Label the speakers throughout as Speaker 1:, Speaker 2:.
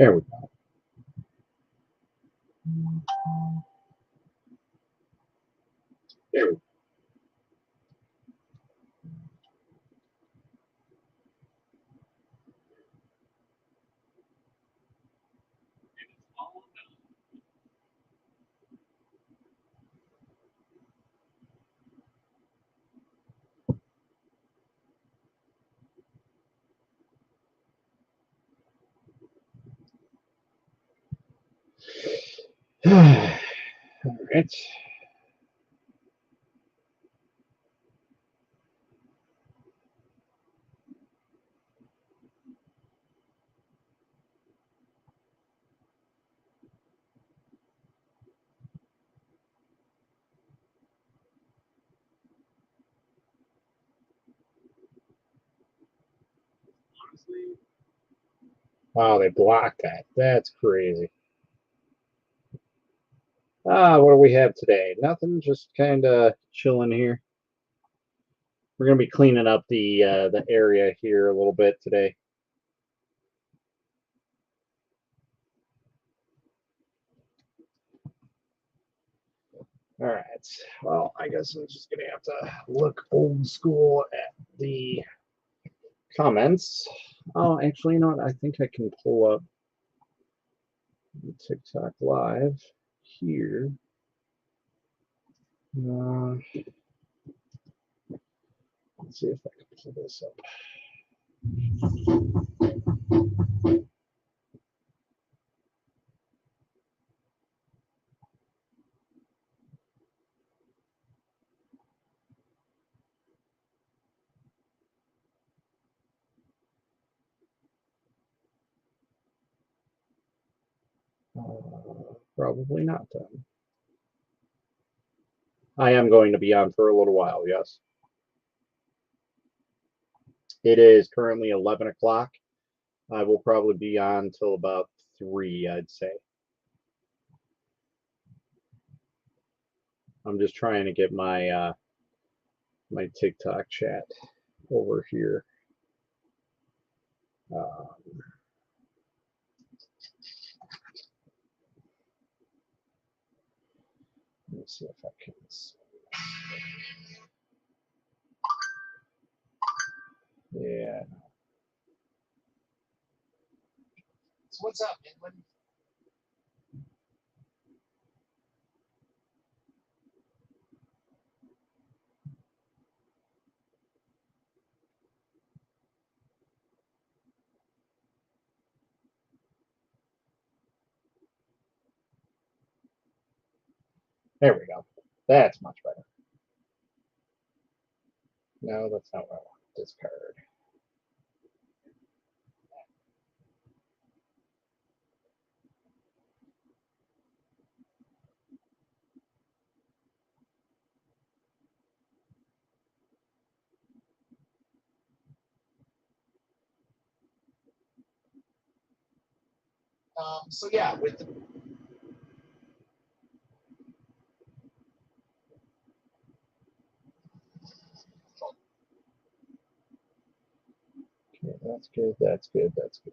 Speaker 1: There we go. There we go. All right. Wow, they blocked that. That's crazy. What do we have today? Nothing, just kind of chilling here. We're gonna be cleaning up the area here a little bit today. All right. Well, I guess I'm just gonna have to look old school at the comments. Oh, actually, you know what? I think I can pull up TikTok live here. Let's see if I can pull this up. Probably not then. I am going to be on for a little while, yes. It is currently 11 o'clock. I will probably be on till about 3, I'd say. I'm just trying to get my my TikTok chat over here. Let me see if I can. Yeah. So what's up, Midland? There we go. That's much better. No, that's not what I want. Discard. So yeah, with the okay, that's good. That's good. That's good.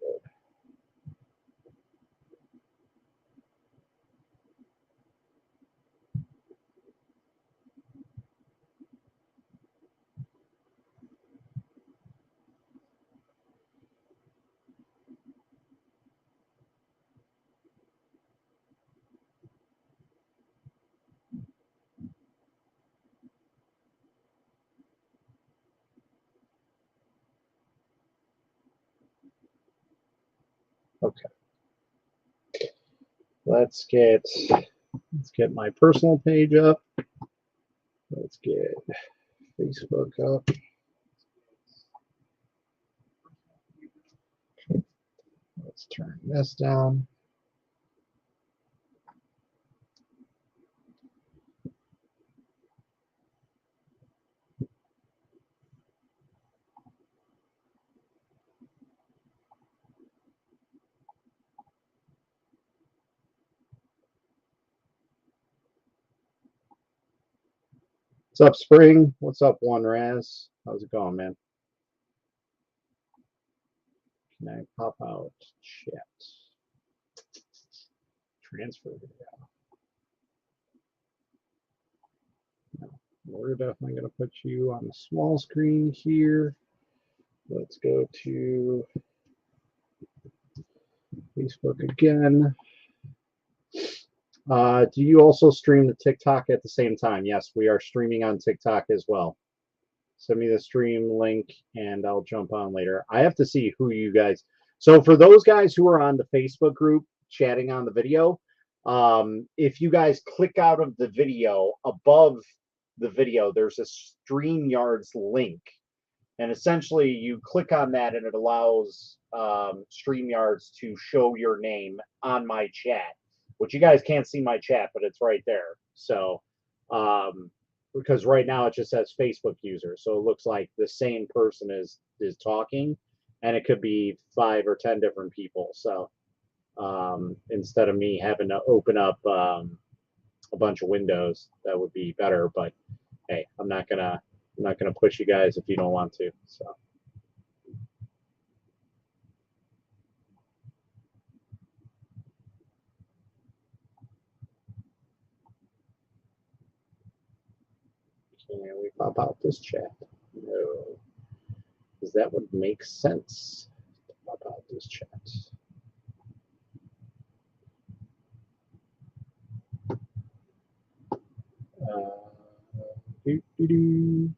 Speaker 1: Okay. Let's get my personal page up. Let's get Facebook up. Let's turn this down. What's up, Spring? What's up, One Raz? How's it going, man? Can I pop out chat? transfer video. No, we're definitely going to put you on the small screen here. Let's go to Facebook again. Do you also stream the TikTok at the same time? Yes, we are streaming on TikTok as well. Send me the stream link and I'll jump on later. I have to see who you guys. So for those guys who are on the Facebook group chatting on the video, if you guys click out of the video, above the video, there's a StreamYards link. And essentially you click on that and it allows StreamYards to show your name on my chat, which you guys can't see my chat, but it's right there. So, because right now it just says Facebook user. So it looks like the same person is talking, and it could be 5 or 10 different people. So instead of me having to open up a bunch of windows, that would be better. But hey, I'm not gonna push you guys if you don't want to. So. Can we pop out this chat? No. Because that would make sense to pop out this chat. Doo -doo -doo.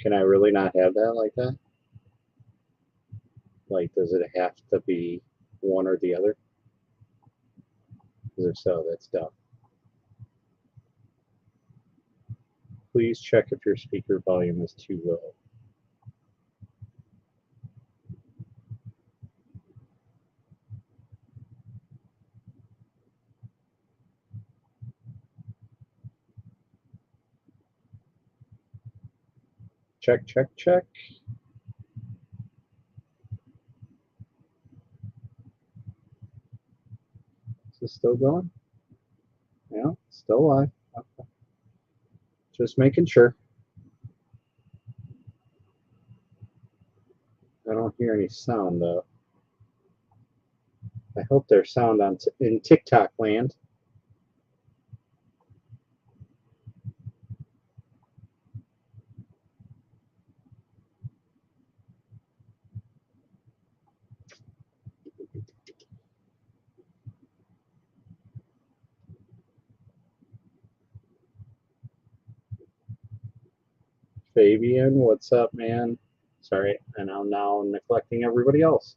Speaker 1: Can I really not have that like that? Like, does it have to be one or the other? Because if so, that's dumb. Please check if your speaker volume is too low. Check, check, check. Is this still going? Yeah, still live. Okay. Just making sure. I don't hear any sound though. I hope there's sound on in TikTok land. Fabian, what's up, man? Sorry, and I'm now neglecting everybody else.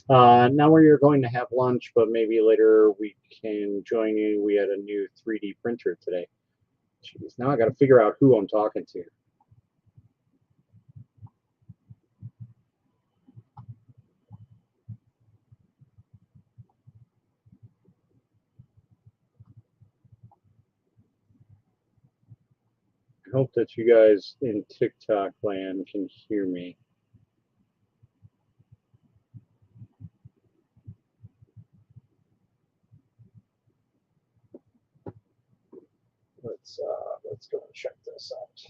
Speaker 1: Now we are going to have lunch, but maybe later we can join you. We had a new 3D printer today. Jeez, now I got to figure out who I'm talking to. I hope that you guys in TikTok land can hear me. Let's go and check this out.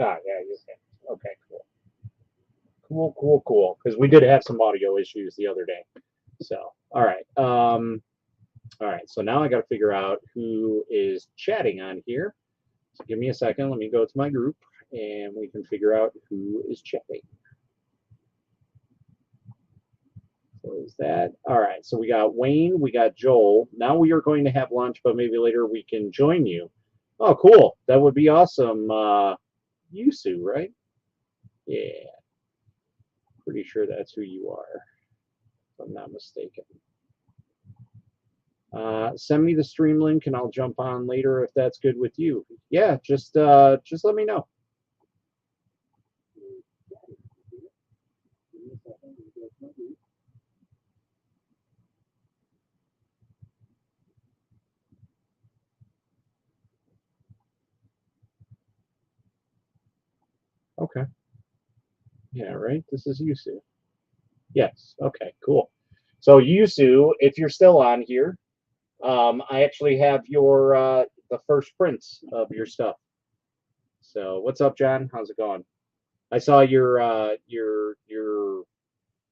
Speaker 1: Ah, yeah, you can. Okay, cool. Because we did have some audio issues the other day. So, all right. All right, so now I got to figure out who is chatting on here. So give me a second. Let me go to my group, and we can figure out who is chatting. Close that. All right, so we got Wayne, we got Joel. Now we are going to have lunch, but maybe later we can join you. Oh, cool. That would be awesome. Yusu, right? Yeah. Pretty sure that's who you are, if I'm not mistaken. Send me the stream link and I'll jump on later if that's good with you. Yeah, just let me know. Okay. Yeah, right. This is Yusu. Yes. Okay. Cool. So Yusu, if you're still on here, I actually have your the first prints of your stuff. So what's up, John? How's it going? I saw your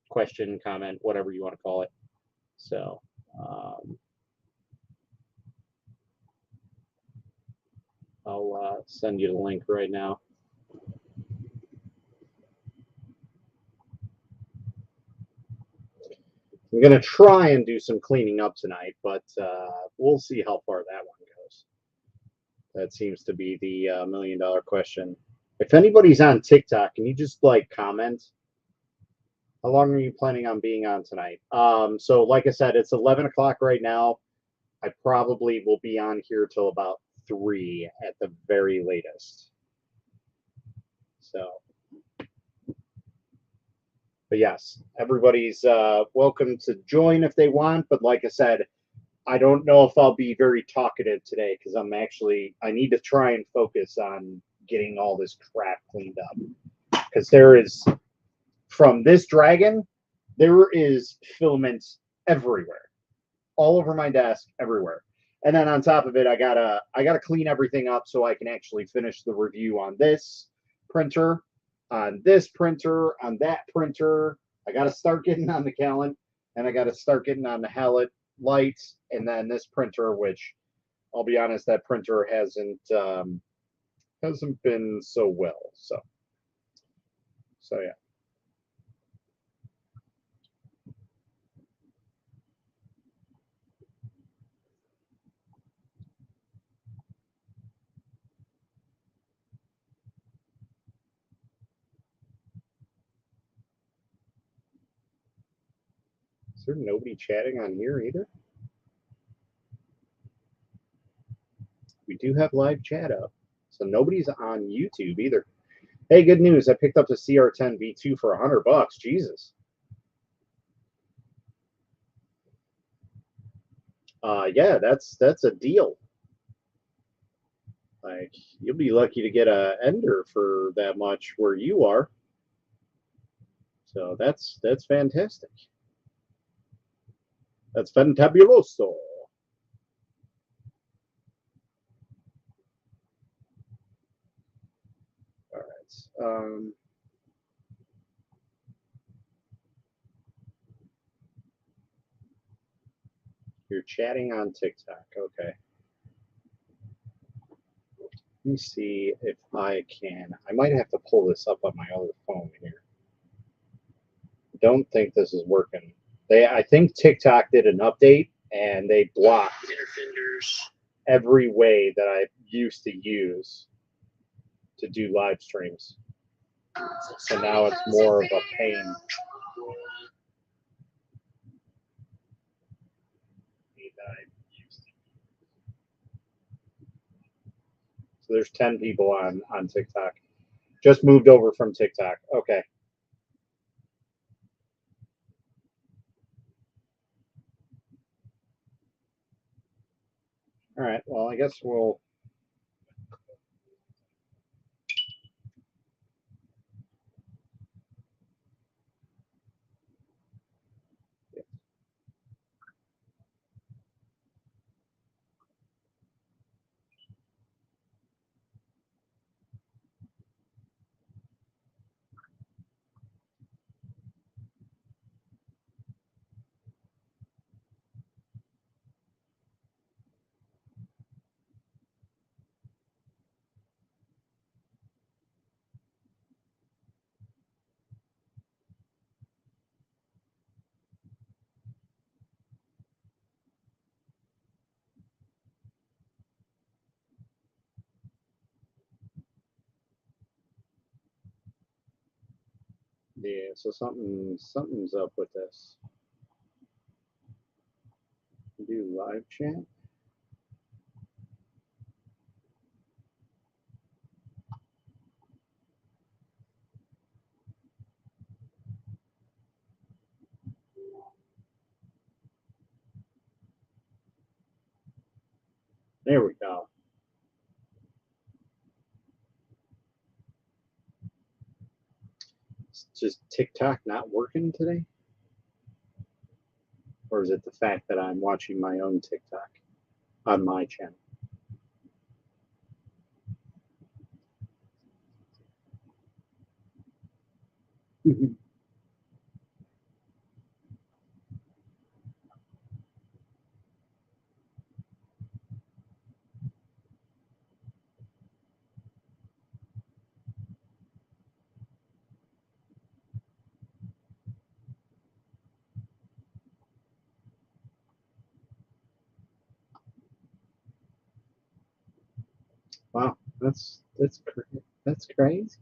Speaker 1: question, comment, whatever you want to call it. So I'll send you the link right now. I'm gonna try and do some cleaning up tonight, but we'll see how far that one goes. That seems to be the $1 million question. If anybody's on TikTok, can you just like comment? How long are you planning on being on tonight? So like I said, it's 11 o'clock right now. I probably will be on here till about 3 at the very latest. So, but yes, everybody's welcome to join if they want. But like I said, I don't know if I'll be very talkative today because I need to try and focus on getting all this crap cleaned up. Because there is, from this dragon, there is filament everywhere, all over my desk, everywhere. And then on top of it, I gotta clean everything up so I can actually finish the review on this printer, on this printer, on that printer. I gotta start getting on the Callan, and I gotta start getting on the Hallett lights, and then this printer, which I'll be honest, that printer hasn't been so well. So yeah. Is there nobody chatting on here either? We do have live chat up, so nobody's on YouTube either. Hey, good news! I picked up the CR10 V2 for $100. Jesus. Yeah, that's a deal. Like, you'll be lucky to get a Ender for that much where you are. So that's fantastic. That's fantabuloso. All right. You're chatting on TikTok. Okay. Let me see if I can. I might have to pull this up on my other phone here. Don't think this is working. I think TikTok did an update and they blocked every way that I used to use to do live streams. So now it's more of a pain. So there's 10 people on TikTok. Just moved over from TikTok. Okay. All right. Well, I guess we'll. Yeah. So something's up with this. Do live chat. There we go. It's just TikTok not working today? Or is it the fact that I'm watching my own TikTok on my channel? Wow, that's crazy.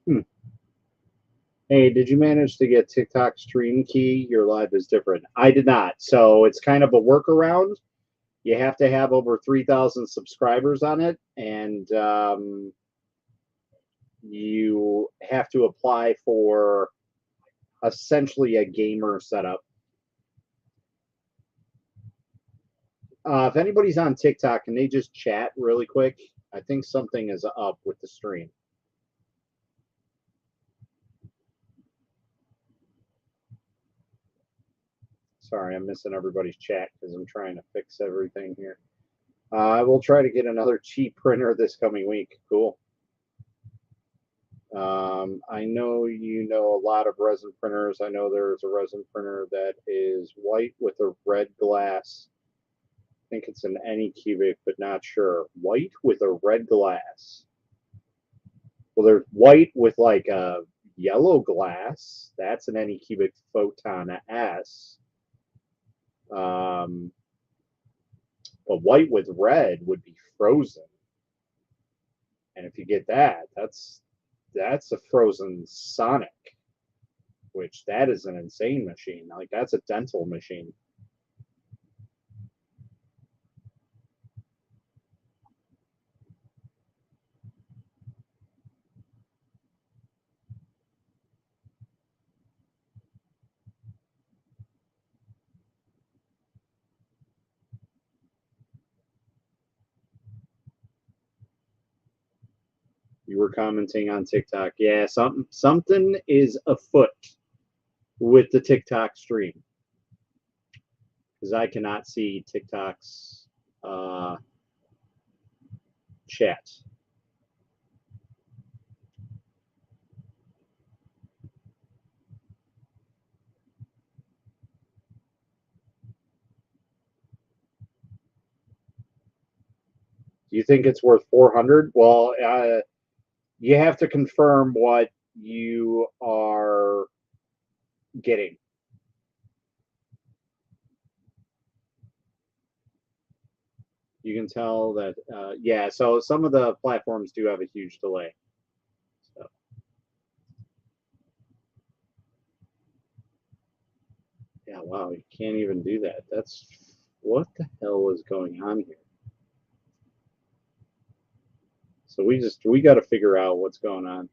Speaker 1: Hmm. Hey, did you manage to get TikTok stream key? Your live is different. I did not. So it's kind of a workaround. You have to have over 3,000 subscribers on it, and you have to apply for essentially a gamer setup. If anybody's on TikTok, can they just chat really quick? I think something is up with the stream. Sorry, I'm missing everybody's chat because I'm trying to fix everything here. I will try to get another cheap printer this coming week. Cool. I know you know a lot of resin printers. I know there's a resin printer that is white with a red glass. I think it's an Anycubic, but not sure. White with a red glass. Well, there's white with like a yellow glass. That's an Anycubic Photon S. But white with red would be frozen. And if you get that, that's a frozen Sonic, which that is an insane machine. Like that's a dental machine. You were commenting on TikTok. Yeah, something is afoot with the TikTok stream. Because I cannot see TikTok's chat. Do you think it's worth 400? Well, you have to confirm what you are getting. You can tell that, yeah, so some of the platforms do have a huge delay. So. Yeah, wow, you can't even do that. That's, what the hell is going on here? So we got to figure out what's going on.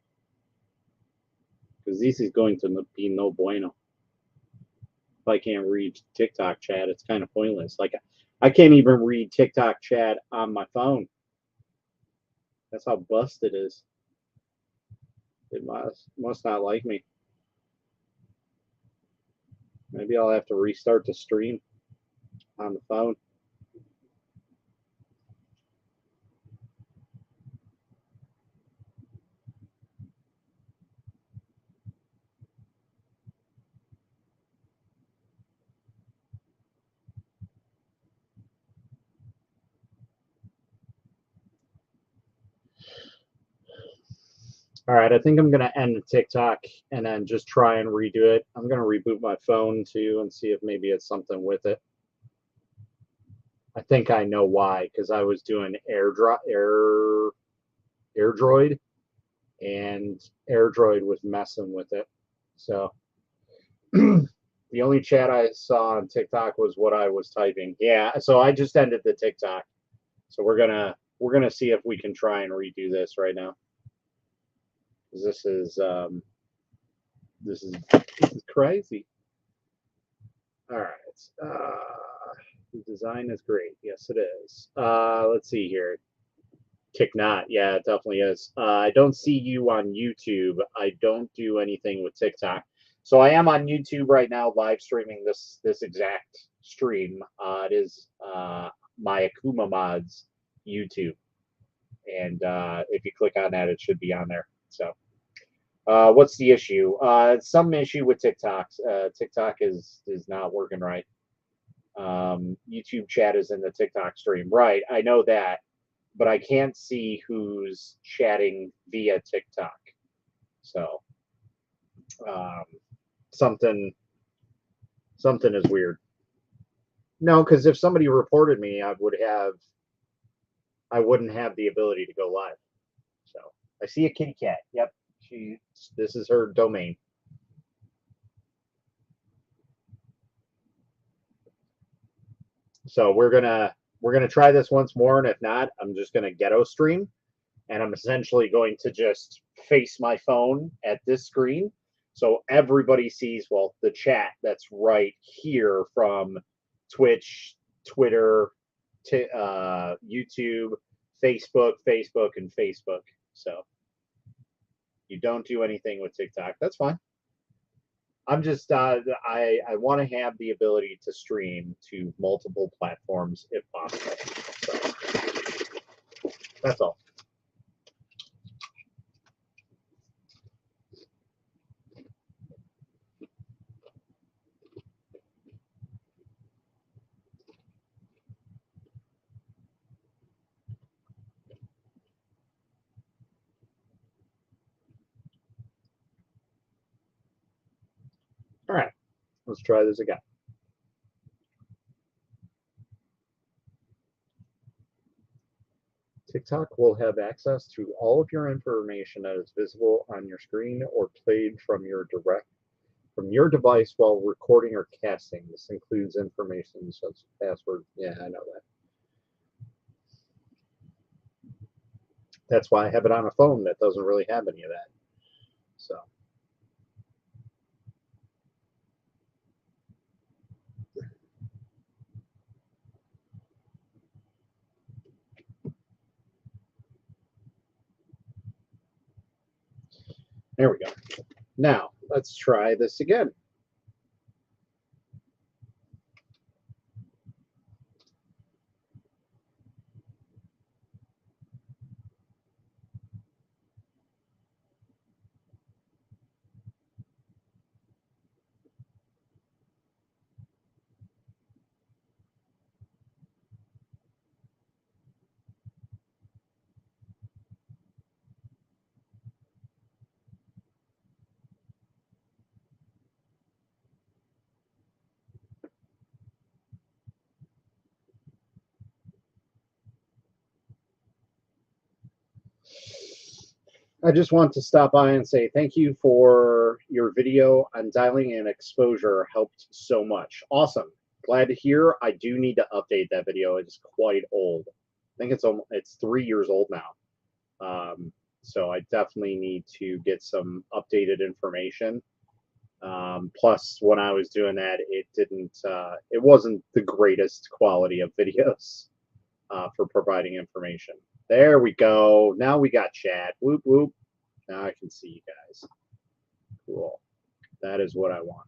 Speaker 1: Because this is going to be no bueno. If I can't read TikTok chat, it's kind of pointless. Like, I can't even read TikTok chat on my phone. That's how busted it is. It must not like me. Maybe I'll have to restart the stream on the phone. All right, I think I'm going to end TikTok and then just try and redo it. I'm going to reboot my phone too and see if maybe it's something with it. I think I know why, because I was doing AirDroid, and AirDroid was messing with it. So the only chat I saw on TikTok was what I was typing. Yeah, so I just ended the TikTok. So we're gonna we're gonna see if we can try and redo this right now. This is this is crazy. All right. The design is great. Yes, it is. Let's see here. Kick Not. Yeah, it definitely is. I don't see you on YouTube. I don't do anything with TikTok. So I am on YouTube right now, live streaming this exact stream. It is my Akuma Mods YouTube, and if you click on that, it should be on there. So, what's the issue? Some issue with TikTok. TikTok is not working right. YouTube chat is in the TikTok stream, right? I know that, but I can't see who's chatting via TikTok. So, something is weird. No, because if somebody reported me, I wouldn't have the ability to go live. So I see a kitty cat. Yep, this is her domain. So we're gonna try this once more, and if not, I'm just gonna ghetto stream, and I'm essentially going to just face my phone at this screen, so everybody sees, well, the chat that's right here from Twitch, Twitter, YouTube, Facebook, and Facebook. So you don't do anything with TikTok. That's fine. I'm just I want to have the ability to stream to multiple platforms if possible. So that's all. All right, let's try this again. TikTok will have access to all of your information that is visible on your screen or played from your device while recording or casting. This includes information such as password. Yeah, I know that. That's why I have it on a phone that doesn't really have any of that. So. There we go. Now, let's try this again. I just want to stop by and say thank you for your video on dialing in exposure. Helped so much. Awesome. Glad to hear. I do need to update that video. It's quite old. I think it's 3 years old now. So I definitely need to get some updated information. Plus, when I was doing that, it wasn't the greatest quality of videos for providing information. There we go. Now we got chat. Whoop, whoop. Now I can see you guys. Cool. That is what I wanted.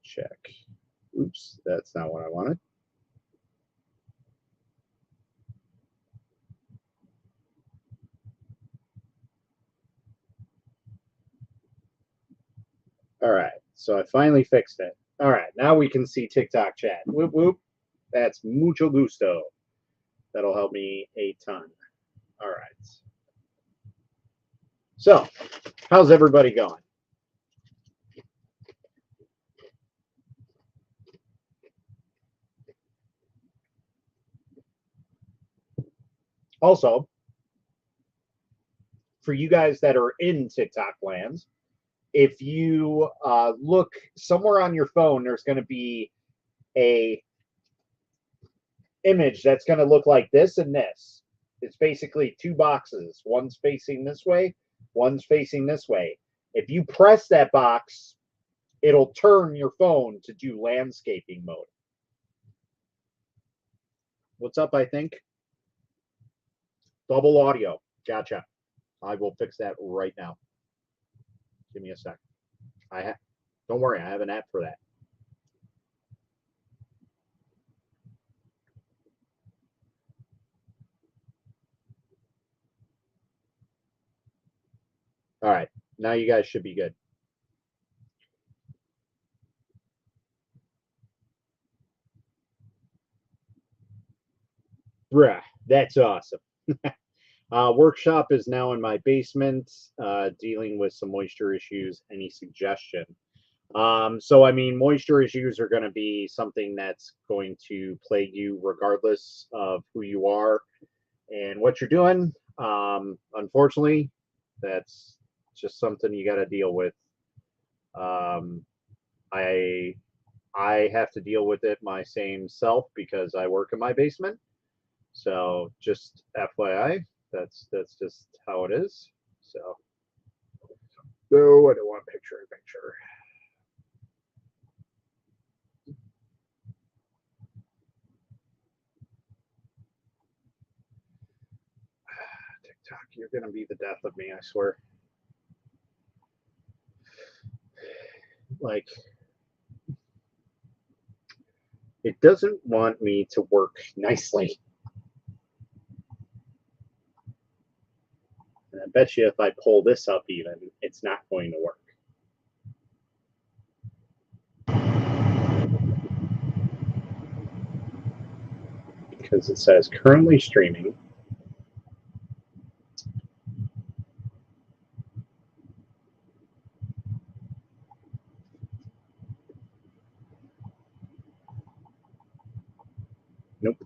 Speaker 1: Check. Oops, that's not what I wanted. All right, so I finally fixed it. All right, now we can see TikTok chat. Whoop, whoop. That's mucho gusto. That'll help me a ton. All right. So, how's everybody going? Also, for you guys that are in TikTok lands, if you look somewhere on your phone, there's going to be a image that's going to look like this and this. It's basically two boxes. One's facing this way, one's facing this way. If you press that box, it'll turn your phone to do landscaping mode. What's up, I think? Double audio. Gotcha. I will fix that right now. Give me a sec. Don't worry, I have an app for that. All right, now you guys should be good. Bruh, that's awesome. Workshop is now in my basement, dealing with some moisture issues. Any suggestion? So, I mean, moisture issues are going to be something that's going to plague you regardless of who you are and what you're doing. Unfortunately, that's just something you got to deal with. I have to deal with it my same self because I work in my basement. So just FYI, that's just how it is. So, no, I don't want picture in picture. TikTok, you're gonna be the death of me, I swear. Like, it doesn't want me to work nicely. And I bet you if I pull this up even, it's not going to work. Because it says currently streaming. Nope.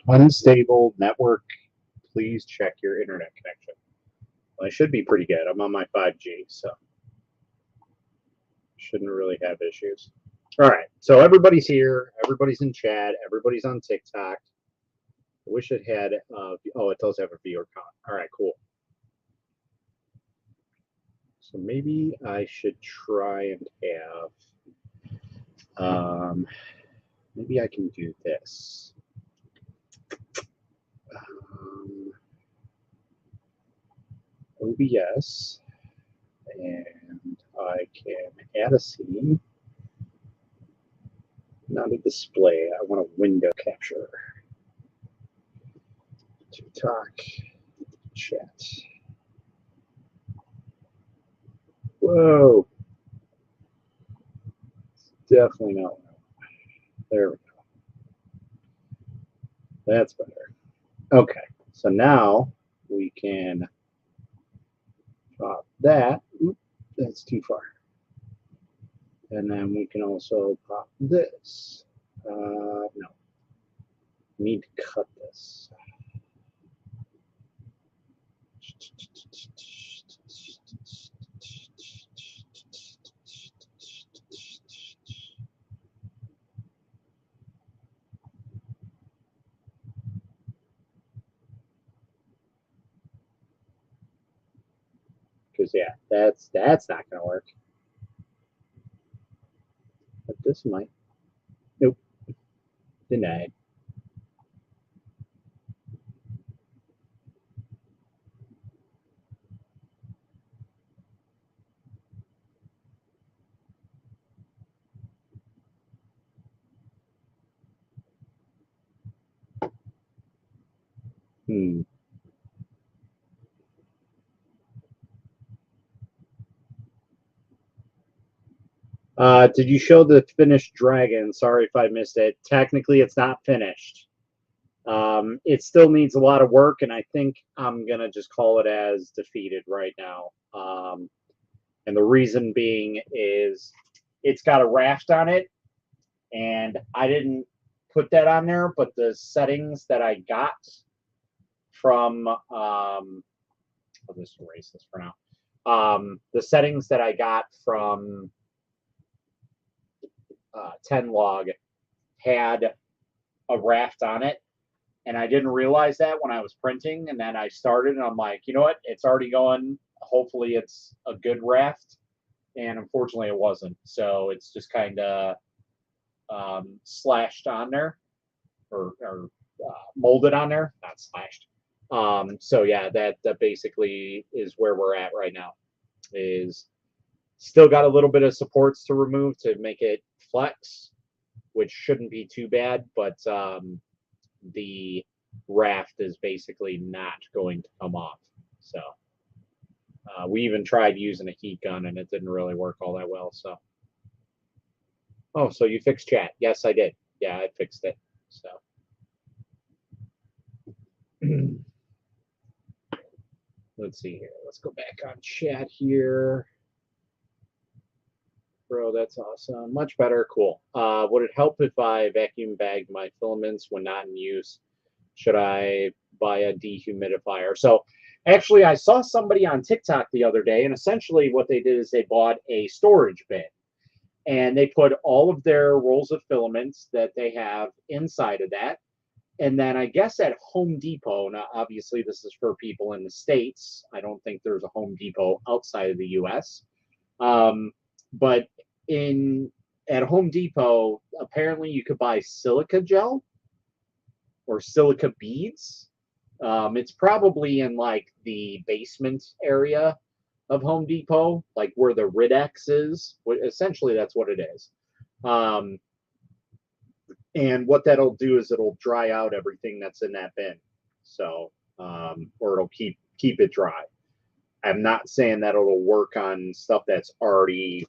Speaker 1: Unstable network. Please check your internet connection. Well, I should be pretty good. I'm on my 5G, so shouldn't really have issues. All right, so everybody's here. Everybody's in chat. Everybody's on TikTok. I wish it had. Oh, it does have a viewer count. All right, cool. So maybe I should try and have. Maybe I can do this. OBS, and I can add a scene. Not a display. I want a window capture. TikTok chat. Whoa. Definitely not. There we go. That's better. Okay. So now we can drop that. Oop, that's too far. And then we can also pop this. No. Need to cut this. Because yeah, that's not gonna work. But this might. Nope. Denied. Hmm. Did you show the finished dragon? Sorry if I missed it. Technically, it's not finished. It still needs a lot of work, and I think I'm gonna just call it as defeated right now. And the reason being is it's got a raft on it, and I didn't put that on there, but the settings that I got from I'll just erase this for now. The settings that I got from 10log had a raft on it, and I didn't realize that when I was printing. And then I started, and I'm like, you know what? It's already going. Hopefully, it's a good raft. And unfortunately, it wasn't. So it's just kind of slashed on there, or molded on there, not slashed. So yeah, that basically is where we're at right now. Is still got a little bit of supports to remove to make it flex, which shouldn't be too bad, but the raft is basically not going to come off. So we even tried using a heat gun, and it didn't really work all that well. So, oh, so you fixed chat? Yes, I did. Yeah, I fixed it. So. Let's see here. Let's go back on chat here. Bro, that's awesome. Much better. Cool. Would it help if I vacuum bagged my filaments when not in use? Should I buy a dehumidifier? So actually, I saw somebody on TikTok the other day, and essentially what they did is they bought a storage bin, and they put all of their rolls of filaments that they have inside of that. And then I guess at Home Depot, now obviously this is for people in the States. I don't think there's a Home Depot outside of the US. But at Home Depot, apparently you could buy silica gel or silica beads. It's probably in like the basement area of Home Depot, like where the Ridex is. Essentially, that's what it is. And what that'll do is it'll dry out everything that's in that bin. So, or it'll keep it dry. I'm not saying that it'll work on stuff that's already,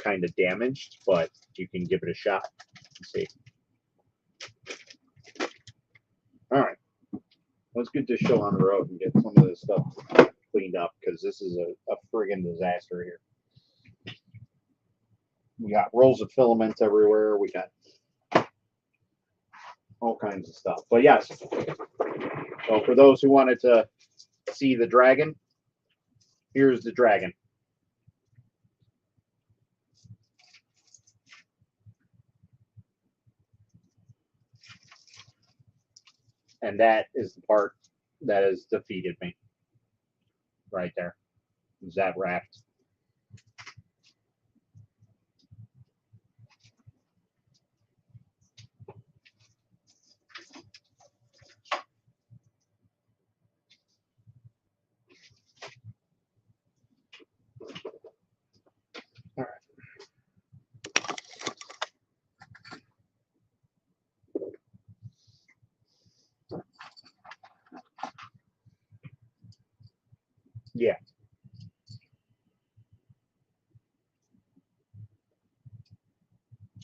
Speaker 1: kind of damaged, but you can give it a shot. Let's see. All right. Let's get this show on the road and get some of this stuff cleaned up, because this is a friggin' disaster here. We got rolls of filaments everywhere. We got all kinds of stuff. But yes, so for those who wanted to see the dragon, here's the dragon. And that is the part that has defeated me. Right there. Is that raft. All right. Yeah.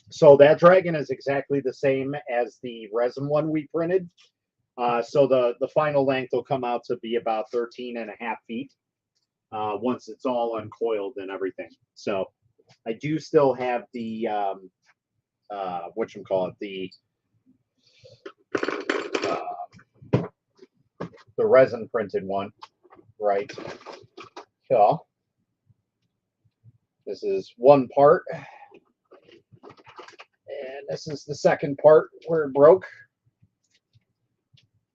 Speaker 1: So that dragon is exactly the same as the resin one we printed. So the final length will come out to be about 13.5 feet once it's all uncoiled and everything. So I do still have the whatchamacallit, the resin printed one, right? So this is one part, and this is the second part where it broke.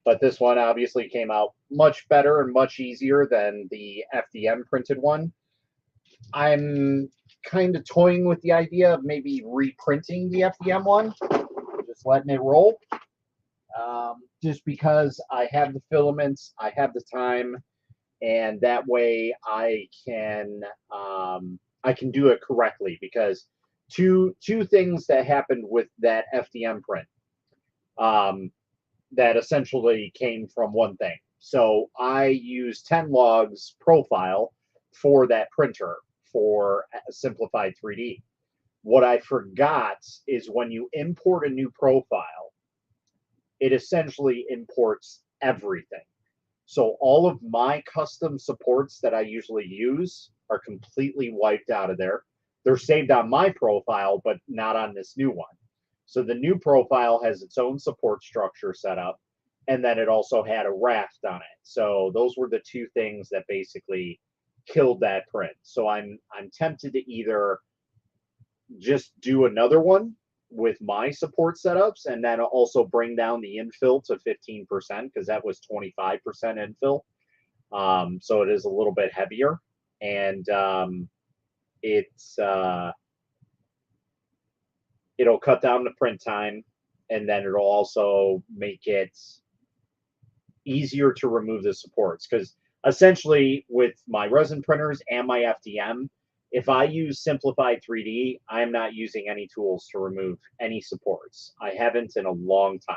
Speaker 1: But this one obviously came out much better and much easier than the FDM printed one. I'm kind of toying with the idea of maybe reprinting the FDM one, just letting it roll. Just because I have the filaments, I have the time, and that way I can do it correctly. Because two things that happened with that FDM print. that essentially came from one thing. So I use 10 logs profile for that printer for Simplified 3D. What I forgot is when you import a new profile, it essentially imports everything. So all of my custom supports that I usually use are completely wiped out of there. They're saved on my profile, but not on this new one. So the new profile has its own support structure set up, and then it also had a raft on it. So those were the two things that basically killed that print. So I'm tempted to either just do another one with my support setups and then also bring down the infill to 15% because that was 25% infill. So it is a little bit heavier, and it'll cut down the print time, and then it'll also make it easier to remove the supports because essentially with my resin printers and my FDM, if I use Simplified 3D, I'm not using any tools to remove any supports. I haven't in a long time.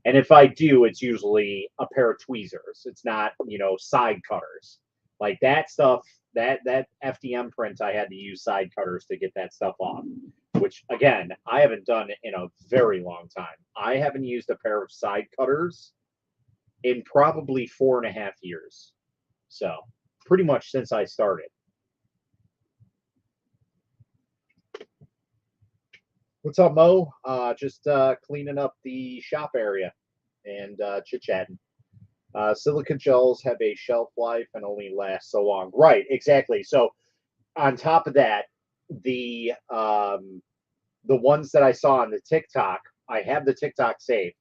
Speaker 1: And if I do, it's usually a pair of tweezers. It's not, side cutters. Like that stuff, that FDM print, I had to use side cutters to get that stuff off, which again, I haven't done in a very long time. I haven't used a pair of side cutters in probably 4.5 years. So pretty much since I started. What's up, Mo? Just cleaning up the shop area and chit-chatting. Silica gels have a shelf life and only last so long. Right, exactly. So on top of that, the ones that I saw on the TikTok, I have the TikTok saved.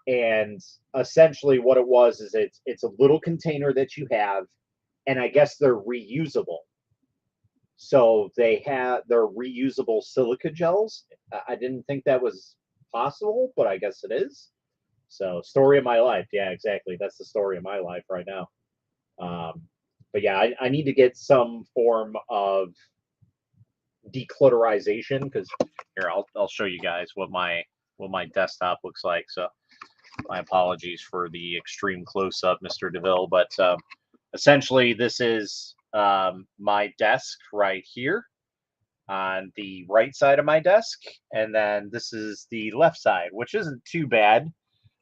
Speaker 1: And essentially what it was is it's a little container that you have, and I guess they're reusable. So they're reusable silica gels. I didn't think that was possible, but I guess it is. So story of my life. Yeah, exactly. That's the story of my life right now. But yeah, I need to get some form of declutterization because here I'll show you guys what my desktop looks like. So my apologies for the extreme close-up, Mr. DeVille, but essentially this is my desk right here on the right side of my desk, and then this is the left side, which isn't too bad.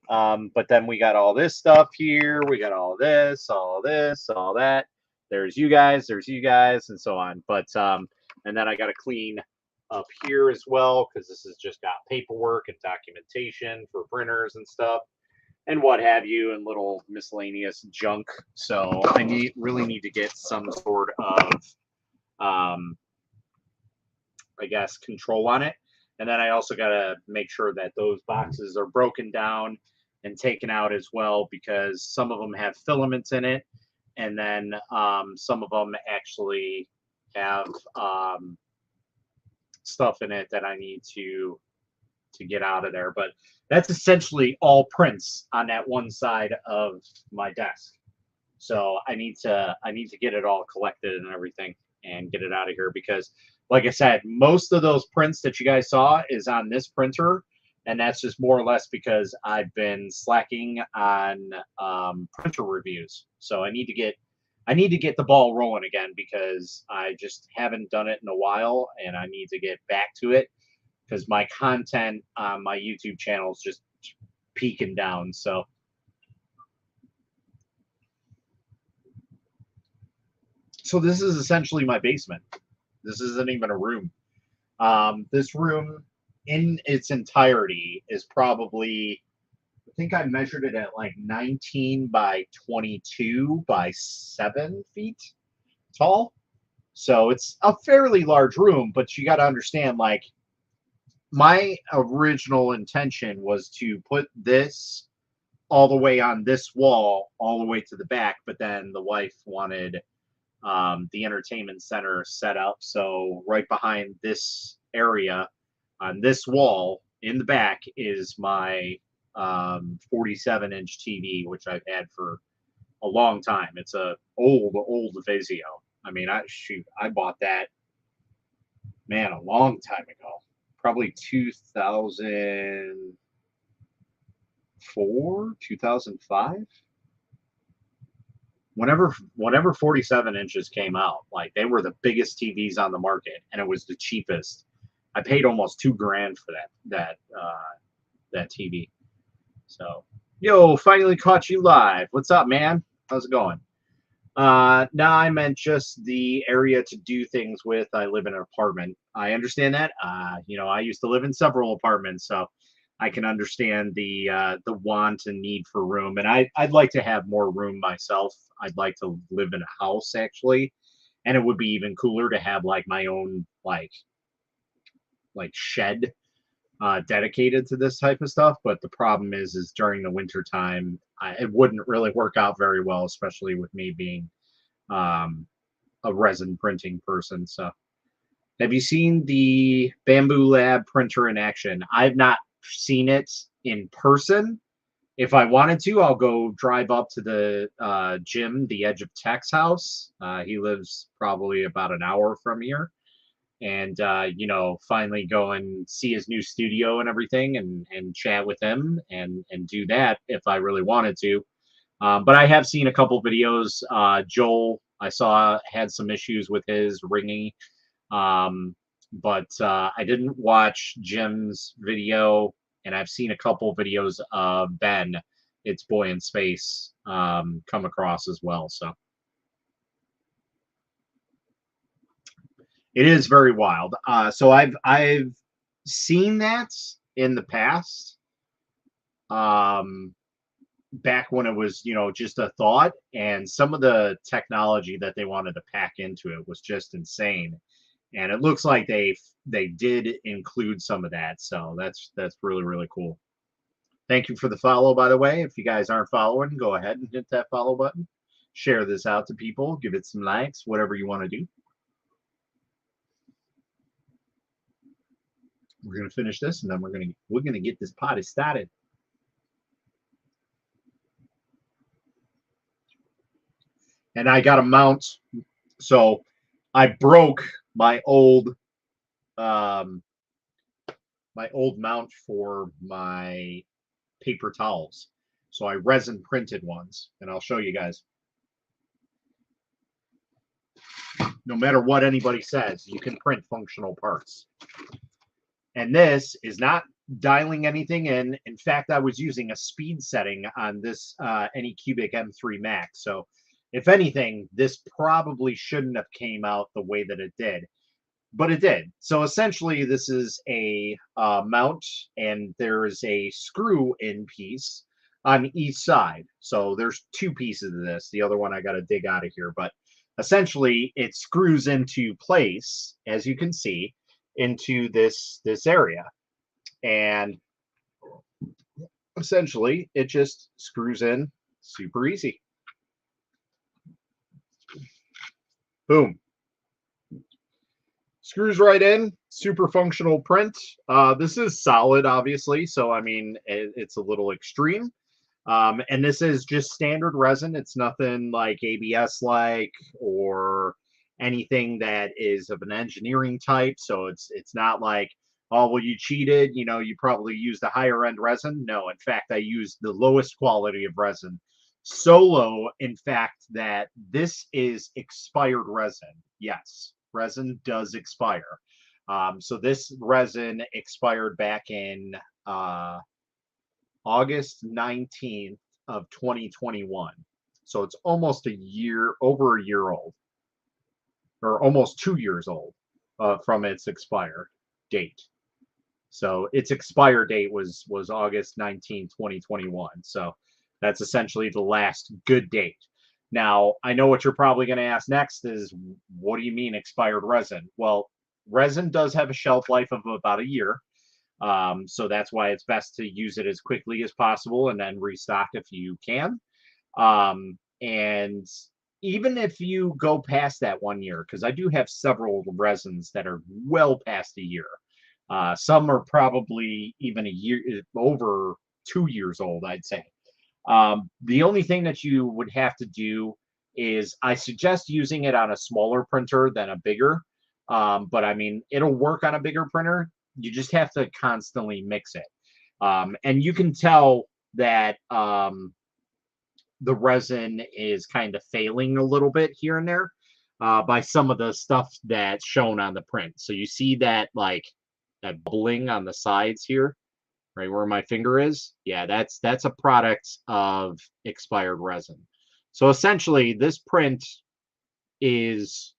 Speaker 1: But then we got all this stuff here. We got all this, all that. There's you guys, and so on. But and then I got to clean up here as well because this has just got paperwork and documentation for printers and stuff and what have you, and little miscellaneous junk. So I really need to get some sort of I guess control on it. And then I also got to make sure that those boxes are broken down and taken out as well, because some of them have filaments in it, and then some of them actually have stuff in it that I need to get out of there. But that's essentially all prints on that one side of my desk. So I need to get it all collected and everything and get it out of here, because like I said, most of those prints that you guys saw is on this printer, and that's just more or less because I've been slacking on printer reviews. So I need to get the ball rolling again, because I just haven't done it in a while, and I need to get back to it because my content on my YouTube channel is just peaking down. So this is essentially my basement. This isn't even a room. This room in its entirety is probably, I think I measured it at like 19 by 22 by 7 feet tall. So it's a fairly large room, but you got to understand, like, my original intention was to put this all the way on this wall, all the way to the back, but then the wife wanted the entertainment center set up. So right behind this area on this wall in the back is my 47-inch TV, which I've had for a long time. It's a old Vizio. I mean, I bought that, man, a long time ago, probably 2004 2004, 2005. Whenever 47 inches came out, like they were the biggest TVs on the market, and it was the cheapest. I paid almost $2,000 for that TV. So, yo, finally caught you live. What's up, man? How's it going? No, I meant just the area to do things with. I live in an apartment. I understand that. I used to live in several apartments, so I can understand the want and need for room. And I'd like to have more room myself. I'd like to live in a house actually, and it would be even cooler to have like my own like shed dedicated to this type of stuff. But the problem is during the winter time, it wouldn't really work out very well, especially with me being a resin printing person. So, have you seen the Bambu Lab printer in action? I've not seen it in person. If I wanted to, I'll go drive up to the Jim, the Edge of Tech's house. He lives probably about an hour from here. And finally go and see his new studio and everything, and chat with him and do that if I really wanted to. But I have seen a couple videos. Joel, I saw, had some issues with his ringing, but I didn't watch Jim's video, and I've seen a couple videos of Ben, It's Boy in Space, come across as well. So. It is very wild. So I've seen that in the past, back when it was just a thought, and some of the technology that they wanted to pack into it was just insane. And it looks like they did include some of that, so that's really, really cool. Thank you for the follow, by the way. If you guys aren't following, go ahead and hit that follow button. Share this out to people. Give it some likes, whatever you want to do. We're gonna finish this, and then we're gonna get this party started. And I got a mount, so I broke my old mount for my paper towels. So I resin printed ones, and I'll show you guys. No matter what anybody says, you can print functional parts. And this is not dialing anything in. In fact, I was using a speed setting on this Anycubic M3 Max. So if anything, this probably shouldn't have came out the way that it did, but it did. So essentially, this is a mount, and there is a screw in piece on each side. So there's two pieces of this. The other one I got to dig out of here, but essentially it screws into place, as you can see, into this area, and essentially it just screws in super easy. Boom. Screws right in. Super functional print. This is solid, obviously, so I mean it's a little extreme. And this is just standard resin. It's nothing like ABS like or anything that is of an engineering type. So it's not like, oh, well, you cheated, you probably used a higher end resin. No, in fact, I used the lowest quality of resin. So low, in fact, that this is expired resin. Yes, resin does expire. So this resin expired back in August 19th of 2021. So it's almost over a year old, or almost 2 years old from its expire date. So its expire date was August 19, 2021. So that's essentially the last good date. Now, I know what you're probably going to ask next is, what do you mean expired resin? Well, resin does have a shelf life of about a year. So that's why it's best to use it as quickly as possible and then restock if you can. And even if you go past that 1 year, because I do have several resins that are well past a year. Some are probably even a year, over 2 years old, I'd say. The only thing that you would have to do is, I suggest using it on a smaller printer than a bigger. But I mean, it'll work on a bigger printer. You just have to constantly mix it. And you can tell that the resin is kind of failing a little bit here and there by some of the stuff that's shown on the print. So you see that like that bubbling on the sides here, right where my finger is. Yeah, that's a product of expired resin. So essentially, this print is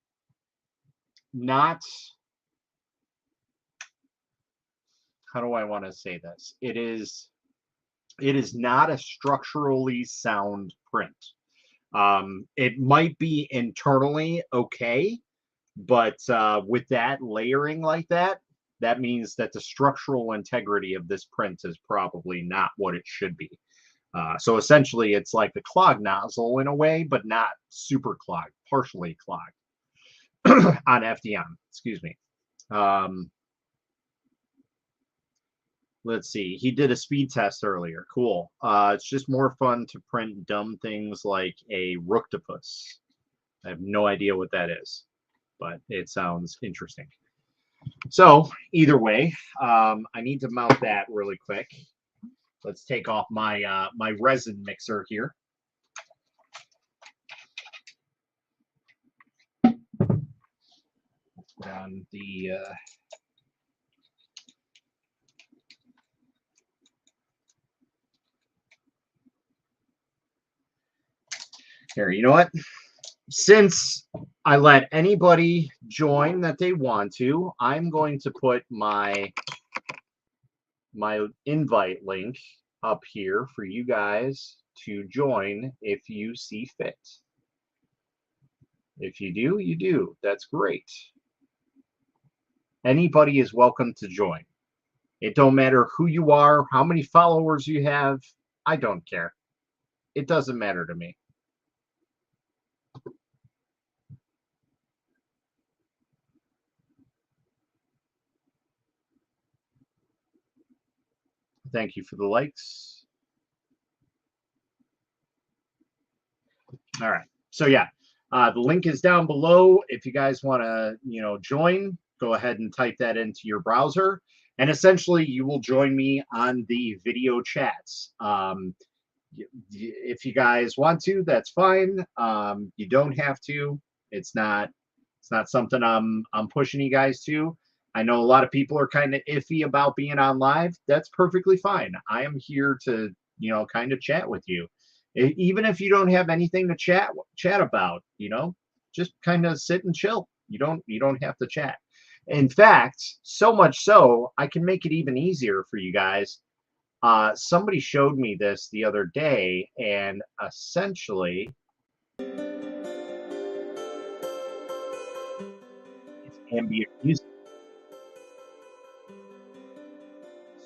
Speaker 1: not, how do I want to say this? It is not a structurally sound print. It might be internally okay, but with that layering like that, that means that the structural integrity of this print is probably not what it should be. So essentially, it's like the clog nozzle in a way, but not super clogged, partially clogged on FDM. Excuse me. Let's see. He did a speed test earlier. Cool. It's just more fun to print dumb things like a Rooktopus. I have no idea what that is, but it sounds interesting. So either way, I need to mount that really quick. Let's take off my my resin mixer here. Put on the here, you know what? Since I let anybody join that they want to, I'm going to put my invite link up here for you guys to join if you see fit. If you do, you do. That's great. Anybody is welcome to join. It don't matter who you are, how many followers you have. I don't care. It doesn't matter to me. Thank you for the likes. All right. So yeah, the link is down below. If you guys want to, join, go ahead and type that into your browser. And essentially, you will join me on the video chats. If you guys want to, that's fine. You don't have to. It's not something I'm pushing you guys to. I know a lot of people are kind of iffy about being on live. That's perfectly fine. I am here to, kind of chat with you. Even if you don't have anything to chat about, just kind of sit and chill. You don't have to chat. In fact, so much so, I can make it even easier for you guys. Somebody showed me this the other day, and essentially, it's ambient music.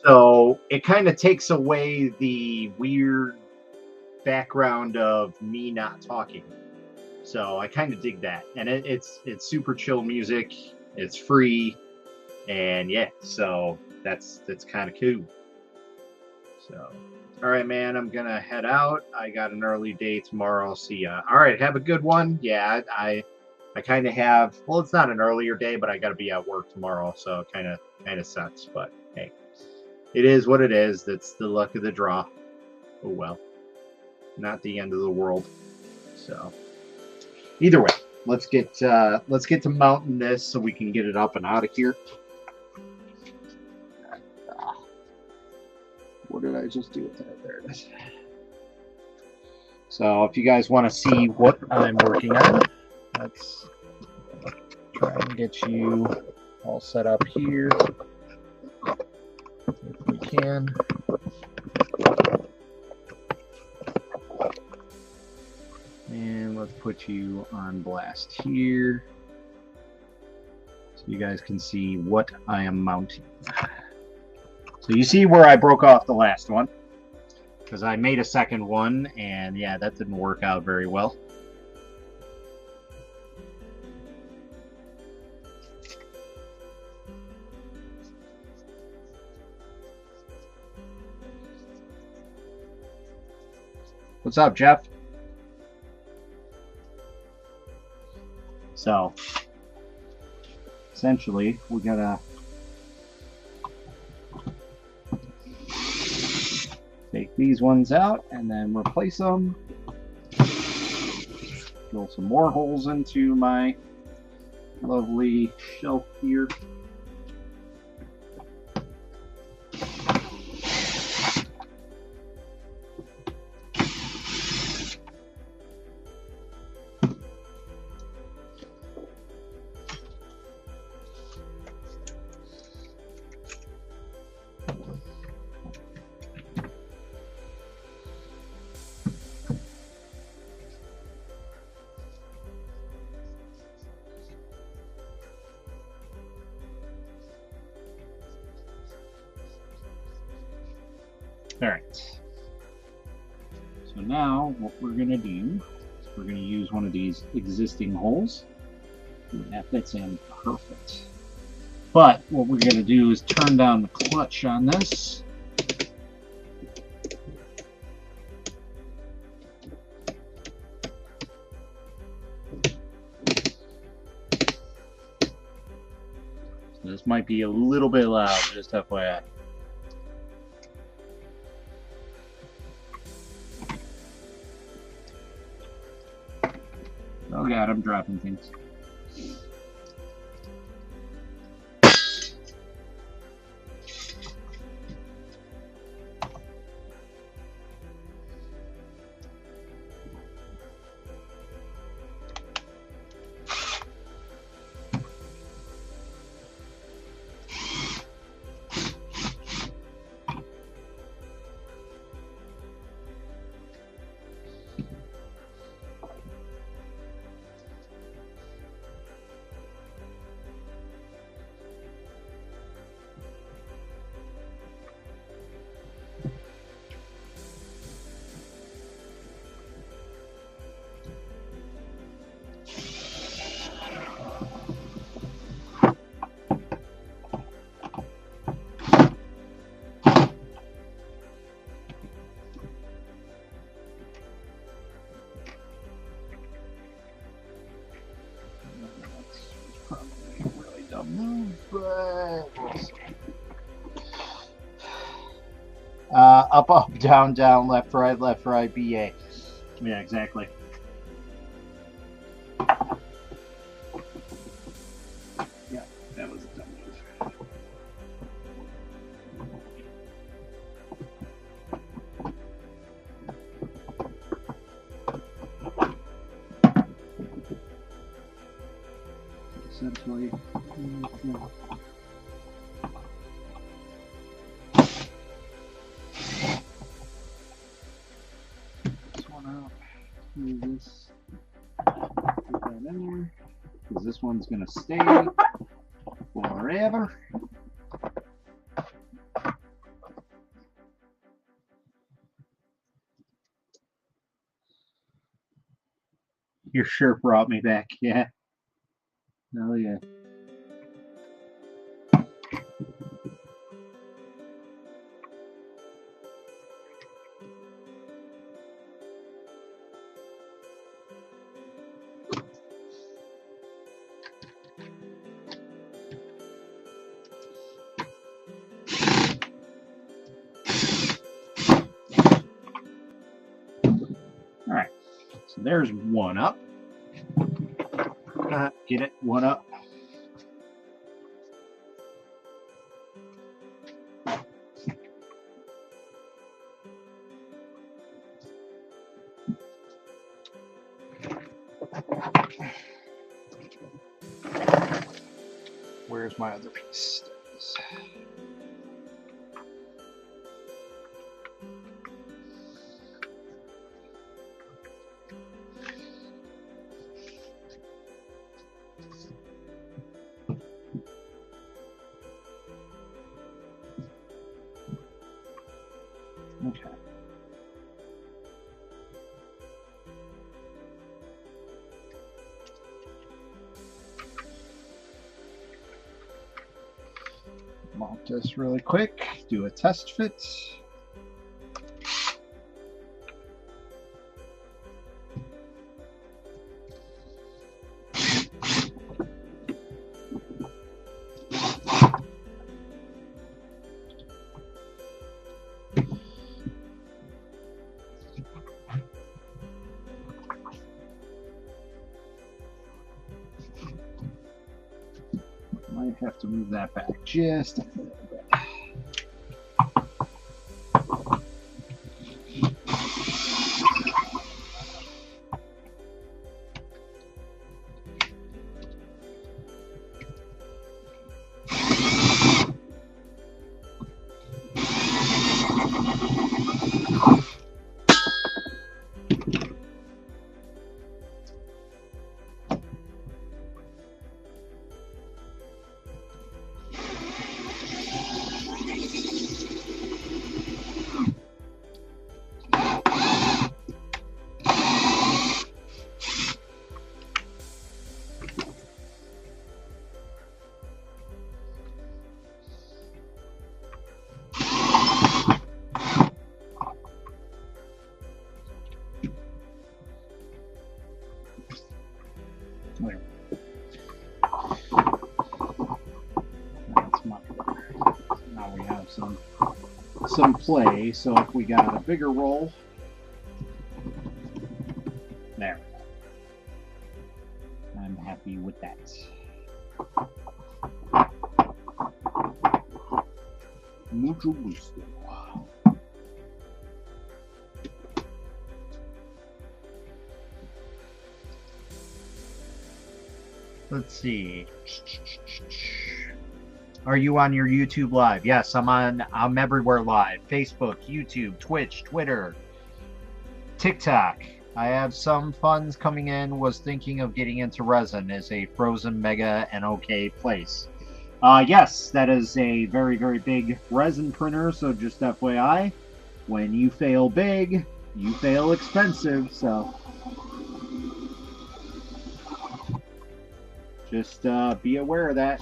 Speaker 1: So it kind of takes away the weird background of me not talking. So I kind of dig that, and it's super chill music. It's free, and yeah, so that's kind of cool. So, all right, man, I'm gonna head out. I got an early day tomorrow. See ya. All right, have a good one. Yeah, I kind of have. Well, it's not an earlier day, but I got to be at work tomorrow, so it kind of sucks. But hey, it is what it is. That's the luck of the draw. Oh well, not the end of the world. So, either way, let's get to mounting this so we can get it up and out of here. What did I just do with that? There it is. So if you guys want to see what I'm working on, let's try and get you all set up here if we can. And let's put you on blast here so you guys can see what I am mounting. So you see where I broke off the last one, because I made a second one, and yeah, that didn't work out very well. What's up, Jeff? So, essentially, we gotta take these ones out and then replace them. Drill some more holes into my lovely shelf here. All right. So now what we're going to do is we're going to use one of these existing holes. And that fits in perfect. But what we're going to do is turn down the clutch on this. So this might be a little bit loud, just FYI. Oh god, I'm dropping things.
Speaker 2: Up, up, down, down, left, right, BA.
Speaker 1: Yeah, exactly. Yeah, that was a dumb move. Essentially. Move this, put that in there, because this one's going to stay forever. Your shirt brought me back, yeah. Hell yeah. Alright, so there's one up. Get it? One up. Where's my other piece? Okay. Mount this really quick, do a test fit.
Speaker 2: have to move that back just a little bit. There. That's much better. Now we have some play. So if we got a bigger roll, there. I'm happy with that. Mucho gusto. Let's see. Are you on your YouTube live? Yes, I'm everywhere live. Facebook, YouTube, Twitch, Twitter, TikTok. I have some funds coming in. Was thinking of getting into resin. Is a frozen mega an okay place? Yes, that is a very, very big resin printer. So just FYI, when you fail big, you fail expensive. So just be aware of that.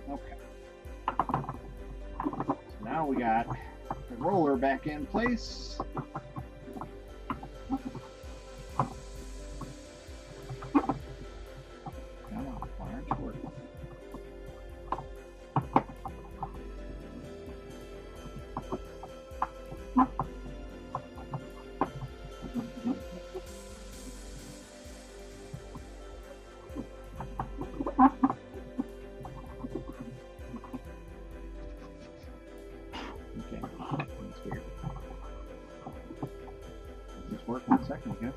Speaker 2: Okay. So now we got the roller back in place. Come on, why aren't you working? Okay, that's weird. Does this work? 1 second ago.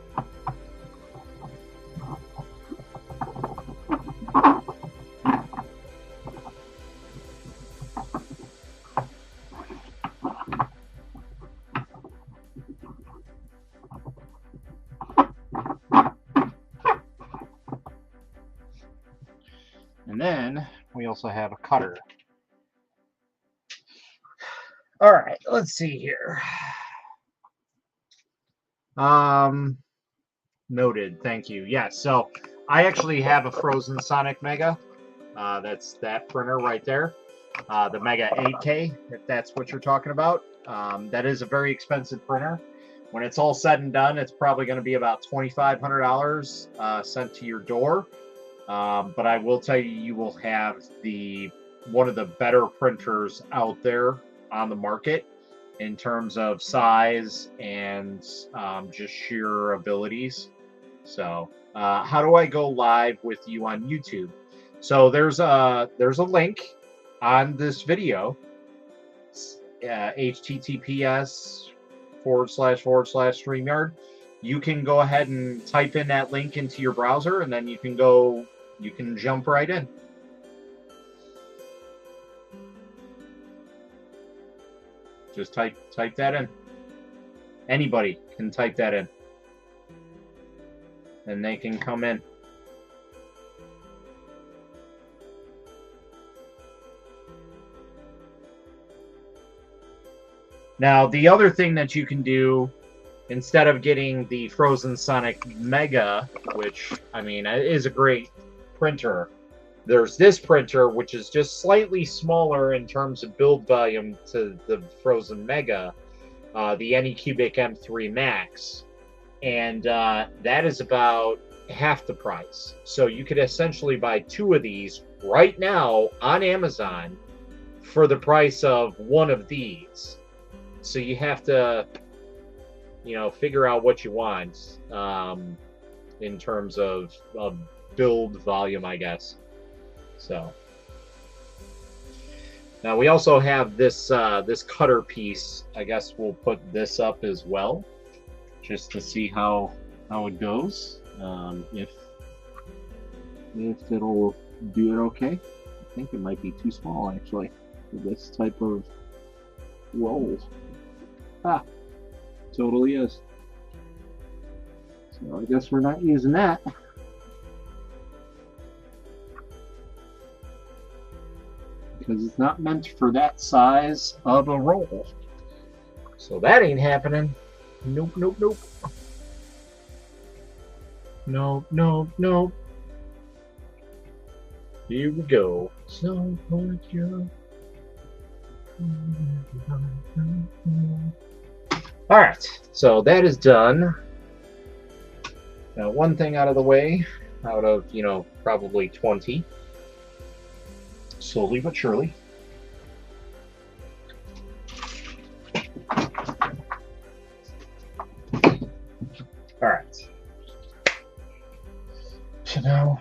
Speaker 2: And then we also have a cutter. All right, let's see here. Noted. Thank you. Yes. So I actually have a frozen Sonic Mega. That's that printer right there. The Mega 8K, if that's what you're talking about. That is a very expensive printer. When it's all said and done, it's probably going to be about $2,500 sent to your door. But I will tell you, you will have one of the better printers out there on the market in terms of size and just sheer abilities. So how do I go live with you on YouTube? So there's a link on this video, https://StreamYard. You can go ahead and type in that link into your browser, and then you can jump right in. Just type that in. Anybody can type that in, and they can come in. Now, the other thing that you can do, instead of getting the Frozen Sonic Mega, which, I mean, is a great printer, there's this printer, which is just slightly smaller in terms of build volume to the Frozen Mega. the Anycubic M3 Max, and that is about half the price. So you could essentially buy 2 of these right now on Amazon for the price of 1 of these. So you have to, figure out what you want in terms of build volume, I guess. So now we also have this this cutter piece. I guess we'll put this up as well, just to see how it goes. If it'll do it okay. I think it might be too small actually for this type of roll. Totally is. So I guess we're not using that. Because it's not meant for that size of a roll. So that ain't happening. Nope, nope, nope. Nope, nope, nope. Here we go. So put your... Alright, so that is done. Now, one thing out of the way, out of, probably 20. Slowly but surely. Alright. So now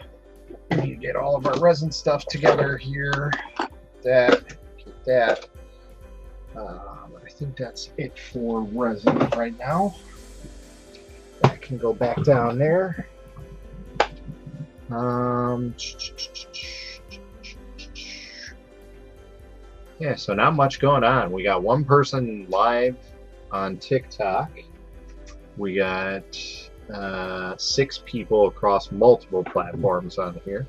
Speaker 2: we need to get all of our resin stuff together here. Get that. I think that's it for resin right now. That can go back down there. Yeah, so not much going on. We got 1 person live on TikTok. We got 6 people across multiple platforms on here.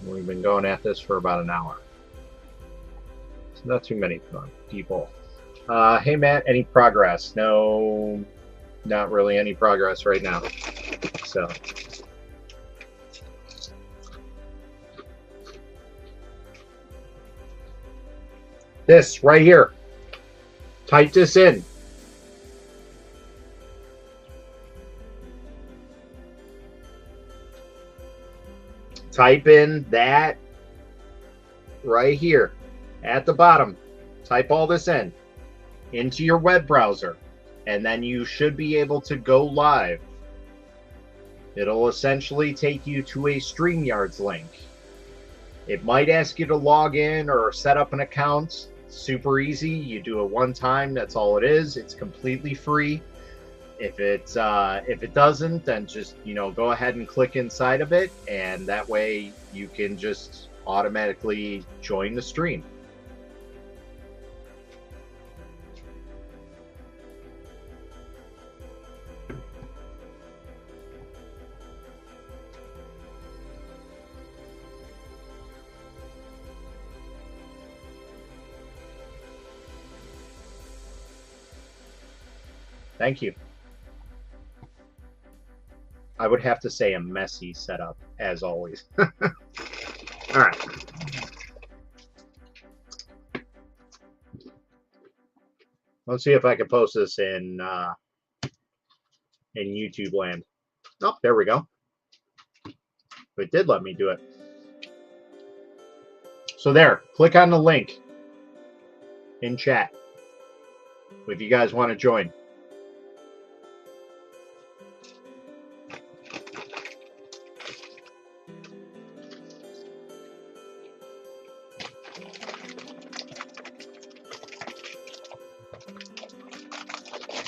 Speaker 2: We've been going at this for about an hour. So not too many people. Hey Matt, any progress? No, not really any progress right now. So. This right here. Type this in. Type in that right here at the bottom. Type all this in into your web browser, and then you should be able to go live. It'll essentially take you to a StreamYards link. It might ask you to log in or set up an account. Super easy. You do it one time. That's all it is. It's completely free. If it doesn't, then just go ahead and click inside of it, and that way you can just automatically join the stream. Thank you. I would have to say a messy setup, as always. All right. Let's see if I can post this in YouTube land. Oh, there we go. It did let me do it. So there, click on the link in chat if you guys want to join.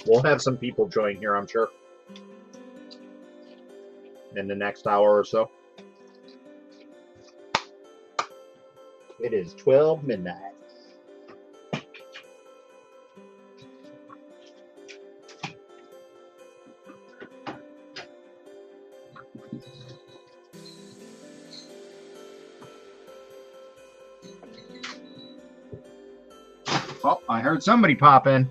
Speaker 2: We'll have some people join here, I'm sure, in the next hour or so. It is 12 midnight. Oh, I heard somebody pop in.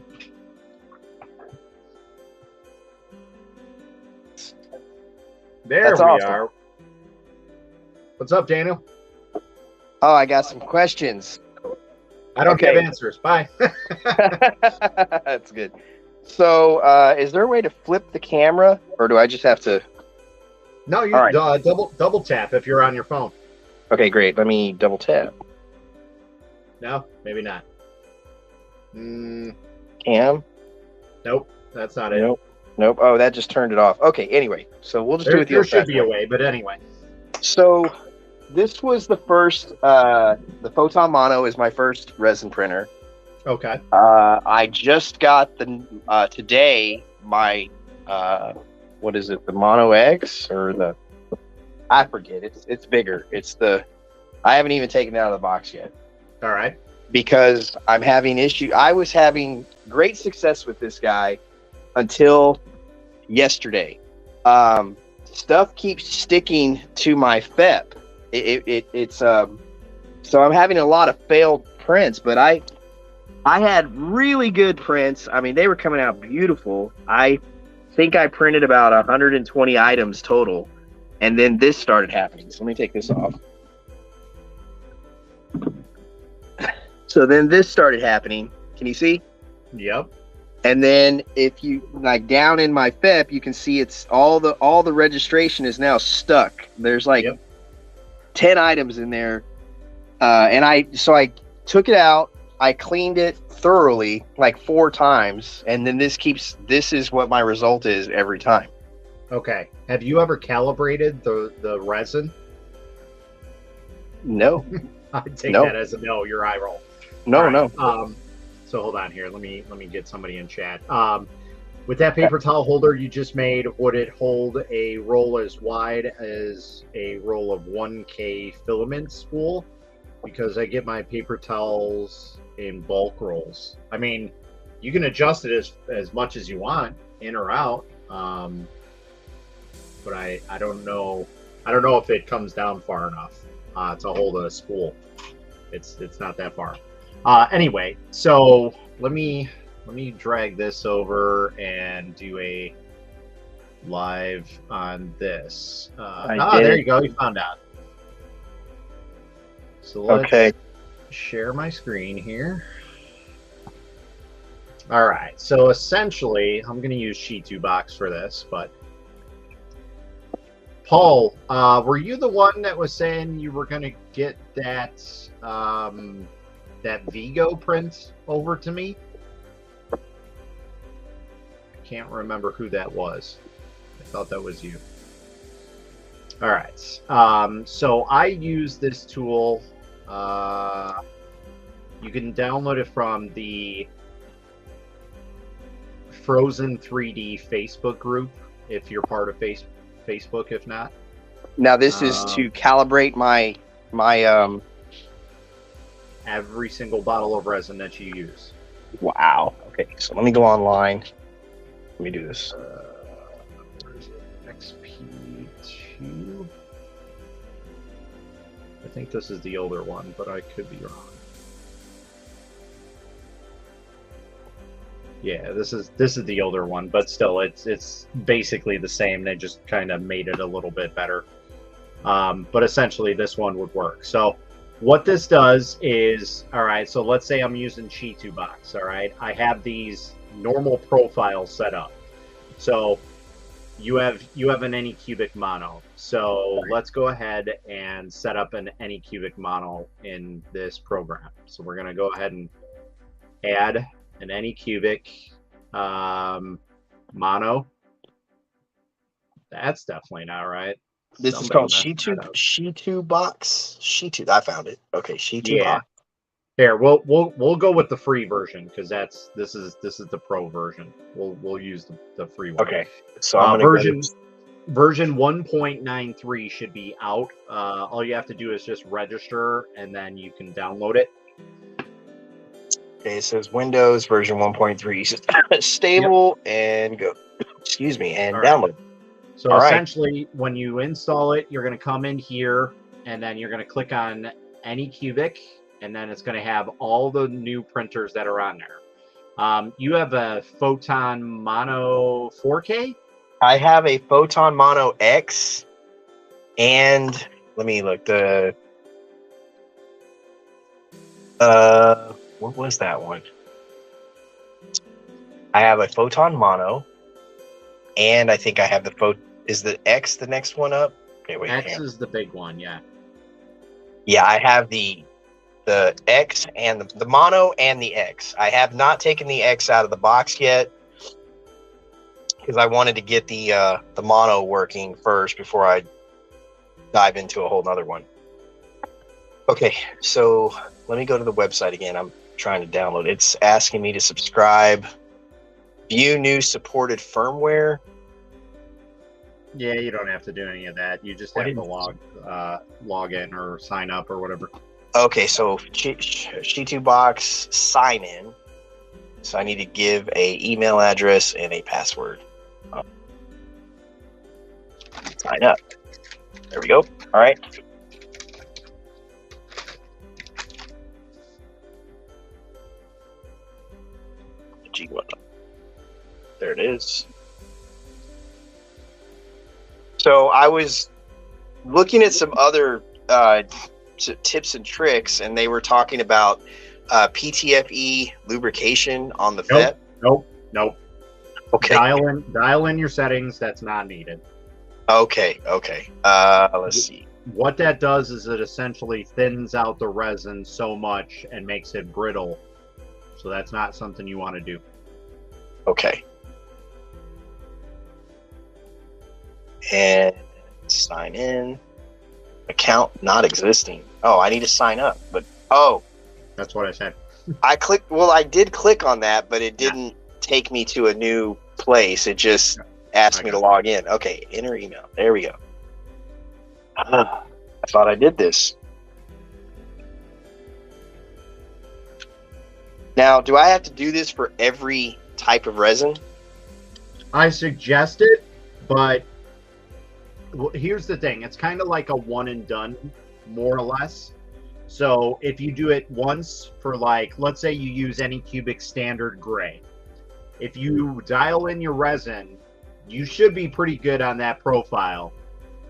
Speaker 2: There
Speaker 3: That's
Speaker 2: we
Speaker 3: awesome.
Speaker 2: are. What's up, Daniel?
Speaker 3: Oh, I got some questions.
Speaker 2: I don't
Speaker 3: Okay.
Speaker 2: give answers. Bye.
Speaker 3: That's good. So, is there a way to flip the camera, or do I just have to?
Speaker 2: No, you
Speaker 3: All right.
Speaker 2: double tap if you're on your phone.
Speaker 3: Okay, great. Let me double tap.
Speaker 2: No, maybe not.
Speaker 3: Cam?
Speaker 2: Nope, that's not it.
Speaker 3: Nope. Nope. Oh, that just turned it off. Okay. Anyway, so we'll just do it the
Speaker 2: There should be a
Speaker 3: old-fashioned
Speaker 2: way, but anyway.
Speaker 3: So, this was the first. The Photon Mono is my first resin printer.
Speaker 2: Okay.
Speaker 3: I just got the today my what is it, the Mono X or the, I forget, it's bigger, it's the, I haven't even taken it out of the box yet
Speaker 2: All right.
Speaker 3: because I'm having I was having great success with this guy until yesterday. Stuff keeps sticking to my FEP. It's so I'm having a lot of failed prints, but I had really good prints. I mean, they were coming out beautiful. I think I printed about 120 items total, and then this started happening. So let me take this off. So then this started happening. Can you see?
Speaker 2: Yep.
Speaker 3: And then if you like down in my FEP, you can see it's all the registration is now stuck. There's like 10 items in there, and I took it out. I cleaned it thoroughly like 4 times, and then this is what my result is every time.
Speaker 2: Okay. Have you ever calibrated the resin?
Speaker 3: No.
Speaker 2: I take
Speaker 3: No.
Speaker 2: that as a no. Your eye roll.
Speaker 3: No,
Speaker 2: All
Speaker 3: no.
Speaker 2: right. So hold on here. Let me get somebody in chat. With that paper towel holder you just made, would it hold a roll as wide as a roll of 1K filament spool? Because I get my paper towels in bulk rolls. I mean, you can adjust it as much as you want, in or out. But I don't know if it comes down far enough to hold a spool. It's not that far. Anyway, so let me drag this over and do a live on this. There you go. You found out. So let's share my screen here. All right. So essentially, I'm going to use Sheet2Box for this, but Paul, were you the one that was saying you were going to get that that Vigo print over to me? I can't remember who that was. I thought that was you. All right. So I use this tool. You can download it from the Frozen 3D Facebook group if you're part of Facebook. If not,
Speaker 3: now this is to calibrate my
Speaker 2: every single bottle of resin that you use.
Speaker 3: Wow. Okay, so let me go online. Let me do this.
Speaker 2: Where is it? XP2. I think this is the older one, but I could be wrong. Yeah, this is the older one, but still, it's basically the same. They just kind of made it a little bit better. But essentially, this one would work. So what this does is, all right, so let's say I'm using Sheet2Box, all right? I have these normal profiles set up. So you have an Anycubic mono. So let's go ahead and set up an Anycubic mono in this program. So we're going to go ahead and add an Anycubic mono. That's definitely not right.
Speaker 3: This is called Sheet2Box. Sheet2. I found it. Okay, Sheet2Box.
Speaker 2: Yeah. Here, we'll go with the free version because this is the pro version. We'll use the free one.
Speaker 3: Okay. So I'm gonna
Speaker 2: version 1.93 should be out. All you have to do is just register and then you can download it.
Speaker 3: Okay, it says Windows version 1.3 stable and go. Excuse me, and download.
Speaker 2: So essentially, when you install it, you're going to come in here, and then you're going to click on Anycubic, and then it's going to have all the new printers that are on there. You have a Photon Mono 4K?
Speaker 3: I have a Photon Mono X, and let me look.
Speaker 4: What was that one? I have a Photon Mono, and I think I have the Is the X the next one up? Okay, wait.
Speaker 2: X is the big one, yeah.
Speaker 4: Yeah, I have the X and the Mono and the X. I have not taken the X out of the box yet because I wanted to get the Mono working first before I dive into a whole nother one. Okay, so let me go to the website again. I'm trying to download. It's asking me to subscribe. View new supported firmware.
Speaker 2: Yeah, you don't have to do any of that. You just have to log in or sign up or whatever.
Speaker 4: Okay, so Shitu Box sign in. So I need to give a email address and a password. Sign up. There we go. All right. G1. There it is. So I was looking at some other tips and tricks, and they were talking about PTFE lubrication on the FET.
Speaker 2: Nope.
Speaker 4: Okay.
Speaker 2: Dial in your settings. That's not needed.
Speaker 4: Okay. Let's see.
Speaker 2: What that does is it essentially thins out the resin so much and makes it brittle. So that's not something you want to do.
Speaker 4: Okay. And sign in. Account not existing. Oh, I need to sign up. But
Speaker 2: that's what I said.
Speaker 4: I clicked. Well, I did click on that, but it didn't take me to a new place. It just asked me to log in. Okay, enter email. There we go. I thought I did this. Now, do I have to do this for every type of resin?
Speaker 2: I suggest it, but here's the thing. It's kind of like a one and done, more or less. So if you do it once for, like, let's say you use Anycubic standard gray. If you dial in your resin, you should be pretty good on that profile.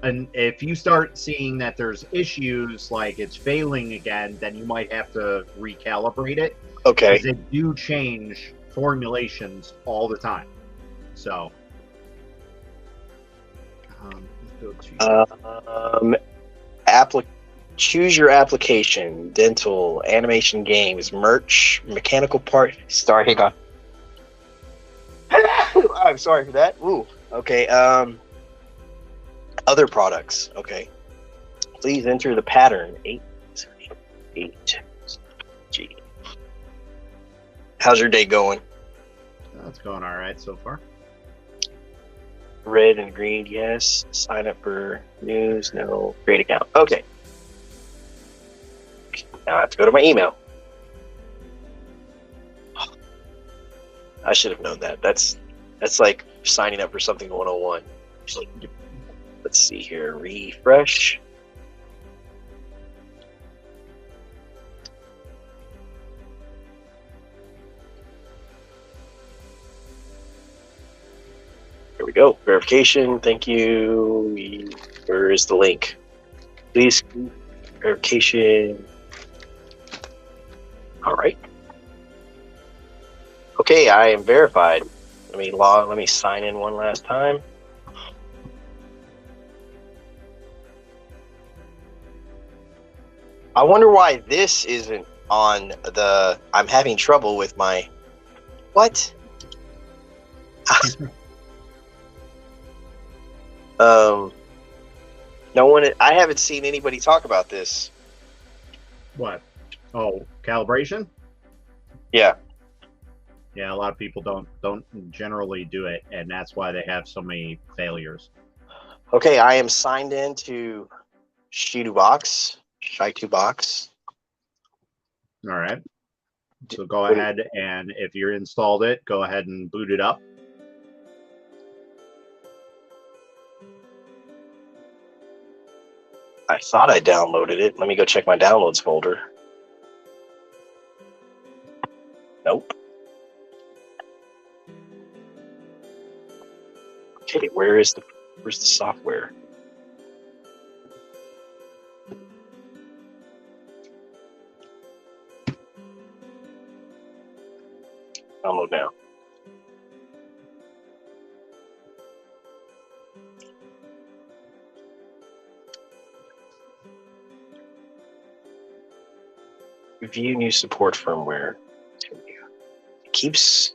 Speaker 2: And if you start seeing that there's issues, like it's failing again, then you might have to recalibrate it.
Speaker 4: Okay.
Speaker 2: Because they do change formulations all the time. So, let's go to
Speaker 4: choose your application: dental, animation, games, merch, mechanical part. Sorry, hang on. I'm sorry for that. Ooh. Okay. Other products. Okay. Please enter the pattern 878 G. How's your day going?
Speaker 2: That's going all right so far.
Speaker 4: Red and green, yes. Sign up for news, no. Create account. Okay. Now I have to go to my email. I should have known that. That's like signing up for something 101. Let's see here. Refresh. Here we go. Verification. Thank you. Where is the link? Please. Verification. All right. Okay, I am verified. Let me sign in one last time. I wonder why this isn't on the. I'm having trouble with my. What? No one. I haven't seen anybody talk about this.
Speaker 2: What? Oh, calibration?
Speaker 4: Yeah.
Speaker 2: Yeah, a lot of people don't generally do it, and that's why they have so many failures.
Speaker 4: Okay, I am signed in to Shitu Box.
Speaker 2: All right. So go ahead, and if you're installed it, go ahead and boot it up.
Speaker 4: I thought I downloaded it. Let me go check my downloads folder. Nope. Okay, where's the software? Download now. View new support firmware. It keeps.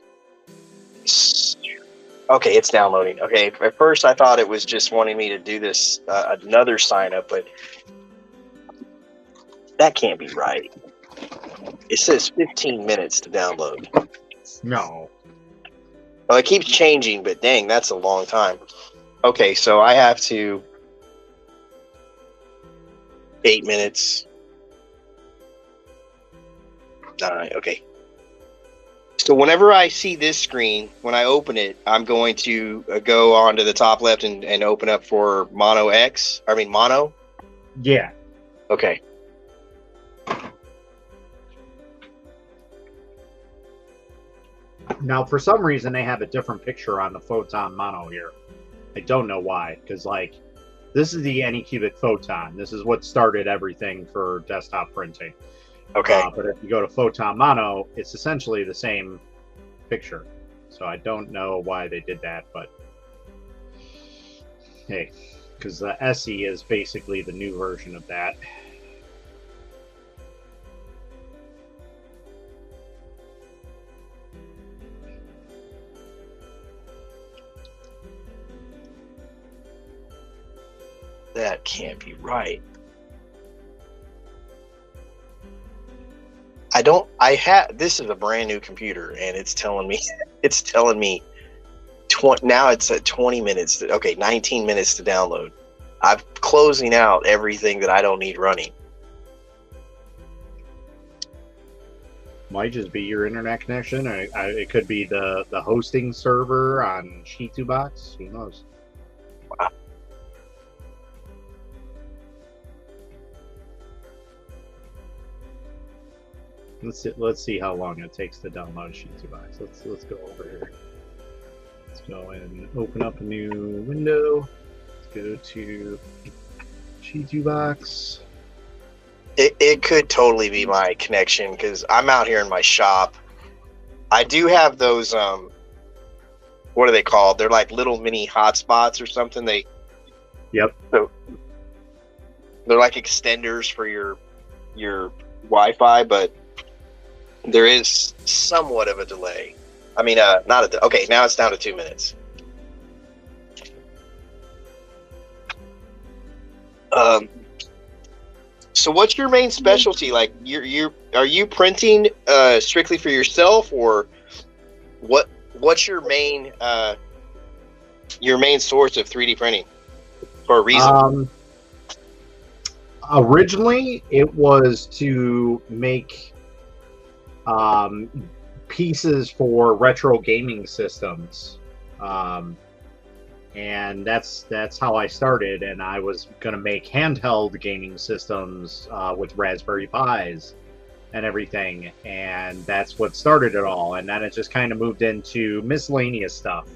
Speaker 4: Okay, it's downloading. Okay, at first I thought it was just wanting me to do this another sign up, but that can't be right. It says 15 minutes to download.
Speaker 2: No.
Speaker 4: Well, it keeps changing, but dang, that's a long time. Okay, so I have to 8 minutes. 9. Okay. So whenever I see this screen, when I open it, I'm going to go on to the top left and open up for Mono X. I mean Mono.
Speaker 2: Yeah.
Speaker 4: Okay.
Speaker 2: Now, for some reason, they have a different picture on the Photon Mono here. I don't know why, because like this is the Anycubic Photon. This is what started everything for desktop printing.
Speaker 4: Okay.
Speaker 2: But if you go to Photon Mono, it's essentially the same picture. So I don't know why they did that, but hey, because the SE is basically the new version of that.
Speaker 4: That can't be right. This is a brand new computer and it's telling me 20, now it's at 20 minutes. 19 minutes to download. I'm closing out everything that I don't need running.
Speaker 2: Might just be your internet connection, or it could be the hosting server on Shitubox. Who knows?
Speaker 4: Wow.
Speaker 2: Let's see how long it takes to download Shitubox. Let's go over here. Let's go and open up a new window. Let's go to Shitubox.
Speaker 4: It could totally be my connection because I'm out here in my shop. I do have those what are they called? They're like little mini hotspots or something.
Speaker 2: Yep.
Speaker 4: So they're like extenders for your Wi-Fi, but there is somewhat of a delay. I mean, okay, now it's down to 2 minutes. So what's your main specialty? Like, are you printing strictly for yourself, or what's your main source of 3D printing for a reason?
Speaker 2: Originally, it was to make pieces for retro gaming systems, and that's how I started. And I was gonna make handheld gaming systems with Raspberry Pis and everything, and that's what started it all. And then it just kind of moved into miscellaneous stuff.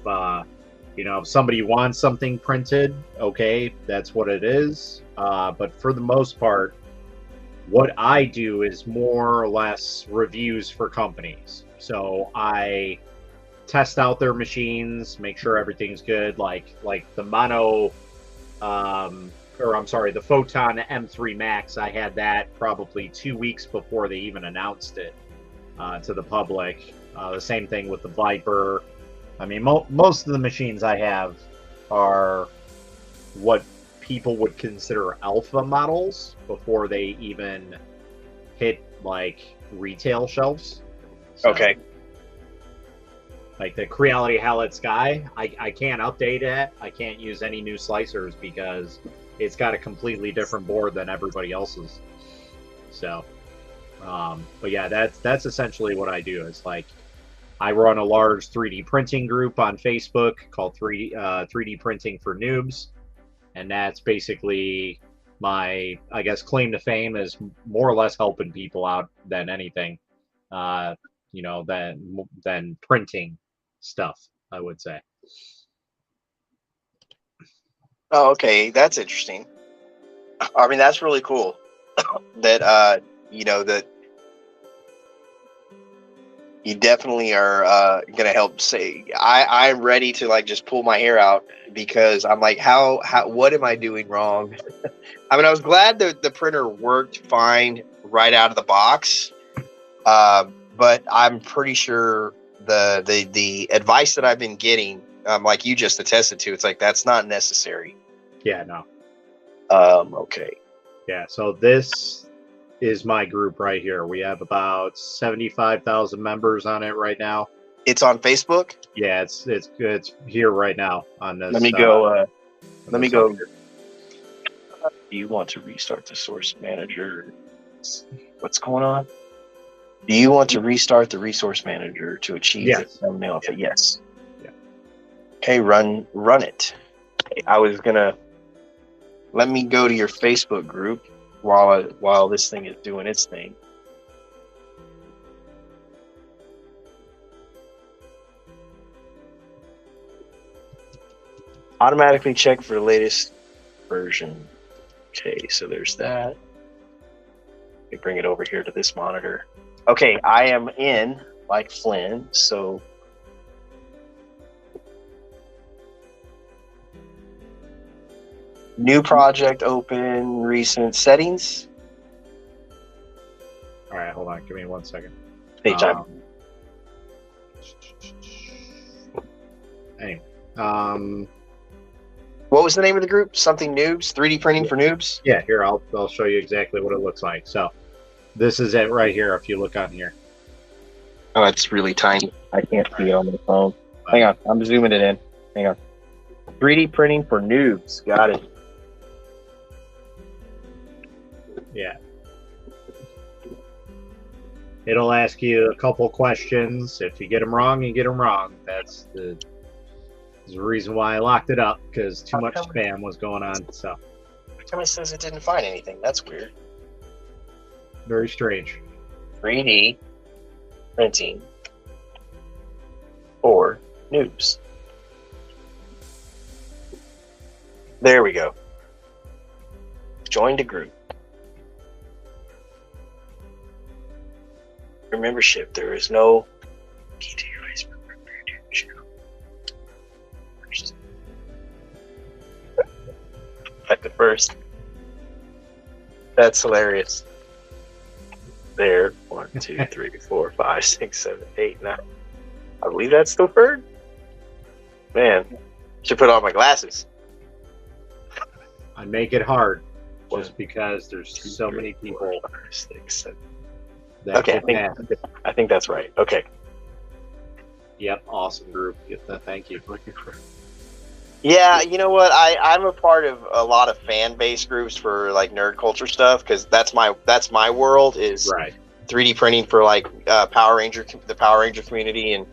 Speaker 2: If somebody wants something printed, okay, that's what it is. But for the most part, what I do is more or less reviews for companies. So I test out their machines, make sure everything's good. Like the Mono, the Photon M3 Max. I had that probably 2 weeks before they even announced it to the public. The same thing with the Viper. I mean, most of the machines I have are what people would consider alpha models before they even hit like retail shelves. So,
Speaker 4: Okay.
Speaker 2: Like the Creality Halide Sky, I can't update it. I can't use any new slicers because it's got a completely different board than everybody else's. So, but yeah, that's essentially what I do. It's like I run a large 3D printing group on Facebook called 3D Printing for Noobs. And that's basically my, I guess, claim to fame is more or less helping people out than anything, than printing stuff, I would say.
Speaker 4: Oh, okay, that's interesting. I mean, that's really cool. That You definitely are gonna help say I'm ready to like just pull my hair out because I'm like, how what am I doing wrong? I mean, I was glad that the printer worked fine right out of the box, but I'm pretty sure the advice that I've been getting, like you just attested to, it's like that's not necessary.
Speaker 2: Yeah, no.
Speaker 4: Okay.
Speaker 2: Yeah, so this is my group right here. We have about 75,000 members on it right now.
Speaker 4: It's on Facebook.
Speaker 2: Yeah, it's here right now on this.
Speaker 4: Let me go. Let me go.
Speaker 2: Here.
Speaker 4: Do you want to restart the source manager? What's going on? Do you want to restart the resource manager to achieve the thumbnail of it? Yes.
Speaker 2: Yeah.
Speaker 4: Okay, run it. Okay, I was gonna let me go to your Facebook group while this thing is doing its thing. Automatically check for the latest version. Okay, so there's that. Let me bring it over here to this monitor. Okay, I am in like Flynn, so new project open, recent settings.
Speaker 2: All right, hold on. Give me 1 second.
Speaker 4: Hey, time.
Speaker 2: Anyway,
Speaker 4: what was the name of the group? Something noobs? 3D printing for noobs?
Speaker 2: yeah, here I'll show you exactly what it looks like. So, this is it right here. If you look on here.
Speaker 4: Oh, it's really tiny. I can't see it on my phone. Hang on, I'm zooming it in. Hang on. 3D printing for noobs. Got it.
Speaker 2: Yeah. It'll ask you a couple questions. If you get them wrong, you get them wrong. That's the reason why I locked it up, because too much spam was going on. So
Speaker 4: Every time it says it didn't find anything, that's weird.
Speaker 2: very strange.
Speaker 4: 3D printing for noobs. There we go. Joined a group. Your membership, there is no key to your iceberg. At the first. That's hilarious. There. 1, 2, 3, 4, 5, 6, 7, 8, 9. I believe that's the third. Man, should put on my glasses.
Speaker 2: I make it hard just because there's so many people
Speaker 4: 4, 5, 6, 7.
Speaker 2: that
Speaker 4: Okay,
Speaker 2: can ask.
Speaker 4: I think that's right. Okay.
Speaker 2: Yep, awesome group. Thank you.
Speaker 4: Yeah, you know what? I'm a part of a lot of fan base groups for like nerd culture stuff because that's my world is
Speaker 2: Right.
Speaker 4: 3D printing for like the Power Ranger community and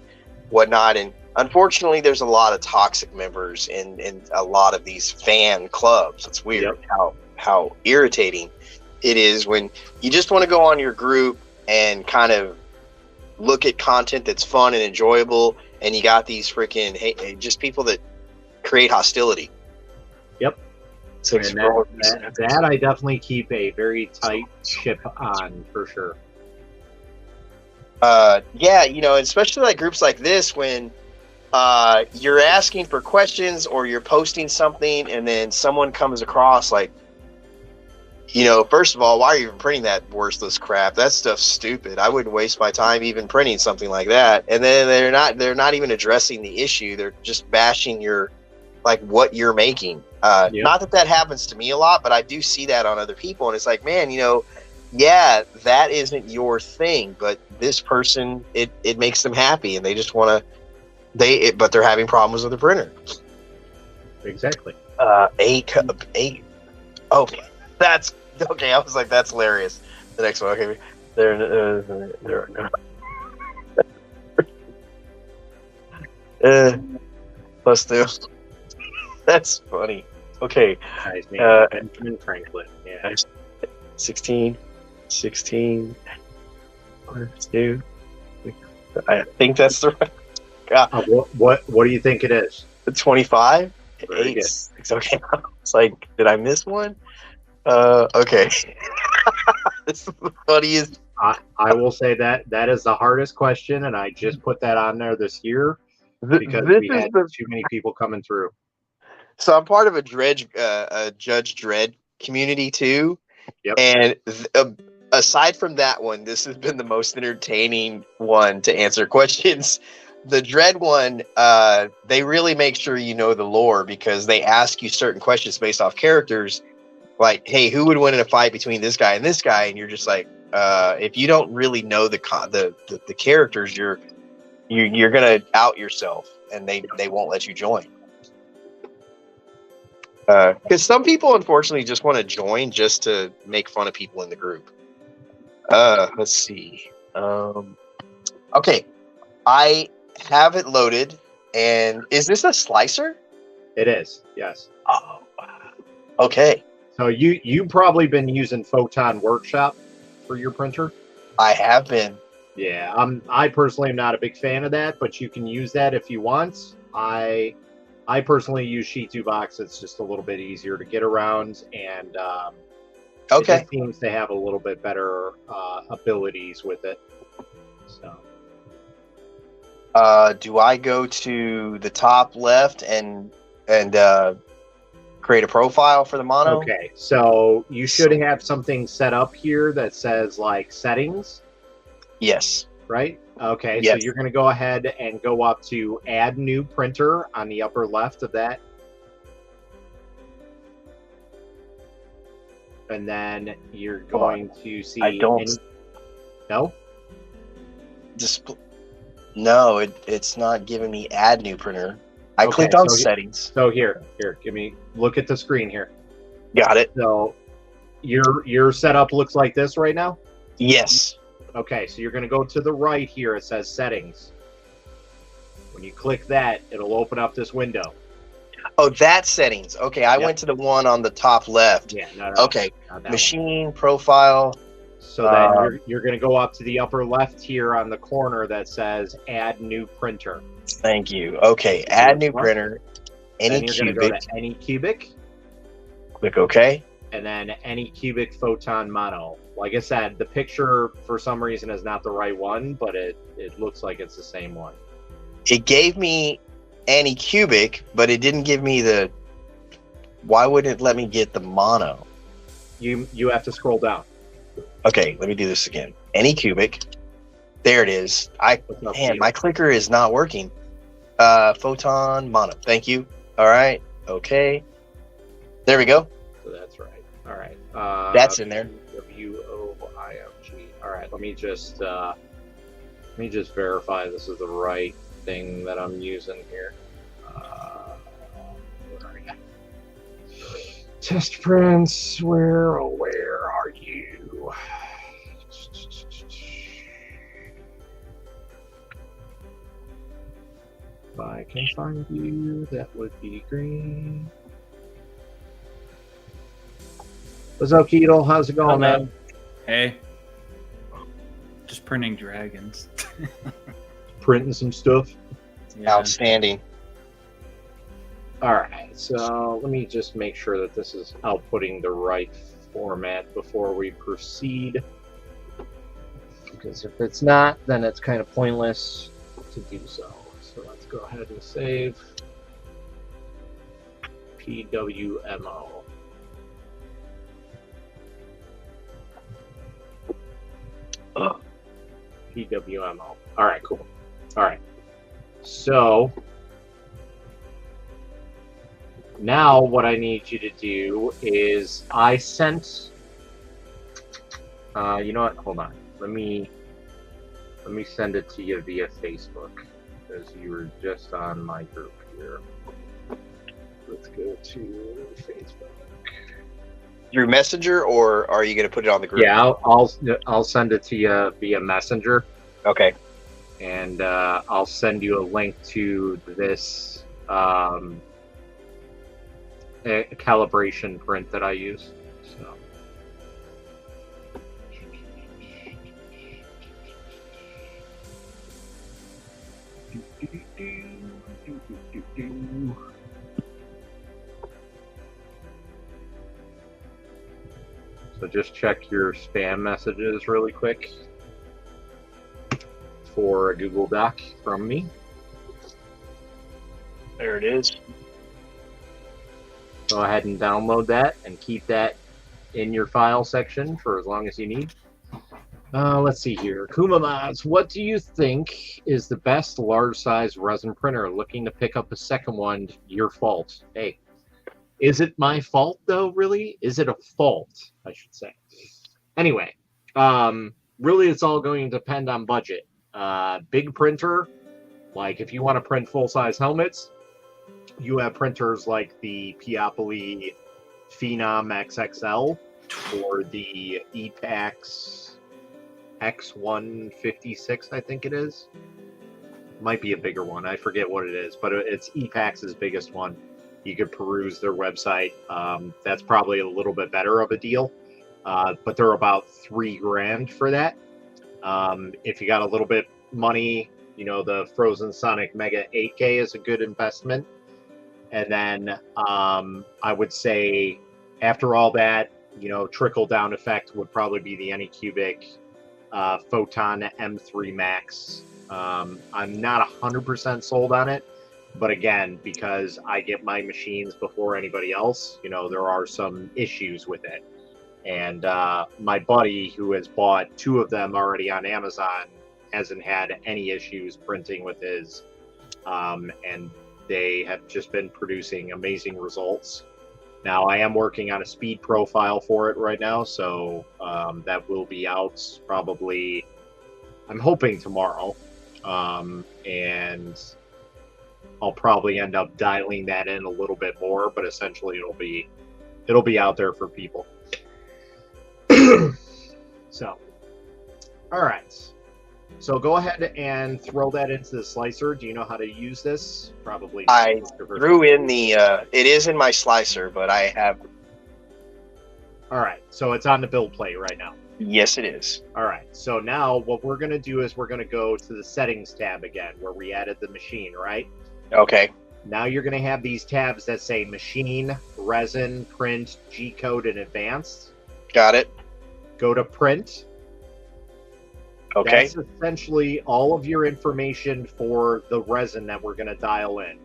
Speaker 4: whatnot. And unfortunately, there's a lot of toxic members in a lot of these fan clubs. It's weird how irritating it is when you just want to go on your group and kind of look at content that's fun and enjoyable, and you got these freaking just people that create hostility.
Speaker 2: Yep.
Speaker 4: So
Speaker 2: And that I definitely keep a very tight ship on for sure.
Speaker 4: yeah, you know, especially like groups like this when you're asking for questions or you're posting something and then someone comes across like, you know, first of all, why are you even printing that worthless crap? That stuff's stupid. I wouldn't waste my time even printing something like that. And then they're not even addressing the issue. They're just bashing your like what you're making. Not that happens to me a lot, but I do see that on other people. And it's like, man, you know, yeah, that isn't your thing, but this person, it makes them happy and they just want to, but they're having problems with the printer.
Speaker 2: Exactly.
Speaker 4: 8. Oh, that's okay. I was like, that's hilarious. The next one, okay. There are no. Plus 2. That's funny. Okay.
Speaker 2: Guy's name Benjamin Franklin. Yeah.
Speaker 4: 16. 2. I think that's the right. God.
Speaker 2: What do you think it is?
Speaker 4: 25.
Speaker 2: Very
Speaker 4: 8.
Speaker 2: good.
Speaker 4: 6. Okay. It's like, did I miss one? Okay. This is the funniest
Speaker 2: I will say that is the hardest question, and I just put that on there this year because
Speaker 3: This
Speaker 2: we
Speaker 3: is
Speaker 2: had
Speaker 3: the
Speaker 2: too many people coming through.
Speaker 3: So I'm part of a Judge Dredd community too.
Speaker 2: Yep.
Speaker 3: And aside from that one, this has been the most entertaining one to answer questions. The Dredd one, they really make sure you know the lore because they ask you certain questions based off characters. Like, hey, who would win in a fight between this guy and this guy? And you're just like, if you don't really know the characters, you're gonna out yourself, and they won't let you join. Because some people, unfortunately, just want to join just to make fun of people in the group. Let's see. Okay, I have it loaded, and is this a slicer?
Speaker 2: It is, yes.
Speaker 3: Oh, okay.
Speaker 2: So you've probably been using Photon Workshop for your printer.
Speaker 3: I have been.
Speaker 2: Yeah, I personally am not a big fan of that, but you can use that if you want. I personally use Sheet2Box. It's just a little bit easier to get around, and it
Speaker 3: Okay.
Speaker 2: just seems to have a little bit better abilities with it. So
Speaker 3: Do I go to the top left and create a profile for the mono?
Speaker 2: okay, so you should have something set up here that says like settings,
Speaker 3: Yes.
Speaker 2: right? Okay,
Speaker 3: Yes.
Speaker 2: so you're going to go ahead and go up to add new printer on the upper left of that. And then you're going to see
Speaker 3: I don't-
Speaker 2: no?
Speaker 3: No, it's not giving me add new printer. I
Speaker 2: Okay,
Speaker 3: clicked on
Speaker 2: so
Speaker 3: settings.
Speaker 2: So here, look at the screen here.
Speaker 3: Got it.
Speaker 2: So your setup looks like this right now?
Speaker 3: Yes.
Speaker 2: Okay, so you're going to go to the right here. It says settings. When you click that, it'll open up this window.
Speaker 3: Oh, that's settings. Okay, I
Speaker 2: Yep.
Speaker 3: went to the one on the top left.
Speaker 2: Yeah, no,
Speaker 3: Okay,
Speaker 2: not that one.
Speaker 3: machine profile.
Speaker 2: So then you're going to go up to the upper left here on the corner that says add new printer.
Speaker 3: Thank you. Okay, add new printer. Any
Speaker 2: Then you're going to
Speaker 3: cubic.
Speaker 2: go to any cubic,
Speaker 3: Click OK.
Speaker 2: and then any cubic photon mono. Like I said, the picture for some reason is not the right one, but it looks like it's the same one.
Speaker 3: It gave me any cubic, but it didn't give me the. Why wouldn't it let me get the mono?
Speaker 2: You have to scroll down.
Speaker 3: Okay, let me do this again. Any cubic. There it is. Man, my clicker is not working. Photon mono. Thank you. All right. Okay. There we go.
Speaker 2: So that's right. All right.
Speaker 3: That's in there.
Speaker 2: WOIMG. All right. Let me just verify this is the right thing that I'm using here. Where are you? Test prints. Where are you? If I can find you, that would be green. What's up, Keatle? How's it going, man?
Speaker 5: Hey. Just printing dragons.
Speaker 2: Printing some stuff.
Speaker 5: Yeah.
Speaker 3: Outstanding.
Speaker 2: All right, so let me just make sure that this is outputting the right format before we proceed. Because if it's not, then it's kind of pointless to do so. So let's go ahead and save PWMO. PWMO. All right, cool. All right. So now what I need you to do is I sent. You know what? Hold on. Let me send it to you via Facebook because you were just on my group here. Let's go to Facebook.
Speaker 3: Through Messenger, or are you going to put it on the group?
Speaker 2: Yeah, I'll send it to you via Messenger.
Speaker 3: Okay.
Speaker 2: And I'll send you a link to this calibration print that I use. So. So just check your spam messages really quick for a Google Doc from me.
Speaker 4: There it is.
Speaker 2: Go ahead and download that and keep that in your file section for as long as you need. Let's see here. Kuma Mods, what do you think is the best large size resin printer? Looking to pick up a second one, your fault. Hey, is it my fault though, really? Is it a fault, I should say? Anyway, really it's all going to depend on budget. Big printer, like if you want to print full-size helmets, you have printers like the Peopoly Phenom XXL or the EPAX X156, I think it is. Might be a bigger one. I forget what it is, but it's EPAX's biggest one. You could peruse their website. That's probably a little bit better of a deal, but they're about $3,000 for that. If you got a little bit money, you know, the Frozen Sonic Mega 8K is a good investment. And then I would say after all that, you know, trickle down effect would probably be the Anycubic Photon M3 Max. I'm not 100% sold on it, but again, because I get my machines before anybody else, you know, there are some issues with it. And my buddy who has bought 2 of them already on Amazon hasn't had any issues printing with his, and they have just been producing amazing results. Now, I am working on a speed profile for it right now, so that will be out probably, I'm hoping tomorrow, and I'll probably end up dialing that in a little bit more, but essentially it'll be out there for people. So, all right. So go ahead and throw that into the slicer. Do you know how to use this? Probably.
Speaker 4: I threw in the, it is in my slicer, but I have.
Speaker 2: All right. So it's on the build plate right now.
Speaker 4: Yes, it is.
Speaker 2: All right. So now what we're going to do is we're going to go to the settings tab again, where we added the machine, right?
Speaker 4: Okay.
Speaker 2: Now you're going to have these tabs that say machine, resin, print, G-code, and advanced.
Speaker 4: Got it.
Speaker 2: Go to print.
Speaker 4: Okay.
Speaker 2: That's essentially all of your information for the resin that we're going to dial in.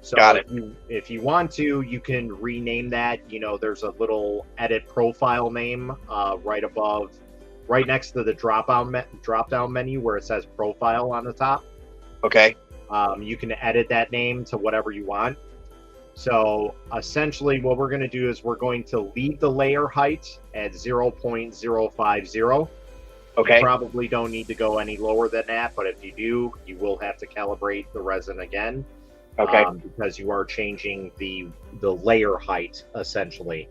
Speaker 2: So
Speaker 4: Got it.
Speaker 2: If you want to, you can rename that. You know, there's a little edit profile name right above, right next to the drop down menu where it says profile on the top.
Speaker 4: Okay.
Speaker 2: You can edit that name to whatever you want. So essentially what we're going to do is we're going to leave the layer height at 0.050.
Speaker 4: Okay.
Speaker 2: You probably don't need to go any lower than that, but if you do, you will have to calibrate the resin again.
Speaker 4: Okay.
Speaker 2: Because you are changing the layer height essentially.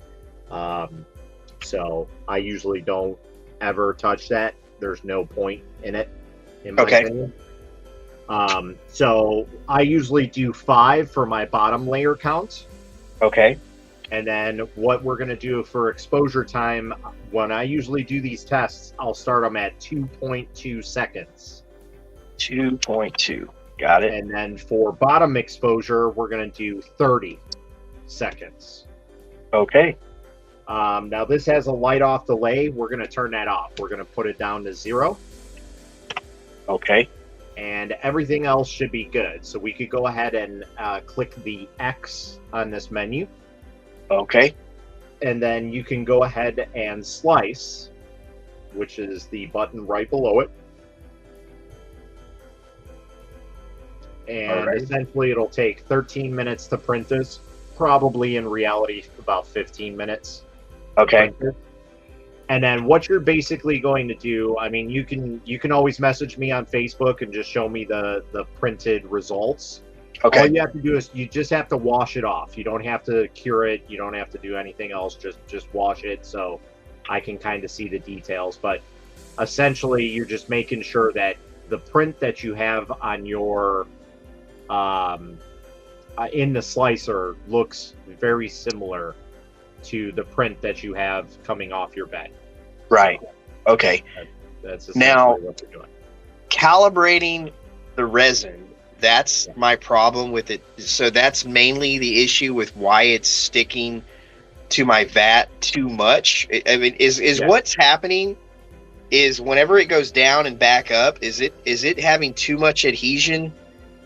Speaker 2: So I usually don't ever touch that. There's no point in it, in my opinion. So I usually do 5 for my bottom layer count.
Speaker 4: Okay.
Speaker 2: And then what we're going to do for exposure time, when I usually do these tests, I'll start them at 2.2 seconds.
Speaker 4: 2.2. Got it.
Speaker 2: And then for bottom exposure, we're going to do 30 seconds.
Speaker 4: Okay.
Speaker 2: Now this has a light off delay. We're going to turn that off. We're going to put it down to 0.
Speaker 4: Okay.
Speaker 2: And everything else should be good. So we could go ahead and click the X on this menu.
Speaker 4: Okay.
Speaker 2: And then you can go ahead and slice, which is the button right below it. And essentially it'll take 13 minutes to print this. Probably in reality about 15 minutes.
Speaker 4: Okay.
Speaker 2: And then what you're basically going to do, I mean, you can always message me on Facebook and just show me the printed results.
Speaker 4: Okay.
Speaker 2: All you have to do is you just have to wash it off. You don't have to cure it. You don't have to do anything else. Just wash it so I can kind of see the details. But essentially, you're just making sure that the print that you have on your in the slicer looks very similar to the print that you have coming off your bed.
Speaker 4: Right. Okay.
Speaker 2: That's essentially
Speaker 4: now
Speaker 2: what you're doing.
Speaker 4: Calibrating the resin. That's my problem with it. So that's mainly the issue with why it's sticking to my vat too much. I mean, is what's happening is whenever it goes down and back up, is it having too much adhesion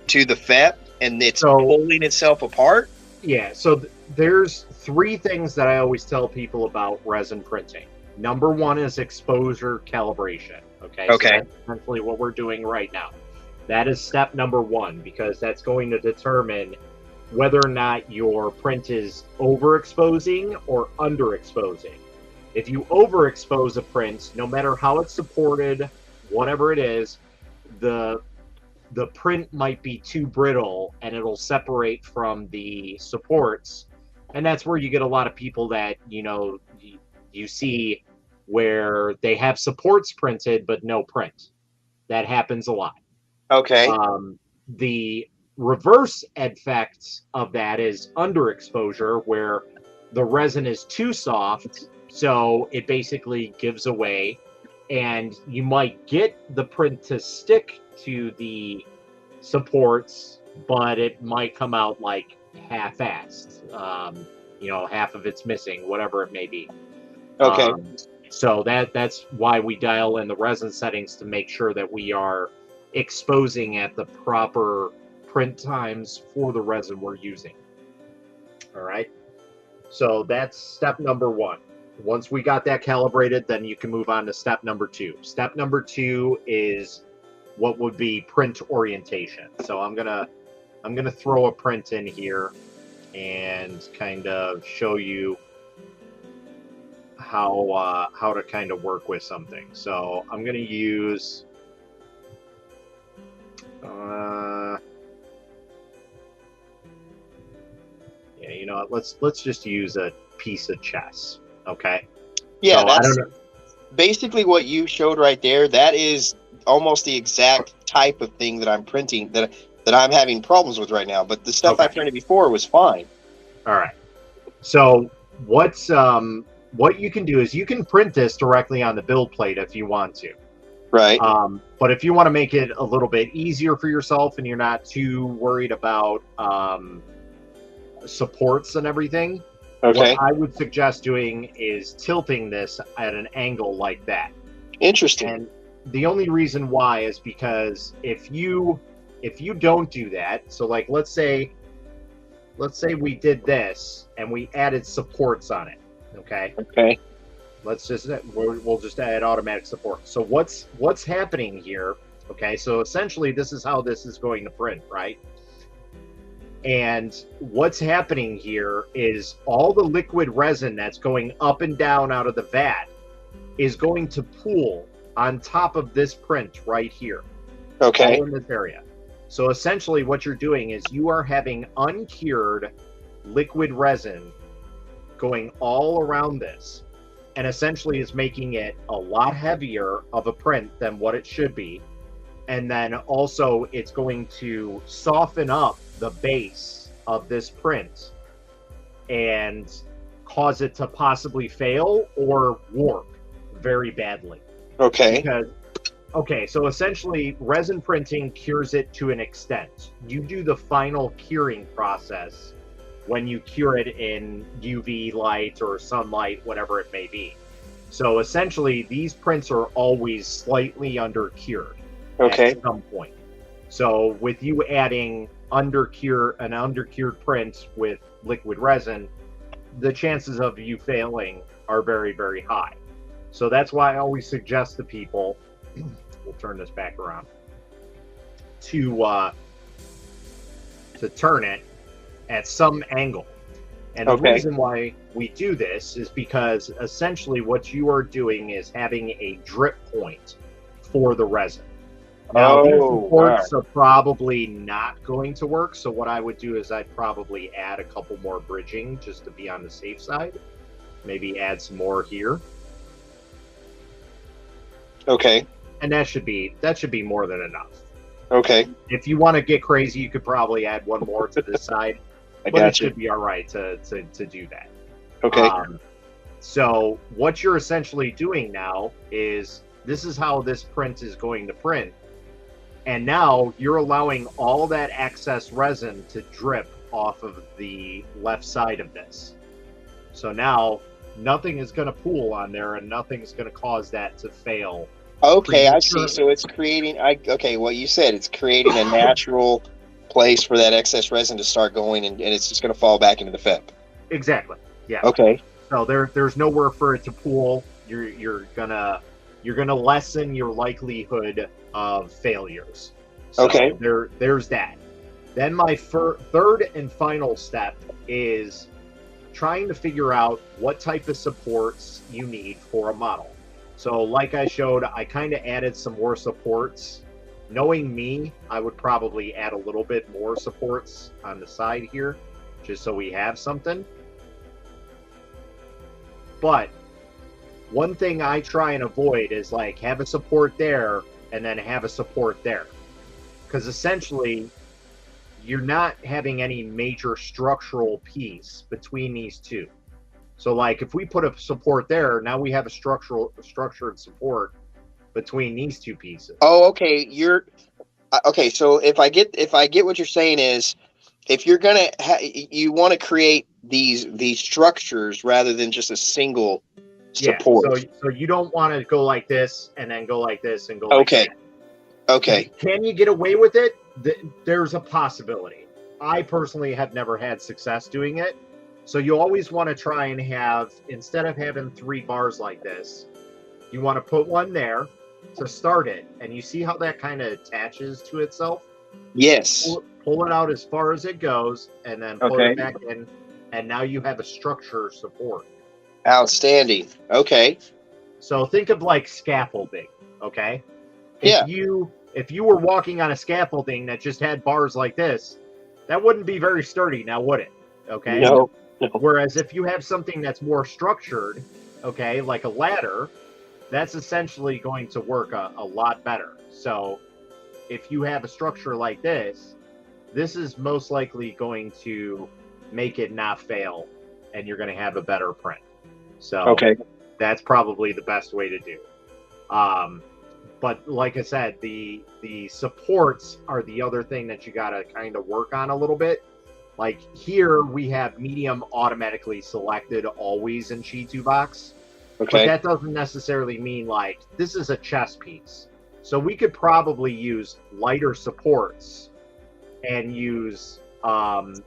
Speaker 4: to the FEP and it's
Speaker 2: So-
Speaker 4: pulling itself apart?
Speaker 2: Yeah, so there's three things that I always tell people about resin printing. Number one is exposure calibration. Okay.
Speaker 4: Okay.
Speaker 2: So that's essentially what we're doing right now. That is step number one, because that's going to determine whether or not your print is overexposing or underexposing. If you overexpose a print, no matter how it's supported, whatever it is, the print might be too brittle and it'll separate from the supports. And that's where you get a lot of people that, you see where they have supports printed but no print. That happens a lot.
Speaker 4: Okay.
Speaker 2: The reverse effect of that is underexposure, where the resin is too soft, so it basically gives away, and you might get the print to stick to the supports, but it might come out like half-assed. Half of it's missing, whatever it may be.
Speaker 4: Okay.
Speaker 2: So that's why we dial in the resin settings to make sure that we are exposing at the proper print times for the resin we're using. All right. So that's step number one. Once we got that calibrated, then you can move on to step number two. Step number two is what would be print orientation. So I'm gonna throw a print in here and kind of show you how to kind of work with something. So I'm gonna use let's just use a piece of chess. Okay.
Speaker 4: Yeah,
Speaker 2: So I
Speaker 4: that's
Speaker 2: don't know.
Speaker 4: basically what you showed right there. That is almost the exact type of thing that I'm printing that I'm having problems with right now. But the stuff I
Speaker 2: Okay.
Speaker 4: printed before was fine.
Speaker 2: All right. So what you can do is you can print this directly on the build plate if you want to.
Speaker 4: Right.
Speaker 2: But if you want to make it a little bit easier for yourself and you're not too worried about supports and everything,
Speaker 4: Okay.
Speaker 2: what I would suggest doing is tilting this at an angle like that.
Speaker 4: Interesting.
Speaker 2: And the only reason why is because if you don't do that, so like let's say we did this and we added supports on it, okay?
Speaker 4: Okay.
Speaker 2: We'll just add automatic support. So what's happening here? Okay, so essentially this is how this is going to print, right? And what's happening here is all the liquid resin that's going up and down out of the vat is going to pool on top of this print right here,
Speaker 4: Okay.
Speaker 2: all in this area. So essentially what you're doing is you are having uncured liquid resin going all around this, and essentially is making it a lot heavier of a print than what it should be. And then also it's going to soften up the base of this print and cause it to possibly fail or warp very badly.
Speaker 4: Okay.
Speaker 2: Because, okay, so essentially resin printing cures it to an extent. You do the final curing process when you cure it in UV light or sunlight, whatever it may be. So essentially these prints are always slightly under cured
Speaker 4: Okay.
Speaker 2: at some point. So with you adding an undercured print with liquid resin, the chances of you failing are very, very high. So that's why I always suggest to people, we'll turn this back around, to turn it at some angle. And the
Speaker 4: Okay.
Speaker 2: reason why we do this is because essentially what you are doing is having a drip point for the resin. Now, these
Speaker 4: Oh,
Speaker 2: supports are probably not going to work, so what I would do is I'd probably add a couple more bridging just to be on the safe side. Maybe add some more here.
Speaker 4: Okay.
Speaker 2: And that should be more than enough.
Speaker 4: Okay.
Speaker 2: If you want to get crazy, you could probably add one more to this side,
Speaker 4: I
Speaker 2: but it
Speaker 4: got you.
Speaker 2: should be all right to do that.
Speaker 4: Okay.
Speaker 2: So what you're essentially doing now is this is how this print is going to print. And now you're allowing all that excess resin to drip off of the left side of this. So now nothing is going to pool on there, and nothing's going to cause that to fail.
Speaker 3: Okay, I see.
Speaker 2: Prematurely.
Speaker 3: So it's creating. Okay, what you said, it's creating a natural place for that excess resin to start going, and it's just going to fall back into the FEP.
Speaker 2: Exactly. Yeah.
Speaker 3: Okay.
Speaker 2: So there's nowhere for it to pool. You're gonna lessen your likelihood of failures. So
Speaker 3: Okay.
Speaker 2: there's that. Then my third and final step is trying to figure out what type of supports you need for a model. So like I showed, I kind of added some more supports. Knowing me, I would probably add a little bit more supports on the side here, just so we have something. But one thing I try and avoid is like have a support there and then have a support there. Because essentially, you're not having any major structural piece between these two. So like if we put a support there, now we have a structured support between these two pieces.
Speaker 3: Oh, okay. Okay. So if I get what you're saying is, if you're gonna you want to create these structures rather than just a single support.
Speaker 2: So you don't want to go like this and then go like this and go like
Speaker 3: Okay.
Speaker 2: that.
Speaker 3: Okay.
Speaker 2: Can you get away with it? There's a possibility. I personally have never had success doing it. So you always want to try and have, instead of having 3 bars like this, you want to put one there to start it. And you see how that kind of attaches to itself?
Speaker 3: Yes.
Speaker 2: Pull it out as far as it goes and then pull
Speaker 3: Okay.
Speaker 2: it back in. And now you have a structure support.
Speaker 3: Outstanding. Okay.
Speaker 2: So think of like scaffolding, okay?
Speaker 3: Yeah.
Speaker 2: If you were walking on a scaffolding that just had bars like this, that wouldn't be very sturdy now, would it? Okay?
Speaker 3: No.
Speaker 2: Whereas if you have something that's more structured, okay, like a ladder, that's essentially going to work a lot better. So if you have a structure like this is most likely going to make it not fail, and you're going to have a better print. So
Speaker 3: Okay.
Speaker 2: that's probably the best way to do. But like I said, the supports are the other thing that you got to kind of work on a little bit. Like here, we have medium automatically selected always in Chi2 box. But
Speaker 3: Okay.
Speaker 2: that doesn't necessarily mean like this is a chess piece. So we could probably use lighter supports and use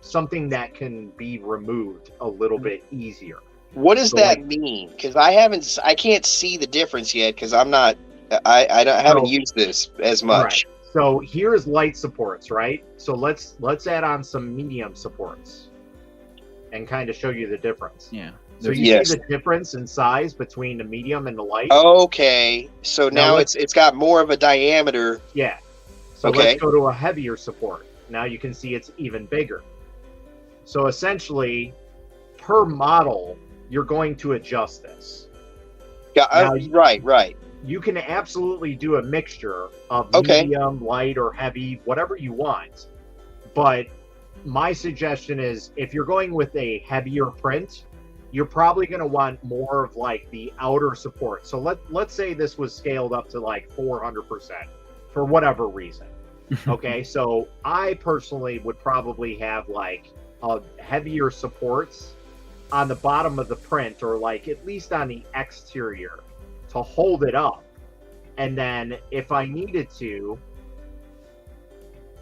Speaker 2: something that can be removed a little bit easier.
Speaker 3: What does
Speaker 2: So,
Speaker 3: that
Speaker 2: like-
Speaker 3: mean? Because I can't see the difference yet. Because I haven't
Speaker 2: So-
Speaker 3: used this as much.
Speaker 2: Right. So here's light supports, right? So let's add on some medium supports and kind of show you the difference.
Speaker 5: Yeah.
Speaker 2: So you
Speaker 3: Yes.
Speaker 2: see the difference in size between the medium and the light?
Speaker 3: Okay. So
Speaker 2: Now
Speaker 3: now
Speaker 2: let's-
Speaker 3: it's got more of a diameter.
Speaker 2: Yeah. So
Speaker 3: Okay.
Speaker 2: let's go to a heavier support. Now you can see it's even bigger. So essentially, per model, you're going to adjust this.
Speaker 3: Yeah.
Speaker 2: Now-
Speaker 3: Right.
Speaker 2: You can absolutely do a mixture of
Speaker 3: Okay.
Speaker 2: medium, light, or heavy, whatever you want. But my suggestion is if you're going with a heavier print, you're probably going to want more of like the outer support. So let's say this was scaled up to like 400% for whatever reason. Okay, so I personally would probably have like a heavier supports on the bottom of the print, or like at least on the exterior, to hold it up. And then if I needed to,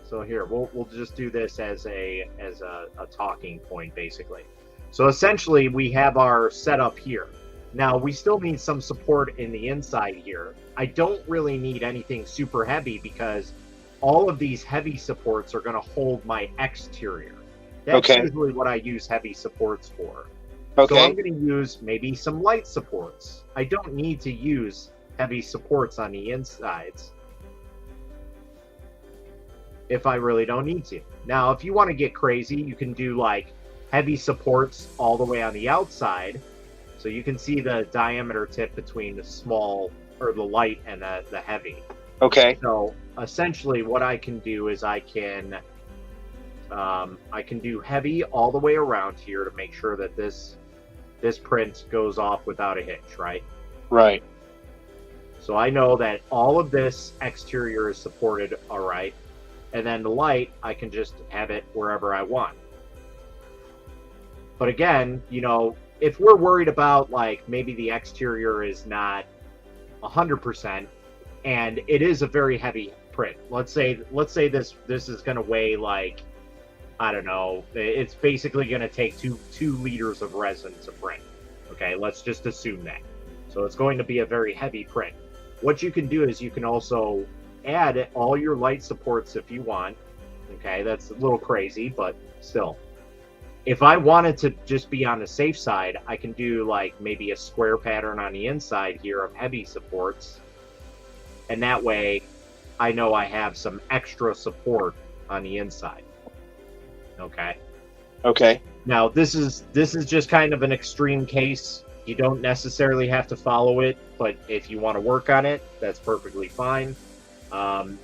Speaker 2: so here we'll just do this as a talking point basically. So essentially we have our setup here. Now we still need some support in the inside here. I don't really need anything super heavy because all of these heavy supports are going to hold my exterior. That's
Speaker 3: Okay.
Speaker 2: usually what I use heavy supports for. So
Speaker 3: Okay.
Speaker 2: I'm going to use maybe some light supports. I don't need to use heavy supports on the insides if I really don't need to. Now, if you want to get crazy, you can do like heavy supports all the way on the outside. So you can see the diameter tip between the small or the light and the heavy.
Speaker 3: Okay.
Speaker 2: So essentially what I can do is I can do heavy all the way around here to make sure that this print goes off without a hitch, right?
Speaker 3: Right.
Speaker 2: So I know that all of this exterior is supported, all right. And then the light, I can just have it wherever I want. But again, if we're worried about like maybe the exterior is not 100% and it is a very heavy print. Let's say this is going to weigh like, I don't know, it's basically going to take two liters of resin to print. Okay, let's just assume that. So it's going to be a very heavy print. What you can do is you can also add all your light supports if you want. Okay, that's a little crazy, but still. If I wanted to just be on the safe side, I can do like maybe a square pattern on the inside here of heavy supports. And that way I know I have some extra support on the inside. Okay.
Speaker 3: Okay.
Speaker 2: Now this is just kind of an extreme case. You don't necessarily have to follow it, but if you want to work on it, that's perfectly fine.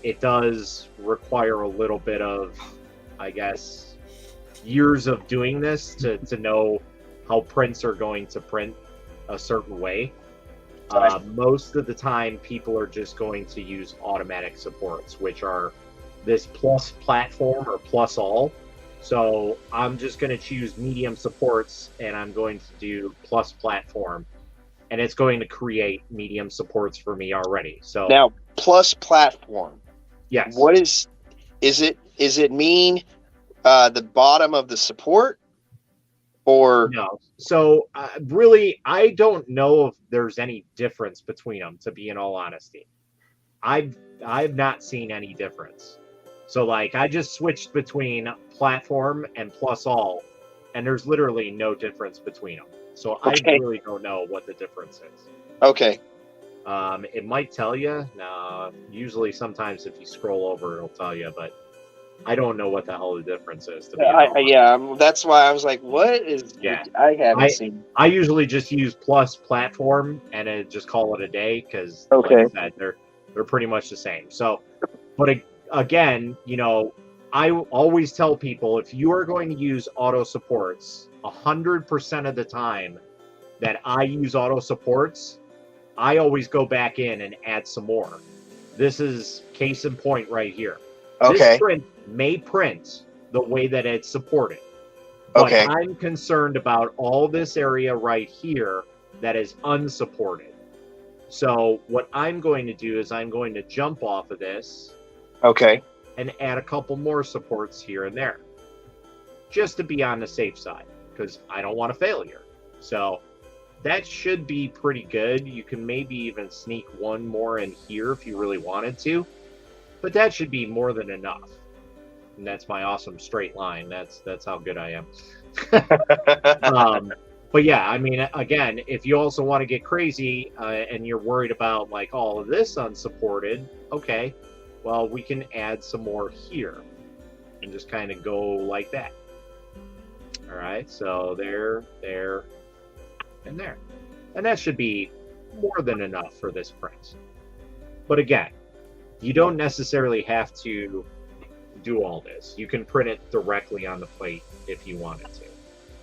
Speaker 2: It does require a little bit of, I guess, years of doing this to know how prints are going to print a certain way. Most of the time, people are just going to use automatic supports, which are this plus platform or plus all. So I'm just going to choose medium supports, and I'm going to do plus platform, and it's going to create medium supports for me already. So
Speaker 3: now, plus platform.
Speaker 2: Yes.
Speaker 3: What is it mean the bottom of the support, or
Speaker 2: no? So really, I don't know if there's any difference between them. To be in all honesty, I've not seen any difference. So like I just switched between platform and plus all, and there's literally no difference between them. So
Speaker 3: Okay.
Speaker 2: I really don't know what the difference is.
Speaker 3: okay?
Speaker 2: It might tell you. No, usually sometimes if you scroll over, it'll tell you, but I don't know what the hell the difference is. To be honest.
Speaker 3: That's why I was like, what is?
Speaker 2: Yeah.
Speaker 3: I haven't seen.
Speaker 2: I usually just use plus platform and just call it a day because,
Speaker 3: Okay.
Speaker 2: like I said, they're pretty much the same. So, but again, you know, I always tell people if you are going to use auto supports, 100% of the time that I use auto supports, I always go back in and add some more. This is case in point right here.
Speaker 3: Okay.
Speaker 2: This print may print the way that it's supported. But
Speaker 3: Okay.
Speaker 2: I'm concerned about all this area right here that is unsupported. So what I'm going to do is I'm going to jump off of this
Speaker 3: Okay.
Speaker 2: and add a couple more supports here and there, just to be on the safe side, because I don't want a failure. So that should be pretty good. You can maybe even sneak one more in here if you really wanted to, but that should be more than enough. And that's my awesome straight line. That's how good I am. But yeah, I mean, again, if you also want to get crazy and you're worried about like all of this unsupported, okay, well, we can add some more here and just kind of go like that. All right, so there, and there. And that should be more than enough for this print. But again, you don't necessarily have to do all this. You can print it directly on the plate if you wanted to.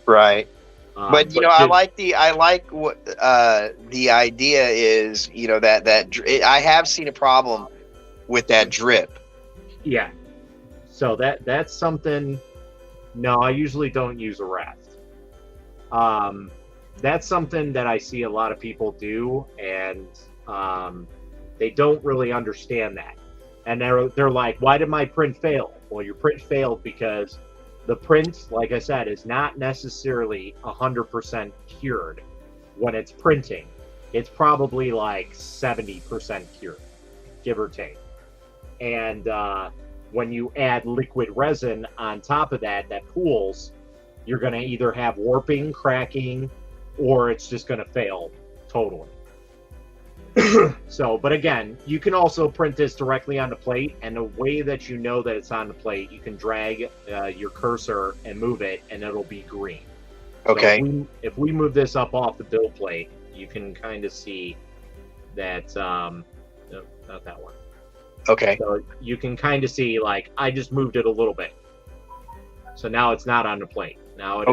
Speaker 3: Right. But you know, I
Speaker 2: just-
Speaker 3: like what the idea is. You know that I have seen a problem with that drip.
Speaker 2: Yeah. So that's something. No, I usually don't use a raft. That's something that I see a lot of people do, and they don't really understand that. And they're like, "Why did my print fail?" Well, your print failed because the print, like I said, is not necessarily 100% cured when it's printing. It's probably like 70% cured, give or take. And when you add liquid resin on top of that pools, you're going to either have warping, cracking, or it's just going to fail totally. So, but again, you can also print this directly on the plate, and the way that you know that it's on the plate, you can drag your cursor and move it, and it'll be green.
Speaker 3: Okay.
Speaker 2: So if we move this up off the build plate, you can kind of see that, no, not that one.
Speaker 3: Okay.
Speaker 2: So you can kind of see, like, I just moved it a little bit. So now it's not on the plate. Now it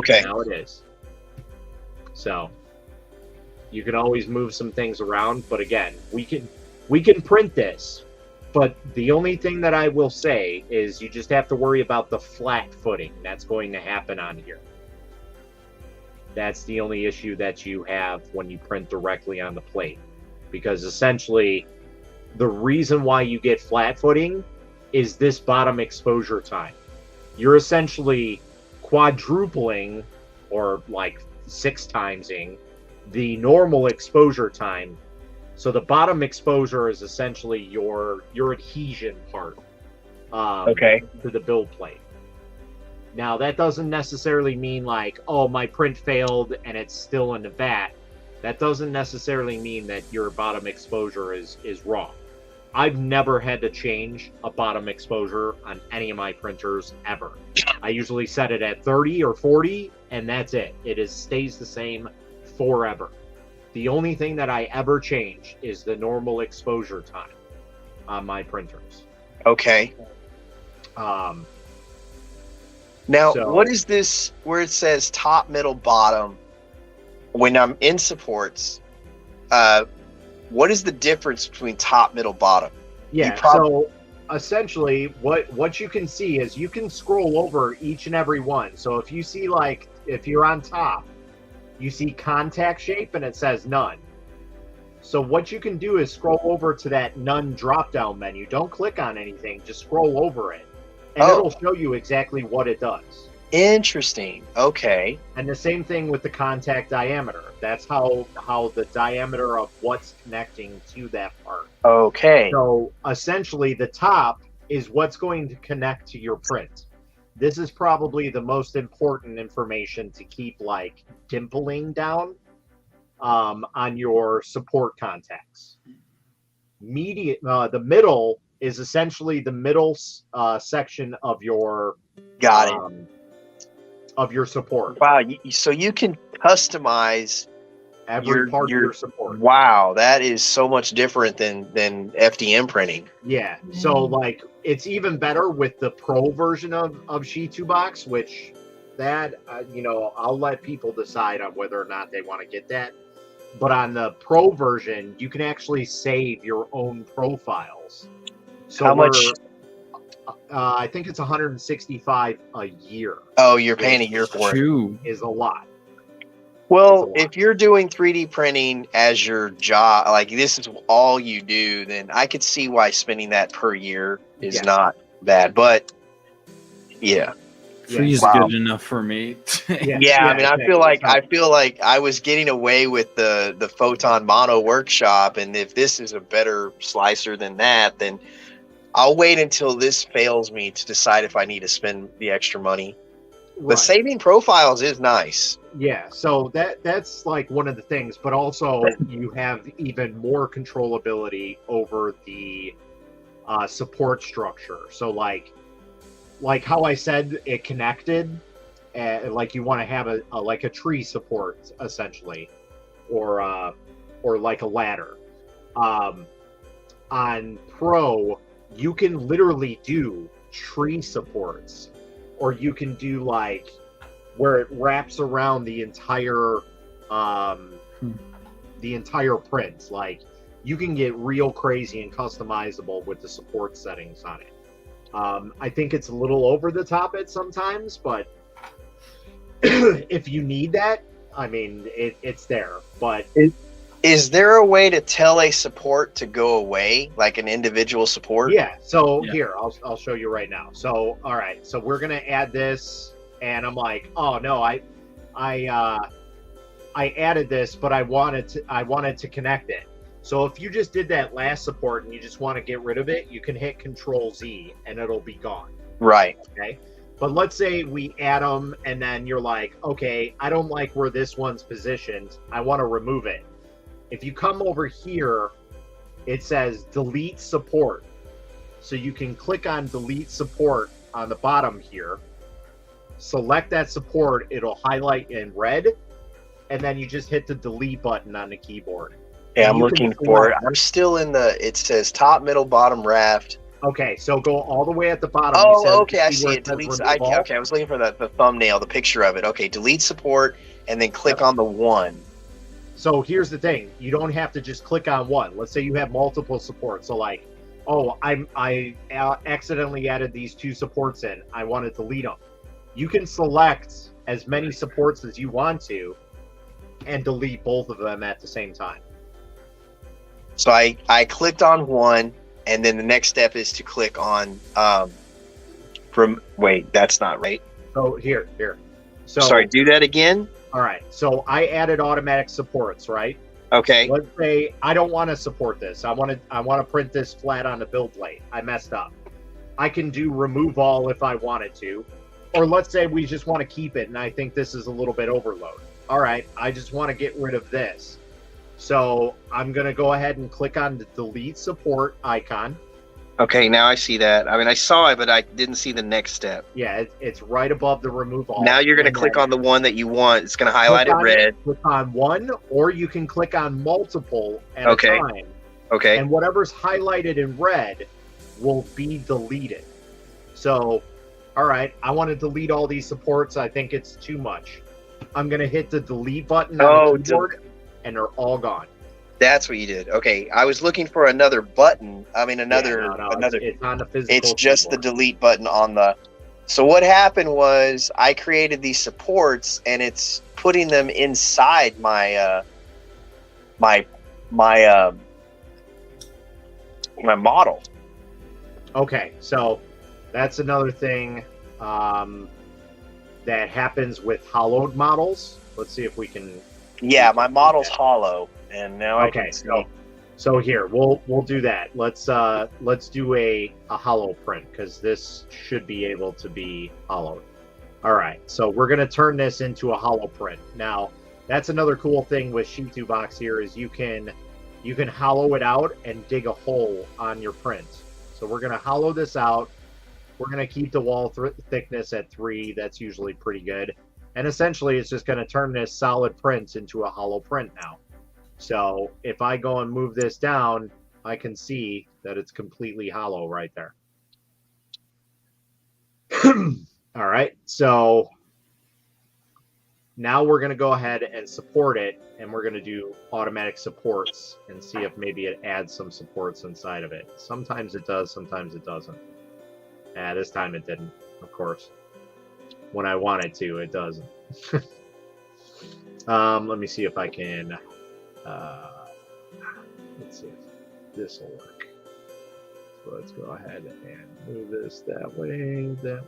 Speaker 2: is. So you can always move some things around, but again, we can print this. But the only thing that I will say is you just have to worry about the flat footing that's going to happen on here. That's the only issue that you have when you print directly on the plate. Because essentially, the reason why you get flat footing is this bottom exposure time. You're essentially quadrupling or like 6-timesing the normal exposure time. So the bottom exposure is essentially your adhesion part
Speaker 3: Okay.
Speaker 2: to the build plate. Now that doesn't necessarily mean like, oh, my print failed and it's still in the vat. That doesn't necessarily mean that your bottom exposure is wrong. I've never had to change a bottom exposure on any of my printers ever. I usually set it at 30 or 40 and that's it. It stays the same forever. The only thing that I ever change is the normal exposure time on my printers.
Speaker 3: Okay.
Speaker 2: Um,
Speaker 3: Now,
Speaker 2: So-
Speaker 3: what is this where it says top, middle, bottom? When I'm in supports, what is the difference between top, middle, bottom?
Speaker 2: Yeah, so essentially what you can see is you can scroll over each and every one. So if you see, like, if you're on top, you see contact shape and it says none. So what you can do is scroll over to that none drop down menu. Don't click on anything, just scroll over it. And
Speaker 3: Oh.
Speaker 2: it'll show you exactly what it does.
Speaker 3: Interesting. Okay.
Speaker 2: And the same thing with the contact diameter. That's how the diameter of what's connecting to that part.
Speaker 3: Okay.
Speaker 2: So essentially, the top is what's going to connect to your print. This is probably the most important information to keep, like, dimpling down on your support contacts. The middle is essentially the middle section of your
Speaker 3: Got it.
Speaker 2: Of your support.
Speaker 3: Wow. So you can customize.
Speaker 2: Every part of your support.
Speaker 3: Wow, that is so much different than FDM printing.
Speaker 2: Yeah. So, like, it's even better with the Pro version of Shi2Box, which that, I'll let people decide on whether or not they want to get that. But on the Pro version, you can actually save your own profiles. So
Speaker 3: How much?
Speaker 2: I think it's 165 a year.
Speaker 3: Oh, you're paying a year for it.
Speaker 5: Chew.
Speaker 2: Is a lot.
Speaker 3: Well, if you're doing 3D printing as your job, like this is all you do, then I could see why spending that per year is
Speaker 2: Yeah.
Speaker 3: not bad. But yeah,
Speaker 5: Free's
Speaker 3: Wow.
Speaker 5: good enough for me.
Speaker 3: yeah. I mean, I feel like I was getting away with the Photon Mono Workshop, and if this is a better slicer than that, then I'll wait until this fails me to decide if I need to spend the extra money.
Speaker 2: Right.
Speaker 3: But saving profiles is nice.
Speaker 2: Yeah, so that's like one of the things, but also you have even more controllability over the support structure. So like how I said it connected, like you want to have a tree support essentially, or like a ladder. On Pro, you can literally do tree supports, or you can do like where it wraps around the entire print. Like, you can get real crazy and customizable with the support settings on it. I think it's a little over the top at sometimes, but if you need that, I mean, it's there. But
Speaker 3: Is there a way to tell a support to go away, like an individual support?
Speaker 2: yeah, so
Speaker 5: Yeah.
Speaker 2: here, I'll show you right now. So, all right, so we're gonna add this, and I'm like, oh no, I added this, but I wanted to connect it. So if you just did that last support and you just want to get rid of it, you can hit Control Z and it'll be gone.
Speaker 3: Right.
Speaker 2: Okay. But let's say we add them and then you're like, okay, I don't like where this one's positioned. I want to remove it. If you come over here, it says delete support. So you can click on delete support on the bottom here, select that support, it'll highlight in red, and then you just hit the delete button on the keyboard.
Speaker 3: Yeah, I'm
Speaker 2: You can
Speaker 3: looking for it.
Speaker 2: select-
Speaker 3: I'm still in it says top, middle, bottom, raft.
Speaker 2: Okay, so go all the way at the bottom.
Speaker 3: Oh,
Speaker 2: You said-
Speaker 3: okay, I
Speaker 2: see
Speaker 3: see
Speaker 2: where
Speaker 3: it.
Speaker 2: says
Speaker 3: Deletes,
Speaker 2: remove all?
Speaker 3: okay, I was looking for the thumbnail, the picture of it. Okay, delete support, and then click on the one.
Speaker 2: So here's the thing: you don't have to just click on one. Let's say you have multiple supports. So like, oh, I accidentally added these two supports in. I want to delete them. You can select as many supports as you want to, and delete both of them at the same time.
Speaker 4: So I clicked on one, and then the next step is to click on wait, that's not right.
Speaker 2: So here. So
Speaker 4: Sorry, do that again.
Speaker 2: all right. So I added automatic supports, right?
Speaker 4: Okay.
Speaker 2: Let's say I don't want to support this. I want to print this flat on the build plate. I messed up. I can do remove all if I wanted to. Or let's say we just want to keep it and I think this is a little bit overload. All right, I just want to get rid of this. So I'm going to go ahead and click on the delete support icon.
Speaker 4: Okay, now I see that. I mean, I saw it, but I didn't see the next step.
Speaker 2: Yeah, it's right above the remove all.
Speaker 4: Now you're going to
Speaker 2: And
Speaker 4: click
Speaker 2: then
Speaker 4: on the one that you want. It's going to highlight it
Speaker 2: click on
Speaker 4: red.
Speaker 2: Click on one, or you can click on multiple at
Speaker 4: Okay.
Speaker 2: a time.
Speaker 4: Okay.
Speaker 2: And whatever's highlighted in red will be deleted. So, all right, I want to delete all these supports. I think it's too much. I'm going to hit the delete button on the keyboard, and they're all gone.
Speaker 4: That's what you did. Okay, I was looking for another button. I mean, another.
Speaker 2: It's on the physical.
Speaker 4: It's just the
Speaker 2: keyboard.
Speaker 4: delete button on the. So what happened was I created these supports, and it's putting them inside my my model.
Speaker 2: Okay, so that's another thing that happens with hollowed models. Let's see if we can.
Speaker 4: Yeah, my model's hollow, and now I
Speaker 2: Okay,
Speaker 4: can see.
Speaker 2: so here we'll do that. Let's do a hollow print because this should be able to be hollowed. All right, so we're gonna turn this into a hollow print. Now that's another cool thing with Sheet2Box here is you can hollow it out and dig a hole on your print. So we're gonna hollow this out. We're gonna keep the wall thickness at 3. That's usually pretty good. And essentially, it's just going to turn this solid print into a hollow print now. So if I go and move this down, I can see that it's completely hollow right there. All right, so now we're going to go ahead and support it, and we're going to do automatic supports and see if maybe it adds some supports inside of it. Sometimes it does, sometimes it doesn't. This time it didn't, of course. When I want it to, it doesn't. Let me see if I can. Let's see if this will work. So let's go ahead and move this that way, and that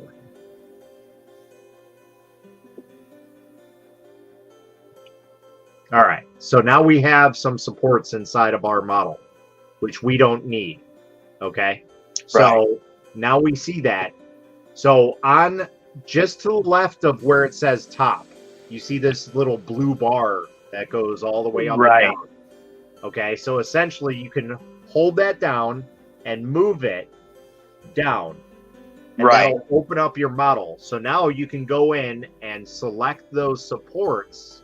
Speaker 2: way. All right. So now we have some supports inside of our model, which we don't need. Okay. So now we see that. So on just to the left of where it says top, you see this little blue bar that goes all the way up and down. Okay, so essentially you can hold that down and move it down. And that'll open up your model. So now you can go in and select those supports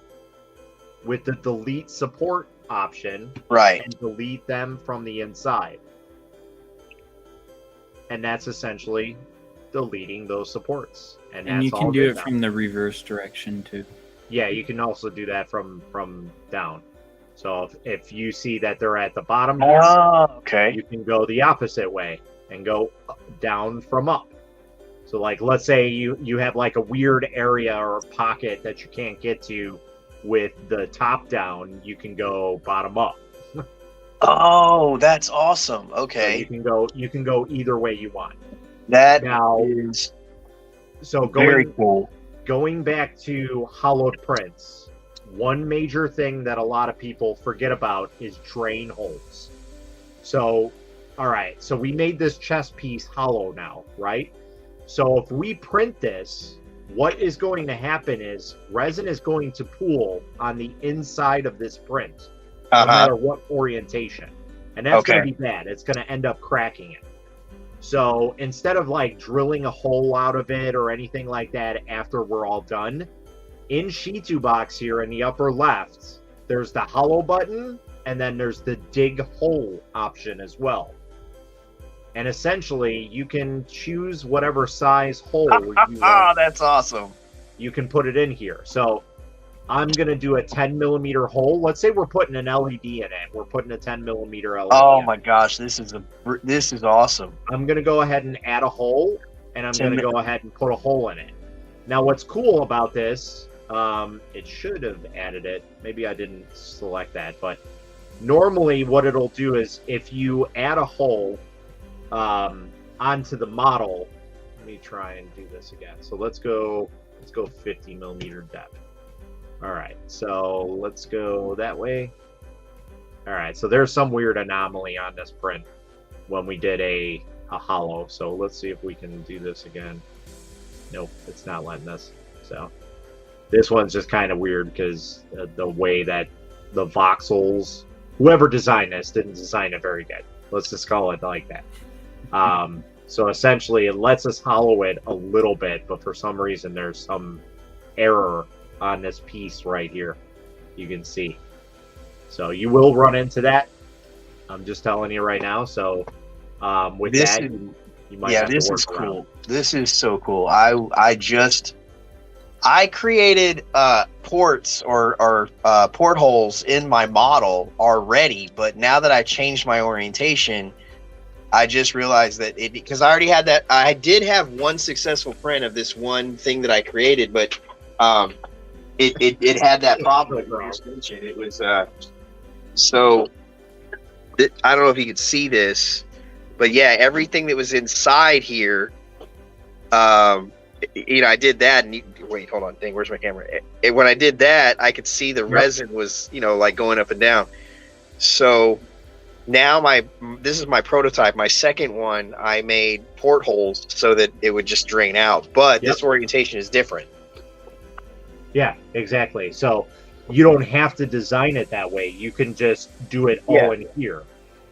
Speaker 2: with the delete support option. And delete them from the inside. And that's essentially deleting those supports.
Speaker 5: And you can do it from the reverse direction too.
Speaker 2: Yeah, you can also do that from down. So if you see that they're at the bottom, you can go the opposite way and go down from up. So like, let's say you have like a weird area or a pocket that you can't get to with the top down, you can go bottom up.
Speaker 4: Oh, that's awesome. Okay.
Speaker 2: So you can go either way you want.
Speaker 4: That
Speaker 2: now
Speaker 4: is
Speaker 2: so
Speaker 4: very cool.
Speaker 2: Going back to hollowed prints, one major thing that a lot of people forget about is drain holes. So, all right, so we made this chest piece hollow now, right? So if we print this, what is going to happen is resin is going to pool on the inside of this print, no matter what orientation. And that's going to be bad. It's going to end up cracking it. So instead of like drilling a hole out of it or anything like that after we're all done, in Sheet2Box here in the upper left, there's the hollow button, and then there's the dig hole option as well. And essentially, you can choose whatever size hole you want.
Speaker 4: That's awesome.
Speaker 2: You can put it in here. So I'm going to do a 10 millimeter hole. Let's say we're putting an LED in it. We're putting a 10 millimeter LED.
Speaker 4: Oh my gosh, this is awesome.
Speaker 2: I'm going to go ahead and add a hole, and I'm going to go ahead and put a hole in it. Now, what's cool about this it should have added it. Maybe I didn't select that, but normally what it'll do is if you add a hole onto the model, let me try and do this again. So let's go 50 millimeter depth. All right, so let's go that way. All right, so there's some weird anomaly on this print when we did a hollow. So let's see if we can do this again. Nope, it's not letting us. So this one's just kind of weird because the way that the voxels, whoever designed this didn't design it very good. Let's just call it like that. So essentially it lets us hollow it a little bit, but for some reason there's some error on this piece right here. You can see. So you will run into that. I'm just telling you right now. So with
Speaker 4: This
Speaker 2: that,
Speaker 4: is-
Speaker 2: you might
Speaker 4: Yeah,
Speaker 2: have to
Speaker 4: this
Speaker 2: work
Speaker 4: is
Speaker 2: around.
Speaker 4: cool. This is so cool. I created ports or portholes in my model already, but now that I changed my orientation, I just realized that because I already had that. I did have one successful print of this one thing that I created, but it had that problem. Like you just mentioned. It was I don't know if you could see this, but yeah, everything that was inside here, I did that. And wait, hold on, dang, where's my camera? When I did that, I could see the resin was, like going up and down. So now this is my prototype. My second one, I made portholes so that it would just drain out. But this orientation is different.
Speaker 2: Yeah, exactly. So you don't have to design it that way. You can just do it all in here.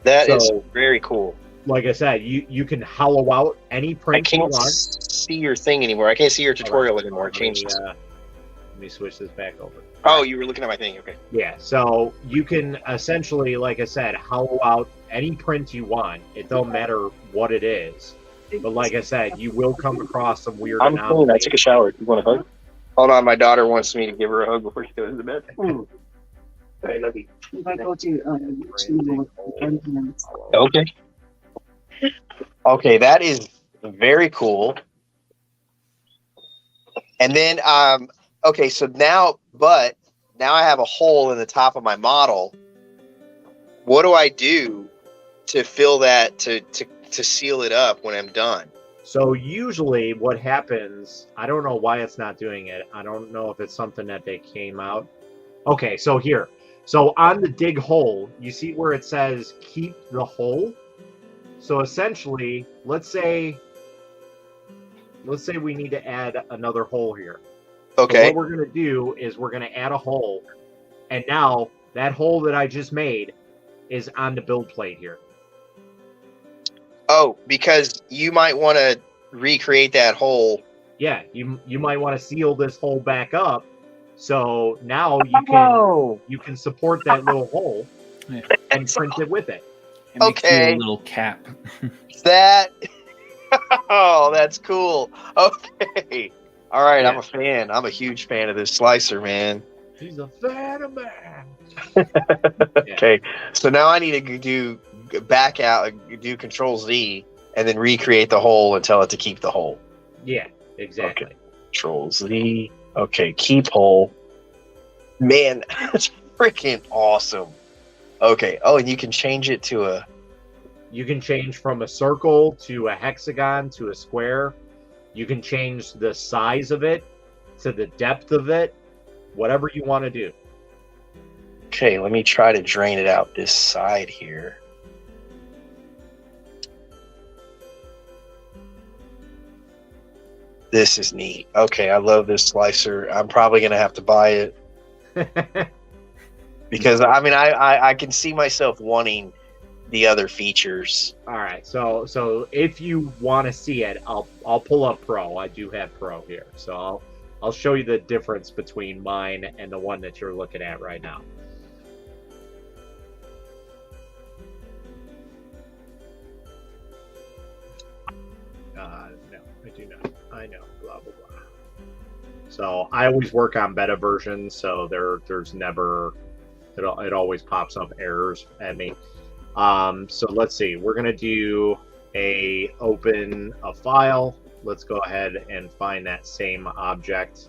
Speaker 4: That is
Speaker 2: So-
Speaker 4: very cool.
Speaker 2: Like I said, you can hollow out any
Speaker 4: I
Speaker 2: print you
Speaker 4: can't
Speaker 2: want.
Speaker 4: see your thing anymore. I can't see your tutorial
Speaker 2: Hold on,
Speaker 4: anymore. Change.
Speaker 2: Let me switch this back over.
Speaker 4: Oh, you were looking at my thing. Okay.
Speaker 2: Yeah, so you can essentially, like I said, hollow out any print you want. It don't matter what it is. But like I said, you will come across some weird
Speaker 4: I'm clean. I
Speaker 2: anomalies.
Speaker 4: took a shower. You want a hug? Hold on, my daughter wants me to give her a hug before she goes to bed. I love you.
Speaker 6: If I go to YouTube,
Speaker 4: Okay. Okay, that is very cool. And then, okay, so now I have a hole in the top of my model. What do I do to fill that to seal it up when I'm done?
Speaker 2: So usually what happens, I don't know why it's not doing it. I don't know if it's something that they came out. Okay, so here. So on the dig hole, you see where it says keep the hole? So essentially, let's say we need to add another hole here. So
Speaker 4: Okay.
Speaker 2: what we're going to do is we're going to add a hole. And now that hole that I just made is on the build plate here.
Speaker 4: Oh, because you might want to recreate that hole.
Speaker 2: Yeah, you might want to seal this hole back up. So now you can support that little hole
Speaker 5: Yeah.
Speaker 2: and print it with it.
Speaker 5: It makes you
Speaker 4: Okay.
Speaker 5: a little cap.
Speaker 4: That. Oh, that's cool. Okay. All right, I'm
Speaker 2: Yeah.
Speaker 4: a fan. I'm a huge fan of this slicer, man.
Speaker 2: He's a Phantom Man.
Speaker 4: Okay, so now I need to do back out, do Control Z, and then recreate the hole and tell it to keep the hole.
Speaker 2: Yeah, exactly.
Speaker 4: Control Z. Okay, keep hole. Man, that's freaking awesome. Okay. Oh, and you can change it to a.
Speaker 2: You can change from a circle to a hexagon to a square. You can change the size of it to the depth of it, whatever you want to do.
Speaker 4: Okay, let me try to drain it out this side here. This is neat. Okay, I love this slicer. I'm probably gonna have to buy it because I mean I can see myself wanting the other features.
Speaker 2: All right, so if you want to see it, I'll pull up Pro. I do have Pro here, so I'll show you the difference between mine and the one that you're looking at right now. No, I do not. I know, blah blah blah. So I always work on beta versions, so there's never it always pops up errors at me. So let's see. We're gonna do open a file. Let's go ahead and find that same object.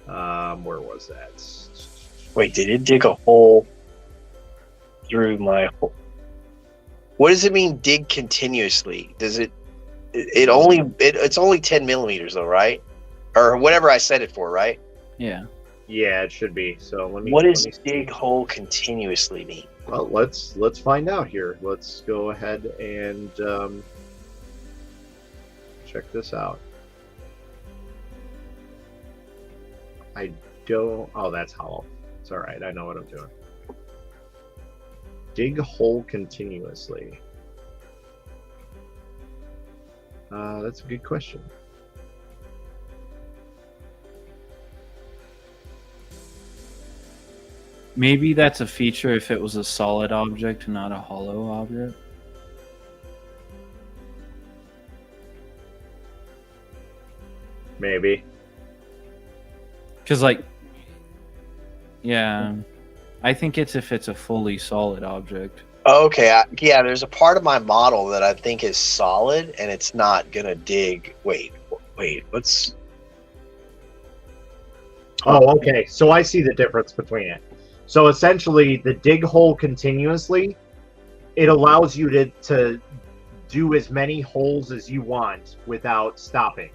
Speaker 2: Where was that?
Speaker 4: Wait, did it dig a hole through my hole? What does it mean, dig continuously? Does it? It's only 10 millimeters though, right? Or whatever I set it for, right?
Speaker 5: Yeah.
Speaker 2: Yeah, it should be. So let me.
Speaker 4: What does
Speaker 2: let me
Speaker 4: dig hole continuously mean?
Speaker 2: Well, let's find out here. Let's go ahead and check this out. I don't. Oh, that's hollow. It's all right. I know what I'm doing. Dig hole continuously. That's a good question.
Speaker 5: Maybe that's a feature if it was a solid object, not a hollow object.
Speaker 2: Maybe.
Speaker 5: Because, like, yeah, I think it's if it's a fully solid object.
Speaker 4: Okay, yeah, there's a part of my model that I think is solid, and it's not gonna dig. Wait, what's?
Speaker 2: Oh, okay. So I see the difference between it. So essentially, the dig hole continuously, it allows you to do as many holes as you want without stopping.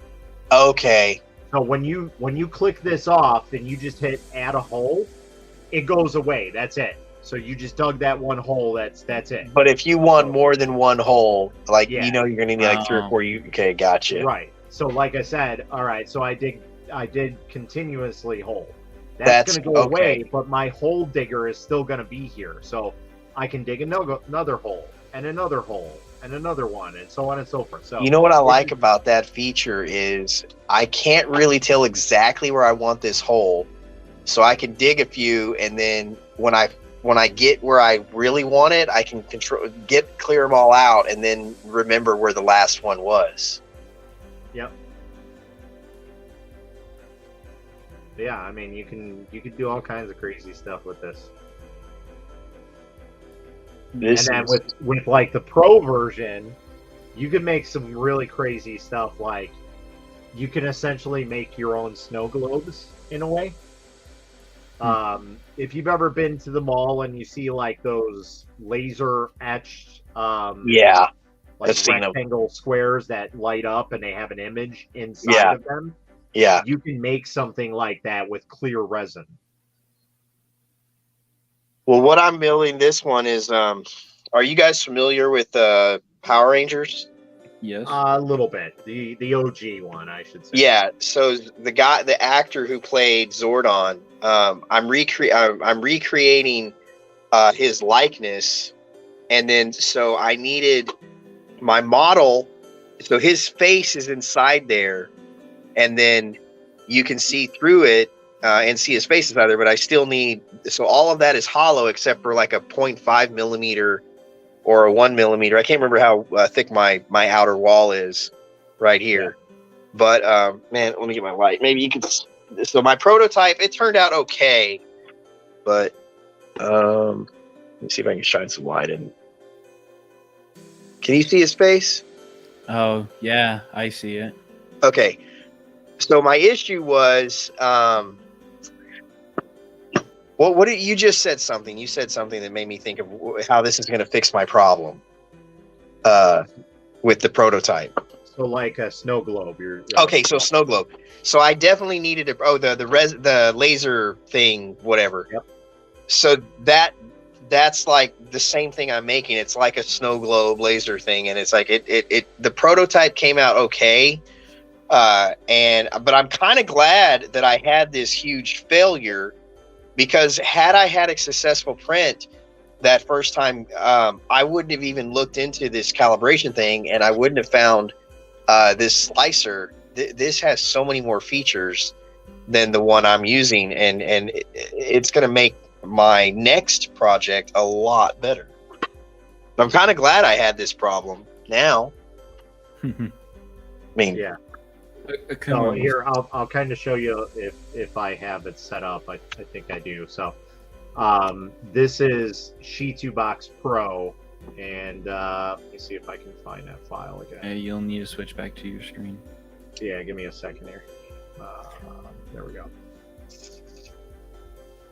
Speaker 4: Okay,
Speaker 2: So when you click this off and you just hit add a hole, it goes away. That's it. So you just dug that one hole. That's it.
Speaker 4: but if you want more than one hole, like
Speaker 2: Yeah.
Speaker 4: you're gonna need like 3 or 4. Okay, gotcha.
Speaker 2: Right. So like I said, all right. So I did continuously hole.
Speaker 4: That's
Speaker 2: going to go
Speaker 4: okay.
Speaker 2: away, but my hole digger is still going to be here. So I can dig another hole and another hole and another one and so on and so forth. So
Speaker 4: You know what I like about that feature is I can't really tell exactly where I want this hole, so I can dig a few, and then when I get where I really want it, I can clear them all out, and then remember where the last one was.
Speaker 2: Yep. Yeah, I mean you can do all kinds of crazy stuff with this. And then with like the pro version, you can make some really crazy stuff. Like you can essentially make your own snow globes in a way. If you've ever been to the mall and you see like those laser etched
Speaker 4: yeah,
Speaker 2: like
Speaker 4: I've seen 'em.
Speaker 2: rectangle squares that light up and they have an image inside of them,
Speaker 4: yeah.
Speaker 2: you can make something like that with clear resin.
Speaker 4: Well, what I'm building this one is, are you guys familiar with Power Rangers?
Speaker 5: Yes.
Speaker 2: A little bit. The OG one, I should say.
Speaker 4: Yeah. So the actor who played Zordon, I'm recreating his likeness, and then so I needed my model. So his face is inside there, and then you can see through it and see his face inside there. But I still need, so all of that is hollow except for like a 0.5 millimeter or a 1 millimeter. I can't remember how thick my outer wall is right here. Yeah. But man, let me get my light. Maybe you could. So my prototype, it turned out okay, but let me see if I can shine some light in. Can you see his face?
Speaker 5: Oh yeah, I see it.
Speaker 4: Okay. So my issue was, what did you just said something? You said something that made me think of how this is going to fix my problem with the prototype.
Speaker 2: So like a snow globe.
Speaker 4: Okay, so snow globe. So I definitely needed the laser thing, whatever.
Speaker 2: Yep.
Speaker 4: So that's like the same thing I'm making. It's like a snow globe laser thing, and it's like the prototype came out okay. But I'm kind of glad that I had this huge failure, because had I had a successful print that first time, I wouldn't have even looked into this calibration thing, and I wouldn't have found this slicer. This has so many more features than the one I'm using, and it's going to make my next project a lot better. I'm kind of glad I had this problem now. I mean,
Speaker 2: yeah. So here, I'll kind of show you if I have it set up. I think I do. So this is Shitubox Pro, and let me see if I can find that file again.
Speaker 5: You'll need to switch back to your screen.
Speaker 2: Yeah, give me a second here. There we go.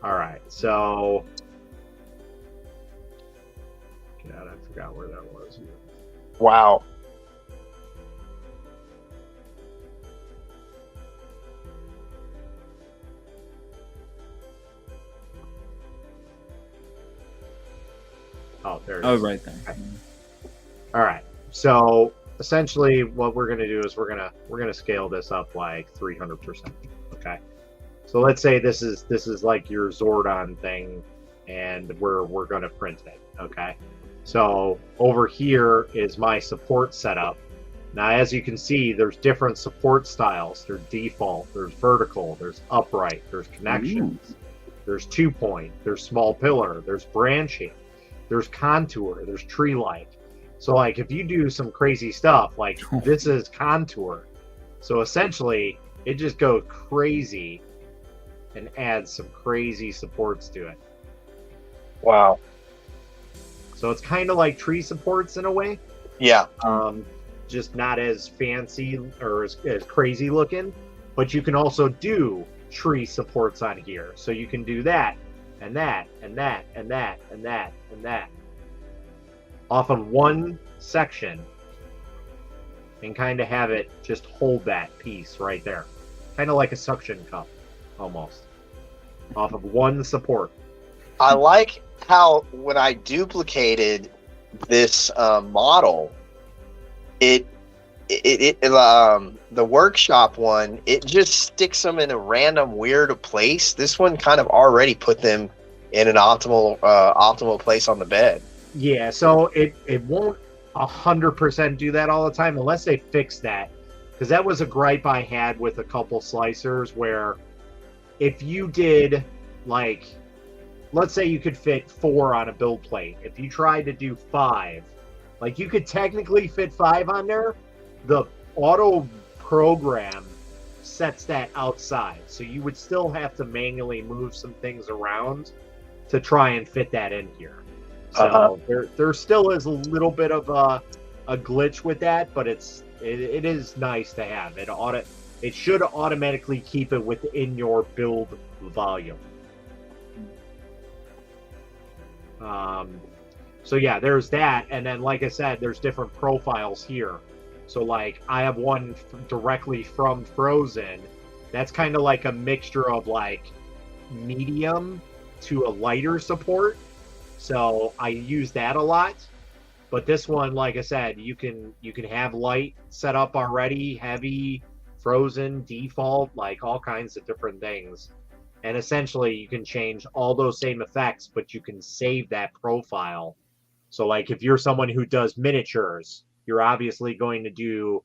Speaker 2: All right, so God, I forgot where that was.
Speaker 4: Wow.
Speaker 2: Oh, there it
Speaker 5: Oh,
Speaker 2: is.
Speaker 5: right there.
Speaker 2: Okay. All right. So essentially, what we're gonna do is we're gonna scale this up like 300%. Okay. So let's say this is like your Zordon thing, and we're gonna print it. Okay. So over here is my support setup. Now, as you can see, there's different support styles. There's default, there's vertical, there's upright, there's connections, there's 2-point, there's small pillar, there's branching, there's contour, there's tree-like. So, like, if you do some crazy stuff, like this is contour. So essentially, it just goes crazy and adds some crazy supports to it.
Speaker 4: Wow.
Speaker 2: So it's kind of like tree supports in a way.
Speaker 4: Yeah.
Speaker 2: Just not as fancy or as crazy looking, but you can also do tree supports on here. So you can do that and that and that and that and that and that off of one section and kind of have it just hold that piece right there. Kind of like a suction cup almost off of one support.
Speaker 4: I like how when I duplicated this model, the workshop one, it just sticks them in a random weird place. This one kind of already put them in an optimal place on the bed.
Speaker 2: Yeah, so it won't 100% do that all the time unless they fix that, because that was a gripe I had with a couple slicers where if you did, like, let's say you could fit 4 on a build plate. If you tried to do 5, like, you could technically fit 5 on there. The auto program sets that outside, so you would still have to manually move some things around to try and fit that in here. So there still is a little bit of a glitch with that, but it is nice to have. It should automatically keep it within your build volume. So yeah, there's that, and then like I said, there's different profiles here. So like I have one directly from Frozen. That's kind of like a mixture of like medium to a lighter support. So I use that a lot. But this one, like I said, you can have light set up already, heavy, Frozen, default, like all kinds of different things. And essentially you can change all those same effects, but you can save that profile. So like if you're someone who does miniatures, you're obviously going to do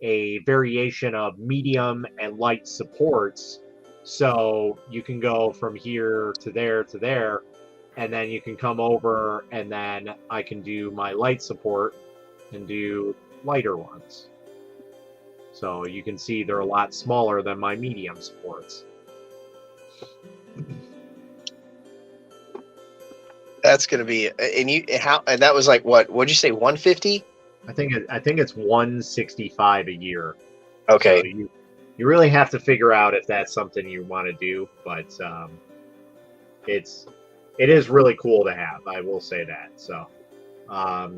Speaker 2: a variation of medium and light supports. So you can go from here to there, and then you can come over and then I can do my light support and do lighter ones. So you can see they're a lot smaller than my medium supports.
Speaker 4: That's gonna be, and that was like what'd you say, 150?
Speaker 2: I think it's 165 a year.
Speaker 4: Okay.
Speaker 2: So you really have to figure out if that's something you want to do, but it is really cool to have. I will say that. So I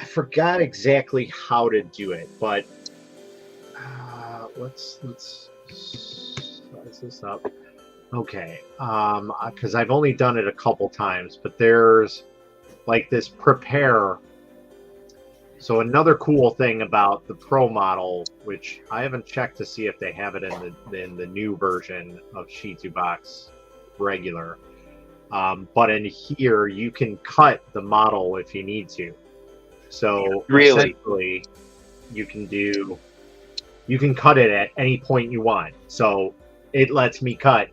Speaker 2: forgot exactly how to do it, but let's size this up. Okay, because I've only done it a couple times, but there's like this prepare. So another cool thing about the Pro model, which I haven't checked to see if they have it in the new version of Shih-Tzu Box regular, but in here you can cut the model if you need to. So
Speaker 4: Really?
Speaker 2: essentially, you can cut it at any point you want. So it lets me cut.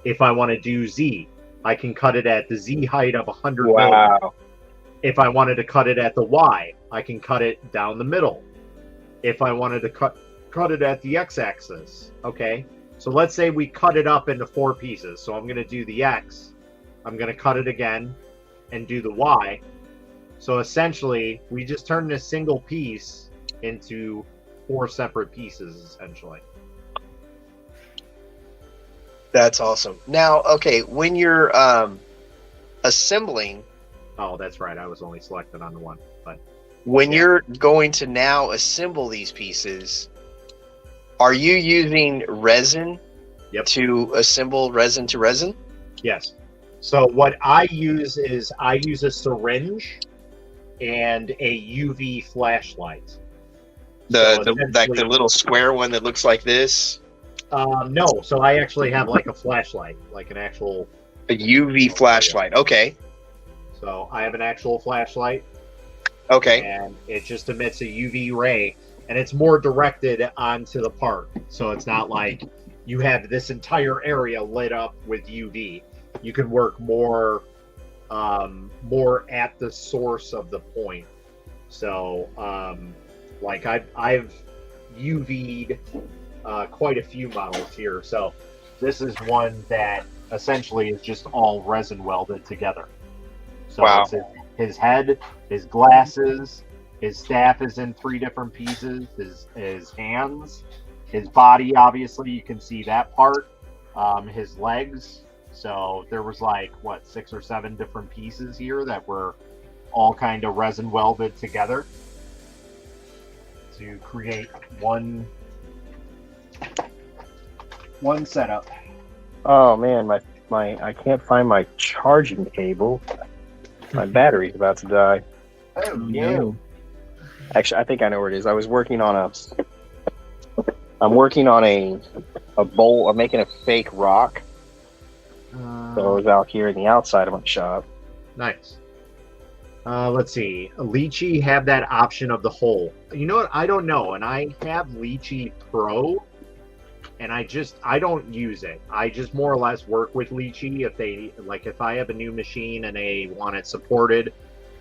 Speaker 2: If I want to do Z, I can cut it at the Z height of 100 millimeters.
Speaker 4: Wow.
Speaker 2: If I wanted to cut it at the Y, I can cut it down the middle. If I wanted to cut it at the X-axis, okay? So let's say we cut it up into 4 pieces. So I'm going to do the X. I'm going to cut it again and do the Y. So essentially, we just turned a single piece into 4 separate pieces, essentially.
Speaker 4: That's awesome. Now, okay, when you're assembling,
Speaker 2: Oh, that's right. I was only selected on the one, but
Speaker 4: when
Speaker 2: Yeah.
Speaker 4: you're going to now assemble these pieces, are you using resin
Speaker 2: Yep.
Speaker 4: to assemble resin to resin?
Speaker 2: yes. So what I use is I use a syringe and a UV flashlight. So
Speaker 4: Like the
Speaker 2: essentially-
Speaker 4: little square one that looks like this?
Speaker 2: No, so I actually have like a flashlight, like an actual.
Speaker 4: A UV flashlight. Okay.
Speaker 2: So I have an actual flashlight,
Speaker 4: Okay.
Speaker 2: and it just emits a UV ray, and it's more directed onto the part. So it's not like you have this entire area lit up with UV. You can work more at the source of the point. So like I've UV'd quite a few models here. So this is one that essentially is just all resin welded together. So
Speaker 4: Wow.
Speaker 2: it's his head, his glasses, his staff is in 3 different pieces, his hands, his body, obviously you can see that part, his legs. So there was like 6 or 7 different pieces here that were all kind of resin welded together to create one setup.
Speaker 3: Oh man, my I can't find my charging cable. My battery's about to die.
Speaker 5: Oh, no.
Speaker 3: Actually, I think I know where it is. I was working on I'm working on a bowl. I'm making a fake rock. So I was out here in the outside of my shop.
Speaker 2: Nice. Let's see. Lychee have that option of the hole. You know what? I don't know. And I have Lychee Pro, and I don't use it. I just more or less work with Lychee. If I have a new machine and they want it supported,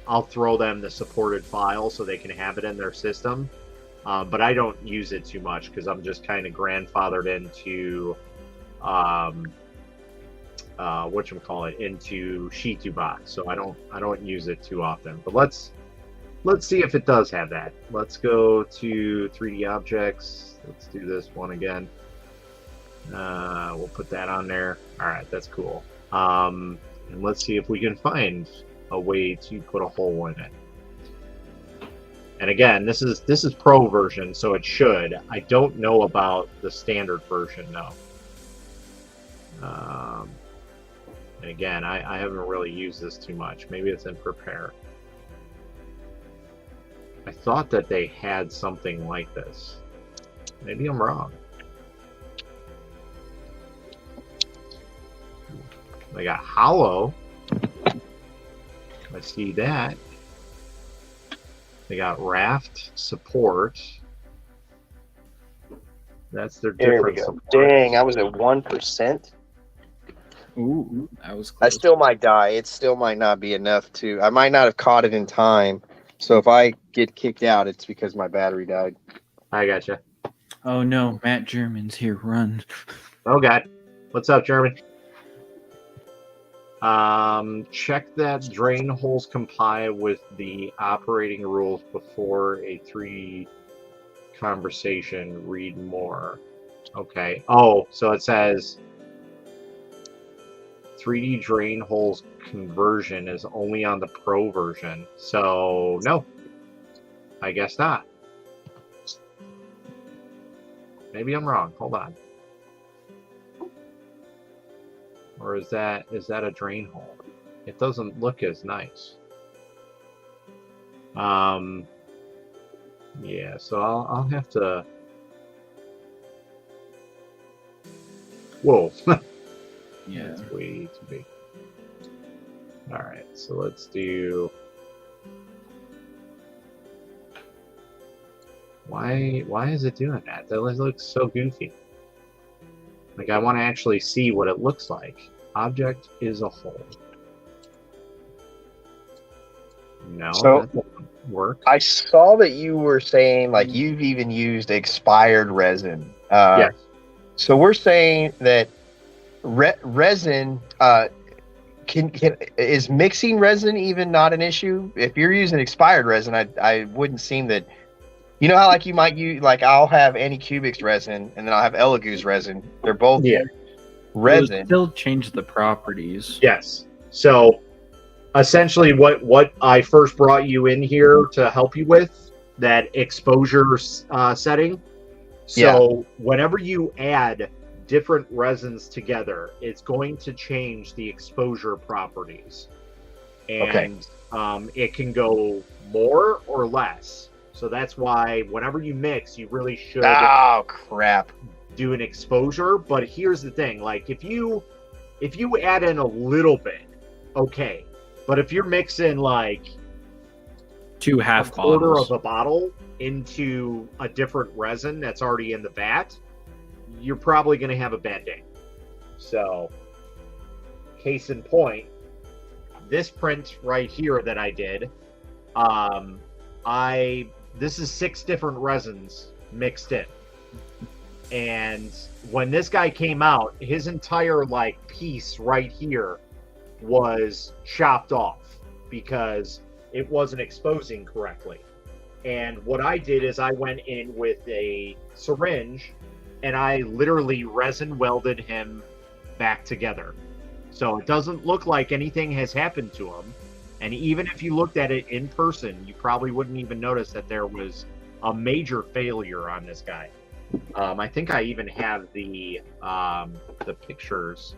Speaker 2: I'll throw them the supported file so they can have it in their system. But I don't use it too much because I'm just kind of grandfathered into into Shitubox, so I don't use it too often. But let's see if it does have that. Let's go to 3D objects. Let's do this one again. We'll put that on there. All right, that's cool. And let's see if we can find a way to put a hole in it. And again, this is pro version, so it should. I don't know about the standard version though. And again, I haven't really used this too much. Maybe it's in prepare. I thought that they had something like this. Maybe I'm wrong. They got Hollow. I see that. They got Raft support. That's their
Speaker 3: There we
Speaker 2: different
Speaker 3: go.
Speaker 2: support.
Speaker 3: Dang, I was at 1%.
Speaker 5: Ooh, that was
Speaker 3: I
Speaker 5: close.
Speaker 3: still might die. It still might not be enough to. I might not have caught it in time. So if I get kicked out, it's because my battery died.
Speaker 2: I gotcha.
Speaker 5: Oh no, Matt German's here. Run.
Speaker 2: Oh God. What's up, German? Check that drain holes comply with the operating rules before a 3 conversation. Read more. Okay. Oh, so it says 3D drain holes conversion is only on the pro version. So no, I guess not. Maybe I'm wrong. Hold on. Or is that a drain hole? It doesn't look as nice. Yeah, so I'll have to. Whoa.
Speaker 5: Yeah.
Speaker 2: That's way too big. All right, so let's do. Why is it doing that? That looks so goofy. Like, I want to actually see what it looks like. Object is a hole. No,
Speaker 3: So-
Speaker 2: that doesn't work.
Speaker 3: I saw that you were saying like you've even used expired resin.
Speaker 2: Yes.
Speaker 3: So we're saying that resin is mixing resin even not an issue? If you're using expired resin, I wouldn't seem that. You know how like you might use like I'll have Anycubics resin and then I'll have Elegoo's resin. They're both
Speaker 2: Yeah.
Speaker 3: resin.
Speaker 5: Still change the properties.
Speaker 2: Yes. So essentially what I first brought you in here to help you with, that exposure setting. So whenever you add different resins together, it's going to change the exposure properties. And it can go more or less. So that's why whenever you mix, you really should
Speaker 3: Oh crap!
Speaker 2: do an exposure. But here's the thing, like if you add in a little bit, okay. But if you're mixing like
Speaker 5: 2
Speaker 2: a
Speaker 5: half
Speaker 2: quarter
Speaker 5: bottles.
Speaker 2: of a bottle into a different resin that's already in the vat, you're probably going to have a bad day. So, case in point, this print right here that I did, this is 6 different resins mixed in. And when this guy came out, his entire like piece right here was chopped off because it wasn't exposing correctly. And what I did is I went in with a syringe and I literally resin welded him back together. So it doesn't look like anything has happened to him. And even if you looked at it in person, you probably wouldn't even notice that there was a major failure on this guy. I think I even have the pictures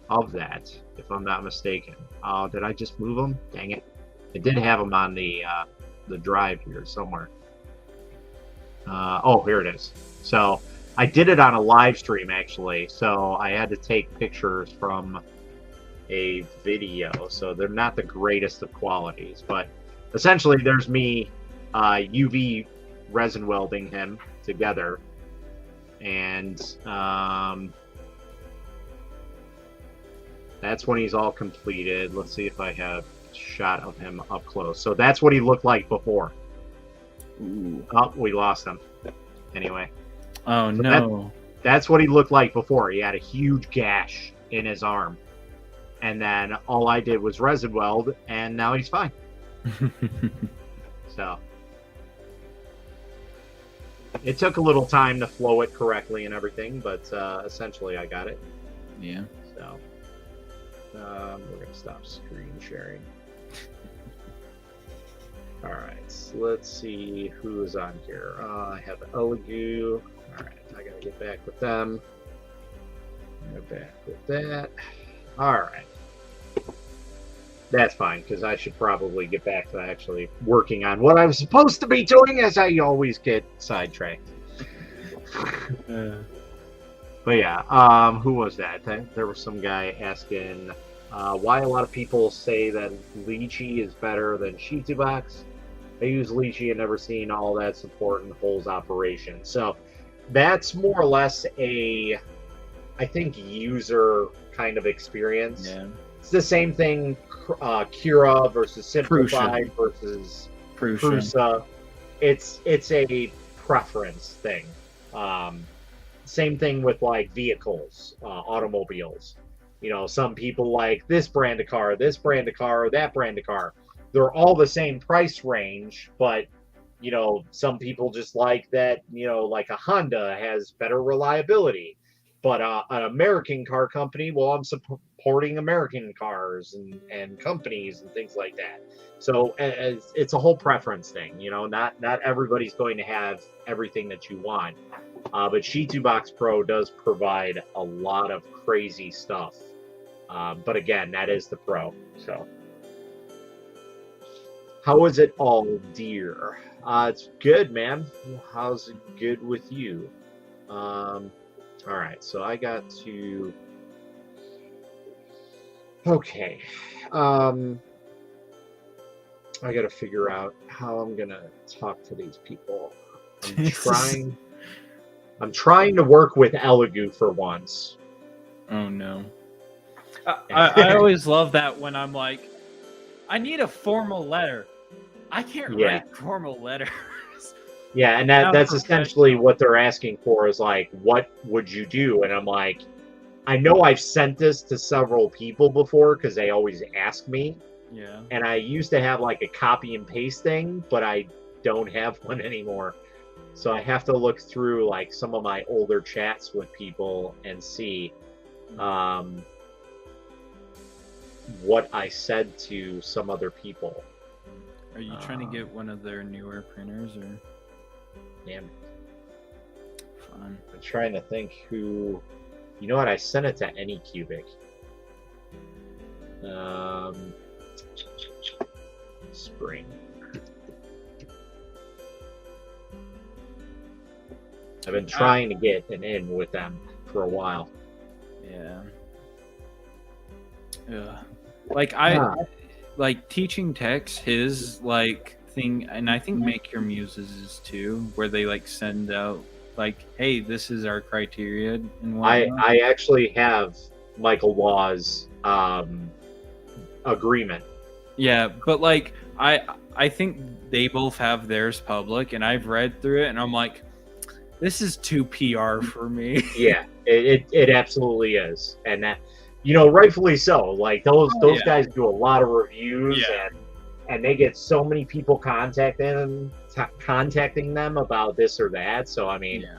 Speaker 2: of that, if I'm not mistaken. Did I just move them? Dang it. I did have them on the drive here somewhere. Oh, here it is. So I did it on a live stream, actually. So I had to take pictures from a video. So they're not the greatest of qualities. But essentially, there's me UV resin welding him together. And that's when he's all completed. Let's see if I have a shot of him up close. So that's what he looked like before.
Speaker 5: Ooh.
Speaker 2: Oh, we lost him. Anyway.
Speaker 5: Oh,
Speaker 2: So
Speaker 5: no.
Speaker 2: That's what he looked like before. He had a huge gash in his arm. And then all I did was resin weld, and now he's fine. So it took a little time to flow it correctly and everything, but essentially I got it.
Speaker 5: Yeah.
Speaker 2: So we're going to stop screen sharing. All right, so let's see who is on here. I have Elegoo. All right, I got to get back with them. Go back with that. All right. That's fine, because I should probably get back to actually working on what I was supposed to be doing, as I always get sidetracked. But yeah, who was that? There was some guy asking why a lot of people say that Lychee is better than Shitubox. I use Lychee and never seen all that support in Hole's operation. So that's more or less a, I think, user kind of experience.
Speaker 5: Yeah.
Speaker 2: It's the same thing, Cura versus Simplified versus Prusa. It's a preference thing. Same thing with like vehicles, automobiles. You know, some people like this brand of car, that brand of car. They're all the same price range, but you know, some people just like that, you know, like a Honda has better reliability. But an American car company, well, I'm supporting American cars and companies and things like that. So it's a whole preference thing, you know. Not everybody's going to have everything that you want. But Shitubox Pro does provide a lot of crazy stuff. But again, that is the Pro. So how is it all, dear? It's good, man. How's it good with you? All right, so I got to. Okay, I got to figure out how I'm gonna talk to these people. I'm trying to work with Elegoo for once.
Speaker 5: Oh no. I always love that when I'm like, I need a formal letter. I can't write formal letters.
Speaker 2: Yeah, and that's essentially what they're asking for, is like, what would you do? And I'm like, I know I've sent this to several people before because they always ask me.
Speaker 5: Yeah.
Speaker 2: And I used to have like a copy and paste thing, but I don't have one anymore. So I have to look through like some of my older chats with people and see. what I said to some other people.
Speaker 5: Are you trying to get one of their newer printers or?
Speaker 2: Damn,
Speaker 5: Fun.
Speaker 2: I'm trying to think who. You know what? I sent it to Anycubic. Spring. I've been trying to get an in with them for a while.
Speaker 5: Yeah. Yeah. Like teaching techs, his like thing, and I think Make Your Muses is too, where they like send out like, hey, this is our criteria and whatnot.
Speaker 2: I actually have Michael Law's agreement.
Speaker 5: Yeah, but like I think they both have theirs public, and I've read through it, and I'm like, this is too PR for me.
Speaker 2: Yeah, it absolutely is, and that, rightfully so. Like those guys do a lot of reviews, and they get so many people contacting them about this or that. So I mean,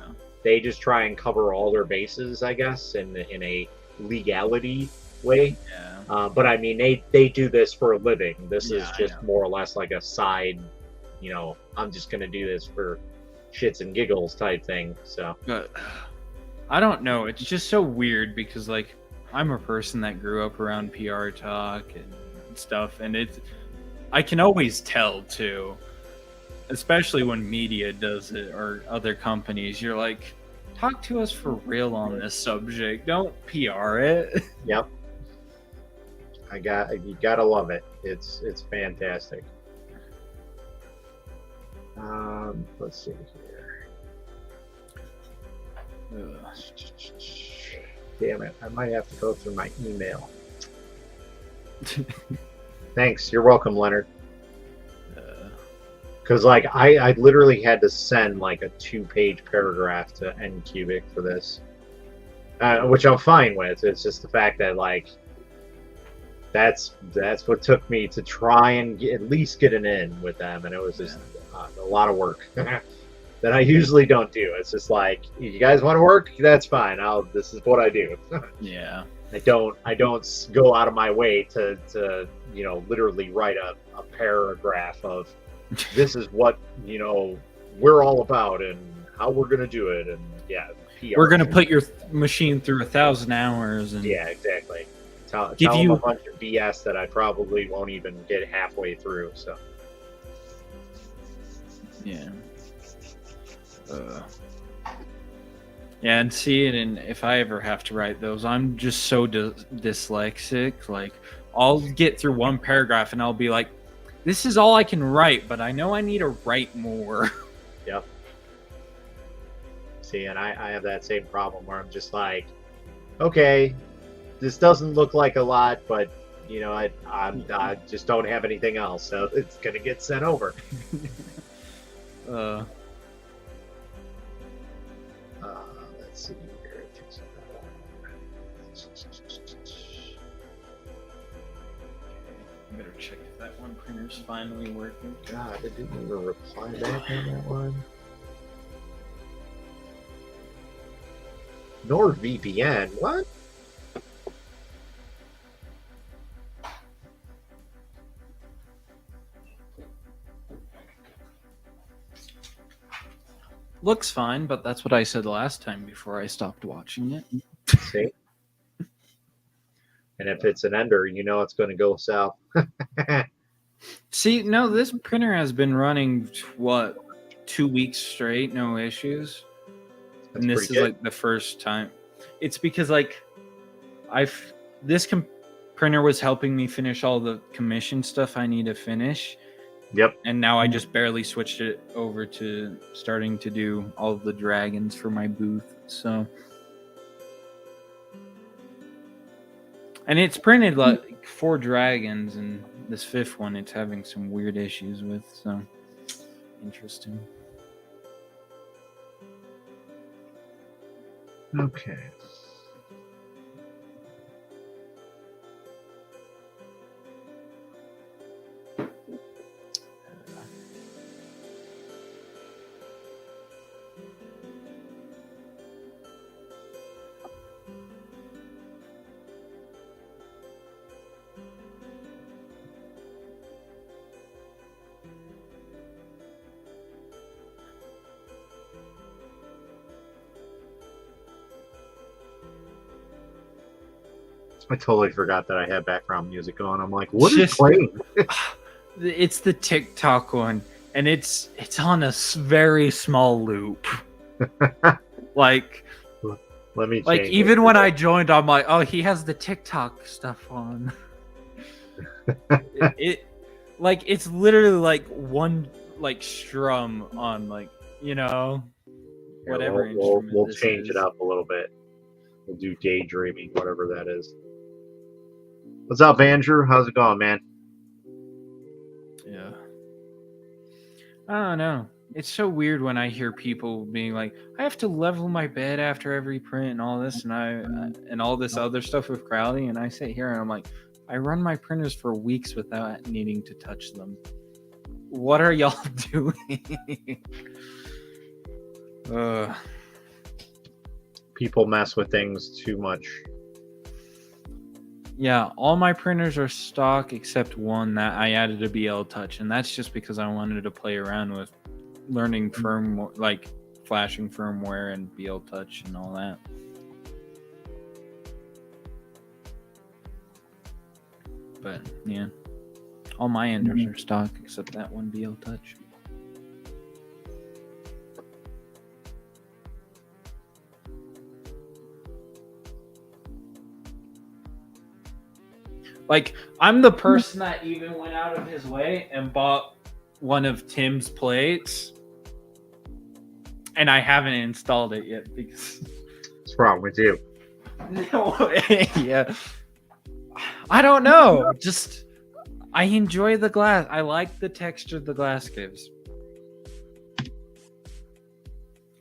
Speaker 2: they just try and cover all their bases, I guess, in a legality way.
Speaker 5: Yeah.
Speaker 2: But I mean, they do this for a living. This is just more or less like a side, I'm just gonna do this for shits and giggles type thing. So
Speaker 5: But I don't know. It's just so weird because like I'm a person that grew up around PR talk and stuff, and I can always tell too, especially when media does it or other companies. You're like, talk to us for real on this subject. Don't PR it.
Speaker 2: Yep. You gotta love it. It's fantastic. Let's see here. Damn it! I might have to go through my email. Thanks. You're welcome, Leonard. Because like I literally had to send like a 2-page paragraph to Ncubic for this, which I'm fine with. It's just the fact that like that's what took me to try and at least get an in with them, and it was just a lot of work that I usually don't do. It's just like, you guys want to work? That's fine. This is what I do.
Speaker 5: Yeah.
Speaker 2: I don't go out of my way to literally write a paragraph of this is what we're all about and how we're gonna do it, and PR.
Speaker 5: We're gonna put your machine through 1,000 hours and
Speaker 2: exactly. Tell
Speaker 5: Give
Speaker 2: them
Speaker 5: you-
Speaker 2: a bunch of BS that I probably won't even get halfway through. So
Speaker 5: yeah. Yeah, and see it, and if I ever have to write those, I'm just so dyslexic. Like, I'll get through one paragraph and I'll be like, this is all I can write, but I know I need to write more.
Speaker 2: Yep. See, and I have that same problem where I'm just like, okay, this doesn't look like a lot, but I just don't have anything else, so it's gonna get sent over. Let's see here.
Speaker 5: Better check if that one printer's finally working.
Speaker 2: God, it didn't even reply back on that one. NordVPN, what?
Speaker 5: Looks fine, but that's what I said last time before I stopped watching it.
Speaker 2: See? And if it's an ender, it's going to go south.
Speaker 5: See, no, this printer has been running, 2 weeks straight, no issues.
Speaker 2: That's
Speaker 5: And this is
Speaker 2: pretty good.
Speaker 5: like the first time. It's because like this printer was helping me finish all the commission stuff I need to finish.
Speaker 2: Yep.
Speaker 5: And now I just barely switched it over to starting to do all of the dragons for my booth. So, and it's printed like 4 dragons, and this 5th one it's having some weird issues with. So, interesting.
Speaker 2: Okay. I totally forgot that I had background music going. I'm like, what is
Speaker 5: Just-
Speaker 2: playing?
Speaker 5: It's the TikTok one, and it's on a very small loop. Like
Speaker 2: Let me
Speaker 5: Like
Speaker 2: change
Speaker 5: even
Speaker 2: it.
Speaker 5: when I joined, I'm like, oh, he has the TikTok stuff on. it like it's literally like one like strum on like
Speaker 2: Here,
Speaker 5: whatever
Speaker 2: we'll
Speaker 5: instrument
Speaker 2: we'll
Speaker 5: this
Speaker 2: change it
Speaker 5: is.
Speaker 2: up a little bit. We'll do daydreaming, whatever that is. What's up, Andrew? How's it going, man?
Speaker 5: Yeah. I don't know. It's so weird when I hear people being like, I have to level my bed after every print and all this, and and all this other stuff with Crowley, and I sit here and I'm like, I run my printers for weeks without needing to touch them. What are y'all doing?
Speaker 2: People mess with things too much.
Speaker 5: Yeah, all my printers are stock except one that I added a BL Touch, and that's just because I wanted to play around with learning firmware, like flashing firmware and BL Touch and all that. But yeah, all my enders are stock except that one BL Touch. Like, I'm the person that even went out of his way and bought one of Tim's plates, and I haven't installed it yet because
Speaker 2: What's wrong with you?
Speaker 5: yeah, I don't know. Just I enjoy the glass. I like the texture the glass gives,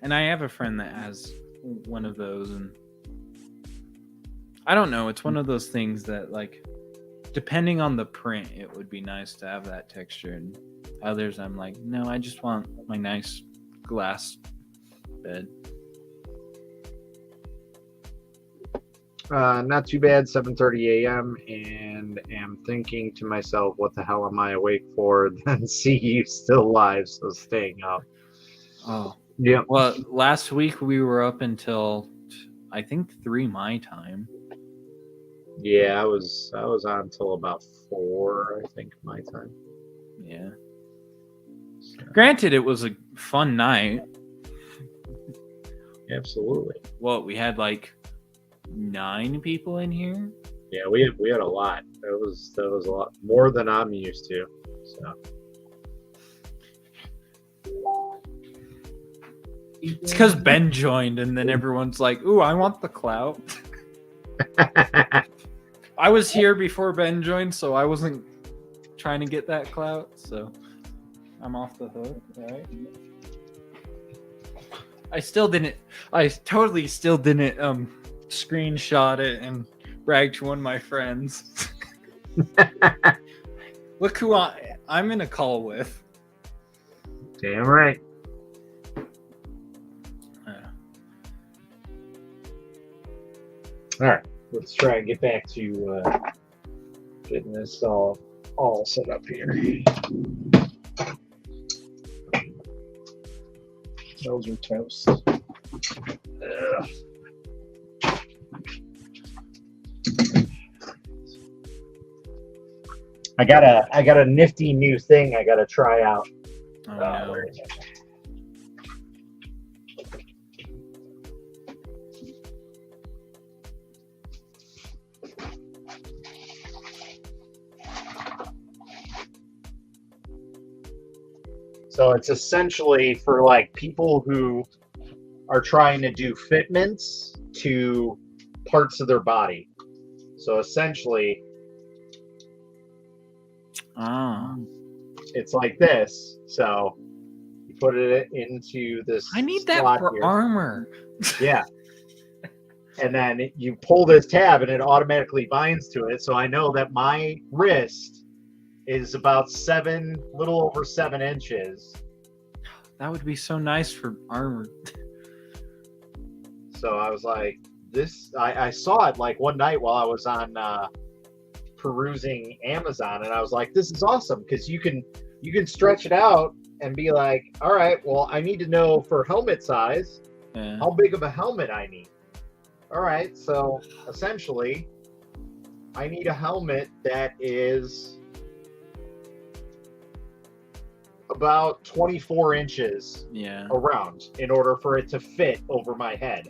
Speaker 5: and I have a friend that has one of those, and I don't know. It's one of those things that, like, depending on the print, it would be nice to have that texture, and others I'm like, no, I just want my nice glass bed.
Speaker 2: Not too bad. 7:30 a.m. and am thinking to myself, what the hell am I awake for? Then see you still live, so staying up.
Speaker 5: Oh,
Speaker 2: Yeah.
Speaker 5: well, last week we were up until I think 3 my time.
Speaker 2: Yeah, I was on till about 4, I think, my time.
Speaker 5: Yeah.
Speaker 2: So,
Speaker 5: Granted, it was a fun night.
Speaker 2: absolutely.
Speaker 5: Well, we had like 9 people in here.
Speaker 2: Yeah, we had a lot. That was a lot more than I'm used to. So
Speaker 5: It's because Ben joined, and then everyone's like, "Ooh, I want the clout." I was here before Ben joined, so I wasn't trying to get that clout, so I'm off the hook, right? I totally still didn't screenshot it and brag to one of my friends. Look who I'm in a call with.
Speaker 2: damn right. All right, let's try and get back to getting this all set up here.
Speaker 6: Those are toast.
Speaker 2: Ugh. I got a nifty new thing I gotta try out.
Speaker 5: Oh, no.
Speaker 2: Where is it? So it's essentially for like people who are trying to do fitments to parts of their body. So essentially, it's like this. So you put it into this.
Speaker 5: I need that
Speaker 2: slot
Speaker 5: for
Speaker 2: here.
Speaker 5: armor.
Speaker 2: Yeah. And then you pull this tab and it automatically binds to it. So I know that my wrist is about little over 7 inches.
Speaker 5: That would be so nice for armor.
Speaker 2: So I was like, I saw it like one night while I was on perusing Amazon, and I was like, this is awesome because you can stretch it out and be like, all right, well, I need to know for helmet size
Speaker 5: Yeah.
Speaker 2: how big of a helmet I need. All right, so essentially I need a helmet that is about 24 inches
Speaker 5: Yeah.
Speaker 2: around in order for it to fit over my head.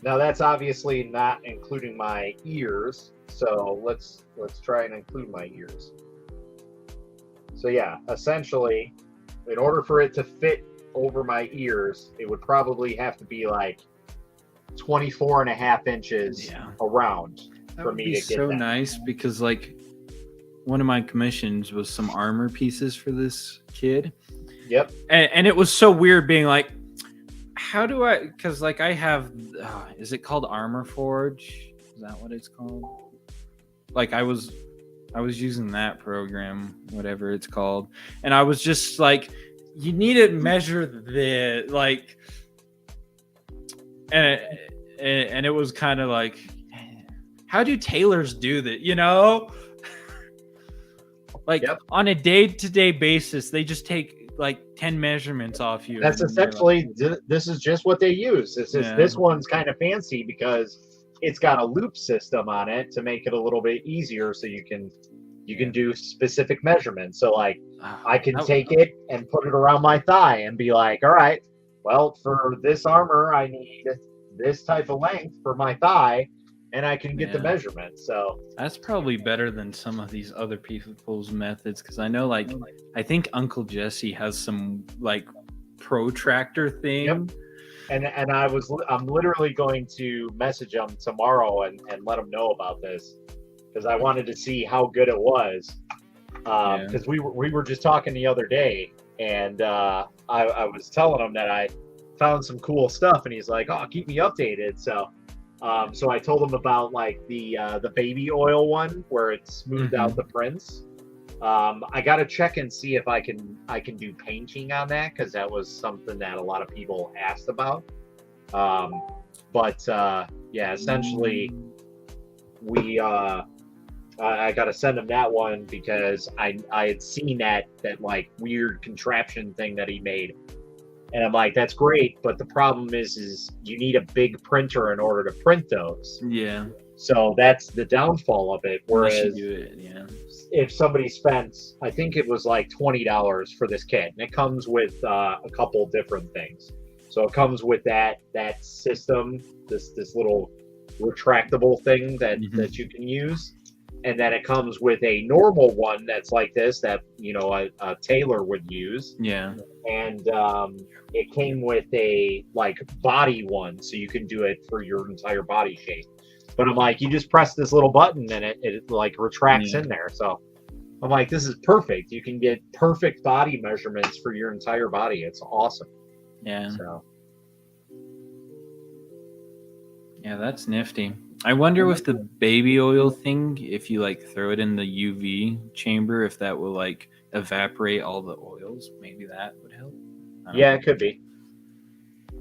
Speaker 2: Now that's obviously not including my ears, so let's try and include my ears. So yeah, essentially, in order for it to fit over my ears, it would probably have to be like 24 and a half inches
Speaker 5: Yeah.
Speaker 2: around
Speaker 5: That
Speaker 2: for
Speaker 5: would
Speaker 2: me
Speaker 5: be
Speaker 2: to get
Speaker 5: so
Speaker 2: that.
Speaker 5: nice because like one of my commissions was some armor pieces for this kid.
Speaker 2: Yep.
Speaker 5: And it was so weird being like, how do I, because like I have, is it called Armor Forge? Is that what it's called? Like I was using that program, whatever it's called. And I was just like, you need to measure the, like, and it was kind of like, how do tailors do that? You know, like
Speaker 2: Yep.
Speaker 5: on a day-to-day basis, they just take like 10 measurements off you.
Speaker 2: That's
Speaker 5: and they're
Speaker 2: essentially
Speaker 5: like,
Speaker 2: this is just what they use.
Speaker 5: Yeah.
Speaker 2: This one's kind of fancy because it's got a loop system on it to make it a little bit easier, so you can do specific measurements. So like I can
Speaker 5: that-
Speaker 2: take it and put it around my thigh and be like, all right, well, for this armor, I need this type of length for my thigh, and I can get the
Speaker 5: Yeah.
Speaker 2: measurement. So
Speaker 5: That's probably better than some of these other people's methods because I know, like, I think Uncle Jesse has some like protractor thing.
Speaker 2: Yep. and I'm literally going to message them tomorrow and let them know about this because I wanted to see how good it was. Because we were just talking the other day, and I was telling him that I found some cool stuff, and he's like, "Oh, keep me updated." So I told him about like the baby oil one where it smoothed out the prints. I got to check and see if I can do painting on that because that was something that a lot of people asked about. Yeah, essentially I got to send him that one because I had seen that like weird contraption thing that he made. And I'm like, that's great, but the problem is you need a big printer in order to print those.
Speaker 5: Yeah.
Speaker 2: So that's the downfall of it.
Speaker 5: Unless you
Speaker 2: Whereas
Speaker 5: do it, yeah.
Speaker 2: if somebody spent, I think it was like $20 for this kit, and it comes with a couple different things. So it comes with that system, this little retractable thing that you can use, and then it comes with a normal one that's like this that a tailor would use.
Speaker 5: Yeah.
Speaker 2: And it came with a like body one, so you can do it for your entire body shape. But I'm like, you just press this little button and it like retracts in there. So I'm like, this is perfect. You can get perfect body measurements for your entire body. It's awesome.
Speaker 5: Yeah.
Speaker 2: So
Speaker 5: Yeah, that's nifty. I wonder with the baby oil thing, if you like throw it in the UV chamber, if that will like evaporate all the oils. Maybe that would help.
Speaker 2: yeah, it could be.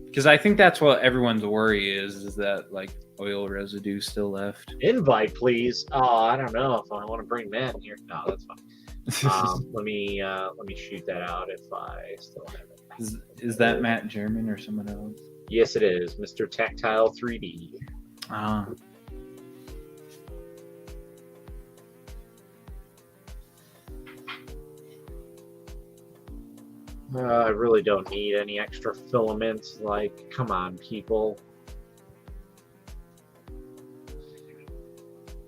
Speaker 5: Because I think that's what everyone's worry is that like oil residue still left.
Speaker 2: Invite, please. Oh, I don't know if I want to bring Matt in here. No, that's fine. Let me shoot that out if I still have it.
Speaker 5: Is that Matt German or someone else?
Speaker 2: Yes, it is, Mr. Tactile 3D.
Speaker 5: Ah.
Speaker 2: I really don't need any extra filaments. Like, come on, people.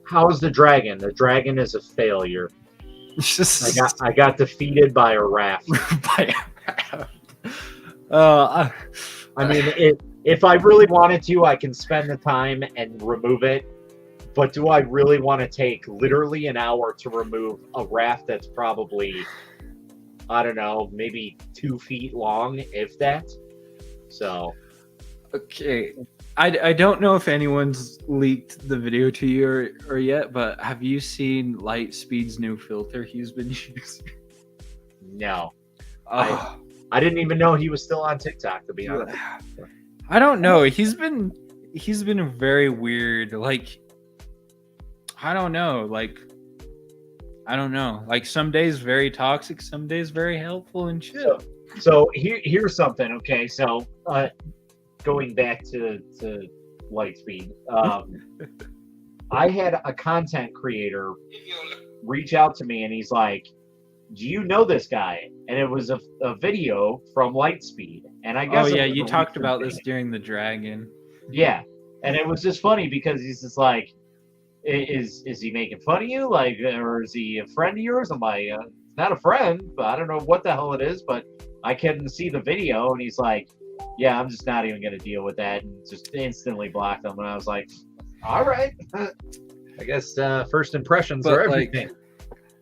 Speaker 2: How's the dragon? The dragon is a failure. I got defeated by a raft. I mean, if I really wanted to, I can spend the time and remove it. But do I really want to take literally an hour to remove a raft that's probably, I don't know, maybe 2 feet long, if that? So.
Speaker 5: Okay. I don't know if anyone's leaked the video to you or yet, but have you seen Lightspeed's new filter he's been using?
Speaker 2: No.
Speaker 5: Oh.
Speaker 2: I didn't even know he was still on TikTok, to be honest.
Speaker 5: I don't know. He's been very weird. Like, I don't know. Like, some days very toxic, some days very helpful and chill.
Speaker 2: So here's something. Okay, so going back to Lightspeed, I had a content creator reach out to me, and he's like, "Do you know this guy?" And it was a video from Lightspeed, and I guess
Speaker 5: Oh
Speaker 2: it
Speaker 5: yeah,
Speaker 2: was
Speaker 5: you
Speaker 2: a
Speaker 5: talked
Speaker 2: recent
Speaker 5: about
Speaker 2: thing.
Speaker 5: this during the dragon.
Speaker 2: Yeah, and it was just funny because he's just like, "Is he making fun of you? Like, or is he a friend of yours?" I'm like, "Not a friend, but I don't know what the hell it is." But I couldn't see the video, and he's like, "Yeah, I'm just not even gonna deal with that," and just instantly blocked him. And I was like, "All right, I guess first impressions
Speaker 5: But,
Speaker 2: are
Speaker 5: like,
Speaker 2: everything."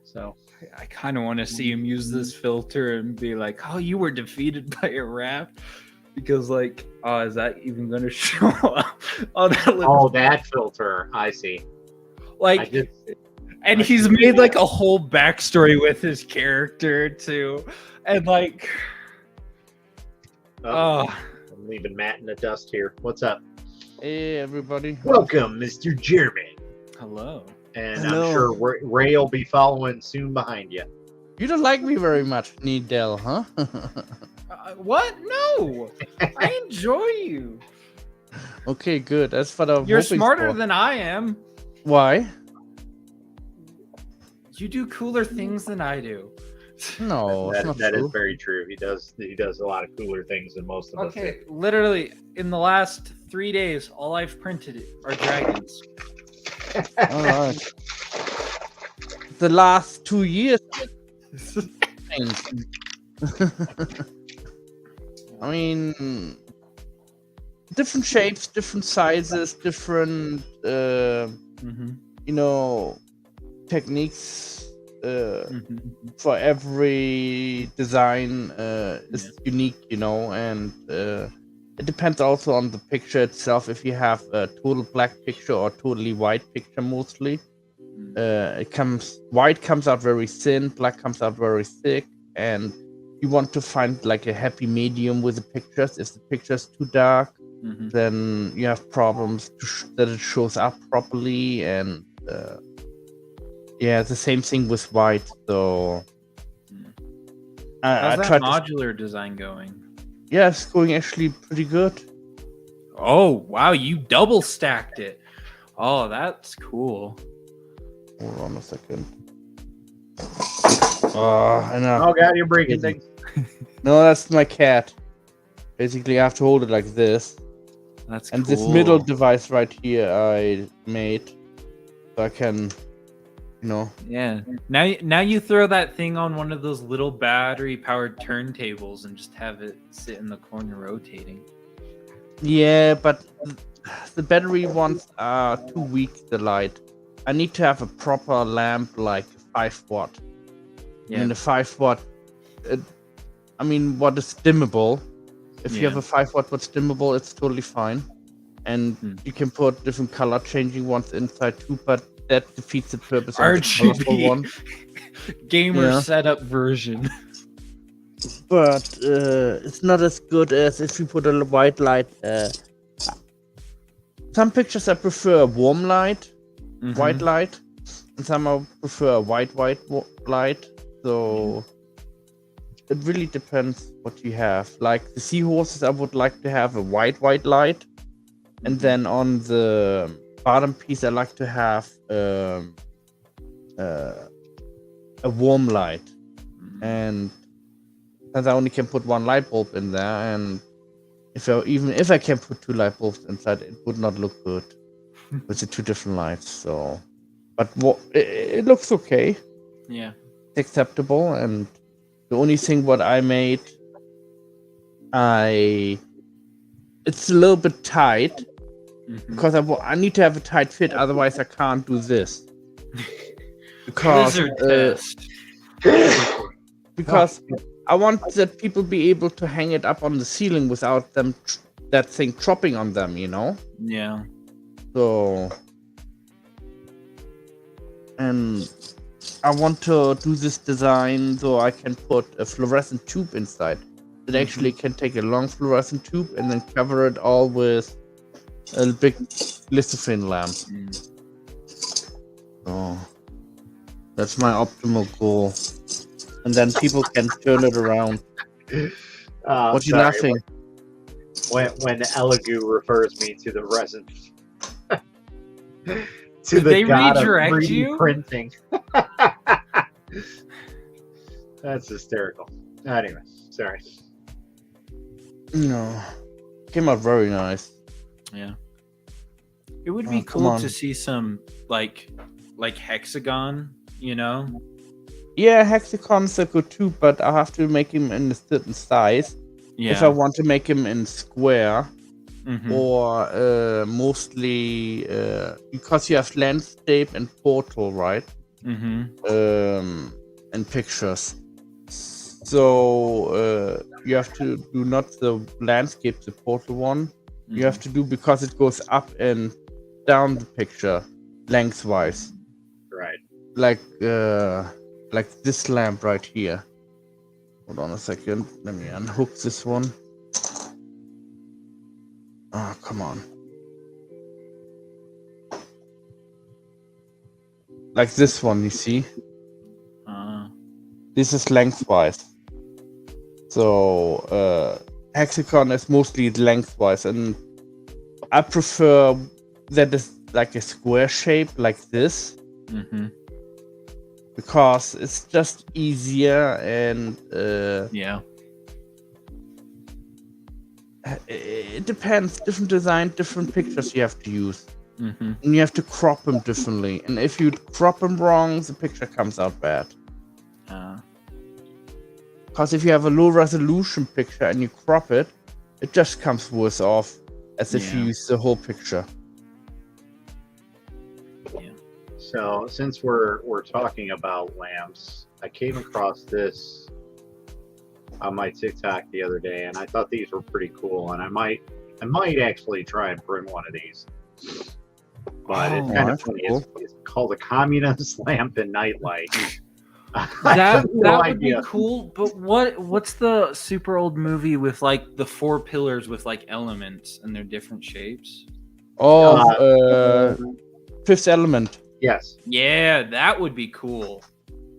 Speaker 2: So
Speaker 5: I kind of want to see him use this filter and be like, "Oh, you were defeated by a raft," because like, oh, is that even going to show up on that little?
Speaker 2: that filter, I see.
Speaker 5: Like,
Speaker 2: I did.
Speaker 5: and
Speaker 2: I
Speaker 5: he's
Speaker 2: see
Speaker 5: made
Speaker 2: that.
Speaker 5: like a whole backstory with his character too, and like,
Speaker 2: Oh,
Speaker 5: oh,
Speaker 2: I'm leaving Matt in the dust here. What's up?
Speaker 7: Hey, everybody.
Speaker 2: Welcome, Mr. Jeremy.
Speaker 5: hello.
Speaker 2: And
Speaker 7: Hello.
Speaker 2: I'm sure Ray will be following soon behind you.
Speaker 7: You don't like me very much, Needell, huh?
Speaker 5: What? No, I enjoy you.
Speaker 7: Okay, good. That's what I'm
Speaker 5: You're
Speaker 7: hoping
Speaker 5: smarter
Speaker 7: for.
Speaker 5: than I am.
Speaker 7: Why?
Speaker 5: You do cooler things than I do.
Speaker 7: No, it's not
Speaker 2: that is
Speaker 7: true.
Speaker 2: very true. He does a lot of cooler things than most of us.
Speaker 5: Okay, literally in the last 3 days, all I've printed are dragons.
Speaker 7: All right. The last 2 years. I mean, different shapes, different sizes, different,
Speaker 5: Mm-hmm.
Speaker 7: you know, techniques. For every design is unique, you know, and it depends also on the picture itself. If you have a total black picture or totally white picture, mostly white comes out very thin, black comes out very thick, and you want to find like a happy medium with the pictures. If the picture's too dark,
Speaker 5: Mm-hmm.
Speaker 7: then you have problems that it shows up properly, and yeah, the same thing with white. So I
Speaker 5: How's
Speaker 7: tried
Speaker 5: that modular design going?
Speaker 7: yeah, it's going actually pretty good.
Speaker 5: Oh wow, you double stacked it. Oh, that's cool.
Speaker 7: Hold on a second. Oh, I know.
Speaker 2: Oh god, you're breaking things.
Speaker 7: No, that's my cat. Basically, I have to hold it like this.
Speaker 5: That's
Speaker 7: And
Speaker 5: cool.
Speaker 7: this middle device right here I made, so I can, you know.
Speaker 5: Yeah. Now you throw that thing on one of those little battery powered turntables and just have it sit in the corner rotating.
Speaker 7: Yeah, but the battery ones are too weak, the light. I need to have a proper lamp, like 5 watt.
Speaker 5: Yeah.
Speaker 7: I mean, the 5 watt, what is dimmable. If you
Speaker 5: Yeah.
Speaker 7: have a 5 watt what's dimmable, it's totally fine. And you can put different color changing ones inside too, but that defeats the purpose of the colorful
Speaker 5: RGB
Speaker 7: one.
Speaker 5: gamer
Speaker 7: Yeah.
Speaker 5: setup version.
Speaker 7: But it's not as good as if you put a white light. Some pictures I prefer a warm light, white light, and some I prefer a white light. So it really depends what you have. Like the seahorses, I would like to have a white light, and then on the bottom piece, I like to have a warm light, and I only can put one light bulb in there, and even if I can put 2 light bulbs inside, it would not look good with the 2 different lights. So, but it looks okay.
Speaker 5: Yeah.
Speaker 7: It's acceptable, and the only thing what I made, it's a little bit tight because I need to have a tight fit, otherwise I can't do this. Because
Speaker 5: Blizzard test.
Speaker 7: because I want that people be able to hang it up on the ceiling without them that thing dropping on them, you know.
Speaker 5: Yeah.
Speaker 7: So, and I want to do this design so I can put a fluorescent tube inside. It actually can take a long fluorescent tube and then cover it all with a big lithophane lamp. So that's my optimal goal. And then people can turn it around. What you
Speaker 2: Sorry,
Speaker 7: laughing?
Speaker 2: When Elegoo refers me to the resin to
Speaker 5: Did
Speaker 2: the
Speaker 5: they
Speaker 2: god of
Speaker 5: redirect
Speaker 2: 3D
Speaker 5: you?
Speaker 2: printing. That's hysterical. Anyway, sorry.
Speaker 7: No, came out very nice.
Speaker 5: Yeah. It would
Speaker 7: Oh,
Speaker 5: be
Speaker 7: come
Speaker 5: cool
Speaker 7: on.
Speaker 5: to see some like hexagon, you know?
Speaker 7: Yeah, hexagons are good too, but I have to make him in a certain size. If I
Speaker 5: Yeah.
Speaker 7: want to make him in square
Speaker 5: Mhm.
Speaker 7: or mostly because you have landscape and portal, right?
Speaker 5: Mhm.
Speaker 7: And pictures. So you have to do not the landscape, the portal one. You have to do because it goes up and down the picture lengthwise,
Speaker 2: Right.
Speaker 7: like this lamp right here. Hold on a second. Let me unhook this one. Oh, come on. Like this one, you see? This is lengthwise. So hexagon is mostly lengthwise, and I prefer that is like a square shape like this
Speaker 5: Mhm.
Speaker 7: because it's just easier and
Speaker 5: Yeah.
Speaker 7: it depends. Different design, different pictures you have to use.
Speaker 5: Mhm.
Speaker 7: And you have to crop them differently. And if you crop them wrong, the picture comes out bad. Because if you have a low resolution picture and you crop it, it just comes worse off as if you
Speaker 5: Yeah.
Speaker 7: use the whole picture.
Speaker 2: So since we're talking about lamps, I came across this on my TikTok the other day, and I thought these were pretty cool, and I might actually try and print one of these. But it's
Speaker 7: Oh,
Speaker 2: kind of
Speaker 7: that's
Speaker 2: funny.
Speaker 7: cool.
Speaker 2: It's called a communist lamp and nightlight. I
Speaker 5: That
Speaker 2: have no
Speaker 5: that would
Speaker 2: idea.
Speaker 5: be cool, but what's the super old movie with like the 4 pillars with like elements and they're different shapes?
Speaker 7: Oh, Fifth Element.
Speaker 2: Yes.
Speaker 5: Yeah, that would be cool.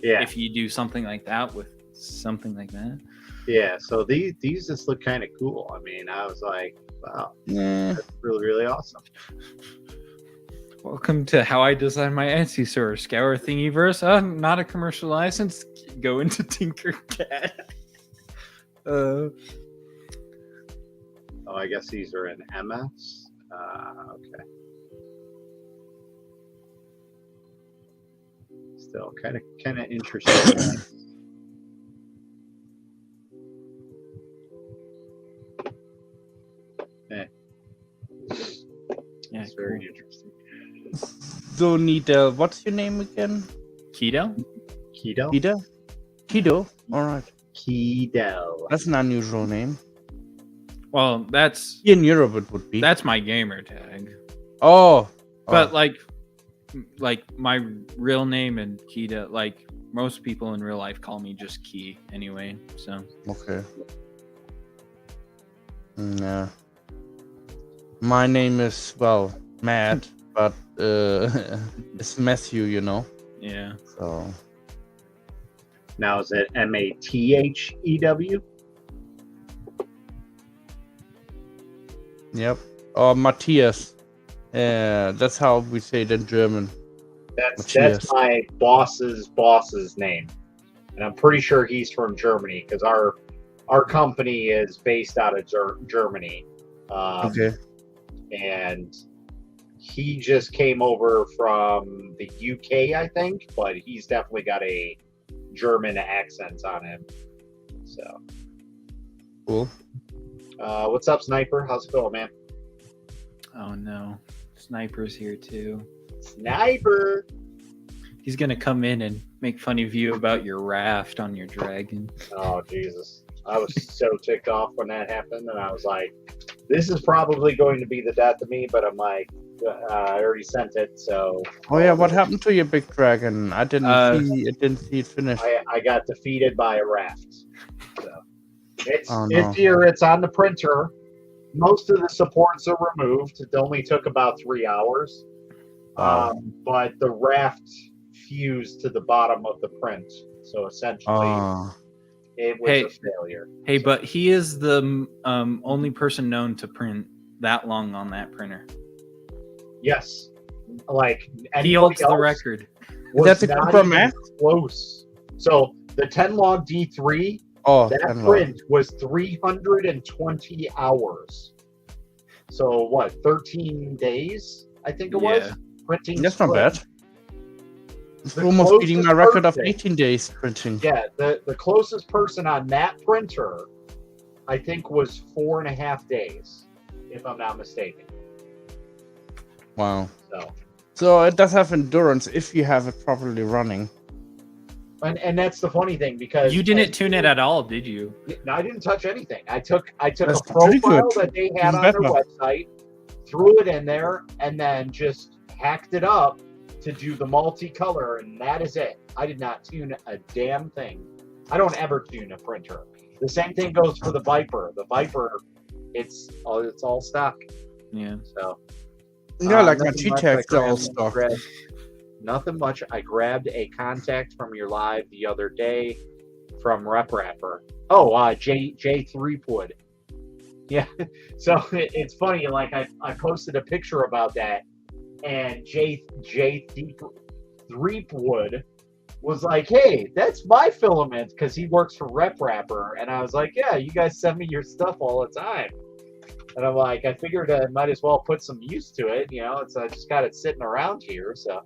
Speaker 2: Yeah.
Speaker 5: If you do something like that with something like that.
Speaker 2: Yeah. So these just look kind of cool. I mean, I was like, wow,
Speaker 7: Yeah.
Speaker 2: that's really, really awesome.
Speaker 5: Welcome to how I design my Etsy store. Scour Thingiverse. Not a commercial license. Go into Tinkercad.
Speaker 2: Oh, I guess these are in MS. Okay. Still kind of interesting.
Speaker 5: Yeah,
Speaker 2: It's very interesting.
Speaker 7: So Nita, what's your name again?
Speaker 5: Keto?
Speaker 2: Keto?
Speaker 7: Keto? Keto? Alright.
Speaker 2: Keto.
Speaker 7: That's an unusual name.
Speaker 5: Well, that's
Speaker 7: In Europe it would be.
Speaker 5: that's my gamer tag.
Speaker 7: Oh.
Speaker 5: But like my real name and Keto, like most people in real life call me just Key anyway. So
Speaker 7: Okay. Yeah. My name is, well, Matt, but it's Matthew, you know.
Speaker 5: yeah.
Speaker 7: So
Speaker 2: Now is it MATHEW?
Speaker 7: yep. Or Matthias. That's how we say it in German.
Speaker 2: That's
Speaker 7: Matthias.
Speaker 2: my boss's name, and I'm pretty sure he's from Germany because our company is based out of Germany.
Speaker 7: Okay.
Speaker 2: And he just came over from the UK, I think, but he's definitely got a German accent on him. So,
Speaker 7: Cool.
Speaker 2: what's up, Sniper? How's it going, man?
Speaker 5: Oh no. Sniper's here too.
Speaker 2: Sniper.
Speaker 5: He's gonna come in and make fun of you about your raft on your dragon.
Speaker 2: Oh Jesus! I was so ticked off when that happened, and I was like, "This is probably going to be the death of me." But I'm like, I already sent it, so.
Speaker 7: Oh yeah, what happened to your big dragon? I didn't see it finish.
Speaker 2: I got defeated by a raft. So it's
Speaker 7: Oh, no.
Speaker 2: it's here. It's on the printer. Most of the supports are removed. It only took about 3 hours.
Speaker 7: Wow.
Speaker 2: But the raft fused to the bottom of the print, so essentially it was
Speaker 5: Hey.
Speaker 2: a failure.
Speaker 5: Hey, but he is the only person known to print that long on that printer.
Speaker 2: Yes.
Speaker 1: Like
Speaker 5: He
Speaker 1: anybody
Speaker 5: holds the
Speaker 1: else
Speaker 5: record.
Speaker 1: was
Speaker 7: That's a
Speaker 1: not
Speaker 7: compromise?
Speaker 1: even close. So the 10 log D3,
Speaker 7: Oh,
Speaker 1: that
Speaker 7: 10 log.
Speaker 1: print was 320 hours. So what, 13 days? I think it was
Speaker 5: Yeah.
Speaker 1: printing.
Speaker 7: That's not
Speaker 1: print.
Speaker 7: bad. It's
Speaker 1: The
Speaker 7: almost beating my
Speaker 1: closest
Speaker 7: record of
Speaker 1: person-
Speaker 7: 18 days printing.
Speaker 1: Yeah, the closest person on that printer, I think, was 4.5 days, if I'm not mistaken.
Speaker 7: Wow.
Speaker 1: So,
Speaker 7: So it does have endurance if you have it properly running.
Speaker 1: and that's the funny thing because
Speaker 5: You didn't tune it at all, did you?
Speaker 1: No, I didn't touch anything. I took
Speaker 7: That's
Speaker 1: a
Speaker 7: pretty
Speaker 1: profile
Speaker 7: good.
Speaker 1: that they had
Speaker 7: Even
Speaker 1: on their
Speaker 7: better.
Speaker 1: website, threw it in there, and then just hacked it up to do the multicolor, and that is it. I did not tune a damn thing. I don't ever tune a printer. The same thing goes for the Viper. The Viper, it's all stock.
Speaker 5: Yeah.
Speaker 1: So
Speaker 7: Yeah, like my
Speaker 1: nothing much.
Speaker 7: G-Tex
Speaker 1: I
Speaker 7: are all
Speaker 1: grabbed-
Speaker 7: stock.
Speaker 1: Nothing much. I grabbed a contact from your live the other day from RepRapper. Oh, J Threepwood. Yeah. So it's funny. Like I posted a picture about that, and J Threepwood was like, "Hey, that's my filament," because he works for RepRapper, and I was like, "Yeah, you guys send me your stuff all the time." And I'm like, I figured I might as well put some use to it, you know. It's I just got it sitting around here, so.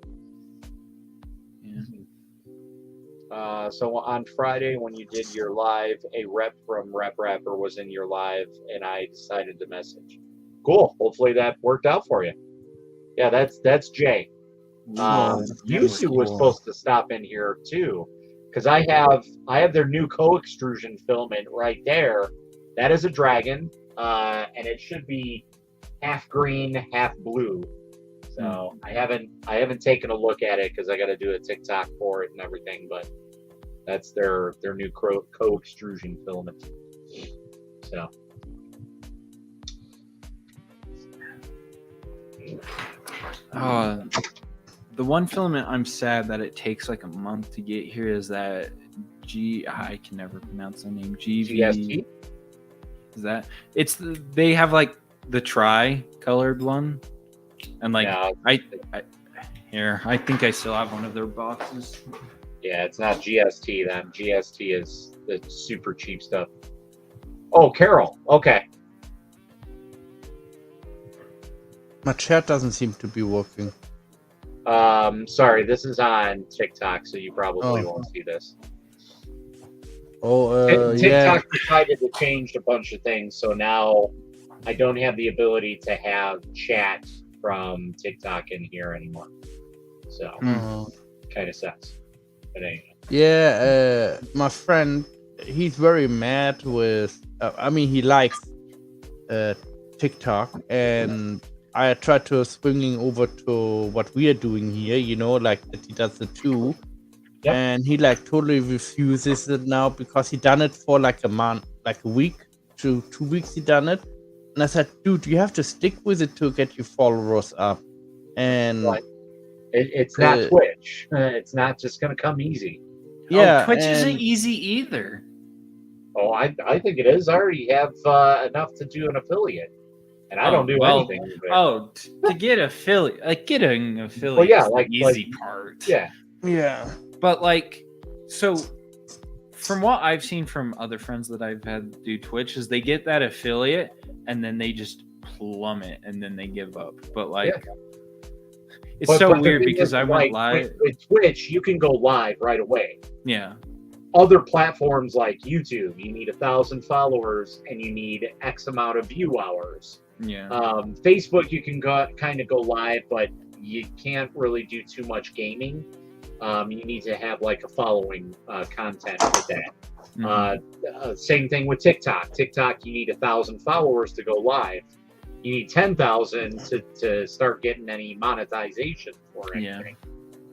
Speaker 1: So on Friday when you did your live, a rep from RepRapper was in your live, and I decided to message. Cool. Hopefully that worked out for you. Yeah, that's Jay. Yusu was supposed to stop in here too, because I have their new co-extrusion filament right there. That is a dragon, and it should be half green, half blue. So I haven't taken a look at it because I got to do a TikTok for it and everything. But that's their new co-extrusion filament. So.
Speaker 5: The one filament I'm sad that it takes like a month to get here is that I can never pronounce the name.
Speaker 1: GST?
Speaker 5: Is that they have like the tri-colored one, and like
Speaker 1: Yeah.
Speaker 5: I think I still have one of their boxes.
Speaker 1: Yeah, it's not GST then. GST is the super cheap stuff. Oh, Carol. Okay.
Speaker 7: My chat doesn't seem to be working.
Speaker 1: Sorry, this is on TikTok, so you probably
Speaker 7: Oh.
Speaker 1: won't see this.
Speaker 7: Oh,
Speaker 1: TikTok
Speaker 7: yeah.
Speaker 1: decided to change a bunch of things, so now I don't have the ability to have chat from TikTok in here anymore. So,
Speaker 7: Oh.
Speaker 1: kind of sucks. But anyway.
Speaker 7: Yeah, my friend, he's very mad with. I mean, he likes TikTok, and I tried to swinging over to what we are doing here. You know, like that he does the two,
Speaker 1: Yep.
Speaker 7: and he like totally refuses it now because he done it for like a month, like a week to 2 weeks. He done it, and I said, dude, you have to stick with it to get your followers up, and.
Speaker 1: Right. It's not
Speaker 7: Uh,
Speaker 1: Twitch. It's not just going to come easy.
Speaker 7: Yeah,
Speaker 5: Twitch
Speaker 7: and-
Speaker 5: isn't easy either.
Speaker 1: Oh, I think it is. I already have enough to do an affiliate, and I don't do anything. with it.
Speaker 5: To get affiliate, like getting affiliate,
Speaker 1: Well, yeah,
Speaker 5: is
Speaker 1: like-
Speaker 5: the easy part.
Speaker 1: Yeah.
Speaker 7: Yeah.
Speaker 5: But like, so from what I've seen from other friends that I've had do Twitch, is they get that affiliate and then they just plummet and then they give up. But like, it's
Speaker 1: But
Speaker 5: so
Speaker 1: the
Speaker 5: weird
Speaker 1: thing
Speaker 5: because
Speaker 1: is,
Speaker 5: I
Speaker 1: like,
Speaker 5: went live.
Speaker 1: with Twitch. You can go live right away.
Speaker 5: Yeah.
Speaker 1: Other platforms like YouTube, you need 1,000 followers and you need X amount of view hours.
Speaker 5: Yeah.
Speaker 1: Facebook, you can kind of go live, but you can't really do too much gaming. You need to have like a following content with that.
Speaker 5: Mhm.
Speaker 1: Same thing with TikTok. TikTok, you need 1,000 followers to go live. You need 10,000 to start getting any monetization for
Speaker 5: Yeah.
Speaker 1: anything.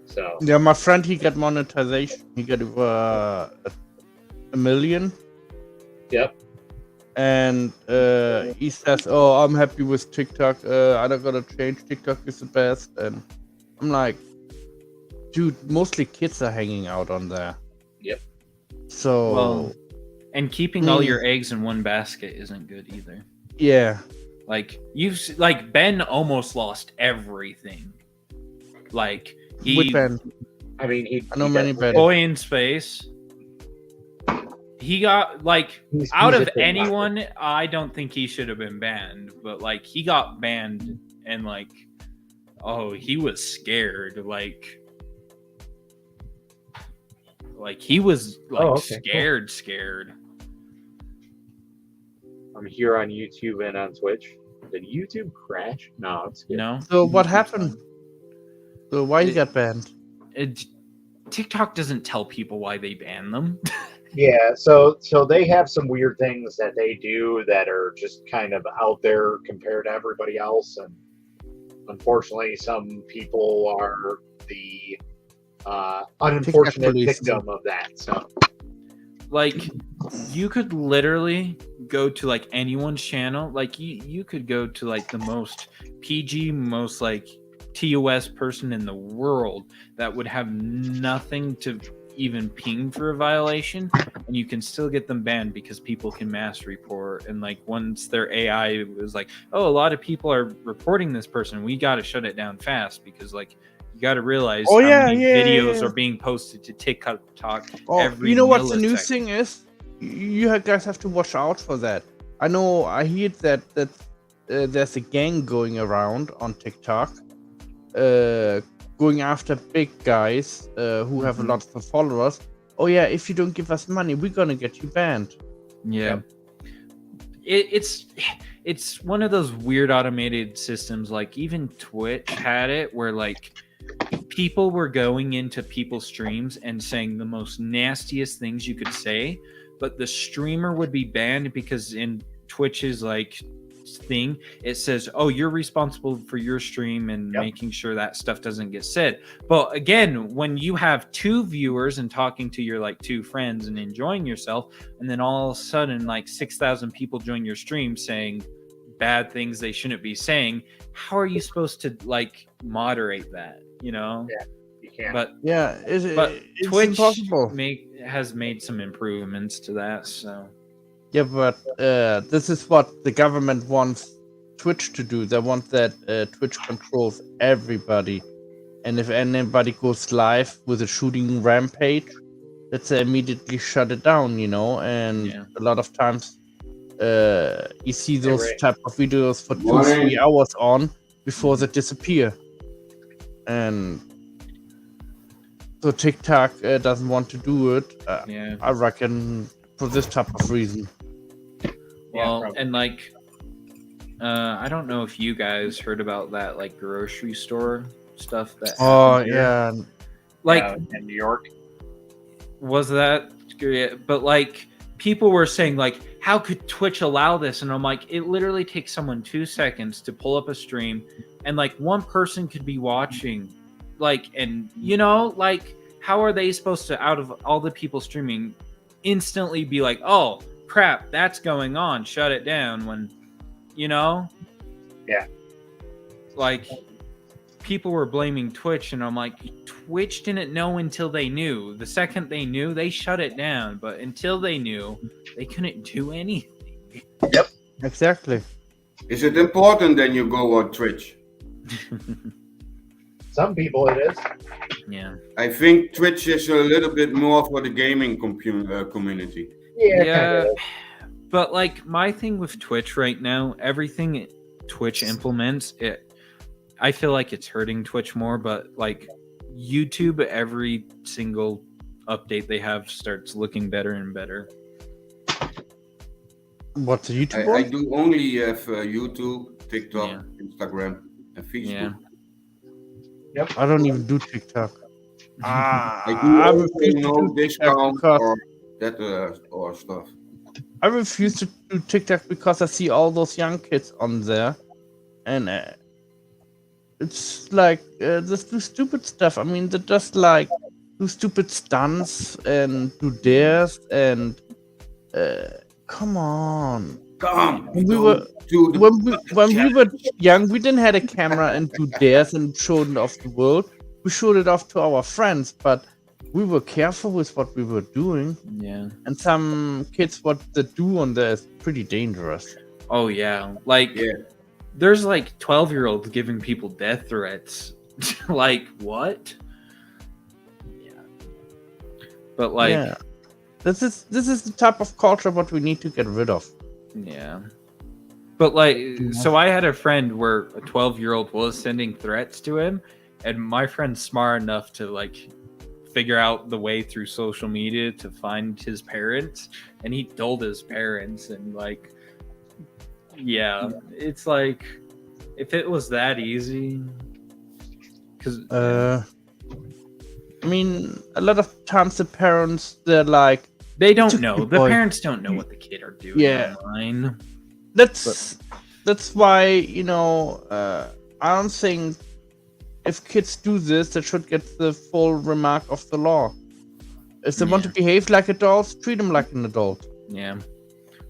Speaker 1: So
Speaker 7: Yeah, my friend, he got monetization. He got a million.
Speaker 1: Yep.
Speaker 7: And he says, "Oh, I'm happy with TikTok. I'm not gonna change. TikTok is the best." And I'm like, dude, mostly kids are hanging out on there.
Speaker 1: Yep.
Speaker 7: So
Speaker 5: Well, and keeping all your eggs in one basket isn't good either.
Speaker 7: yeah,
Speaker 5: Like Ben almost lost everything Like
Speaker 7: Which
Speaker 5: he
Speaker 7: band?
Speaker 2: I mean,
Speaker 7: I know many bands.
Speaker 5: Boy in Space. He got like out
Speaker 2: he's
Speaker 5: of
Speaker 2: a big
Speaker 5: anyone, I don't think he should have been banned, but like he got banned and like he was scared like he was like
Speaker 2: okay, cool.
Speaker 5: scared.
Speaker 2: I'm here on YouTube and on Twitch. Did YouTube crash? No, it's good.
Speaker 5: You know?
Speaker 7: So what happened? So why you got banned?
Speaker 5: TikTok doesn't tell people why they ban them.
Speaker 2: Yeah, so they have some weird things that they do that are just kind of out there compared to everybody else, and unfortunately, some people are the unfortunate
Speaker 7: police.
Speaker 2: victim of that. So,
Speaker 5: Like you could literally go to like anyone's channel. Like you could go to like the most PG, most like TOS person in the world that would have nothing to even ping for a violation, and you can still get them banned because people can mass report. And like once their AI was like, oh, a lot of people are reporting this person, we got to shut it down fast, because like you got to realize how many videos are being posted to TikTok.
Speaker 7: You know what the new
Speaker 5: millisecond.
Speaker 7: thing is? You guys have to watch out for that. I know. I hear that there's a gang going around on TikTok, going after big guys who have a lot of followers. Oh yeah, if you don't give us money, we're gonna get you banned.
Speaker 5: Yeah. It's one of those weird automated systems. Like even Twitch had it where like people were going into people's streams and saying the most nastiest things you could say, but the streamer would be banned because in Twitch's like thing, it says, oh, you're responsible for your stream and making sure that stuff doesn't get said. But again, when you have two viewers and talking to your like two friends and enjoying yourself, and then all of a sudden like 6,000 people join your stream saying bad things they shouldn't be saying, how are you supposed to like moderate that, you know?
Speaker 2: Yeah, you can't.
Speaker 5: But
Speaker 7: It's
Speaker 5: Twitch
Speaker 7: impossible.
Speaker 5: has made some improvements to that. So
Speaker 7: Yeah, but this is what the government wants Twitch to do. They want that Twitch controls everybody, and if anybody goes live with a shooting rampage, that they immediately shut it down. You know, and a lot of times you see those type of videos for 2-3 hours on before they disappear, and so TikTok doesn't want to do it. I reckon for this type of reason.
Speaker 5: Well, and like, I don't know if you guys heard about that, like grocery store stuff that. Like
Speaker 2: in New York.
Speaker 5: Was that? But like, people were saying like, how could Twitch allow this? And I'm like, it literally takes someone 2 seconds to pull up a stream, and like one person could be watching, like, and you know, like, how are they supposed to, out of all the people streaming, instantly be like, oh crap, that's going on, shut it down, when, you know?
Speaker 2: Yeah.
Speaker 5: Like, people were blaming Twitch, and I'm like, Twitch didn't know until they knew. The second they knew, they shut it down, but until they knew, they couldn't do anything.
Speaker 3: Yep.
Speaker 7: Exactly.
Speaker 8: Is it important that you go on Twitch?
Speaker 2: Some people it is.
Speaker 5: Yeah.
Speaker 8: I think Twitch is a little bit more for the gaming community.
Speaker 5: Yeah, but like my thing with Twitch right now, everything Twitch implements, I feel like it's hurting Twitch more. But like YouTube, every single update they have starts looking better and better.
Speaker 7: What's YouTube?
Speaker 8: I do only have YouTube, TikTok, Instagram, and Facebook.
Speaker 2: Yep.
Speaker 7: I don't even do TikTok.
Speaker 8: I do no discount or that or stuff.
Speaker 7: I refuse to do TikTok because I see all those young kids on there, and it's like they do stupid stuff. I mean, they just like do stupid stunts and do dares, and come on. When we were young, we didn't have a camera and do dares and showed it off the world. We showed it off to our friends, but we were careful with what we were doing.
Speaker 5: Yeah.
Speaker 7: And some kids, what they do on there is pretty dangerous.
Speaker 5: Oh yeah, like there's like 12-year-olds giving people death threats Like, what? Yeah. But like,
Speaker 7: yeah. This is the type of culture what we need to get rid of.
Speaker 5: yeah. But like, so I had a friend where a 12-year-old was sending threats to him, and my friend's smart enough to like figure out the way through social media to find his parents, and he told his parents, and like, yeah, it's like, if it was that easy, because
Speaker 7: I mean, a lot of times the parents, they're like,
Speaker 5: they
Speaker 7: "It's a
Speaker 5: don't know.
Speaker 7: good
Speaker 5: The
Speaker 7: boy."
Speaker 5: parents don't know what the kid are doing
Speaker 7: Yeah.
Speaker 5: online.
Speaker 7: That's why, you know, I don't think if kids do this, they should get the full remark of the law. If they want to behave like adults, treat them like an adult.
Speaker 5: Yeah.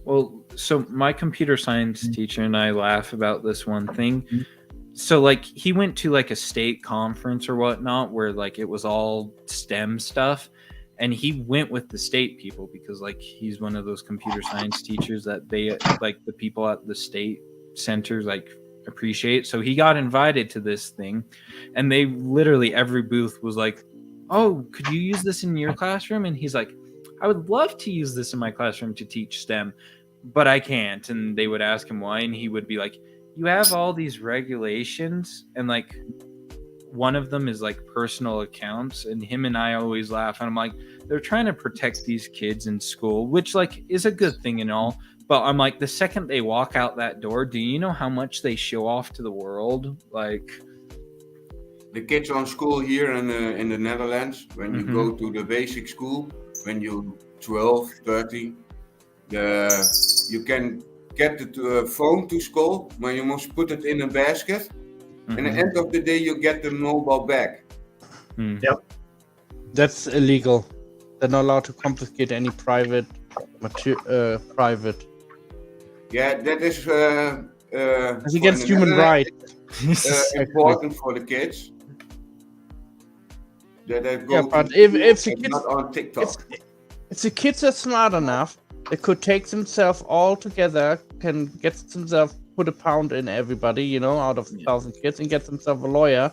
Speaker 5: Well, so my computer science teacher and I laugh about this one thing. So like he went to like a state conference or whatnot where like it was all STEM stuff, and he went with the state people because like he's one of those computer science teachers that they like the people at the state centers like appreciate. So he got invited to this thing, and they literally every booth was like, "Oh, could you use this in your classroom?" And he's like, "I would love to use this in my classroom to teach STEM, but I can't." And they would ask him why, and he would be like, "You have all these regulations, and like one of them is like personal accounts." And him and I always laugh, and I'm like, they're trying to protect these kids in school, which like is a good thing and all. But I'm like, the second they walk out that door, do you know how much they show off to the world? Like,
Speaker 8: The kids on school here in the Netherlands, when you go to the basic school, when you're 12, 13, you can get the phone to school, but you must put it in a basket. And at the end of the day, you get the mobile back.
Speaker 2: Yep.
Speaker 7: That's illegal. They're not allowed to confiscate any private.
Speaker 8: Yeah, that is
Speaker 7: It's against human rights.
Speaker 8: Important for the kids. That they go
Speaker 7: Yeah, but
Speaker 8: to
Speaker 7: if the
Speaker 8: school and
Speaker 7: kids,
Speaker 8: not on TikTok.
Speaker 7: if the kids are smart enough, they could take themselves all together, can get themselves put a pound in everybody, you know, out of 1,000 kids, and get themselves a lawyer,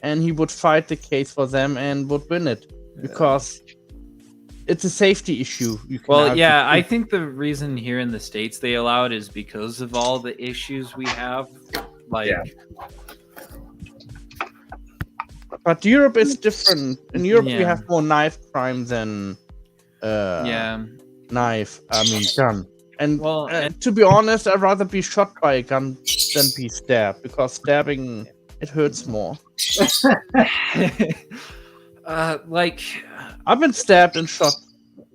Speaker 7: and he would fight the case for them and would win it because it's a safety issue. You can
Speaker 5: well,
Speaker 7: argue.
Speaker 5: yeah, I think the reason here in the States they allow it is because of all the issues we have. Like,
Speaker 7: But Europe is different. In Europe, we
Speaker 5: Yeah.
Speaker 7: have more knife crime than gun. And,
Speaker 5: Well, and-
Speaker 7: to be honest, I'd rather be shot by a gun than be stabbed, because stabbing, it hurts more.
Speaker 5: like,
Speaker 7: I've been stabbed and shot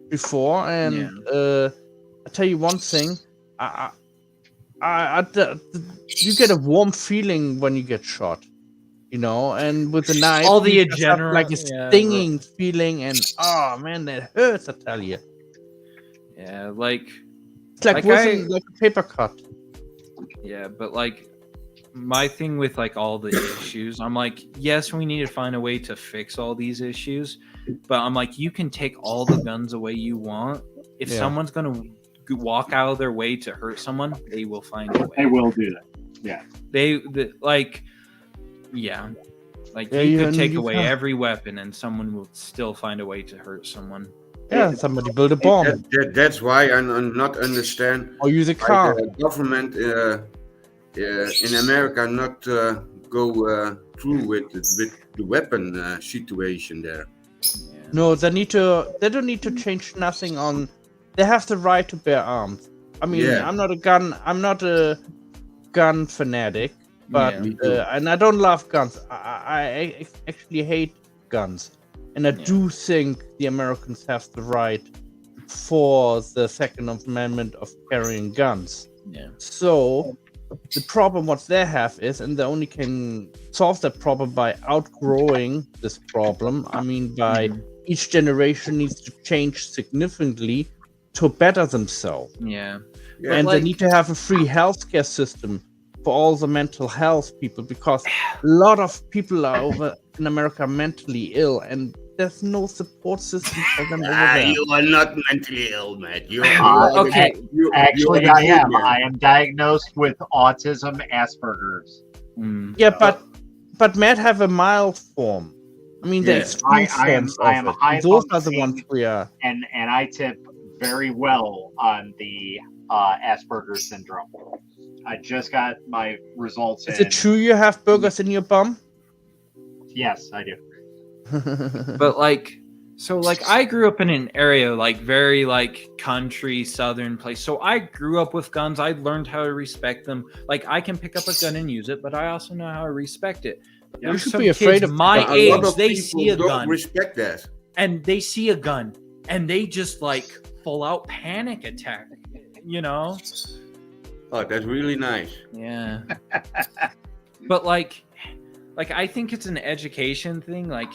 Speaker 7: before, and I tell you one thing, you get a warm feeling when you get shot, you know, and with a knife,
Speaker 5: all the
Speaker 7: you just have,
Speaker 5: adrenaline,
Speaker 7: like a stinging feeling, and oh man, that hurts, I tell you.
Speaker 5: Yeah, like
Speaker 7: It's like like a paper cut.
Speaker 5: Yeah, but like my thing with like all the issues, I'm like, yes, we need to find a way to fix all these issues, but I'm like, you can take all the guns away you want. If someone's gonna walk out of their way to hurt someone, they will find a way.
Speaker 9: They will do that. Yeah.
Speaker 5: You could take away every weapon and someone will still find a way to hurt someone.
Speaker 7: Yeah, somebody build a bomb.
Speaker 8: That's why I not understand.
Speaker 7: Or use a car.
Speaker 8: Why the government in America not go through with the weapon situation there.
Speaker 7: No, they don't need to change nothing on. They have the right to bear arms. I mean, I'm not a gun fanatic, but and I don't love guns. I actually hate guns, and I do think the Americans have the right for the Second Amendment of carrying guns.
Speaker 5: Yeah.
Speaker 7: So the problem what they have is, and they only can solve that problem by outgrowing this problem. I mean, by each generation needs to change significantly to better themselves.
Speaker 5: Yeah.
Speaker 7: And they need to have a free healthcare system for all the mental health people, because a lot of people are over in America mentally ill, and there's no support system for them over there.
Speaker 8: You are not mentally ill, Matt.
Speaker 2: Okay. Actually, I am. I am diagnosed with autism, Asperger's.
Speaker 7: Yeah, but but Matt have a mild form. I mean,
Speaker 8: Yeah.
Speaker 7: there's
Speaker 2: I am
Speaker 7: of
Speaker 2: high
Speaker 7: it. Those are the
Speaker 2: functioning,
Speaker 7: ones we are.
Speaker 2: and I tip very well on the Asperger's syndrome. I just got my results.
Speaker 7: Is it true you have burgers in your bum?
Speaker 2: Yes, I do.
Speaker 5: But like, so like I grew up in an area like very like country southern place. So I grew up with guns. I learned how to respect them. Like I can pick up a gun and use it, but I also know how to respect it.
Speaker 7: You
Speaker 5: There's
Speaker 7: should
Speaker 5: some
Speaker 7: be afraid
Speaker 5: kids
Speaker 7: of
Speaker 5: my
Speaker 8: But a
Speaker 5: age,
Speaker 8: lot of
Speaker 5: they
Speaker 8: people
Speaker 5: see a
Speaker 8: don't
Speaker 5: gun
Speaker 8: respect that.
Speaker 5: and they see a gun and they just like full out panic attack, you know?
Speaker 8: Oh, that's really nice.
Speaker 5: Yeah. But like I think it's an education thing, like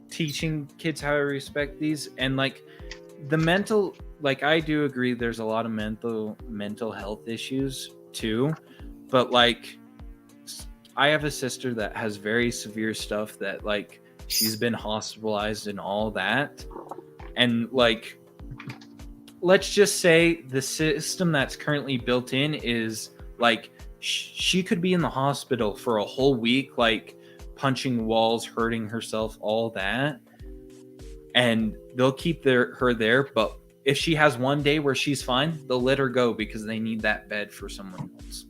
Speaker 5: teaching kids how to respect these, and like the mental, like I do agree there's a lot of mental health issues too, but like I have a sister that has very severe stuff that like she's been hospitalized and all that, and like let's just say the system that's currently built in is like she could be in the hospital for a whole week, like punching walls, hurting herself, all that, and they'll keep her there. But if she has one day where she's fine, they'll let her go because they need that bed for someone else.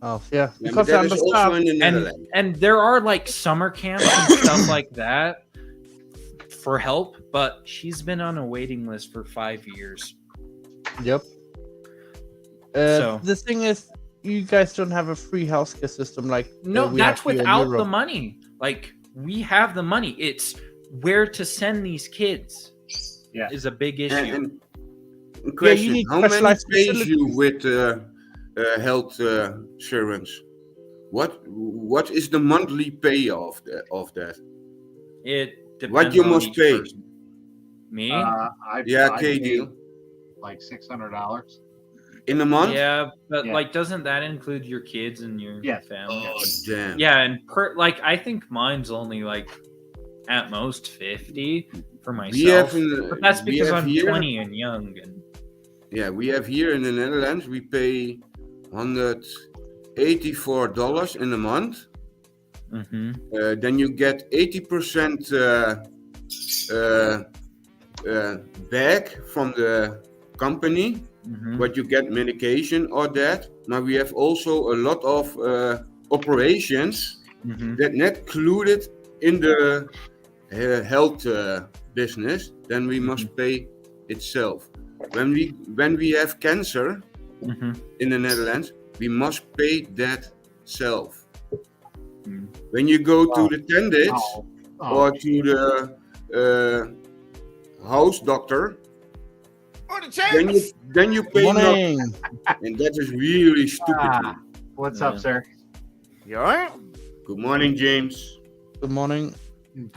Speaker 7: Oh yeah,
Speaker 8: Yeah,
Speaker 7: because
Speaker 8: but
Speaker 7: I
Speaker 8: that is also
Speaker 7: understand.
Speaker 8: in the Netherlands.
Speaker 5: And there are like summer camps and stuff like that for help, but she's been on a waiting list for 5 years.
Speaker 7: Yep.
Speaker 5: So-
Speaker 7: The thing is, you guys don't have a free healthcare system like
Speaker 5: No,
Speaker 7: we have
Speaker 5: that's
Speaker 7: here in
Speaker 5: without the
Speaker 7: Europe.
Speaker 5: money. Like we have the money. It's where to send these kids.
Speaker 2: Yeah.
Speaker 5: Is a big issue.
Speaker 8: And question:
Speaker 7: need
Speaker 8: how many
Speaker 7: specialized
Speaker 8: pays you
Speaker 7: facilities.
Speaker 8: with health insurance? What is the monthly pay of that?
Speaker 5: It depends
Speaker 8: What you
Speaker 5: on
Speaker 8: must
Speaker 5: each
Speaker 8: pay?
Speaker 5: person. Me?
Speaker 8: Yeah,
Speaker 2: I
Speaker 8: okay,
Speaker 2: pay
Speaker 8: deal.
Speaker 2: like $600.
Speaker 8: In a month?
Speaker 5: Yeah, but
Speaker 2: Yeah.
Speaker 5: like doesn't that include your kids and your
Speaker 2: Yeah.
Speaker 5: family?
Speaker 8: Oh damn.
Speaker 5: Yeah, and like I think mine's only like at most 50 for
Speaker 8: We
Speaker 5: myself.
Speaker 8: have
Speaker 5: But that's
Speaker 8: we
Speaker 5: because
Speaker 8: have
Speaker 5: I'm
Speaker 8: here,
Speaker 5: 20 and young and
Speaker 8: Yeah, we have here in the Netherlands. We pay $184 in a month.
Speaker 5: mhm.
Speaker 8: Then you get 80% back from the company,
Speaker 5: Mhm.
Speaker 8: but you get medication or that. Now we have also a lot of operations
Speaker 5: Mhm.
Speaker 8: that not included in the health business. Then we must pay itself. When we have cancer
Speaker 5: Mhm.
Speaker 8: in the Netherlands, we must pay that self.
Speaker 5: Mm.
Speaker 8: When you go to the dentist
Speaker 2: Oh,
Speaker 8: or to the house doctor, then you pay nothing,
Speaker 7: Morning.
Speaker 8: and that is really stupid.
Speaker 2: Ah. what's
Speaker 5: Yeah.
Speaker 2: up, sir?
Speaker 9: You alright?
Speaker 8: Good morning, James.
Speaker 7: Good morning.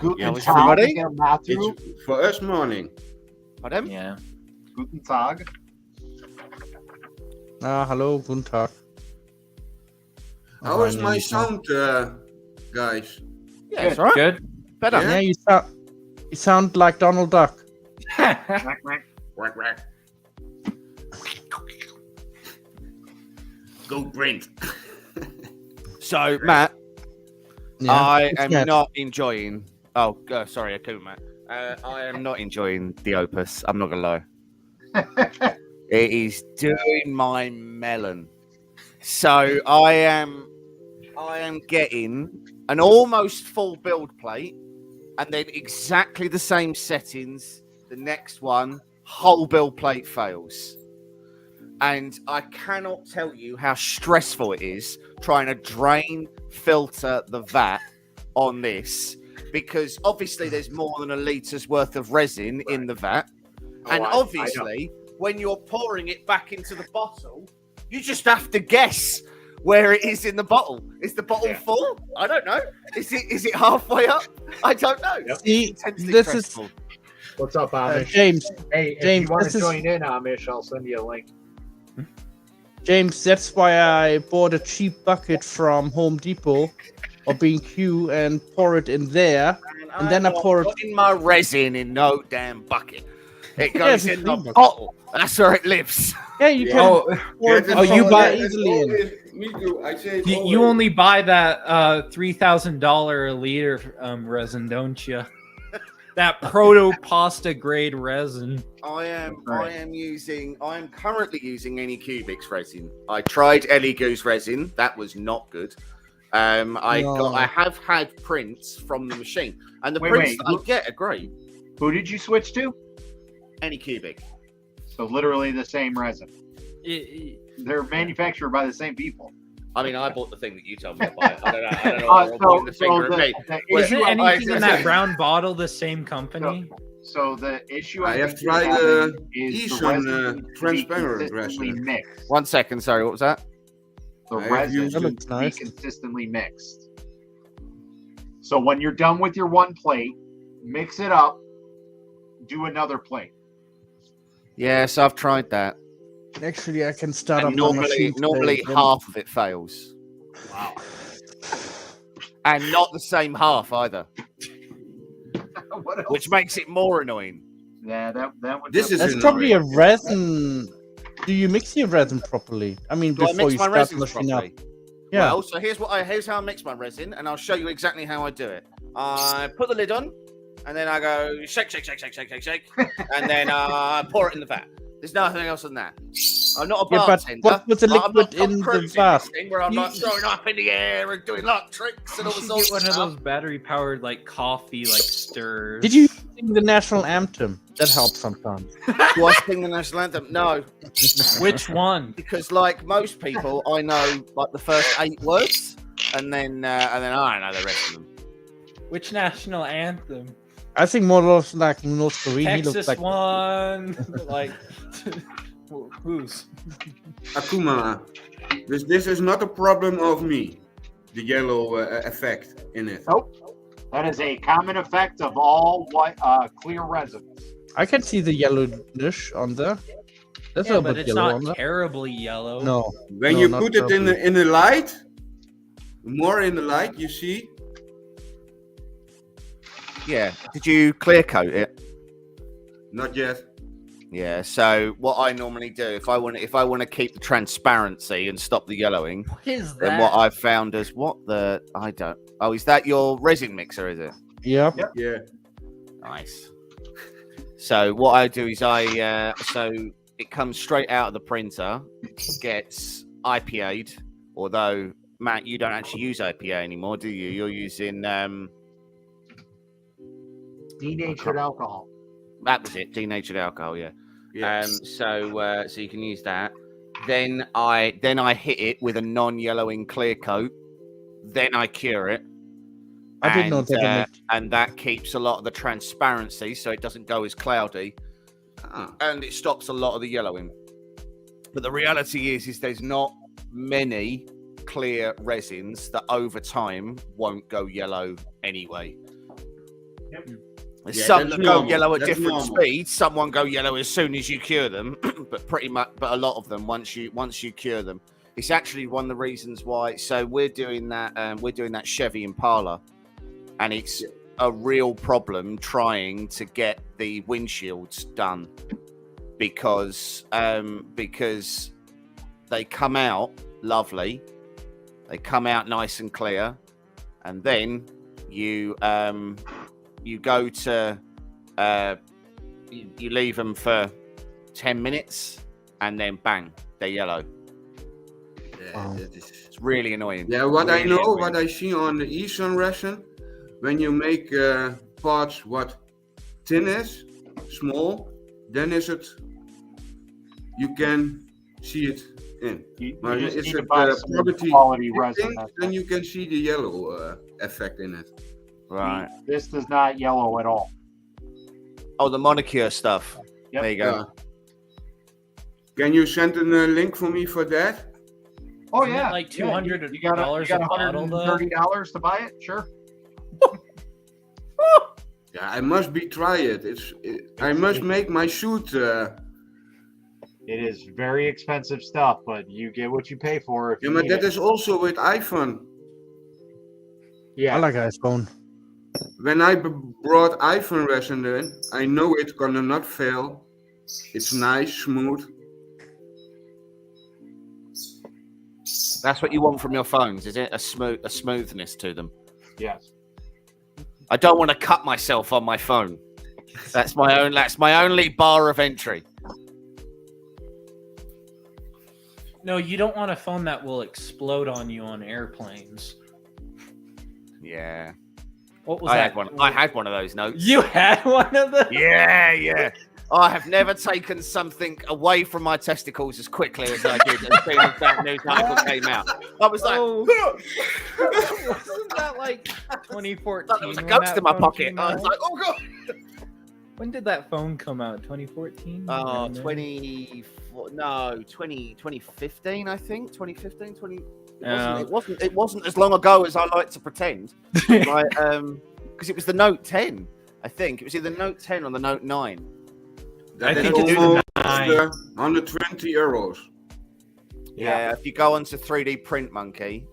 Speaker 2: Guten
Speaker 9: Yeah, what's
Speaker 2: Tag,
Speaker 9: everybody?
Speaker 2: Herr Matthew.
Speaker 8: It's for us morning.
Speaker 9: Pardon?
Speaker 5: Yeah.
Speaker 2: Guten Tag.
Speaker 7: Hallo, guten Tag.
Speaker 8: How is my sound, guys?
Speaker 9: Yeah, it's alright.
Speaker 5: Good.
Speaker 9: Better.
Speaker 8: Yeah.
Speaker 7: Yeah, you sound like Donald Duck.
Speaker 8: Quack, quack. Go Brent.
Speaker 9: So, Matt,
Speaker 7: Yeah.
Speaker 9: I
Speaker 7: It's
Speaker 9: am
Speaker 7: Matt.
Speaker 9: not enjoying. Oh, sorry, I couldn't, Matt. I am not enjoying the Opus. I'm not gonna lie. It is doing my melon. So I am getting an almost full build plate, and then exactly the same settings. The next one, whole build plate fails. And I cannot tell you how stressful it is trying to drain, filter the vat on this, because obviously there's more than a litres worth of resin in the vat. And
Speaker 2: I know.
Speaker 9: obviously, when you're pouring it back into the bottle, you just have to guess where it is in the bottle. Is the bottle full? I don't know. Is it halfway up? I don't know.
Speaker 7: See,
Speaker 9: Intensely
Speaker 7: this is
Speaker 9: stressful.
Speaker 2: What's up, Amish?
Speaker 7: James.
Speaker 2: Hey, if
Speaker 7: James,
Speaker 2: you want
Speaker 7: this
Speaker 2: to
Speaker 7: is-
Speaker 2: join in, Amish, I'll send you a link.
Speaker 7: James, that's why I bought a cheap bucket from Home Depot or B&Q and pour it in there. And then I
Speaker 9: I'm
Speaker 7: pour it-
Speaker 9: putting my resin in no damn bucket. It
Speaker 7: Yes,
Speaker 9: goes in
Speaker 7: it's
Speaker 9: the
Speaker 7: $3.
Speaker 9: bottle. That's where it lives.
Speaker 7: Yeah, you can.
Speaker 6: Oh,
Speaker 7: pour
Speaker 8: That
Speaker 7: it
Speaker 8: is
Speaker 5: you
Speaker 8: all-
Speaker 5: buy-
Speaker 8: it's
Speaker 7: easily in.
Speaker 8: always- Me too. I say it
Speaker 5: You
Speaker 8: always.
Speaker 5: only buy that $3,000 a liter resin, don't you? That proto pasta grade resin.
Speaker 9: I am currently using Anycubics resin. I tried Ellie Goose resin. That was not good. I have had prints from the machine, and the
Speaker 2: Wait,
Speaker 9: prints
Speaker 2: wait.
Speaker 9: that I get are great.
Speaker 2: Who did you switch to?
Speaker 9: Anycubic.
Speaker 2: So literally the same resin. They're manufactured by the same people.
Speaker 9: I mean, I bought the thing that you told me to buy. I don't know. I don't know. Why you're pointing the finger at me.
Speaker 2: the
Speaker 5: Isn't
Speaker 2: issue I'm-
Speaker 5: anything in that brown bottle the same company?
Speaker 2: So the issue
Speaker 8: I have
Speaker 2: think you're
Speaker 8: tried
Speaker 2: having is the
Speaker 8: Eason,
Speaker 2: resin needs to be
Speaker 8: transparent
Speaker 2: consistently
Speaker 8: resin.
Speaker 2: mixed.
Speaker 9: 1 second. Sorry, what was that?
Speaker 2: The
Speaker 8: I have
Speaker 2: resin
Speaker 8: used
Speaker 7: That
Speaker 2: needs
Speaker 7: looks
Speaker 2: to be
Speaker 7: nice.
Speaker 2: consistently mixed. So when you're done with your one plate, mix it up, do another plate.
Speaker 9: Yes, I've tried that.
Speaker 7: Actually, I can start
Speaker 9: And
Speaker 7: up my machine.
Speaker 9: normally
Speaker 7: today.
Speaker 9: half of it fails,
Speaker 2: Wow.
Speaker 9: and not the same half either,
Speaker 2: What else?
Speaker 9: which makes it more annoying.
Speaker 2: Yeah, that would.
Speaker 8: This is
Speaker 7: That's
Speaker 8: annoying.
Speaker 7: probably a resin. Do you mix your resin properly? I mean,
Speaker 9: Do I
Speaker 7: before
Speaker 9: mix
Speaker 7: you
Speaker 9: my
Speaker 7: start the
Speaker 9: resins
Speaker 7: machine
Speaker 9: properly?
Speaker 7: up. Yeah.
Speaker 9: Well, so here's how I mix my resin, and I'll show you exactly how I do it. I put the lid on, and then I go shake, shake, shake, shake, shake, shake, shake, and then pour it in the vat. There's nothing else than that. I'm not a
Speaker 7: Yeah, but
Speaker 9: bartender.
Speaker 7: what was the
Speaker 9: I'm not
Speaker 7: liquid
Speaker 9: Tom
Speaker 7: in the
Speaker 9: Cruise
Speaker 7: vat?
Speaker 9: this thing where I'm like throwing up in the air and doing like tricks and
Speaker 5: You
Speaker 9: all
Speaker 5: should
Speaker 9: sorts
Speaker 5: get one
Speaker 9: of
Speaker 5: of
Speaker 9: stuff.
Speaker 5: those battery powered like coffee like stirs.
Speaker 7: Did you sing the national anthem? That helps sometimes.
Speaker 9: Do I sing the national anthem? No,
Speaker 5: Which one?
Speaker 9: because like most people, I know like the first 8 words, and then I don't know the rest of them.
Speaker 5: Which national anthem?
Speaker 7: I think more looks like North Korea. He looks
Speaker 5: Texas
Speaker 7: like
Speaker 5: one. Like whose?
Speaker 8: Akuma. This is not a problem of me. The yellow effect in it.
Speaker 2: Nope. That is a common effect of all white, clear resins.
Speaker 7: I can see the yellowish on there. That's
Speaker 5: Yeah,
Speaker 7: a
Speaker 5: but
Speaker 7: bit
Speaker 5: it's
Speaker 7: yellow
Speaker 5: not
Speaker 7: on there.
Speaker 5: terribly yellow.
Speaker 7: No.
Speaker 8: When
Speaker 7: No,
Speaker 8: you
Speaker 7: not
Speaker 8: put it in
Speaker 7: purple.
Speaker 8: the light, more in the light, you see.
Speaker 9: Yeah. Did you clear coat it?
Speaker 8: Not yet.
Speaker 9: Yeah. So what I normally do if I want to keep the transparency and stop the yellowing,
Speaker 5: What is that?
Speaker 9: then what I've found is I don't. Oh, is that your resin mixer? Is it?
Speaker 7: Yep.
Speaker 8: Yeah.
Speaker 9: Nice. So what I do is so it comes straight out of the printer, gets IPA'd. Although Matt, you don't actually use IPA anymore, do you? You're using
Speaker 2: Denatured alcohol.
Speaker 9: that was it, denatured alcohol. Yeah.
Speaker 8: Yeah.
Speaker 9: So you can use that. Then I hit it with a non-yellowing clear coat. Then I cure it.
Speaker 7: I didn't know that.
Speaker 9: And that keeps a lot of the transparency, so it doesn't go as cloudy, and it stops a lot of the yellowing. But the reality is there's not many clear resins that over time won't go yellow anyway. There's
Speaker 8: Yeah,
Speaker 9: some
Speaker 8: that's
Speaker 9: that go
Speaker 8: normal.
Speaker 9: yellow at
Speaker 8: That's
Speaker 9: different
Speaker 8: normal.
Speaker 9: speeds. Some won't go yellow as soon as you cure them, but a lot of them once you cure them. It's actually one of the reasons why. So we're doing that Chevy Impala, and it's a real problem trying to get the windshields done because they come out lovely, they come out nice and clear, and then you go to you leave them for 10 minutes and then bang, they're yellow.
Speaker 8: Yeah, that is...
Speaker 9: It's really annoying.
Speaker 8: Yeah, what I
Speaker 9: Really
Speaker 8: know,
Speaker 9: annoying.
Speaker 8: what I see on the Eason resin, when you make parts what thin is, small, then is it, you can see it in.
Speaker 2: You
Speaker 8: But
Speaker 2: just
Speaker 8: is
Speaker 2: need to
Speaker 8: it
Speaker 2: buy some
Speaker 8: property
Speaker 2: quality
Speaker 8: thin,
Speaker 2: resin. That's
Speaker 8: then you can see the yellow effect in it.
Speaker 9: Right.
Speaker 2: This does not yellow at all.
Speaker 9: Oh, the Monicure stuff.
Speaker 2: Yep.
Speaker 9: There you go.
Speaker 8: Can you send a link for me for that?
Speaker 2: Oh
Speaker 5: Isn't it
Speaker 2: yeah,
Speaker 5: like
Speaker 2: Yeah,
Speaker 5: $200
Speaker 2: You got
Speaker 5: a bottle, though?
Speaker 2: $130 to buy it. Sure.
Speaker 8: Yeah, I must try it. I must make my suit.
Speaker 2: It is very expensive stuff, but you get what you pay for. If
Speaker 8: Yeah,
Speaker 2: you
Speaker 8: but
Speaker 2: need
Speaker 8: that
Speaker 2: it.
Speaker 8: is also with iPhone.
Speaker 2: Yeah.
Speaker 7: I like iPhone.
Speaker 8: When I brought iPhone resin in, I know it's gonna not fail It's nice, smooth.
Speaker 9: That's what you want from your phones, is it? A smoothness to them.
Speaker 2: Yes.
Speaker 9: I don't want to cut myself on my phone. That's my only bar of entry.
Speaker 5: No, you don't want a phone that will explode on you on airplanes.
Speaker 9: Yeah.
Speaker 5: What was
Speaker 9: I
Speaker 5: that?
Speaker 9: had one of those notes.
Speaker 5: You had one of those?
Speaker 9: Yeah. I have never taken something away from my testicles as quickly as I did as soon as that news article came out. I was like,
Speaker 5: wasn't that like 2014?
Speaker 9: there was a
Speaker 5: when
Speaker 9: ghost
Speaker 5: that
Speaker 9: in my
Speaker 5: phone
Speaker 9: pocket.
Speaker 5: came
Speaker 9: I was
Speaker 5: out?
Speaker 9: like, oh god.
Speaker 5: When did that phone come out? 2014?
Speaker 9: Oh, 2015, I think. 2015, 20. It wasn't as long ago as I like to pretend. Like, because it was the Note 10, I think. It was either Note 10 or the Note 9.
Speaker 5: I
Speaker 8: That
Speaker 5: think
Speaker 8: is
Speaker 5: it's
Speaker 8: almost
Speaker 5: the 9.
Speaker 8: 120 euros.
Speaker 9: Yeah, if you go onto 3D Print Monkey,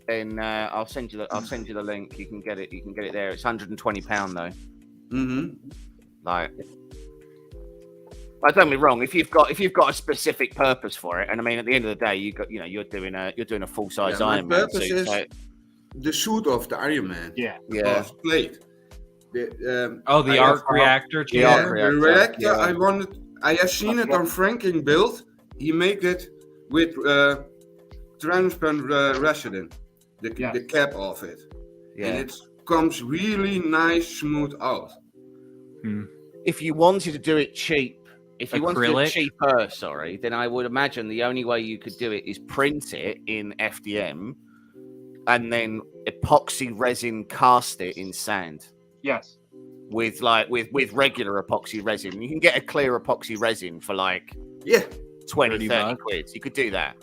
Speaker 9: then I'll send you the link. You can get it. You can get it there. It's £120 though.
Speaker 8: Mm-hmm.
Speaker 9: Like, don't get me wrong. If you've got a specific purpose for it, and I mean, at the end of the day, you're doing a full size
Speaker 8: My
Speaker 9: Iron Man
Speaker 8: purpose
Speaker 9: suit.
Speaker 8: is the suit of the Iron Man.
Speaker 2: Yeah.
Speaker 8: Was played. The
Speaker 5: The arc reactor
Speaker 9: The arc
Speaker 5: chamber?
Speaker 8: the
Speaker 9: reactor,
Speaker 8: reactor. I have seen it on Franking build. He make it with transparent resin, the cap of it, and it comes really nice, smooth out.
Speaker 9: If you wanted to do it cheap,
Speaker 5: Acrylic?
Speaker 9: cheaper, then I would imagine the only way you could do it is print it in FDM and then epoxy resin cast it in sand.
Speaker 2: Yes.
Speaker 9: With regular epoxy resin. You can get a clear epoxy resin for like 20, 30 quid. You could do that.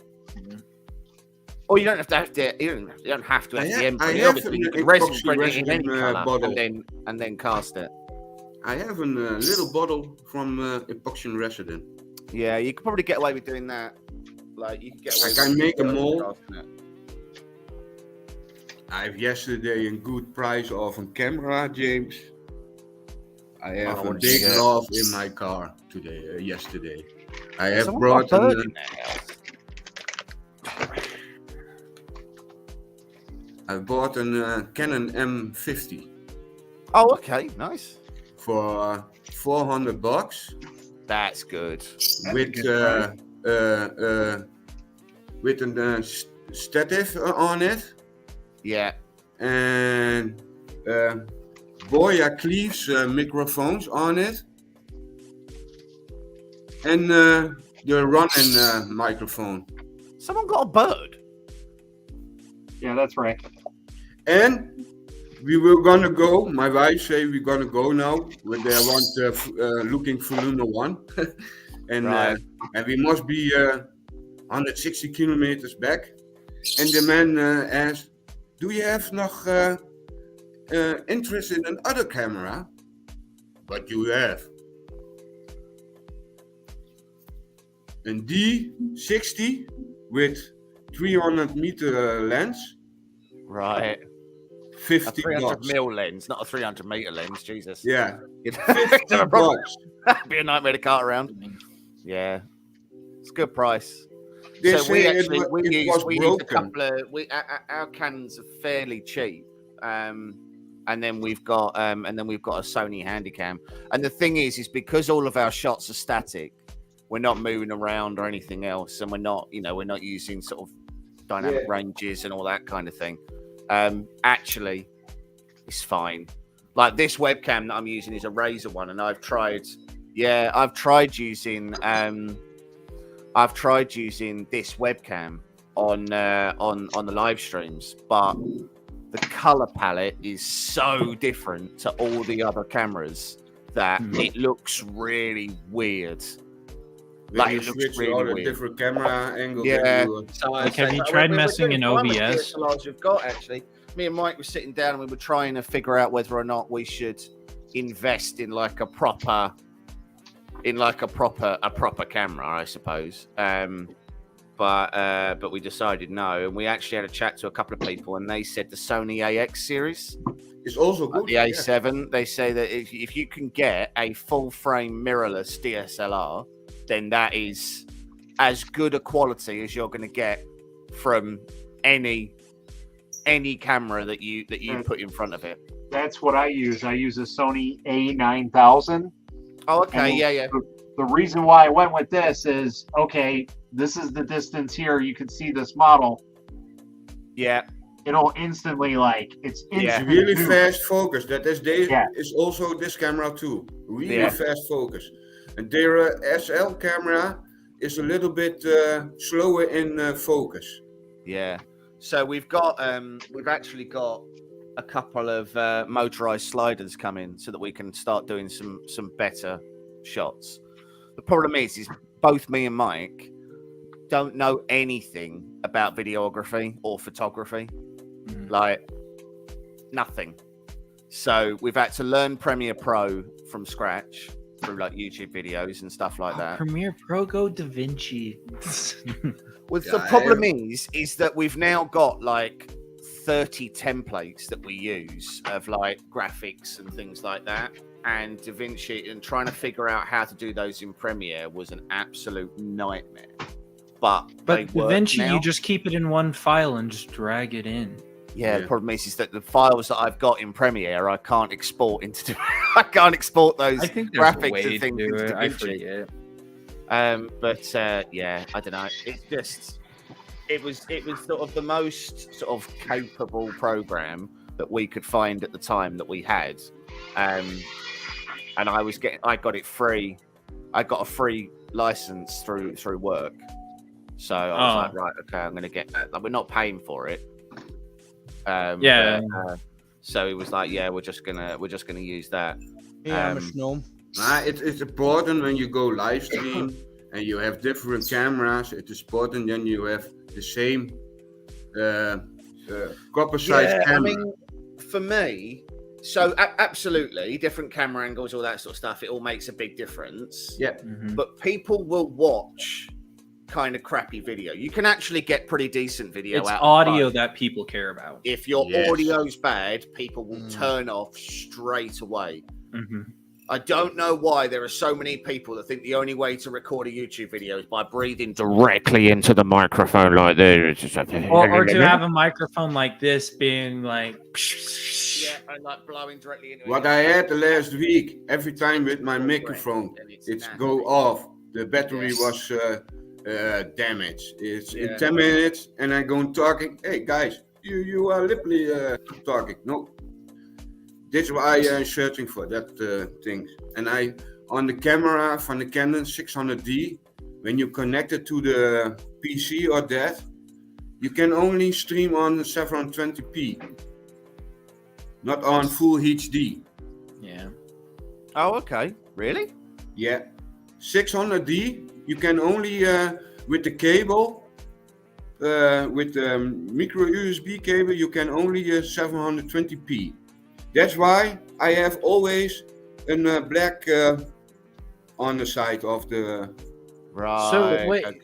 Speaker 9: Or you don't have to you don't have to FDM print it. Obviously, you can resin print it in any colour and then cast it.
Speaker 8: I have a little bottle from epoxy resin.
Speaker 9: Yeah, you could probably get away with doing that. Like, you can get away
Speaker 8: I can make a mold.
Speaker 9: casting it.
Speaker 8: I have yesterday a good price of a camera, James. I have a big love in my car today. Yesterday, I have brought I bought a Canon M50.
Speaker 9: Oh, okay, nice.
Speaker 8: For $400.
Speaker 9: That's good.
Speaker 8: With a stative on it.
Speaker 9: Yeah.
Speaker 8: And Boya Cleves microphones on it. And the Ronin microphone.
Speaker 9: Someone got a bird.
Speaker 2: Yeah, that's right.
Speaker 8: And we were gonna go. My wife say we're gonna go now. They want looking for Luna 1, and and we must be 160 kilometers back. And the man asked, "Do you have nog interest in another camera?" What you have? An D60 with 300 meter lens.
Speaker 9: Right.
Speaker 8: 50
Speaker 9: a 300
Speaker 8: bucks.
Speaker 9: mil lens, not a 300 meter lens. Jesus.
Speaker 8: Yeah.
Speaker 9: You'd
Speaker 8: 50 bucks.
Speaker 9: That'd be a nightmare to cart around. Yeah. It's a good price.
Speaker 8: They
Speaker 9: So
Speaker 8: say
Speaker 9: we actually
Speaker 8: it
Speaker 9: we
Speaker 8: was
Speaker 9: used a
Speaker 8: broken.
Speaker 9: couple of our cannons are fairly cheap. And then we've got a Sony Handycam. And the thing is because all of our shots are static, we're not moving around or anything else, and we're not using sort of dynamic ranges and all that kind of thing. Actually, it's fine. Like this webcam that I'm using is a Razer one, and I've tried using this webcam on the live streams, but the color palette is so different to all the other cameras that it looks really weird.
Speaker 8: Like it looks really all the
Speaker 9: weird.
Speaker 8: different camera angles.
Speaker 9: Yeah.
Speaker 5: So have you tried messing in OBS?
Speaker 9: We've got actually. Me and Mike were sitting down and we were trying to figure out whether or not we should invest in a proper camera, I suppose. but we decided no, and we actually had a chat to a couple of people, and they said the Sony AX series,
Speaker 8: It's also good.
Speaker 9: the A7. They say that if you can get a full frame mirrorless DSLR, then that is as good a quality as you're going to get from any camera that you put in front of it.
Speaker 2: That's what I use. I use a Sony A9000.
Speaker 9: Oh, okay,
Speaker 2: And
Speaker 9: yeah.
Speaker 2: The reason why I went with this is, okay, this is the distance here. You can see this model.
Speaker 9: Yeah.
Speaker 2: It'll instantly, like, it's
Speaker 9: Yeah.
Speaker 2: instant
Speaker 8: Really
Speaker 2: zoom.
Speaker 8: fast focus. That is
Speaker 2: Yeah.
Speaker 8: is also this camera too. Really
Speaker 9: Yeah.
Speaker 8: fast focus. And their SL camera is a little bit slower in focus.
Speaker 9: Yeah. So we've actually got a couple of motorized sliders coming so that we can start doing some better shots. The problem is both me and Mike don't know anything about videography or photography, like nothing. So we've had to learn Premiere Pro from scratch through like YouTube videos and stuff like that.
Speaker 5: Premiere Pro, go DaVinci.
Speaker 9: Well, the problem is that we've now got like 30 templates that we use of like graphics and things like that, and DaVinci, and trying to figure out how to do those in Premiere was an absolute nightmare. But they work
Speaker 5: DaVinci,
Speaker 9: now.
Speaker 5: you just keep it in one file and just drag it in.
Speaker 9: Yeah, the problem is that the files that I've got in Premiere, I can't export into. I can't export those
Speaker 5: I think there's a
Speaker 9: graphics
Speaker 5: way
Speaker 9: and things
Speaker 5: to do
Speaker 9: into
Speaker 5: it. I
Speaker 9: DaVinci.
Speaker 5: forget.
Speaker 9: Yeah, I don't know. It's just it was sort of the most sort of capable program that we could find at the time that we had, and I got it free. I got a free license through work, so I was like, right, okay, I'm going to get that. Like, we're not paying for it. So it was like, yeah, we're just gonna use that.
Speaker 7: Yeah,
Speaker 8: It's important when you go live stream and you have different cameras. It is important then you have the same proper size camera.
Speaker 9: I mean, for me, so absolutely different camera angles, all that sort of stuff. It all makes a big difference.
Speaker 8: Yeah.
Speaker 9: But people will watch kind of crappy video. You can actually get pretty decent video
Speaker 5: It's
Speaker 9: out
Speaker 5: audio
Speaker 9: of it.
Speaker 5: that people care about.
Speaker 9: If your
Speaker 8: Yes.
Speaker 9: audio's bad, people will turn off straight away.
Speaker 5: Mm-hmm.
Speaker 9: I don't know why there are so many people that think the only way to record a YouTube video is by breathing directly into the microphone like this.
Speaker 5: Or to have a microphone like this being like...
Speaker 9: Yeah, and like blowing directly into it.
Speaker 8: What I had the last week, every time with my microphone, it's go off. The battery was damaged. It's in 10 minutes, and I go talking. Hey guys, you are literally talking. No, this is what I am searching for that thing. And I on the camera from the Canon 600D, when you connect it to the PC or that, you can only stream on 720p, not on full HD.
Speaker 5: Yeah.
Speaker 9: Oh, okay. Really?
Speaker 8: Yeah, 600D. You can only with the cable, with the micro USB cable, you can only 720p. That's why I have always a black on the side of the.
Speaker 9: Right.
Speaker 5: So wait,
Speaker 9: okay.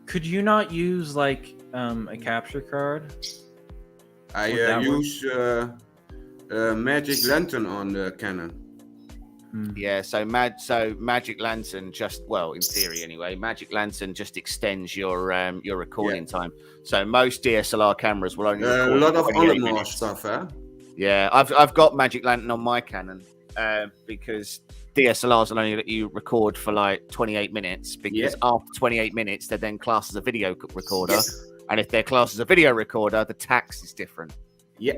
Speaker 5: could you not use like a capture card?
Speaker 8: I
Speaker 5: Would that work?
Speaker 8: use Magic Lantern on the Canon.
Speaker 9: Yeah, so Magic Lantern in theory anyway, Magic Lantern just extends your recording time. So most DSLR cameras will only record
Speaker 8: A lot of
Speaker 9: 28
Speaker 8: other
Speaker 9: minutes.
Speaker 8: stuff, huh?
Speaker 9: Yeah, I've got Magic Lantern on my Canon because DSLRs will only let you record for like 28 minutes because after 28 minutes they're then classed as a video recorder, and if they're classed as a video recorder, the tax is different.
Speaker 8: Yeah.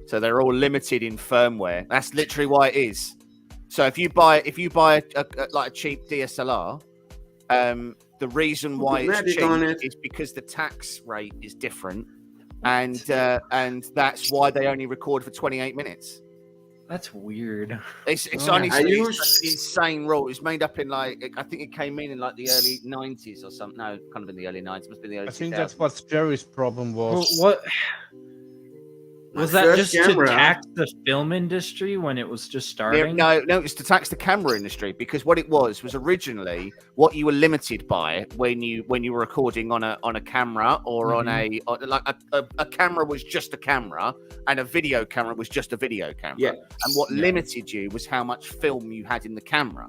Speaker 9: So they're all limited in firmware. That's literally why it is. So if you buy a cheap DSLR, the reason why it's cheap is because the tax rate is different, and that's why they only record for 28 minutes.
Speaker 5: That's weird.
Speaker 9: It's insane rule. It's made up in I think it came in like the early 90s or something. No, kind of in the early 90s. Must be the early 2000s.
Speaker 7: I think that's what Jerry's problem was.
Speaker 5: What? Was that
Speaker 8: first
Speaker 5: just
Speaker 8: camera-
Speaker 5: to tax the film industry when it was just
Speaker 9: Yeah,
Speaker 5: starting?
Speaker 9: no, it's to tax the camera industry, because what it was originally what you were limited by when you were recording on a camera or on a camera was just a camera and a video camera was just a video camera.
Speaker 8: Yeah.
Speaker 9: And what limited you was how much film you had in the camera.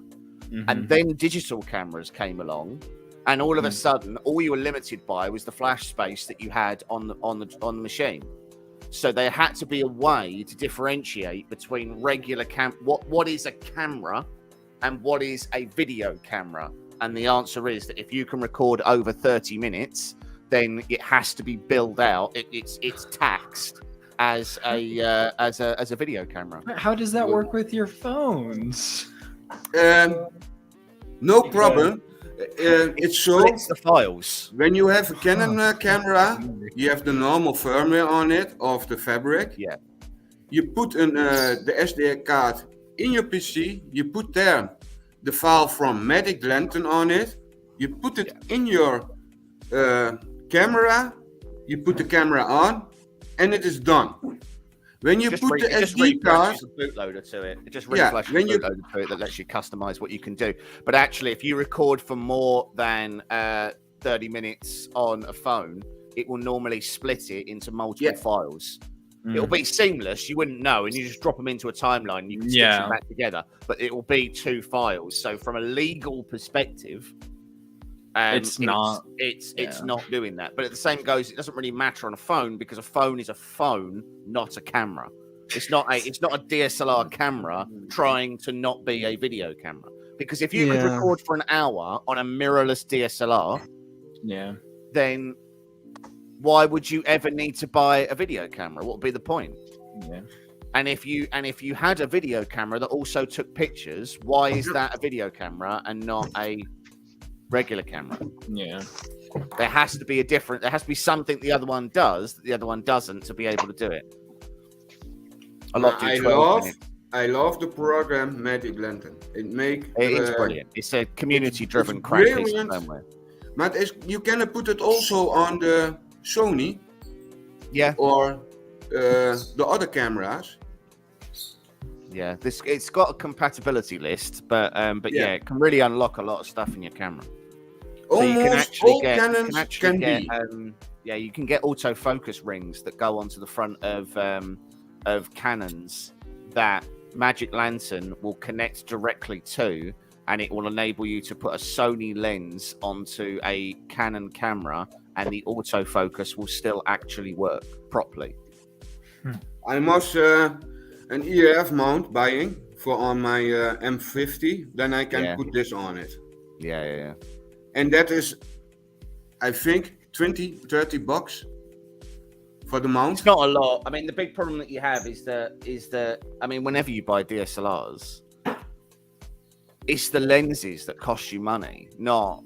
Speaker 5: Mhm.
Speaker 9: And then digital cameras came along, and all of a sudden, all you were limited by was the flash space that you had on the machine. So there had to be a way to differentiate between regular what is a camera and what is a video camera. And the answer is that if you can record over 30 minutes, then it has to be billed out. It's taxed as a video camera.
Speaker 5: How does that work with your phones?
Speaker 8: No problem. It's so
Speaker 9: Splits the files.
Speaker 8: when you have a Canon camera, you have the normal firmware on it of the fabric.
Speaker 9: Yeah.
Speaker 8: You put the SD card in your PC. You put there the file from Magic Lantern on it. You put it in your camera. You put the camera on, and it is done. When you put the SD card,
Speaker 9: a bootloader to it. It just
Speaker 8: Yeah,
Speaker 9: refreshes
Speaker 8: when
Speaker 9: a
Speaker 8: you-
Speaker 9: bootloader to it that lets you customize what you can do. But actually, if you record for more than 30 minutes on a phone, it will normally split it into multiple
Speaker 8: Yeah.
Speaker 9: files. It'll be seamless. You wouldn't know, and you just drop them into a timeline. And you can stitch
Speaker 5: Yeah.
Speaker 9: them back together, but it will be 2 files. So, from a legal perspective,
Speaker 5: It's not-
Speaker 9: It's
Speaker 5: yeah.
Speaker 9: not doing that. But at the same goes, it doesn't really matter on a phone because a phone is a phone, not a camera. It's not a DSLR camera trying to not be a video camera. Because if you could
Speaker 7: Yeah.
Speaker 9: record for an hour on a mirrorless DSLR,
Speaker 5: Yeah.
Speaker 9: then why would you ever need to buy a video camera? What would be the point?
Speaker 5: Yeah.
Speaker 9: And if you had a video camera that also took pictures, why is that a video camera and not a regular camera?
Speaker 5: Yeah.
Speaker 9: There has to be something the other one does that the other one doesn't to be able to do it. A lot do 12 minutes.
Speaker 8: I love the program Magic Lantern.
Speaker 9: It is brilliant. It's a community-driven
Speaker 8: it's
Speaker 9: crack piece of
Speaker 8: brilliant.
Speaker 9: firmware.
Speaker 8: But you can put it also on the Sony
Speaker 9: Yeah,
Speaker 8: or the other cameras.
Speaker 9: yeah. It's got a compatibility list, but yeah, it can really unlock a lot of stuff in your camera. So you can
Speaker 8: Almost
Speaker 9: actually
Speaker 8: all
Speaker 9: get,
Speaker 8: Canons can be.
Speaker 9: you can get autofocus rings that go onto the front of Canons that Magic Lantern will connect directly to, and it will enable you to put a Sony lens onto a Canon camera, and the autofocus will still actually work properly.
Speaker 8: I must an EF mount buying for on my M50. Then I can
Speaker 9: Yeah.
Speaker 8: put this on it.
Speaker 9: Yeah.
Speaker 8: And that is, I think, 20, 30 bucks for the mount.
Speaker 9: It's not a lot. I mean, the big problem that you have is that I mean, whenever you buy DSLRs, it's the lenses that cost you money, not.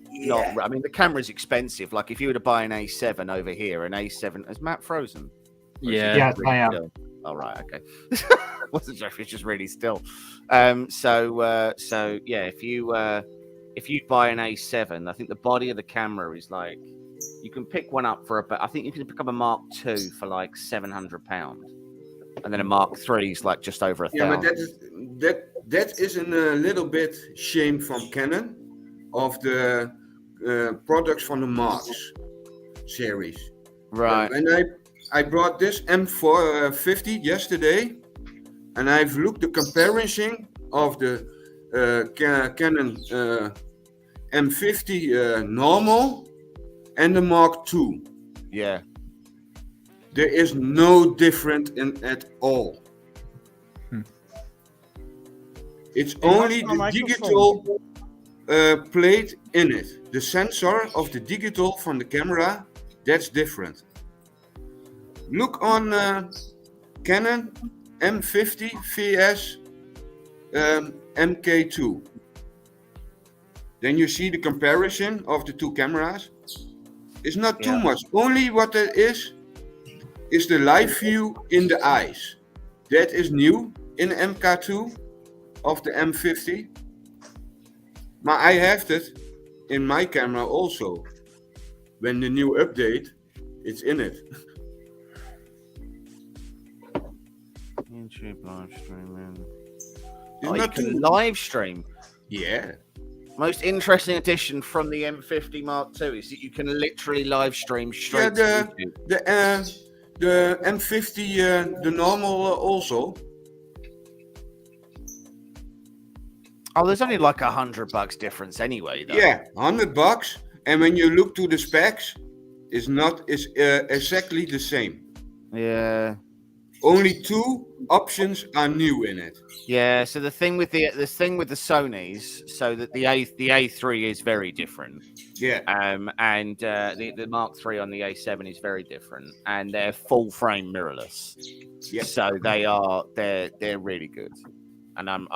Speaker 9: I mean, the camera's expensive. Like if you were to buy an A7 over here, an A7 is Matt frozen. Or is
Speaker 5: Yeah.
Speaker 9: he
Speaker 2: Yes,
Speaker 9: really
Speaker 2: I am.
Speaker 9: still? Oh right, okay. Wasn't sure if it's just really still. So yeah, if you buy an A7, I think the body of the camera is like, you can pick one up for about, I think you can pick up a Mark II for like £700, and then a Mark III is like just over
Speaker 8: Yeah, but
Speaker 9: £1,000.
Speaker 8: that is a little bit shame from Canon of the products from the Marks series.
Speaker 9: Right.
Speaker 8: And I brought this M450 yesterday, and I've looked the comparison of the Canon M50 normal and the Mark II.
Speaker 9: Yeah.
Speaker 8: There is no difference at all. It's only
Speaker 7: my
Speaker 8: the
Speaker 7: microphone.
Speaker 8: digital plate in it. The sensor of the digital from the camera, that's different. Look on Canon M50 VS MK2. Then you see the comparison of the two cameras. It's not too
Speaker 9: Yeah.
Speaker 8: much. Only what there is the live view in the eyes. That is new in MK2 of the M50. But I have that in my camera also. When the new update, it's in it.
Speaker 9: YouTube live streaming.
Speaker 8: It's
Speaker 9: Oh, you
Speaker 8: not
Speaker 9: can
Speaker 8: too.
Speaker 9: live stream.
Speaker 8: Yeah.
Speaker 9: Most interesting addition from the M50 Mark II is that you can literally live stream straight
Speaker 8: Yeah,
Speaker 9: to YouTube.
Speaker 8: The M50, the normal also.
Speaker 9: Oh, there's only like $100 difference anyway, though.
Speaker 8: Yeah, $100. And when you look to the specs, it's not. It's exactly the same.
Speaker 9: Yeah.
Speaker 8: Only 2 options are new in it.
Speaker 9: Yeah, so the thing with the Sonys, so that the A3 is very different.
Speaker 8: Yeah.
Speaker 9: And the Mark III on the A7 is very different, and they're full frame mirrorless.
Speaker 8: Yeah.
Speaker 9: So they're really good, and I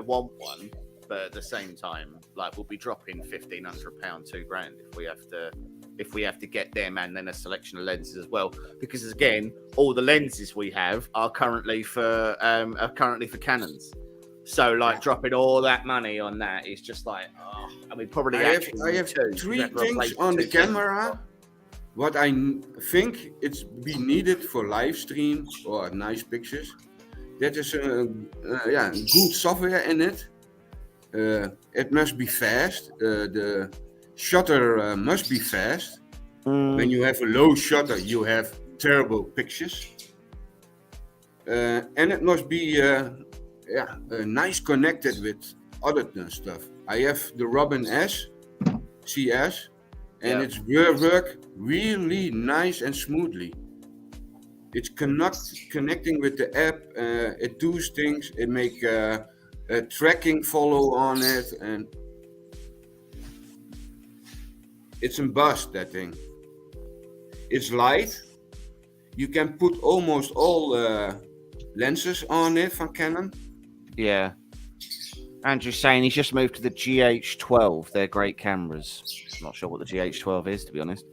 Speaker 9: want one, but at the same time, like we'll be dropping £1,500, £2,000 if we have to get them, and then a selection of lenses as well. Because again, all the lenses we have are currently for Canons. So like dropping all that money on that is just like, oh, I mean, probably
Speaker 8: I have 3 things on the camera. What I think it's be needed for live stream or nice pictures. That is good software in it. It must be fast. The shutter must be fast. When you have a low shutter, you have terrible pictures. And it must be nice connected with other stuff. I have the Robin S CS, and it's work really nice and smoothly. It's connecting with the app. It does things. It make a tracking follow on it, and it's a bust, that thing. It's light. You can put almost all lenses on it from Canon.
Speaker 9: Yeah. Andrew's saying he's just moved to the GH12. They're great cameras. I'm not sure what the GH12 is, to be honest.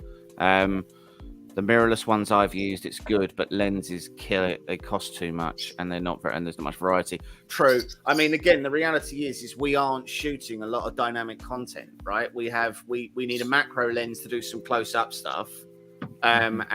Speaker 9: The mirrorless ones I've used, it's good, but lenses kill it. They cost too much, and they're not and there's not much variety. True. I mean, again, the reality is we aren't shooting a lot of dynamic content, right? We need a macro lens to do some close-up stuff, and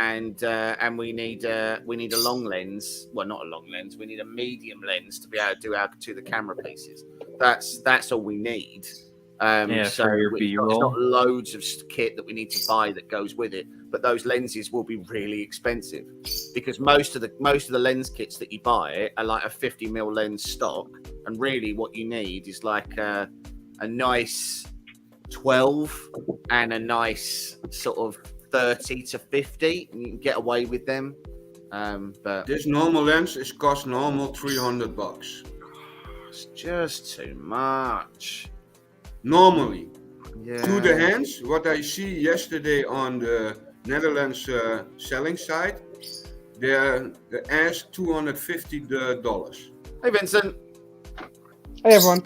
Speaker 9: we need a long lens. Well, not a long lens. We need a medium lens to be able to do the camera pieces. That's all we need. So
Speaker 5: for your
Speaker 9: it's
Speaker 5: B-roll.
Speaker 9: not loads of kit that we need to buy that goes with it, but those lenses will be really expensive because most of the lens kits that you buy are like a 50mm lens stock, and really what you need is like a nice 12 and a nice sort of 30 to 50, and you can get away with them. But
Speaker 8: This normal lens cost normal $300.
Speaker 9: it's just too much.
Speaker 8: Normally.
Speaker 9: Yeah.
Speaker 8: To the hands, what I see yesterday on the Netherlands selling site, the ass $250.
Speaker 9: Hey Vincent.
Speaker 6: Hey everyone.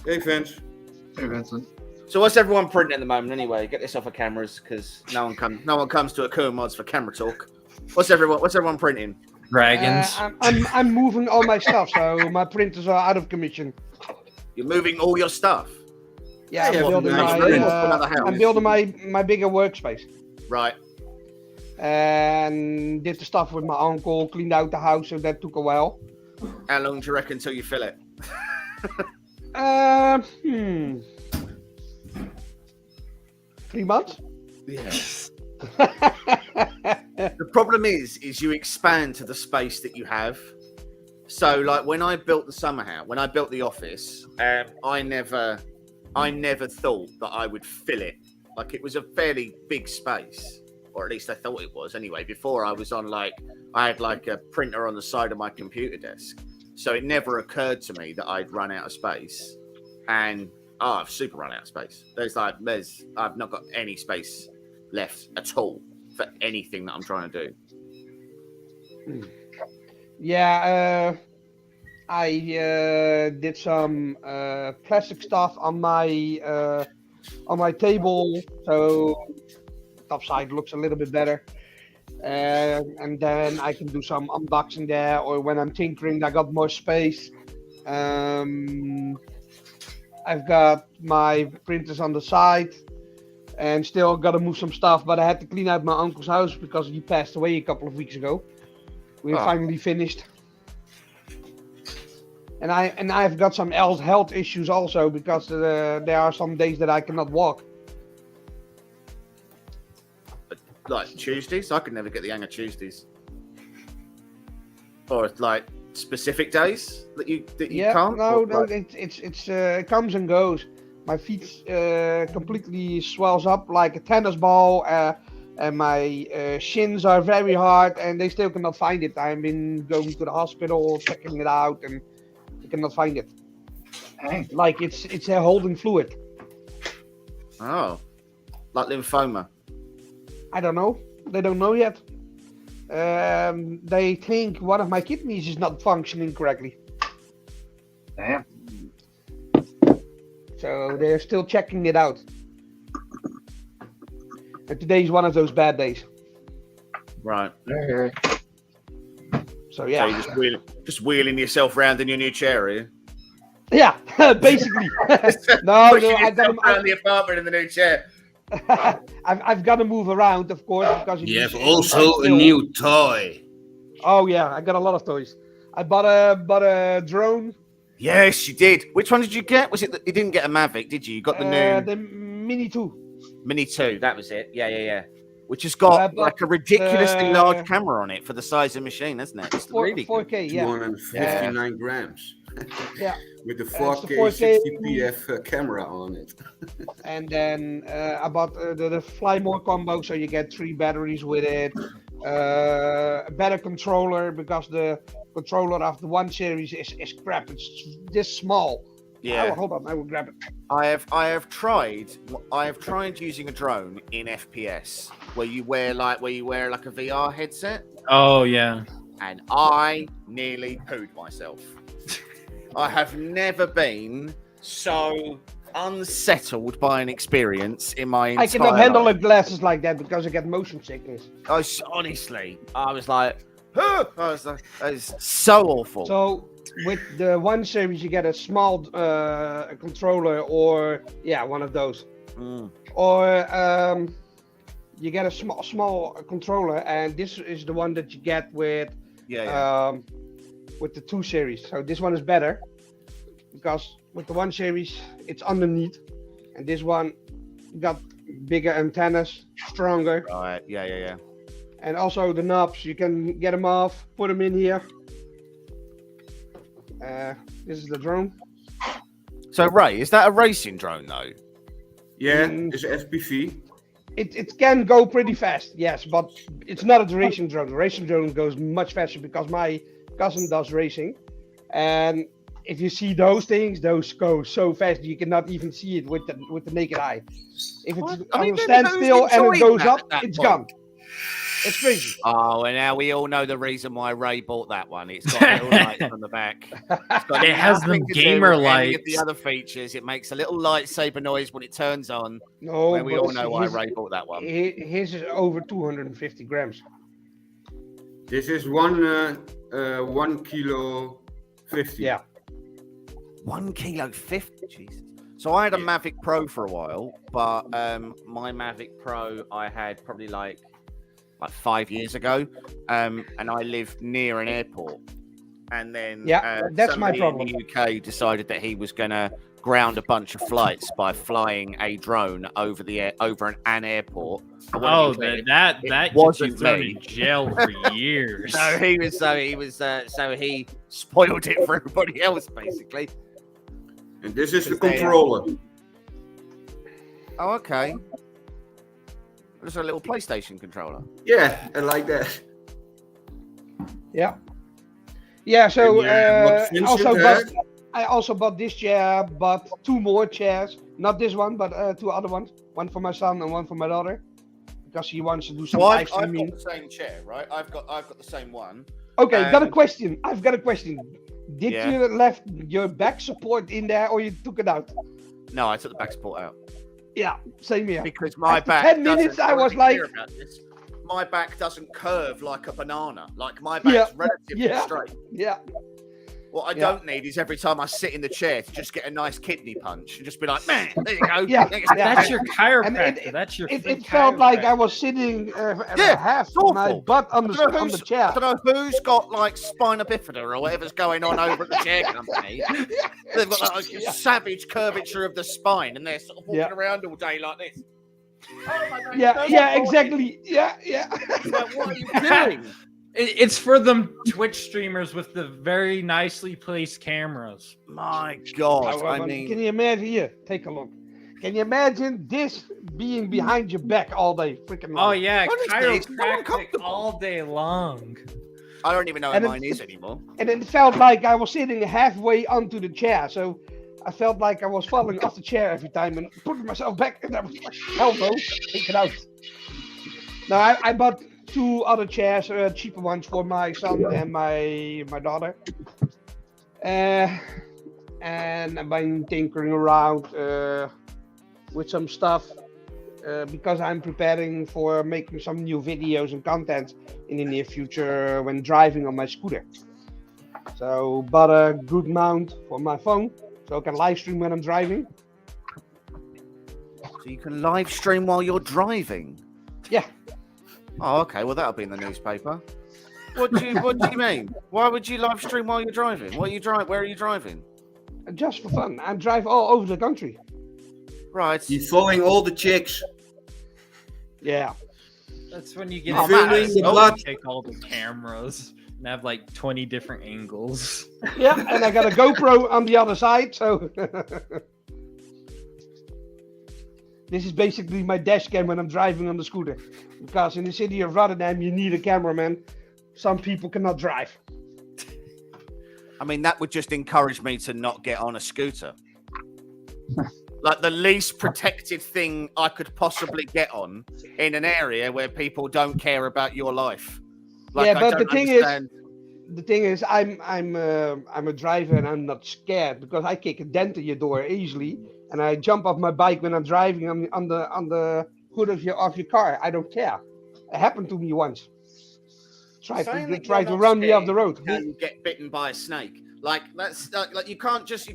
Speaker 8: Hey Vince.
Speaker 1: Hey, Vincent.
Speaker 9: So what's everyone printing at the moment anyway? Get this off of cameras because no one comes to a Cool Mods for camera talk. What's everyone printing?
Speaker 5: Dragons.
Speaker 6: I'm moving all my stuff, so my printers are out of commission.
Speaker 9: You're moving all your stuff.
Speaker 6: Yeah,
Speaker 8: Yeah,
Speaker 6: I'm building
Speaker 8: nice
Speaker 6: my
Speaker 8: print.
Speaker 9: Another house.
Speaker 6: I'm building my bigger workspace.
Speaker 9: Right.
Speaker 6: And did the stuff with my uncle, cleaned out the house, so that took a while.
Speaker 9: How long do you reckon until you fill it?
Speaker 6: 3 months?
Speaker 9: Yeah. The problem is you expand to the space that you have. So, like when I built the summer house, when I built the office, I never thought that I would fill it. Like it was a fairly big space, or at least I thought it was. Anyway, before I had like a printer on the side of my computer desk, so it never occurred to me that I'd run out of space. And I've super run out of space. I've not got any space left at all for anything that I'm trying to do.
Speaker 6: Yeah, I did some plastic stuff on my table, so top side looks a little bit better. And then I can do some unboxing there, or when I'm tinkering, I got more space. I've got my printers on the side, and still got to move some stuff. But I had to clean out my uncle's house because he passed away a couple of weeks ago. We're
Speaker 9: Oh.
Speaker 6: finally finished. And I've got some health issues also because there are some days that I cannot walk.
Speaker 9: Like Tuesdays, I could never get the hang of Tuesdays. Or like specific days that you can't.
Speaker 6: No,
Speaker 9: Or, like-
Speaker 6: it comes and goes. My feet completely swells up like a tennis ball, and my shins are very hard, and they still cannot find it. I've been going to the hospital, checking it out, and they cannot find it.
Speaker 2: Hey.
Speaker 6: Like it's a holding fluid.
Speaker 9: Oh, like lymphoma.
Speaker 6: I don't know. They don't know yet. They think one of my kidneys is not functioning correctly.
Speaker 2: Damn.
Speaker 6: So they're still checking it out. And today's one of those bad days.
Speaker 9: Right.
Speaker 6: So yeah.
Speaker 9: So you're just wheeling yourself around in your new chair, are you?
Speaker 6: Yeah, basically. no,
Speaker 9: Pushing
Speaker 6: I got
Speaker 9: yourself around the apartment in the new chair.
Speaker 6: I've got to move around, of course, because
Speaker 8: You have
Speaker 6: it's
Speaker 8: also a
Speaker 6: still-
Speaker 8: new toy.
Speaker 6: Oh yeah, I got a lot of toys. I bought a drone.
Speaker 9: Yes, you did. Which one did you get? Was it you didn't get a Mavic, did you? You got the new
Speaker 6: The Mini 2.
Speaker 9: Mini 2. That was it. Yeah. Which has got
Speaker 6: but,
Speaker 9: like a ridiculously
Speaker 6: uh,
Speaker 9: large camera on it for the size of the machine, hasn't it? It's really good.
Speaker 6: 4K, yeah.
Speaker 8: 259 grams.
Speaker 6: Yeah.
Speaker 8: With the
Speaker 6: It's the
Speaker 8: 4K
Speaker 6: 4K
Speaker 8: 60pf camera on it.
Speaker 6: And then I bought the Fly More combo, so you get 3 batteries with it. A better controller because the controller of the 1 series is crap. It's this small.
Speaker 9: Yeah.
Speaker 6: Oh, hold on, I will grab it.
Speaker 9: I have tried using a drone in FPS where you wear like a VR headset,
Speaker 5: Oh yeah.
Speaker 9: and I nearly pooed myself. I have never been so unsettled by an experience in my entire
Speaker 6: I cannot handle
Speaker 9: life.
Speaker 6: the glasses like that because I get motion sickness.
Speaker 9: Honestly, I was like, "Huh!" it was so awful.
Speaker 6: So with the 1 series, you get a small controller, or one of those, or you get a small controller, and this is the one that you get with with the 2 series. So this one is better because with the 1 series it's underneath, and this one got bigger antennas, stronger,
Speaker 9: Right, yeah.
Speaker 6: and also the knobs, you can get them off, put them in here. This is the drone.
Speaker 9: So Ray, is that a racing drone though?
Speaker 8: Yeah, it's FPV.
Speaker 6: It can go pretty fast, yes, but it's not a racing drone. The racing drone goes much faster because my cousin does racing, and if you see those things, those go so fast you cannot even see it with the naked eye. If it's on a standstill and it goes up, it's gone. It's crazy.
Speaker 9: Oh, and now we all know the reason why Ray bought that one. It's got little lights on the back. It's got
Speaker 5: It has
Speaker 9: nothing
Speaker 5: them
Speaker 9: to do
Speaker 5: gamer
Speaker 9: with any of the
Speaker 5: lights.
Speaker 9: other features. It makes a little lightsaber noise when it turns on.
Speaker 6: No,
Speaker 9: and we
Speaker 6: but
Speaker 9: all know why
Speaker 6: his-
Speaker 9: Ray bought that one.
Speaker 6: His is over 250 grams.
Speaker 8: This is 1 kilo 50.
Speaker 6: Yeah.
Speaker 9: 1 kilo 50. Jesus. So I had a Mavic Pro for a while, but my Mavic Pro I had probably like 5 years ago, and I live near an airport. And then
Speaker 6: that's my
Speaker 9: somebody
Speaker 6: problem.
Speaker 9: in the UK decided that he was going to ground a bunch of flights by flying a drone over an airport. I wanna
Speaker 5: Oh,
Speaker 9: be clear,
Speaker 5: that
Speaker 9: it
Speaker 5: gets you
Speaker 9: wasn't
Speaker 5: thrown
Speaker 9: me.
Speaker 5: in jail for years.
Speaker 9: So he spoiled it for everybody else, basically.
Speaker 8: And this is the controller.
Speaker 9: Oh, okay. There's a little PlayStation controller.
Speaker 8: Yeah, I like that.
Speaker 6: Yeah. Yeah, so
Speaker 8: And, what
Speaker 6: also
Speaker 8: Vincent
Speaker 6: bought, I also bought this chair, but 2 more chairs. Not this one, but 2 other ones. One for my son and one for my daughter, because he wants to do some
Speaker 9: So
Speaker 6: live
Speaker 9: I've
Speaker 6: streaming.
Speaker 9: got the same chair, right? I've got the same one.
Speaker 6: Okay, got a question. I've got a question. Did
Speaker 9: Yeah.
Speaker 6: you left your back support in there, or you took it out?
Speaker 9: No, I took the back support out
Speaker 6: Yeah, same here.
Speaker 9: because my
Speaker 6: After
Speaker 9: back.
Speaker 6: 10 minutes,
Speaker 9: doesn't-
Speaker 6: I was
Speaker 9: be
Speaker 6: like-
Speaker 9: clear about this. My back doesn't curve like a banana. Like my back's relatively
Speaker 6: yeah.
Speaker 9: straight.
Speaker 6: Yeah.
Speaker 9: What I
Speaker 6: Yeah.
Speaker 9: don't need is every time I sit in the chair to just get a nice kidney punch and just be like, man, there you go.
Speaker 6: Yeah,
Speaker 5: That's your
Speaker 6: And
Speaker 5: chiropractor. That's your.
Speaker 6: It felt like I was sitting
Speaker 9: Yeah,
Speaker 6: half
Speaker 9: it's
Speaker 6: my
Speaker 9: awful.
Speaker 6: butt on
Speaker 9: I don't know
Speaker 6: the
Speaker 9: who's-
Speaker 6: chair.
Speaker 9: I don't know who's got like spina bifida or whatever's going on over at the chair company. They've got like a savage curvature of the spine and they're sort of walking
Speaker 6: Yeah.
Speaker 9: around all day like this. Oh my God,
Speaker 6: Yeah,
Speaker 9: no,
Speaker 6: yeah,
Speaker 9: no,
Speaker 6: exactly. Yeah, yeah.
Speaker 9: It's like, what are you doing?
Speaker 5: It's for them Twitch streamers with the very nicely placed cameras.
Speaker 9: My God,
Speaker 6: Oh,
Speaker 9: I
Speaker 6: can
Speaker 9: mean,
Speaker 6: you imagine? Here, take a look. Can you imagine this being behind your back all day? Freaking
Speaker 5: Oh
Speaker 6: night?
Speaker 5: yeah,
Speaker 9: Honestly, it's not
Speaker 5: chiropractic
Speaker 9: uncomfortable.
Speaker 5: all day long.
Speaker 9: I don't even know
Speaker 6: And
Speaker 9: where
Speaker 6: it-
Speaker 9: mine is anymore.
Speaker 6: And it felt like I was sitting halfway onto the chair, so I felt like I was falling off the chair every time and putting myself back. And I was like, hell no, take it out. No, I bought 2 other chairs, cheaper ones for my son and my daughter. And I've been tinkering around with some stuff because I'm preparing for making some new videos and content in the near future when driving on my scooter. So bought a good mount for my phone so I can live stream when I'm driving.
Speaker 9: So you can live stream while you're driving.
Speaker 6: Yeah.
Speaker 9: Oh, okay. Well, that'll be in the newspaper. What do you mean? Why would you live stream while you're driving? What are you driving? Where are you driving?
Speaker 6: Just for fun. I drive all over the country.
Speaker 9: Right.
Speaker 8: He's following all the chicks.
Speaker 6: Yeah.
Speaker 5: That's when you get
Speaker 9: Oh,
Speaker 5: a
Speaker 9: man,
Speaker 8: filming the
Speaker 5: mask,
Speaker 8: blood.
Speaker 5: take all the cameras and have like 20 different angles.
Speaker 6: Yeah, and I got a GoPro on the other side, so this is basically my dash cam when I'm driving on the scooter. Because in the city of Rotterdam, you need a cameraman. Some people cannot drive.
Speaker 9: I mean, that would just encourage me to not get on a scooter. Like the least protected thing I could possibly get on in an area where people don't care about your life. Like,
Speaker 6: Yeah,
Speaker 9: I
Speaker 6: but
Speaker 9: don't
Speaker 6: the thing
Speaker 9: understand.
Speaker 6: is, I'm a driver and I'm not scared because I kick a dent in your door easily, and I jump off my bike when I'm driving on the hood of your car. I don't care. It happened to me once. Try
Speaker 9: Saying
Speaker 6: to
Speaker 9: that
Speaker 6: try
Speaker 9: you're
Speaker 6: to
Speaker 9: not
Speaker 6: run me off
Speaker 9: scared
Speaker 6: the road.
Speaker 9: and get bitten by a snake. Like that's like you can't just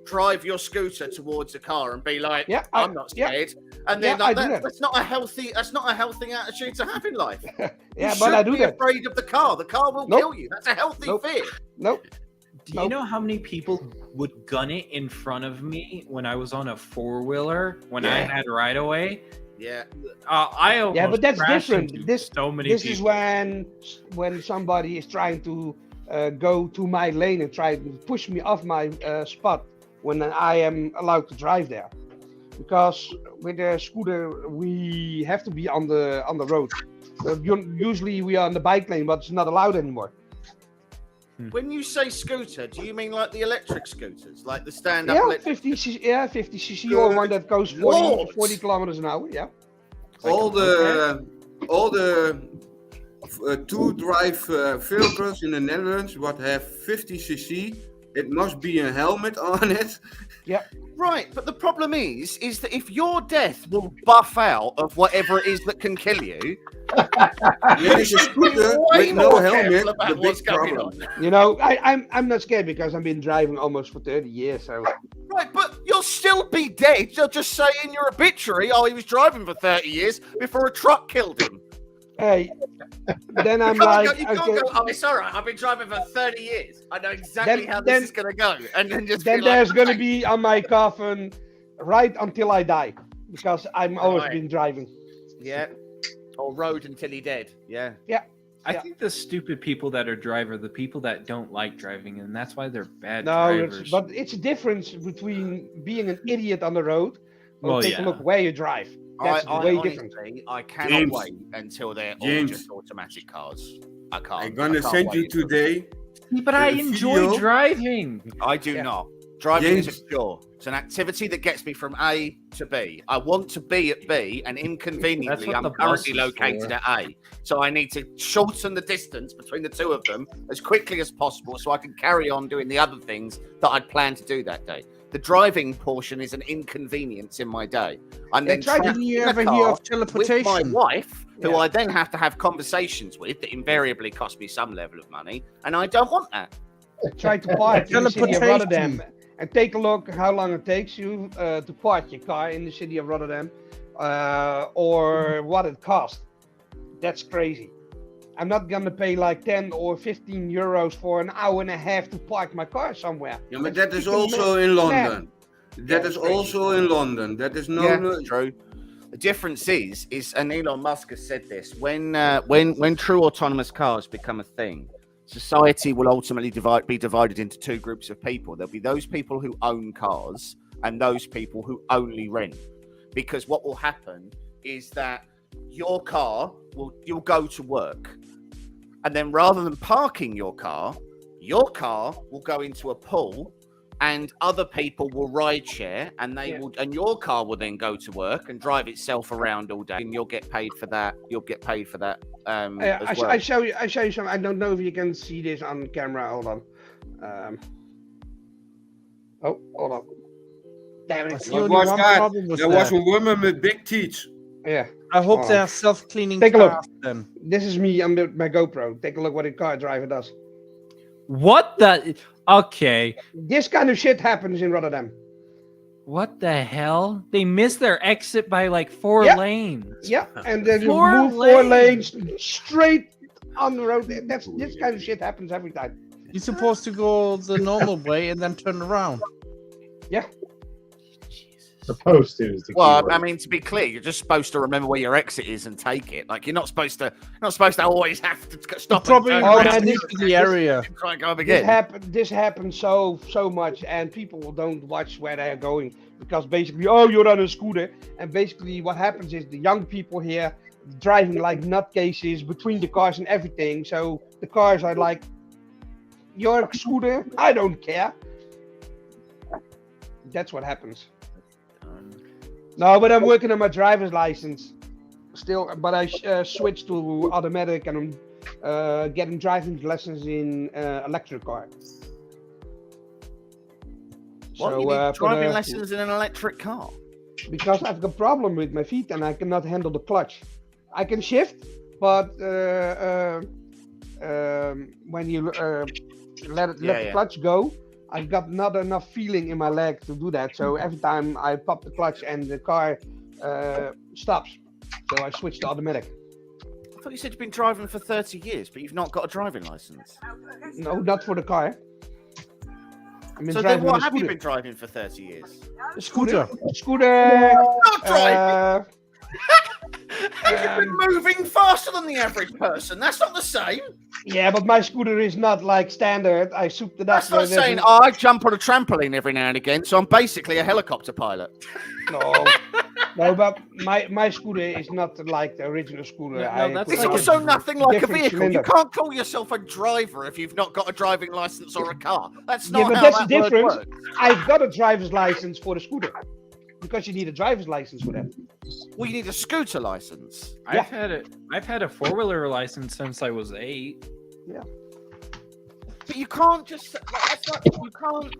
Speaker 9: drive your scooter towards a car and be like,
Speaker 6: Yeah,
Speaker 9: I'm not scared. And then
Speaker 6: Yeah, I
Speaker 9: like,
Speaker 6: do that.
Speaker 9: that's not a healthy attitude to have in life.
Speaker 6: Yeah,
Speaker 9: you
Speaker 6: but I
Speaker 9: shouldn't
Speaker 6: do
Speaker 9: be
Speaker 6: that.
Speaker 9: afraid of the car. The car will
Speaker 6: Nope.
Speaker 9: kill you. That's a healthy
Speaker 6: Nope.
Speaker 9: fear.
Speaker 6: Nope.
Speaker 5: Do
Speaker 6: Nope.
Speaker 5: you know how many people would gun it in front of me when I was on a 4-wheeler when I
Speaker 9: Yeah.
Speaker 5: had right away?
Speaker 9: Yeah.
Speaker 5: I almost
Speaker 6: Yeah, but that's
Speaker 5: crashed
Speaker 6: different.
Speaker 5: into so many
Speaker 6: This
Speaker 5: people.
Speaker 6: is when somebody is trying to go to my lane and try to push me off my spot when I am allowed to drive there. Because with a scooter we have to be on the road. Usually we are on the bike lane, but it's not allowed anymore.
Speaker 9: When you say scooter, do you mean like the electric scooters, like the stand-up
Speaker 6: Yeah,
Speaker 9: electric?
Speaker 6: 50 cc or one that goes 40,
Speaker 9: Lord.
Speaker 6: 40 kilometers an hour. Yeah.
Speaker 8: All the two-drive vehicles in the Netherlands what have 50 cc. It must be a helmet on it.
Speaker 9: Right, but the problem is that if your death will buff out of whatever it is that can kill you,
Speaker 8: There is a scooter
Speaker 9: way
Speaker 8: with no
Speaker 9: more
Speaker 8: helmet.
Speaker 9: careful about
Speaker 8: The
Speaker 9: what's
Speaker 8: big
Speaker 9: going
Speaker 8: problem.
Speaker 9: on.
Speaker 6: You know, I'm not scared because I've been driving almost for 30 years. So
Speaker 9: Right, but you'll still be dead. You'll just say in your obituary, oh, he was driving for 30 years before a truck killed him.
Speaker 6: hey, then I'm
Speaker 9: You can't,
Speaker 6: like,
Speaker 9: go, you can't
Speaker 6: okay,
Speaker 9: go, oh, it's all right. I've been driving for 30 years. I know exactly
Speaker 6: Then-
Speaker 9: how this
Speaker 6: then-
Speaker 9: is going to go. And then just
Speaker 6: then
Speaker 9: be like,
Speaker 6: there's gonna
Speaker 9: "Okay."
Speaker 6: be on my coffin right until I die because I'm always
Speaker 9: Right.
Speaker 6: been driving.
Speaker 9: Yeah. Or rode until he dead. Yeah.
Speaker 5: I
Speaker 6: Yeah.
Speaker 5: think the stupid people that are driver, the people that don't like driving, and that's why they're bad
Speaker 6: No,
Speaker 5: drivers.
Speaker 6: but it's a difference between being an idiot on the road or
Speaker 5: Well,
Speaker 6: take
Speaker 5: yeah.
Speaker 6: a look where you drive. That's
Speaker 9: I
Speaker 6: way
Speaker 9: honestly,
Speaker 6: different.
Speaker 9: I cannot
Speaker 8: James.
Speaker 9: wait until they're all
Speaker 8: James.
Speaker 9: just automatic cars. I can't.
Speaker 8: I'm gonna
Speaker 9: I can't
Speaker 8: send you
Speaker 9: wait.
Speaker 8: today.
Speaker 5: But I
Speaker 8: a
Speaker 5: enjoy
Speaker 8: video.
Speaker 5: driving.
Speaker 9: I do
Speaker 6: Yeah.
Speaker 9: not. Driving is
Speaker 8: James.
Speaker 9: a chore. It's an activity that gets me from A to B. I want to be at B, and
Speaker 5: That's
Speaker 9: inconveniently,
Speaker 5: what
Speaker 9: I'm
Speaker 5: the bus
Speaker 9: currently
Speaker 5: is
Speaker 9: located
Speaker 5: for.
Speaker 9: at A. So I need to shorten the distance between the two of them as quickly as possible so I can carry on doing the other things that I'd planned to do that day. The driving portion is an inconvenience in my day. I'm then
Speaker 6: try to-
Speaker 9: trapped
Speaker 7: Did you
Speaker 9: in a
Speaker 7: ever
Speaker 9: car
Speaker 7: hear of
Speaker 9: with my
Speaker 7: teleportation?
Speaker 9: wife, who
Speaker 6: Yeah.
Speaker 9: I then have to have conversations with that invariably cost me some level of money, and I don't want that.
Speaker 6: try to park in the city of
Speaker 7: Teleportation.
Speaker 6: Rotterdam and take a look how long it takes you to park your car in the city of Rotterdam, or what it costs. That's crazy. I'm not gonna pay like 10 or 15 euros for an hour and a half to park my car somewhere.
Speaker 8: Yeah, but
Speaker 6: That's
Speaker 8: that is
Speaker 6: freaking
Speaker 8: also in
Speaker 6: mad.
Speaker 8: London. That
Speaker 6: Yeah,
Speaker 8: is
Speaker 6: it's crazy.
Speaker 8: also in London. That is no.
Speaker 9: Yeah, true. The difference is, and Elon Musk has said this: when true autonomous cars become a thing, society will ultimately be divided into two groups of people. There'll be those people who own cars and those people who only rent. Because what will happen is that your car you'll go to work, and then rather than parking your car will go into a pool. And other people will ride share, and and your car will then go to work and drive itself around all day, and you'll get paid for that. You'll get paid for that. As well.
Speaker 6: I show you something. I don't know if you can see this on camera. Hold on. Oh, hold on. Damn it.
Speaker 8: What was that? There was a woman with big teeth.
Speaker 6: Yeah.
Speaker 7: I hope
Speaker 6: Hold
Speaker 7: they
Speaker 6: on.
Speaker 7: are self-cleaning
Speaker 6: Take a look.
Speaker 7: cars then.
Speaker 6: This is me on my GoPro. Take a look what a car driver does.
Speaker 5: What the? Okay.
Speaker 6: This kind of shit happens in Rotterdam.
Speaker 5: What the hell? They missed their exit by like 4
Speaker 6: Yeah.
Speaker 5: lanes.
Speaker 6: Yeah, and then you
Speaker 5: 4
Speaker 6: move 4
Speaker 5: lanes.
Speaker 6: lanes straight on the road. This kind of shit happens every time.
Speaker 7: You're supposed to go the normal way and then turn around.
Speaker 6: Yeah.
Speaker 1: Supposed to is the
Speaker 9: Well,
Speaker 1: keyword.
Speaker 9: I mean, to be clear, you're just supposed to remember where your exit is and take it. Like you're not supposed to always have to stop.
Speaker 7: Probably
Speaker 9: and
Speaker 7: not
Speaker 9: turn around
Speaker 6: this-
Speaker 7: into the area.
Speaker 9: and try and go up
Speaker 6: This
Speaker 9: again.
Speaker 6: This happens so much, and people don't watch where they are going because basically, oh, you're on a scooter, and basically what happens is the young people here driving like nutcases between the cars and everything. So the cars are like, your scooter, I don't care. That's what happens. No, but I'm working on my driver's license still, but I switched to automatic, and I'm getting driving lessons in electric car.
Speaker 9: What,
Speaker 6: So,
Speaker 9: you need
Speaker 6: for
Speaker 9: driving
Speaker 6: the-
Speaker 9: lessons in an electric car?
Speaker 6: Because I've got a problem with my feet and I cannot handle the clutch. I can shift, but when you let the clutch go, I've got not enough feeling in my leg to do that. So every time I pop the clutch and the car stops, so I switch to automatic.
Speaker 9: I thought you said you've been driving for 30 years, but you've not got a driving license.
Speaker 6: No, not for the car. I've been
Speaker 9: So then
Speaker 6: driving
Speaker 9: what
Speaker 6: a
Speaker 9: have you
Speaker 6: scooter.
Speaker 9: been driving for 30 years?
Speaker 6: Scooter.
Speaker 9: Not driving. You've
Speaker 6: Um,
Speaker 9: been moving faster than the average person. That's not the same.
Speaker 6: Yeah, but my scooter is not like standard. I souped it up.
Speaker 9: That's like
Speaker 6: with
Speaker 9: saying,
Speaker 6: every-
Speaker 9: oh, I jump on a trampoline every now and again, so I'm basically a helicopter pilot.
Speaker 6: No, but my scooter is not like the original scooter.
Speaker 5: that's
Speaker 9: It's
Speaker 5: like
Speaker 9: also nothing like a
Speaker 6: different
Speaker 9: vehicle.
Speaker 6: cylinder.
Speaker 9: You can't call yourself a driver if you've not got a driving license or a car. That's
Speaker 6: Yeah,
Speaker 9: not
Speaker 6: but
Speaker 9: how
Speaker 6: that's
Speaker 9: that
Speaker 6: the
Speaker 9: word
Speaker 6: difference.
Speaker 9: works.
Speaker 6: I've got a driver's license for the scooter because you need a driver's license for that.
Speaker 9: Well, you need a scooter license.
Speaker 5: I've had a 4-wheeler license since I was 8.
Speaker 6: Yeah.
Speaker 9: But you can't just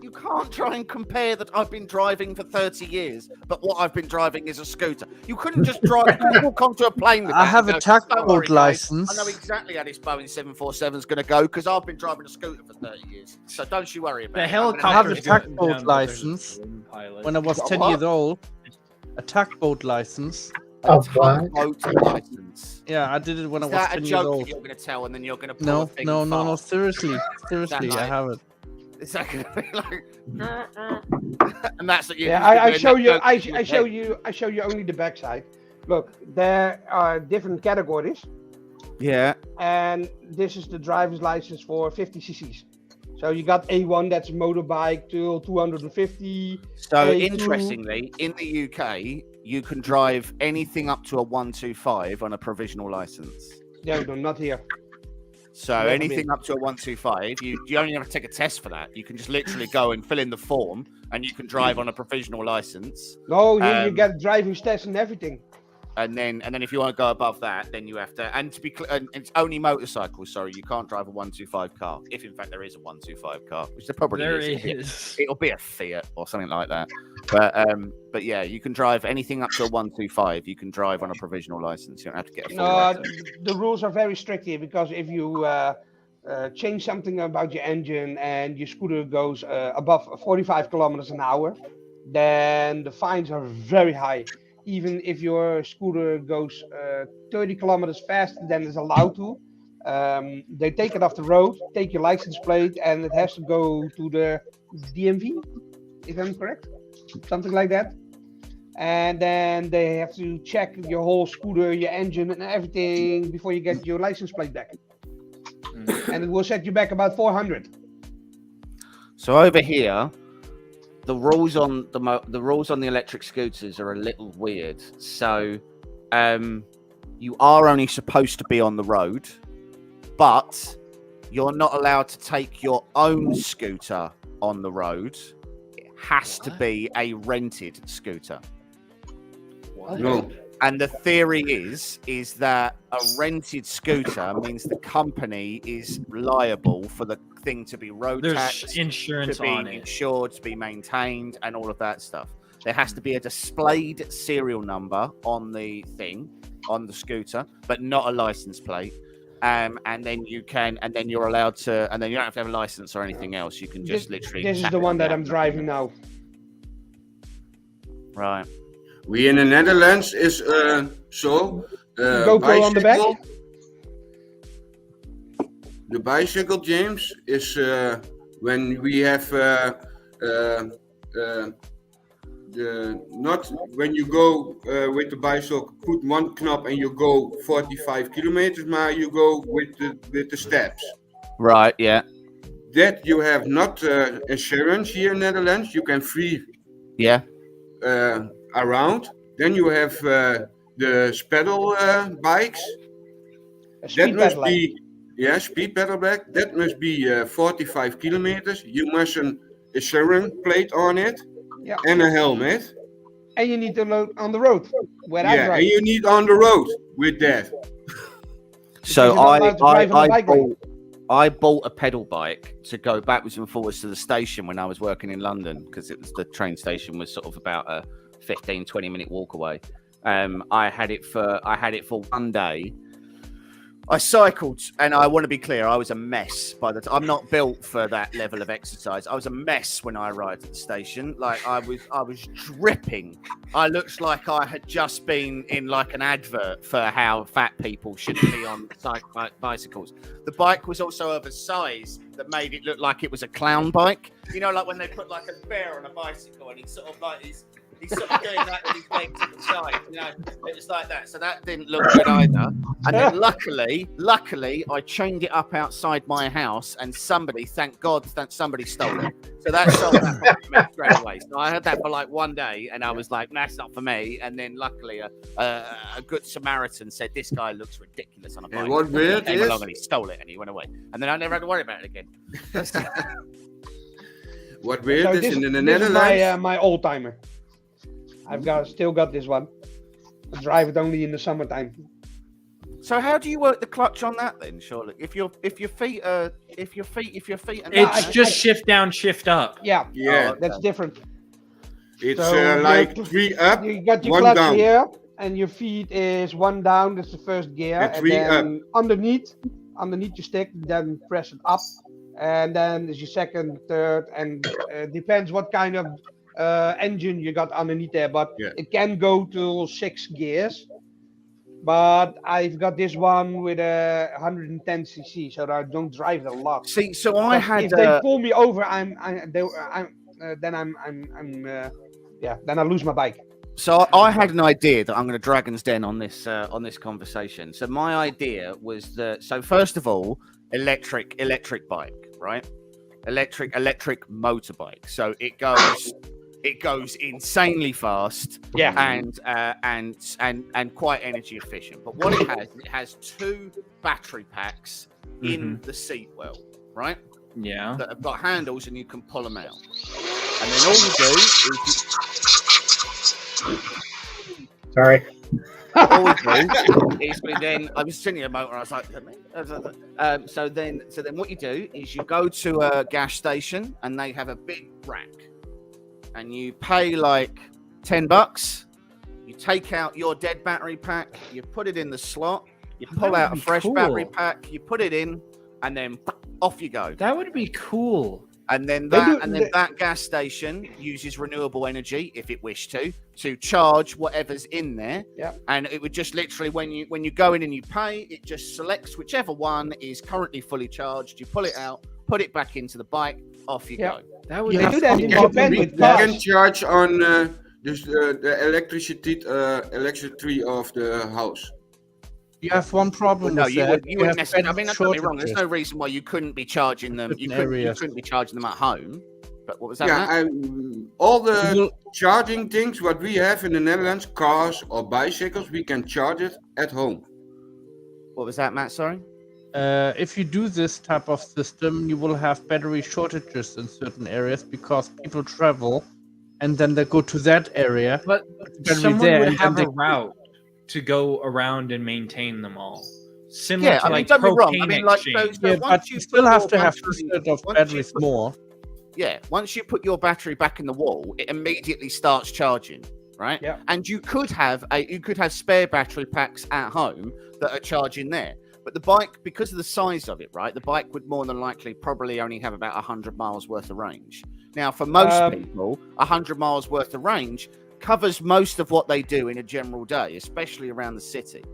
Speaker 9: you can't try and compare that I've been driving for 30 years, but what I've been driving is a scooter. You couldn't just drive. You couldn't walk onto a plane with
Speaker 7: I
Speaker 9: that
Speaker 7: have
Speaker 9: and
Speaker 7: a
Speaker 9: go, "Don't
Speaker 7: tugboat
Speaker 9: worry, guys,
Speaker 7: license."
Speaker 9: I know exactly how this Boeing 747 is going to go because I've been driving a scooter for 30 years. So don't you worry about
Speaker 5: The
Speaker 9: it.
Speaker 5: helicopter.
Speaker 7: I have a
Speaker 5: is going down,
Speaker 7: tugboat
Speaker 5: but there's a
Speaker 7: license.
Speaker 5: balloon pilot.
Speaker 7: When I was
Speaker 6: Got
Speaker 7: 10
Speaker 6: what?
Speaker 7: years old, a tugboat license.
Speaker 1: Oh, what?
Speaker 9: Boat license.
Speaker 7: Yeah, I did it when
Speaker 9: Is
Speaker 7: I was
Speaker 9: that a
Speaker 7: 10 years
Speaker 9: joke that
Speaker 7: old.
Speaker 9: you're going to tell and then you're going to pull a
Speaker 7: No,
Speaker 9: thing
Speaker 7: no,
Speaker 9: and
Speaker 7: no, no,
Speaker 9: fart?
Speaker 7: seriously, seriously, I
Speaker 9: right?
Speaker 7: have it.
Speaker 9: Is that going to be like? And that's what you.
Speaker 6: Yeah, I show you. I show you only the backside. Look, there are different categories,
Speaker 9: Yeah.
Speaker 6: and this is the driver's license for 50 cc's. So you got A1, that's a motorbike, till 250.
Speaker 9: So
Speaker 6: A2.
Speaker 9: interestingly, in the UK, you can drive anything up to a 125 on a provisional license.
Speaker 6: No, not here.
Speaker 9: So
Speaker 6: Never
Speaker 9: anything
Speaker 6: been.
Speaker 9: up to a 125, you only have to take a test for that. You can just literally go and fill in the form, and you can drive on a provisional license.
Speaker 6: No, here you
Speaker 9: Um,
Speaker 6: get driving tests and everything.
Speaker 9: And then if you want to go above that, then you have to. And to be clear, and it's only motorcycles. Sorry, you can't drive a 125 car. If in fact there is a 125 car, which there probably
Speaker 5: There
Speaker 9: is.
Speaker 5: is.
Speaker 9: It'll be a Fiat or something like that. But yeah, you can drive anything up to a 125. You can drive on a provisional license. You don't have to get a full
Speaker 6: No,
Speaker 9: license.
Speaker 6: the rules are very strict here because if you change something about your engine and your scooter goes above 45 kilometers an hour, then the fines are very high. Even if your scooter goes 30 kilometers faster than is allowed to, they take it off the road, take your license plate, and it has to go to the DMV, if I'm correct, something like that. And then they have to check your whole scooter, your engine, and everything before you get your license plate back. And it will set you back about 400.
Speaker 9: So over here, the rules on the electric scooters are a little weird. So, you are only supposed to be on the road, but you're not allowed to take your own scooter on the road. It has to be a rented scooter.
Speaker 8: No.
Speaker 9: And the theory is that a rented scooter means the company is liable for the thing to be road
Speaker 5: There's
Speaker 9: taxed,
Speaker 5: insurance
Speaker 9: to be
Speaker 5: on it.
Speaker 9: insured, to be maintained, and all of that stuff. There has to be a displayed serial number on the thing, on the scooter, but not a license plate. And then you're allowed to, and then you don't have to have a license or anything else. You can just literally.
Speaker 6: This is
Speaker 9: tap
Speaker 6: the
Speaker 9: it
Speaker 6: one
Speaker 9: on
Speaker 6: that
Speaker 9: the
Speaker 6: I'm
Speaker 9: app.
Speaker 6: driving now.
Speaker 9: Right.
Speaker 8: We in the Netherlands is so
Speaker 6: GoPro on the back?
Speaker 8: The bicycle, James, is when we have the not when you go with the bicycle, put one knob and you go 45 kilometers, but you go with the steps.
Speaker 9: Right. Yeah.
Speaker 8: That you have not insurance here in Netherlands. You can free
Speaker 9: Yeah.
Speaker 8: around. Then you have the pedal bikes. That must be speed pedal bike. That must be 45 kilometers. You must an insurance plate on it and a helmet.
Speaker 6: And you need to load on the road. Where I drive.
Speaker 8: And you need on the road with that.
Speaker 9: So
Speaker 6: you're not allowed to drive on the bike lane.
Speaker 9: I bought a pedal bike to go backwards and forwards to the station when I was working in London, because it was the train station was sort of about a 15-20 minute walk away. I had it for 1 day. I cycled, and I want to be clear, I was a mess by the time. I'm not built for that level of exercise. I was a mess when I arrived at the station. Like I was dripping. I looked like I had just been in like an advert for how fat people shouldn't be on bicycles. The bike was also of a size that made it look like it was a clown bike. You know, like when they put like a bear on a bicycle and he's sort of like he's sort of doing that with his legs to the side, you know, it was like that. So that didn't look good either. And then luckily, I chained it up outside my house, and thank God, somebody stole it. So that sold that bike to me straight away. So I had that for like 1 day, and I was like, that's not for me. And then luckily, a good Samaritan said, this guy looks ridiculous on a bike.
Speaker 8: And what weird
Speaker 9: came
Speaker 8: is?
Speaker 9: along and he stole it, and he went away. And then I never had to worry about it again.
Speaker 8: What weird
Speaker 6: So
Speaker 8: is
Speaker 6: this,
Speaker 8: in the
Speaker 6: this
Speaker 8: Netherlands?
Speaker 6: is my old timer. Still got this one. I drive it only in the summertime.
Speaker 9: So how do you work the clutch on that then? Surely, if your feet are
Speaker 5: It's just shift down, shift up.
Speaker 6: Yeah,
Speaker 8: Yeah.
Speaker 6: that's different.
Speaker 8: It's
Speaker 6: So,
Speaker 8: like
Speaker 6: you-
Speaker 8: 3 up,
Speaker 6: You got your
Speaker 8: 1
Speaker 6: clutch
Speaker 8: down.
Speaker 6: here, and your feet is 1 down. That's the first gear,
Speaker 8: And
Speaker 6: and
Speaker 8: 3
Speaker 6: then underneath your stick, then press it up, and then is your second, third, and depends what kind of engine you got underneath there. But
Speaker 8: Yeah.
Speaker 6: it can go to 6 gears. But I've got this one with a 110 cc, so I don't drive it a lot.
Speaker 9: See, so I
Speaker 6: But
Speaker 9: had
Speaker 6: if they pull me over, then I lose my bike.
Speaker 9: So I had an idea that I'm going to Dragon's Den on this conversation. So my idea was that, so first of all, electric bike, right? Electric motorbike. So it goes insanely fast, and quite energy efficient. But what it has 2 battery packs in the seat well, right?
Speaker 5: Yeah.
Speaker 9: That have got handles and you can pull them out. And then all you do is
Speaker 1: Sorry.
Speaker 9: all we do is then I was sitting in a motor and I was like, so then what you do is you go to a gas station and they have a big rack and you pay like $10. You take out your dead battery pack, you put it in the slot, you pull out a fresh battery pack, you put it in, and then off you go.
Speaker 5: That would be cool.
Speaker 9: And then
Speaker 6: They do-
Speaker 9: that gas station uses renewable energy, if it wished to charge whatever's in there.
Speaker 6: Yeah.
Speaker 9: And it would just literally, when you go in and you pay, it just selects whichever one is currently fully charged. You pull it out, put it back into the bike, off you
Speaker 6: Yeah.
Speaker 9: go.
Speaker 5: That would
Speaker 6: They
Speaker 5: be
Speaker 6: do that in
Speaker 5: cool.
Speaker 6: Japan
Speaker 8: we
Speaker 6: with
Speaker 8: can
Speaker 6: cars.
Speaker 8: charge on the electricity of the house.
Speaker 7: You have one problem
Speaker 9: No,
Speaker 7: with
Speaker 9: you
Speaker 7: that.
Speaker 9: would, you wouldn't
Speaker 7: have
Speaker 9: necessarily. I mean, don't get me wrong. There's
Speaker 7: shortages.
Speaker 9: no reason why you couldn't be charging them. You
Speaker 7: Certain areas.
Speaker 9: couldn't be charging them at home. But what was that?
Speaker 8: Yeah,
Speaker 9: Matt?
Speaker 8: all the charging things what we have in the Netherlands, cars or bicycles, we can charge it at home.
Speaker 9: What was that, Matt? Sorry.
Speaker 7: If you do this type of system, you will have battery shortages in certain areas because people travel and then they go to that area.
Speaker 5: But
Speaker 7: battery
Speaker 5: someone
Speaker 7: there,
Speaker 5: would
Speaker 7: and
Speaker 5: have
Speaker 7: then
Speaker 5: a
Speaker 7: they-
Speaker 5: route to go around and maintain them all. Similar
Speaker 9: Yeah,
Speaker 5: to
Speaker 9: I mean,
Speaker 5: like
Speaker 9: don't be wrong.
Speaker 5: propane
Speaker 9: I mean, like,
Speaker 5: exchange.
Speaker 9: so
Speaker 7: Yeah,
Speaker 9: once
Speaker 7: but
Speaker 9: you
Speaker 7: you still
Speaker 9: put
Speaker 7: have
Speaker 9: your
Speaker 7: to have
Speaker 9: battery-
Speaker 7: instead of
Speaker 9: once you
Speaker 7: batteries
Speaker 9: put-
Speaker 7: more.
Speaker 9: Yeah, once you put your battery back in the wall, it immediately starts charging, right?
Speaker 6: Yeah.
Speaker 9: And you could have spare battery packs at home that are charging there. But the bike, because of the size of it, right, the bike would more than likely probably only have about 100 miles worth of range. Now, for most people, 100 miles worth of covers most of what they do in a general day, especially around the city.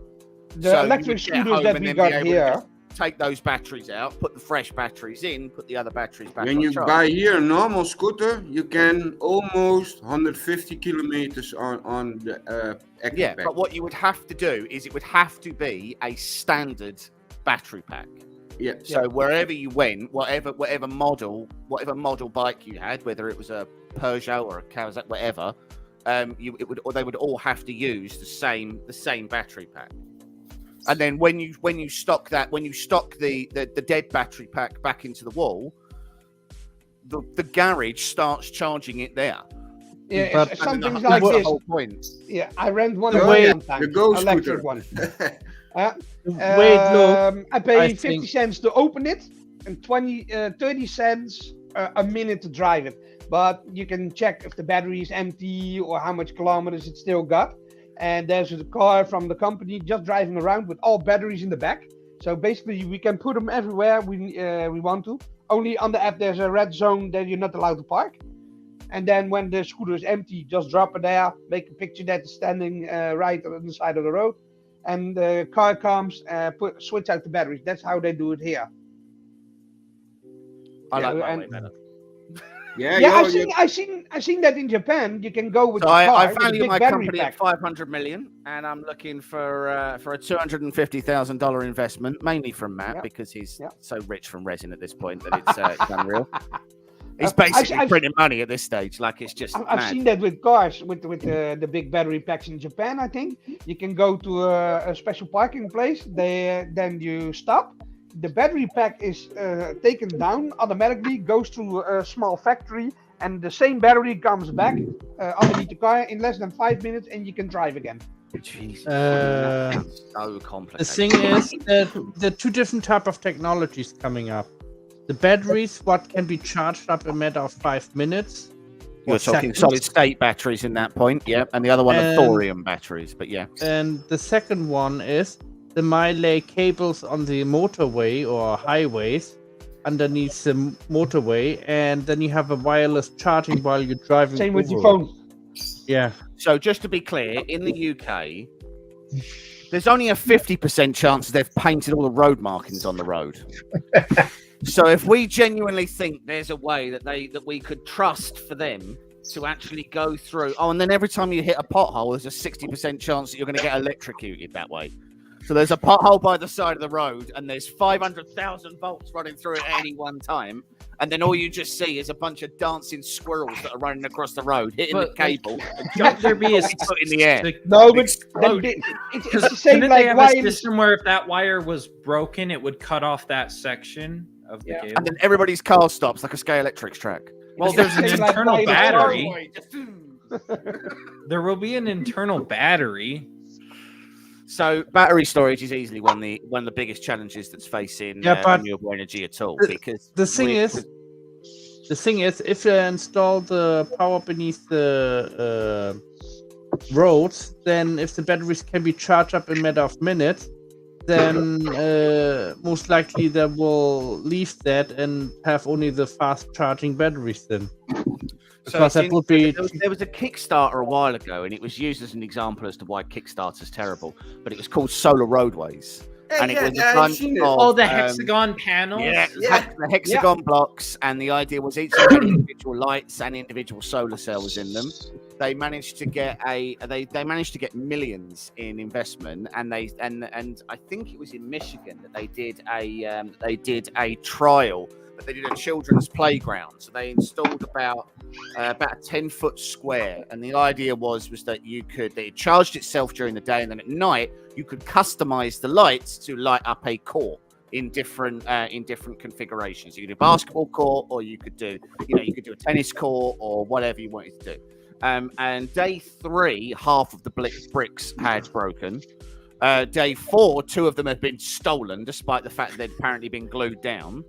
Speaker 6: The
Speaker 9: So you
Speaker 6: electric
Speaker 9: would get
Speaker 6: scooters
Speaker 9: home
Speaker 6: that
Speaker 9: and
Speaker 6: we
Speaker 9: then
Speaker 6: got
Speaker 9: be able to
Speaker 6: here,
Speaker 9: just take those batteries out, put the fresh batteries in, put the other batteries back
Speaker 8: When
Speaker 9: on
Speaker 8: you
Speaker 9: charge.
Speaker 8: buy here a normal scooter, you can almost 150 kilometers on the active
Speaker 9: Yeah,
Speaker 8: pack.
Speaker 9: but what you would have to do is it would have to be a standard battery pack.
Speaker 8: Yeah.
Speaker 9: So wherever you went, whatever model bike you had, whether it was a Peugeot or a Kawasaki, whatever, they would all have to use the same battery pack. And then when you stock the dead battery pack back into the wall, the garage starts charging it there.
Speaker 6: yeah,
Speaker 7: But-
Speaker 6: it's something
Speaker 9: And
Speaker 6: like
Speaker 9: that's the
Speaker 6: this.
Speaker 9: whole point.
Speaker 6: Yeah, I rent one
Speaker 8: The
Speaker 6: of
Speaker 8: way-
Speaker 6: them sometimes,
Speaker 8: the Go
Speaker 6: electric
Speaker 8: scooter.
Speaker 6: one.
Speaker 7: Wait, look.
Speaker 6: I pay
Speaker 7: I
Speaker 6: 50
Speaker 7: think-
Speaker 6: cents to open it and 30 cents a minute to drive it. But you can check if the battery is empty or how much kilometers it still got. And there's a car from the company just driving around with all batteries in the back. So basically, we can put them everywhere we want to. Only on the app, there's a red zone that you're not allowed to park. And then when the scooter is empty, just drop it there, make a picture that it's standing right on the side of the road. And the car comes, switch out the batteries. That's how they do it here.
Speaker 9: I
Speaker 6: Yeah,
Speaker 9: like my
Speaker 6: and-
Speaker 9: way better.
Speaker 8: Yeah,
Speaker 6: Yeah,
Speaker 8: you're-
Speaker 6: I've seen that in Japan. You can go with
Speaker 9: So
Speaker 6: the car
Speaker 9: I
Speaker 6: with a
Speaker 9: value
Speaker 6: big
Speaker 9: my
Speaker 6: battery
Speaker 9: company
Speaker 6: pack.
Speaker 9: at 500 million, and I'm looking for a $250,000 investment, mainly from Matt
Speaker 6: Yeah.
Speaker 9: because he's
Speaker 6: Yeah.
Speaker 9: so rich from resin at this point that it's unreal. He's
Speaker 6: I've-
Speaker 9: basically
Speaker 6: I've-
Speaker 9: printing money at this stage, like it's just.
Speaker 6: I've
Speaker 9: mad.
Speaker 6: seen that with cars, with the big battery packs in Japan. I think you can go to a special parking place. Then you stop. The battery pack is taken down automatically, goes to a small factory, and the same battery comes back underneath the car in less than 5 minutes, and you can drive again.
Speaker 9: Jesus,
Speaker 7: Uh,
Speaker 9: so complicated.
Speaker 7: The thing is that there are two different type of technologies coming up. The batteries, what can be charged up in a matter of 5 minutes.
Speaker 9: You're
Speaker 7: or
Speaker 9: talking
Speaker 7: seconds.
Speaker 9: solid state batteries in that point, yeah, and the other one are
Speaker 7: And-
Speaker 9: thorium batteries, but yeah.
Speaker 7: And the second one is the lay cables on the motorway or highways underneath the motorway, and then you have a wireless charging while you're driving.
Speaker 6: Same with your
Speaker 7: over it.
Speaker 6: phone.
Speaker 7: Yeah.
Speaker 9: So just to be clear, in the UK, there's only a 50% chance they've painted all the road markings on the road. So if we genuinely think there's a way that we could trust for them to actually go through, and then every time you hit a pothole, there's a 60% chance that you're going to get electrocuted that way. So there's a pothole by the side of the road, and there's 500,000 volts running through it at any one time, and then all you just see is a bunch of dancing squirrels that are running across the road, hitting the
Speaker 5: But, like,
Speaker 9: cable, and
Speaker 5: Can't there be a
Speaker 9: foot in the air.
Speaker 6: No, but
Speaker 5: exploding?
Speaker 6: it's
Speaker 5: Because
Speaker 6: the same
Speaker 5: couldn't they
Speaker 6: like
Speaker 5: have
Speaker 6: wireless.
Speaker 5: a system where if that wire was broken, it would cut off that section of the
Speaker 6: Yeah.
Speaker 5: cable?
Speaker 9: And then everybody's car stops like a Sky Electrics track.
Speaker 5: Well,
Speaker 6: It's
Speaker 5: there's
Speaker 6: the
Speaker 5: an
Speaker 6: same like
Speaker 5: internal
Speaker 6: wireless
Speaker 5: battery.
Speaker 6: power.
Speaker 5: There will be an internal battery.
Speaker 9: So battery storage is easily one of the biggest challenges that's facing
Speaker 7: Yeah, but
Speaker 9: renewable energy at all.
Speaker 7: the-
Speaker 9: Because
Speaker 7: The thing is, if you install the power beneath the roads, then if the batteries can be charged up in a matter of minutes, then most likely they will leave that and have only the fast charging batteries then. Because that would be.
Speaker 9: There was a Kickstarter a while ago, and it was used as an example as to why Kickstarter's terrible. But it was called Solar Roadways, and it was a bunch of
Speaker 5: the hexagon panels.
Speaker 9: The hexagon blocks, and the idea was each had individual lights and individual solar cells in them. They managed to get they managed to get millions in investment, and I think it was in Michigan that they did a trial. But they did a children's playground, so they installed about a 10-foot square, and the idea was that it charged itself during the day, and then at night you could customize the lights to light up a court in different configurations. You could do a basketball court, or you could do a tennis court, or whatever you wanted to do. And day 3, half of the bricks had broken. Day 4, 2 of them had been stolen, despite the fact that they'd apparently been glued down.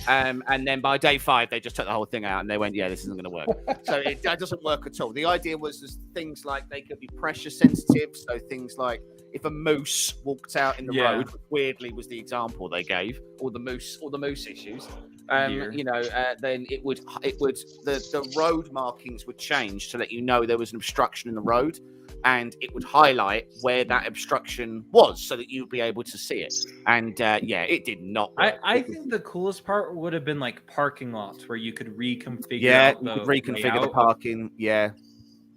Speaker 9: And then by day 5, they just took the whole thing out and they went, yeah, this isn't going to work. So it doesn't work at all. The idea was things like they could be pressure sensitive. So things like if a moose walked out in the road, which weirdly was the example they gave, or the moose issues, then the road markings would change to let you know there was an obstruction in the road. And it would highlight where that obstruction was so that you'd be able to see it. And it did not work.
Speaker 5: I think the coolest part would have been like parking lots where you could reconfigure.
Speaker 9: Yeah, you could reconfigure the parking. Yeah.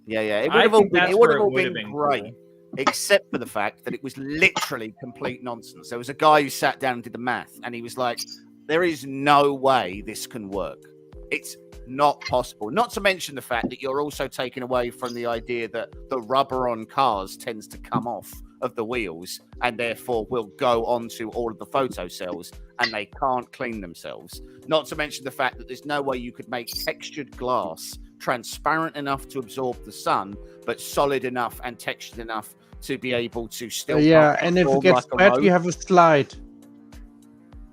Speaker 9: It would have all been great, except for the fact that it was literally complete nonsense. There was a guy who sat down and did the math, and he was like, there is no way this can work. It's not possible. Not to mention the fact that you're also taking away from the idea that the rubber on cars tends to come off of the wheels and therefore will go onto all of the photo cells and they can't clean themselves. Not to mention the fact that there's no way you could make textured glass transparent enough to absorb the sun, but solid enough and textured enough to be able to still.
Speaker 7: And if it gets wet, you have a slide.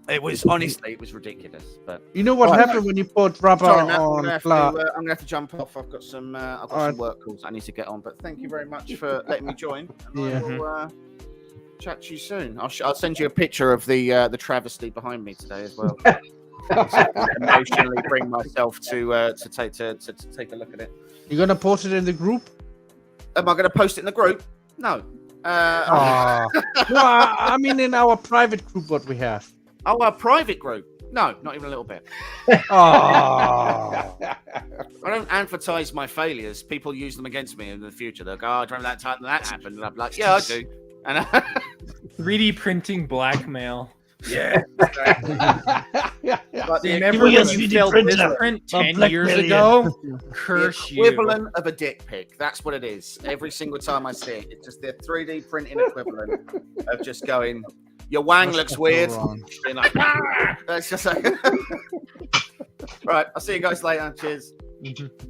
Speaker 9: It was ridiculous. But
Speaker 7: you know what happened when you put rubber on glass?
Speaker 9: I'm gonna have to jump off. I've got some work calls I need to get on. But thank you very much for letting me join. I will chat to you soon. I'll send you a picture of the travesty behind me today as well. Emotionally bring myself to take a look at it.
Speaker 7: You're gonna post it in the group?
Speaker 9: Am I gonna post it in the group? No.
Speaker 7: Well, I mean in our private group, what we have.
Speaker 9: Oh, our private group? No, not even a little bit.
Speaker 7: I
Speaker 9: don't advertise my failures. People use them against me in the future. They'll go, "Oh, do you remember that time that happened?" And I'm like, "Yeah, I do." And
Speaker 5: 3D printing blackmail.
Speaker 9: Yeah.
Speaker 5: But remember when you failed this print 10 years ago? Curse you.
Speaker 9: Equivalent of a dick pic. That's what it is. Every single time I see it, it's just the 3D printing equivalent of just going, your wang looks weird. Being like, that's just like... Right, I'll see you guys later. Cheers.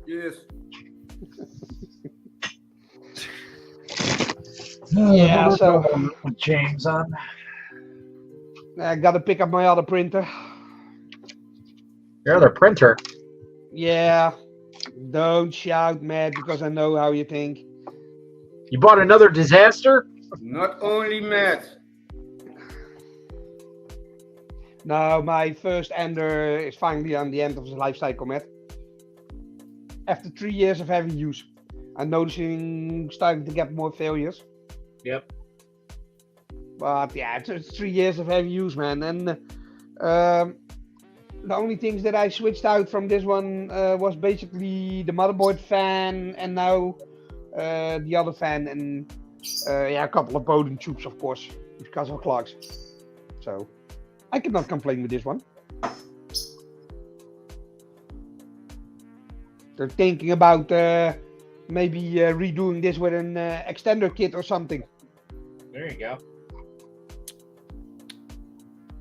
Speaker 8: Cheers.
Speaker 6: Yeah, so
Speaker 1: with James on.
Speaker 6: I gotta pick up my other printer.
Speaker 1: Your other printer?
Speaker 6: Yeah. Don't shout, Matt, because I know how you think.
Speaker 1: You bought another disaster?
Speaker 8: Not only Matt.
Speaker 6: No, my first Ender is finally on the end of his life cycle, Matt. After 3 years of heavy use, I'm noticing starting to get more failures.
Speaker 1: Yep.
Speaker 6: But yeah, it's 3 years of heavy use, man. And the only things that I switched out from this one was basically the motherboard fan and now the other fan and a couple of Bowden tubes, of course, because of clogs. So I cannot complain with this one. They're thinking about maybe redoing this with an extender kit or something.
Speaker 1: There you go.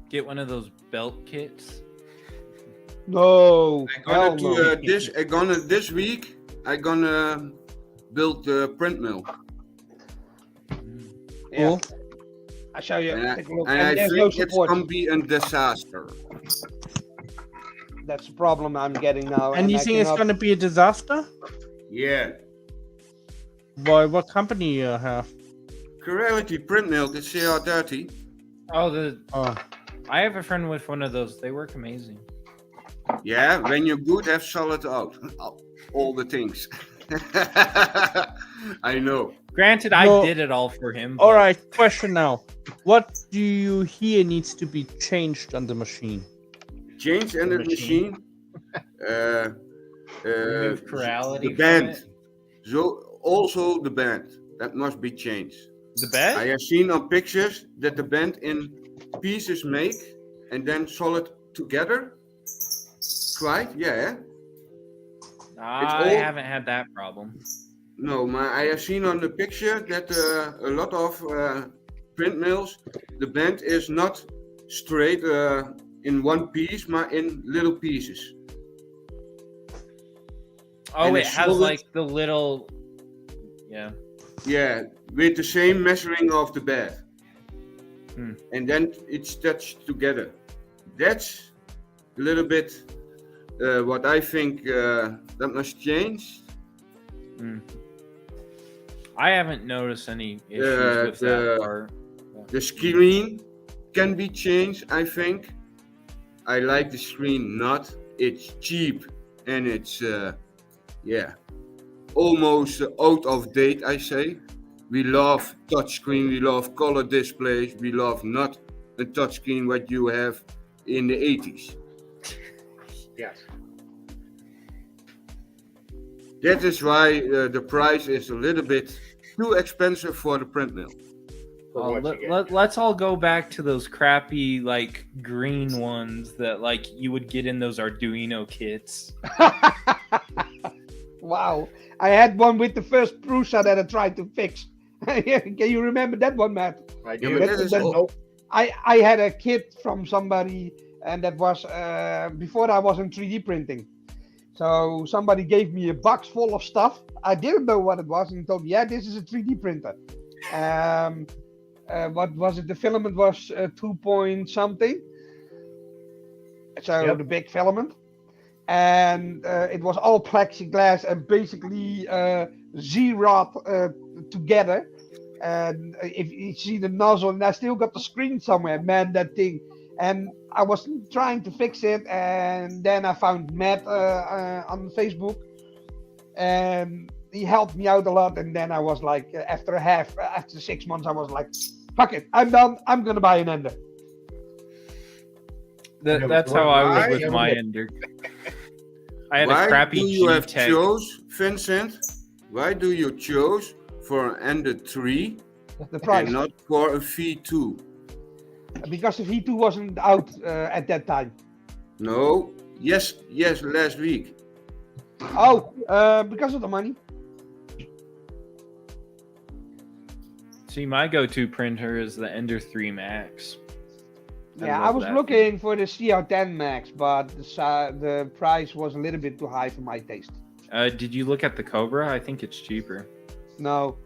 Speaker 5: Get one of those belt kits.
Speaker 6: No.
Speaker 8: This week I'm gonna build the print mill.
Speaker 6: Yeah.
Speaker 7: Cool.
Speaker 6: I'll show you.
Speaker 8: And
Speaker 6: Take a look.
Speaker 8: I
Speaker 6: there's
Speaker 8: think
Speaker 6: no
Speaker 8: it's
Speaker 6: support.
Speaker 8: gonna be a disaster.
Speaker 6: That's the problem I'm getting now.
Speaker 7: And you think it's going to be a disaster?
Speaker 8: Yeah.
Speaker 7: Why? What company you have?
Speaker 8: Creality print mill, the CR30.
Speaker 7: Oh,
Speaker 5: I have a friend with one of those. They work amazing.
Speaker 8: Yeah, when you're good, have solid out. All the things. I know.
Speaker 5: Granted,
Speaker 7: No.
Speaker 5: I did it all for him.
Speaker 7: all
Speaker 5: but
Speaker 7: right. Question now: what do you hear needs to be changed on the machine?
Speaker 8: Change in the machine.
Speaker 5: Remove chirality
Speaker 8: The
Speaker 5: from
Speaker 8: band.
Speaker 5: it.
Speaker 8: So also the band. That must be changed.
Speaker 5: The bed?
Speaker 8: I have seen on pictures that the band in pieces make and then solid together. Right? Yeah.
Speaker 5: I
Speaker 8: all-
Speaker 5: haven't had that problem.
Speaker 8: No, I have seen on the picture that a lot of print mills, the band is not straight in one piece, but in little pieces.
Speaker 5: Oh,
Speaker 8: And
Speaker 5: it
Speaker 8: it's
Speaker 5: has
Speaker 8: solid.
Speaker 5: like the little. Yeah.
Speaker 8: Yeah, with the same measuring of the bed.
Speaker 5: Hmm.
Speaker 8: And then it's stitched together. That's a little bit what I think that must change.
Speaker 5: I haven't noticed any issues with
Speaker 8: the-
Speaker 5: that part.
Speaker 8: The screen can be changed, I think. I like the screen not. It's cheap and it's almost out of date, I say. We love touchscreen, we love color displays, we love not a touchscreen what you have in the 80s.
Speaker 2: Yes.
Speaker 8: That is why the price is a little bit too expensive for the print mill.
Speaker 2: For what you get.
Speaker 5: Let's all go back to those crappy like green ones that like you would get in those Arduino kits.
Speaker 6: Wow. I had one with the first Prusa that I tried to fix. Can you remember that one, Matt?
Speaker 2: I
Speaker 8: Yeah,
Speaker 2: do.
Speaker 8: but that is all-
Speaker 6: I had a kit from somebody, and that was before I was in 3D printing. So somebody gave me a box full of stuff. I didn't know what it was, and he told me, "Yeah, this is a 3D printer." What was it? The filament was 2 point something. So
Speaker 2: Yep.
Speaker 6: the big filament, and it was all plexiglass and basically Z-rod together. And if you see the nozzle, and I still got the screen somewhere, man, that thing. And I was trying to fix it, and then I found Matt on Facebook, and he helped me out a lot. And then I was like, after 6 months, I was like, fuck it, I'm done. I'm gonna buy an ender.
Speaker 5: That's how I
Speaker 8: Why?
Speaker 5: was with my ender. I had
Speaker 8: Why
Speaker 5: a crappy
Speaker 8: do you have
Speaker 5: G-Tech.
Speaker 8: chose, Vincent? Why do you chose for an Ender 3
Speaker 6: The price,
Speaker 8: and not for a V2?
Speaker 6: because the V2 wasn't out at that time.
Speaker 8: No, yes, last week.
Speaker 6: Oh, because of the money.
Speaker 5: See, my go-to printer is the Ender 3 Max.
Speaker 6: Yeah, I
Speaker 5: love
Speaker 6: was
Speaker 5: that
Speaker 6: looking for the CR10 Max, but the price was a little bit too high for my taste.
Speaker 5: Did you look at the Cobra? I think it's cheaper.
Speaker 6: No,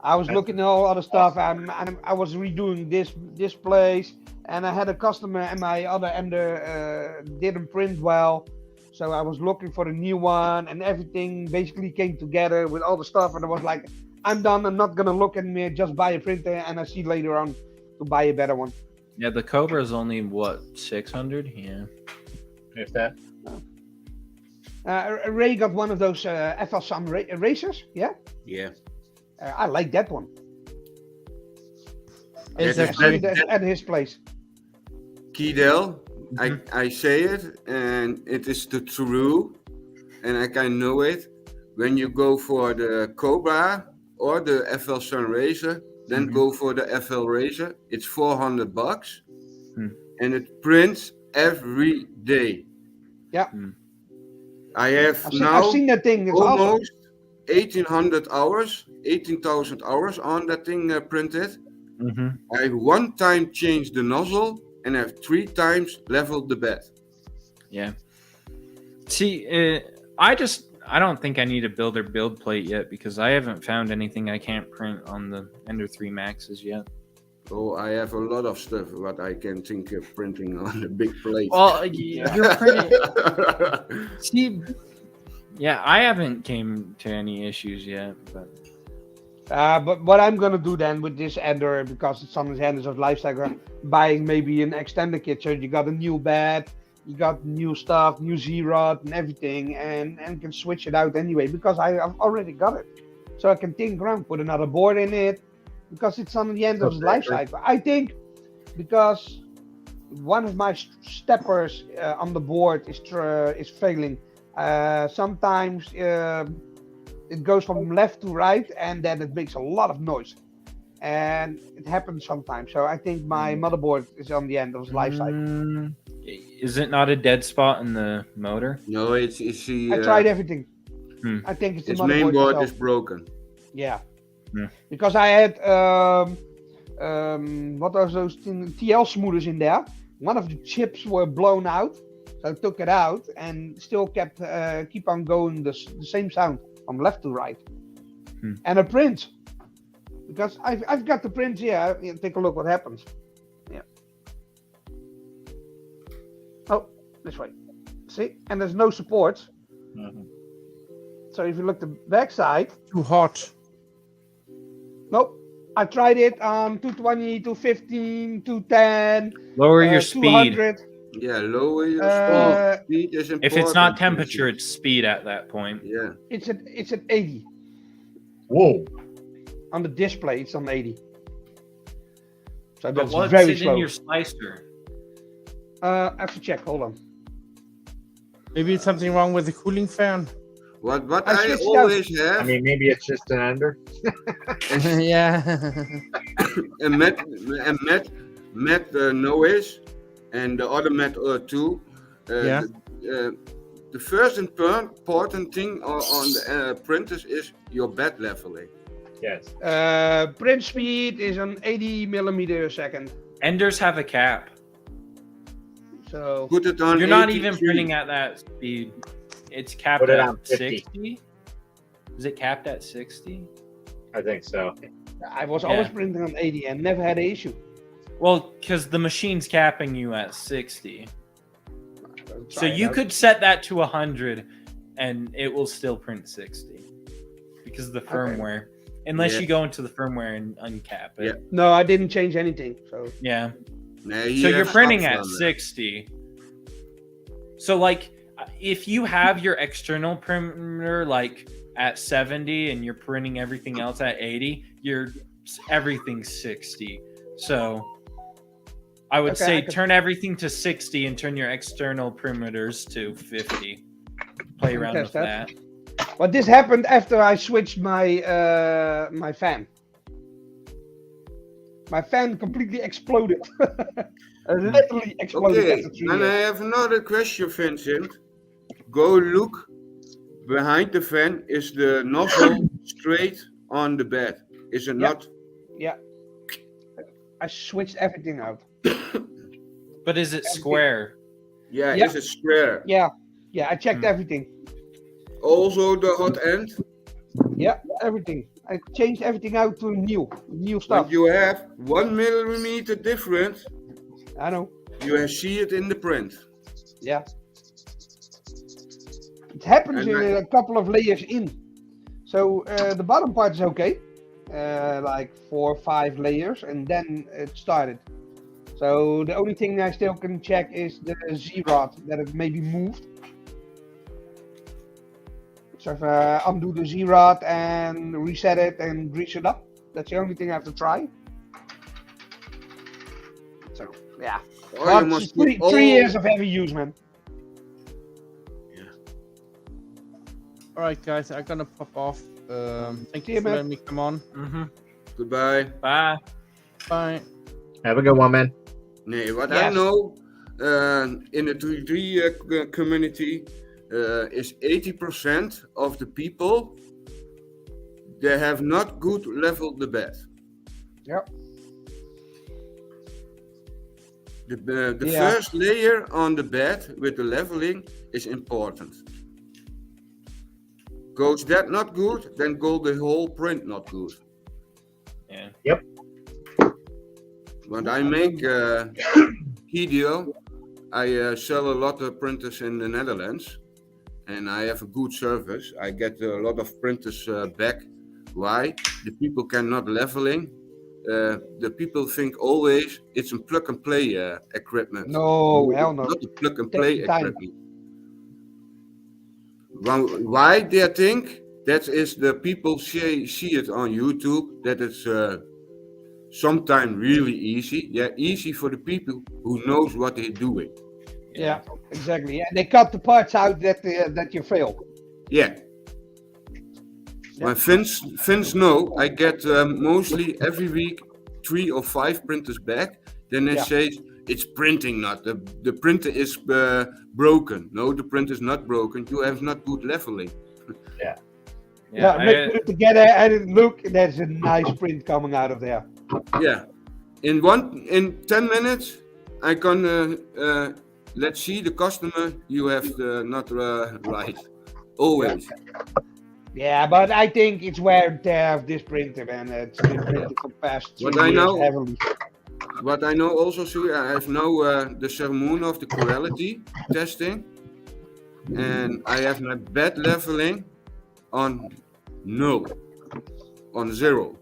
Speaker 6: I was looking at all other stuff. I was redoing this place, and I had a customer, and my other ender didn't print well, so I was looking for a new one, and everything basically came together with all the stuff, and I was like, I'm done. I'm not gonna look at me. Just buy a printer, and I see later on to buy a better one.
Speaker 5: Yeah, the Cobra is only what, 600? Yeah.
Speaker 2: If that.
Speaker 6: Ray got one of those FL Sun racers. Yeah,
Speaker 8: Yeah.
Speaker 6: I like that one.
Speaker 8: Is
Speaker 6: I
Speaker 8: that-
Speaker 6: see it at his place.
Speaker 8: Kidel, I say it, and it is the true, and I can know it. When you go for the Cobra or the FL Sun Racer, then go for the FL Racer. It's $400, and it prints every day.
Speaker 6: Yeah.
Speaker 8: I have
Speaker 6: I've
Speaker 8: now
Speaker 6: seen that thing. It's awesome.
Speaker 8: almost 1,800 hours, 18,000 hours on that thing printed. I one time changed the nozzle and I've 3 times leveled the bed.
Speaker 5: Yeah. See, I don't think I need a build plate yet because I haven't found anything I can't print on the Ender 3 Maxes yet.
Speaker 8: Oh, I have a lot of stuff what I can think of printing on a big plate.
Speaker 5: Well, you're printing. See, yeah, I haven't came to any issues yet, but
Speaker 6: But what I'm gonna do then with this Ender, because it's on his Enders of Lifecycle, buying maybe an extended kit. So you got a new bed, you got new stuff, new Z-Rod and everything, and can switch it out anyway because I've already got it. So I can tinker around, put another board in it, because it's on the end of its life cycle. I think because one of my steppers on the board is failing. Sometimes it goes from left to right, and then it makes a lot of noise. And it happens sometimes. So I think my motherboard is on the end of its life cycle.
Speaker 5: Is it not a dead spot in the motor?
Speaker 8: No, it's the.
Speaker 6: I tried everything. I think it's the motherboard
Speaker 8: main board
Speaker 6: itself.
Speaker 8: is broken.
Speaker 6: Yeah.
Speaker 5: Hmm.
Speaker 6: Because I had what are those TL smoothers in there? One of the chips were blown out, so I took it out and still keep on going the same sound from left to right. And a print, because I've got the print here. Take a look what happens. Yeah. Oh, this way. See, and there's no support. So if you look the back side,
Speaker 7: Too hot.
Speaker 6: nope. I tried it on 220, 215, 210.
Speaker 5: Lower your speed.
Speaker 6: 200.
Speaker 8: Yeah, lower your speed is important.
Speaker 5: If it's not temperature, it's speed at that point.
Speaker 8: Yeah.
Speaker 6: It's at 80.
Speaker 2: Whoa.
Speaker 6: On the display, it's on 80. So
Speaker 5: But
Speaker 6: that's
Speaker 5: what's
Speaker 6: very
Speaker 5: it
Speaker 6: slow.
Speaker 5: in your slicer?
Speaker 6: I have to check. Hold on.
Speaker 7: Maybe it's something wrong with the cooling fan.
Speaker 8: What
Speaker 6: I
Speaker 8: I
Speaker 6: switched
Speaker 8: always
Speaker 2: I
Speaker 8: have
Speaker 2: mean, maybe it's just an ender.
Speaker 7: Yeah.
Speaker 8: a Met noise and the other Met too.
Speaker 7: Yeah.
Speaker 8: The first important thing on the printers is your bed leveling.
Speaker 2: Yes.
Speaker 6: Print speed is on 80 millimeter a second.
Speaker 5: Enders have a cap.
Speaker 6: So
Speaker 8: Put it on.
Speaker 5: You're not
Speaker 8: 83.
Speaker 5: even printing at that speed. It's capped
Speaker 2: Put it
Speaker 5: at
Speaker 2: on 50.
Speaker 5: 60. Is it capped at 60?
Speaker 2: I think so.
Speaker 6: I was always printing on 80 and never had an issue.
Speaker 5: Well, because the machine's capping you at 60. So
Speaker 6: Try it
Speaker 5: you
Speaker 6: out.
Speaker 5: could set that to 100 and it will still print 60 because of the firmware. Unless you go into the firmware and uncap it.
Speaker 8: Yeah.
Speaker 6: No, I didn't change anything. So
Speaker 5: Yeah.
Speaker 8: Nee,
Speaker 5: So
Speaker 8: hier
Speaker 5: you're
Speaker 8: heeft
Speaker 5: printing at
Speaker 8: afstanden.
Speaker 5: 60. So like if you have your external printer like at 70 and you're printing everything else at 80, everything's 60. So I would
Speaker 6: Okay,
Speaker 5: say
Speaker 6: I could-
Speaker 5: turn everything to 60 and turn your external perimeters to 50. Play around with
Speaker 6: test that.
Speaker 5: that.
Speaker 6: But this happened after I switched my my fan. My fan completely exploded. Literally exploded
Speaker 8: Okay,
Speaker 6: after 3
Speaker 8: and I
Speaker 6: years.
Speaker 8: have another question, Vincent. Go look behind the fan. Is the nozzle straight on the bed? Is it not?
Speaker 6: Yeah. I switched everything out.
Speaker 5: But is it square?
Speaker 8: Yeah,
Speaker 6: Yeah.
Speaker 8: is it square?
Speaker 6: Yeah. Yeah, I checked everything.
Speaker 8: Also the hot end?
Speaker 6: Yeah, everything. I changed everything out to new stuff.
Speaker 8: But you have 1 millimeter difference.
Speaker 6: I know.
Speaker 8: You see it in the print.
Speaker 6: Yeah. It happens
Speaker 8: And
Speaker 6: in a couple of layers in. So the bottom part is okay. Like 4 or 5 layers, and then it started. So the only thing I still can check is the Z-Rod, that it maybe moved. So if I undo the Z-Rod and reset it and grease it up, that's the only thing I have to try. So, yeah.
Speaker 8: Oh,
Speaker 6: But
Speaker 8: you must
Speaker 6: it's
Speaker 8: put
Speaker 6: 3 years of heavy use, man.
Speaker 7: All right, guys, I'm gonna pop off. Thank
Speaker 6: See
Speaker 7: you
Speaker 6: you,
Speaker 7: for
Speaker 6: man.
Speaker 7: letting me come on.
Speaker 5: Mm-hmm.
Speaker 8: Goodbye.
Speaker 5: Bye.
Speaker 7: Bye.
Speaker 2: Have a good one, man.
Speaker 8: Nee, what I
Speaker 6: Yes.
Speaker 8: know in the 3D community is 80% of the people they have not good leveled the bed.
Speaker 6: Yep.
Speaker 8: The
Speaker 6: Yeah.
Speaker 8: first layer on the bed with the leveling is important. Goes that not good, then go the whole print not good.
Speaker 5: Yeah.
Speaker 2: Yep.
Speaker 8: When I make Hideo, I sell a lot of printers in the Netherlands, and I have a good service. I get a lot of printers back Why? The people cannot leveling. The people think always it's a plug and play equipment.
Speaker 6: No, hell no.
Speaker 8: Not a plug and
Speaker 6: Take
Speaker 8: play
Speaker 6: your time.
Speaker 8: equipment. Why they think that is the people see it on YouTube that it's sometimes really easy. Yeah, easy for the people who knows what they're doing.
Speaker 6: Yeah, exactly. Yeah, they cut the parts out that you fail.
Speaker 8: Yeah. My Finns know I get mostly every week 3 or 5 printers back. Then they say it's printing not. The printer is broken. No, the printer is not broken. You have not good leveling.
Speaker 6: Yeah, let's put it together and look, there's a nice print coming out of there.
Speaker 8: Yeah. In 10 minutes, I can let's see the customer. You have not right. Always.
Speaker 6: Yeah, but I think it's wear and tear of this printer, and it's been printed for past 3 years heavily.
Speaker 8: What I know also, Sue, I have now the ceremony of the quality testing, and I have my bed leveling on 0, on 0.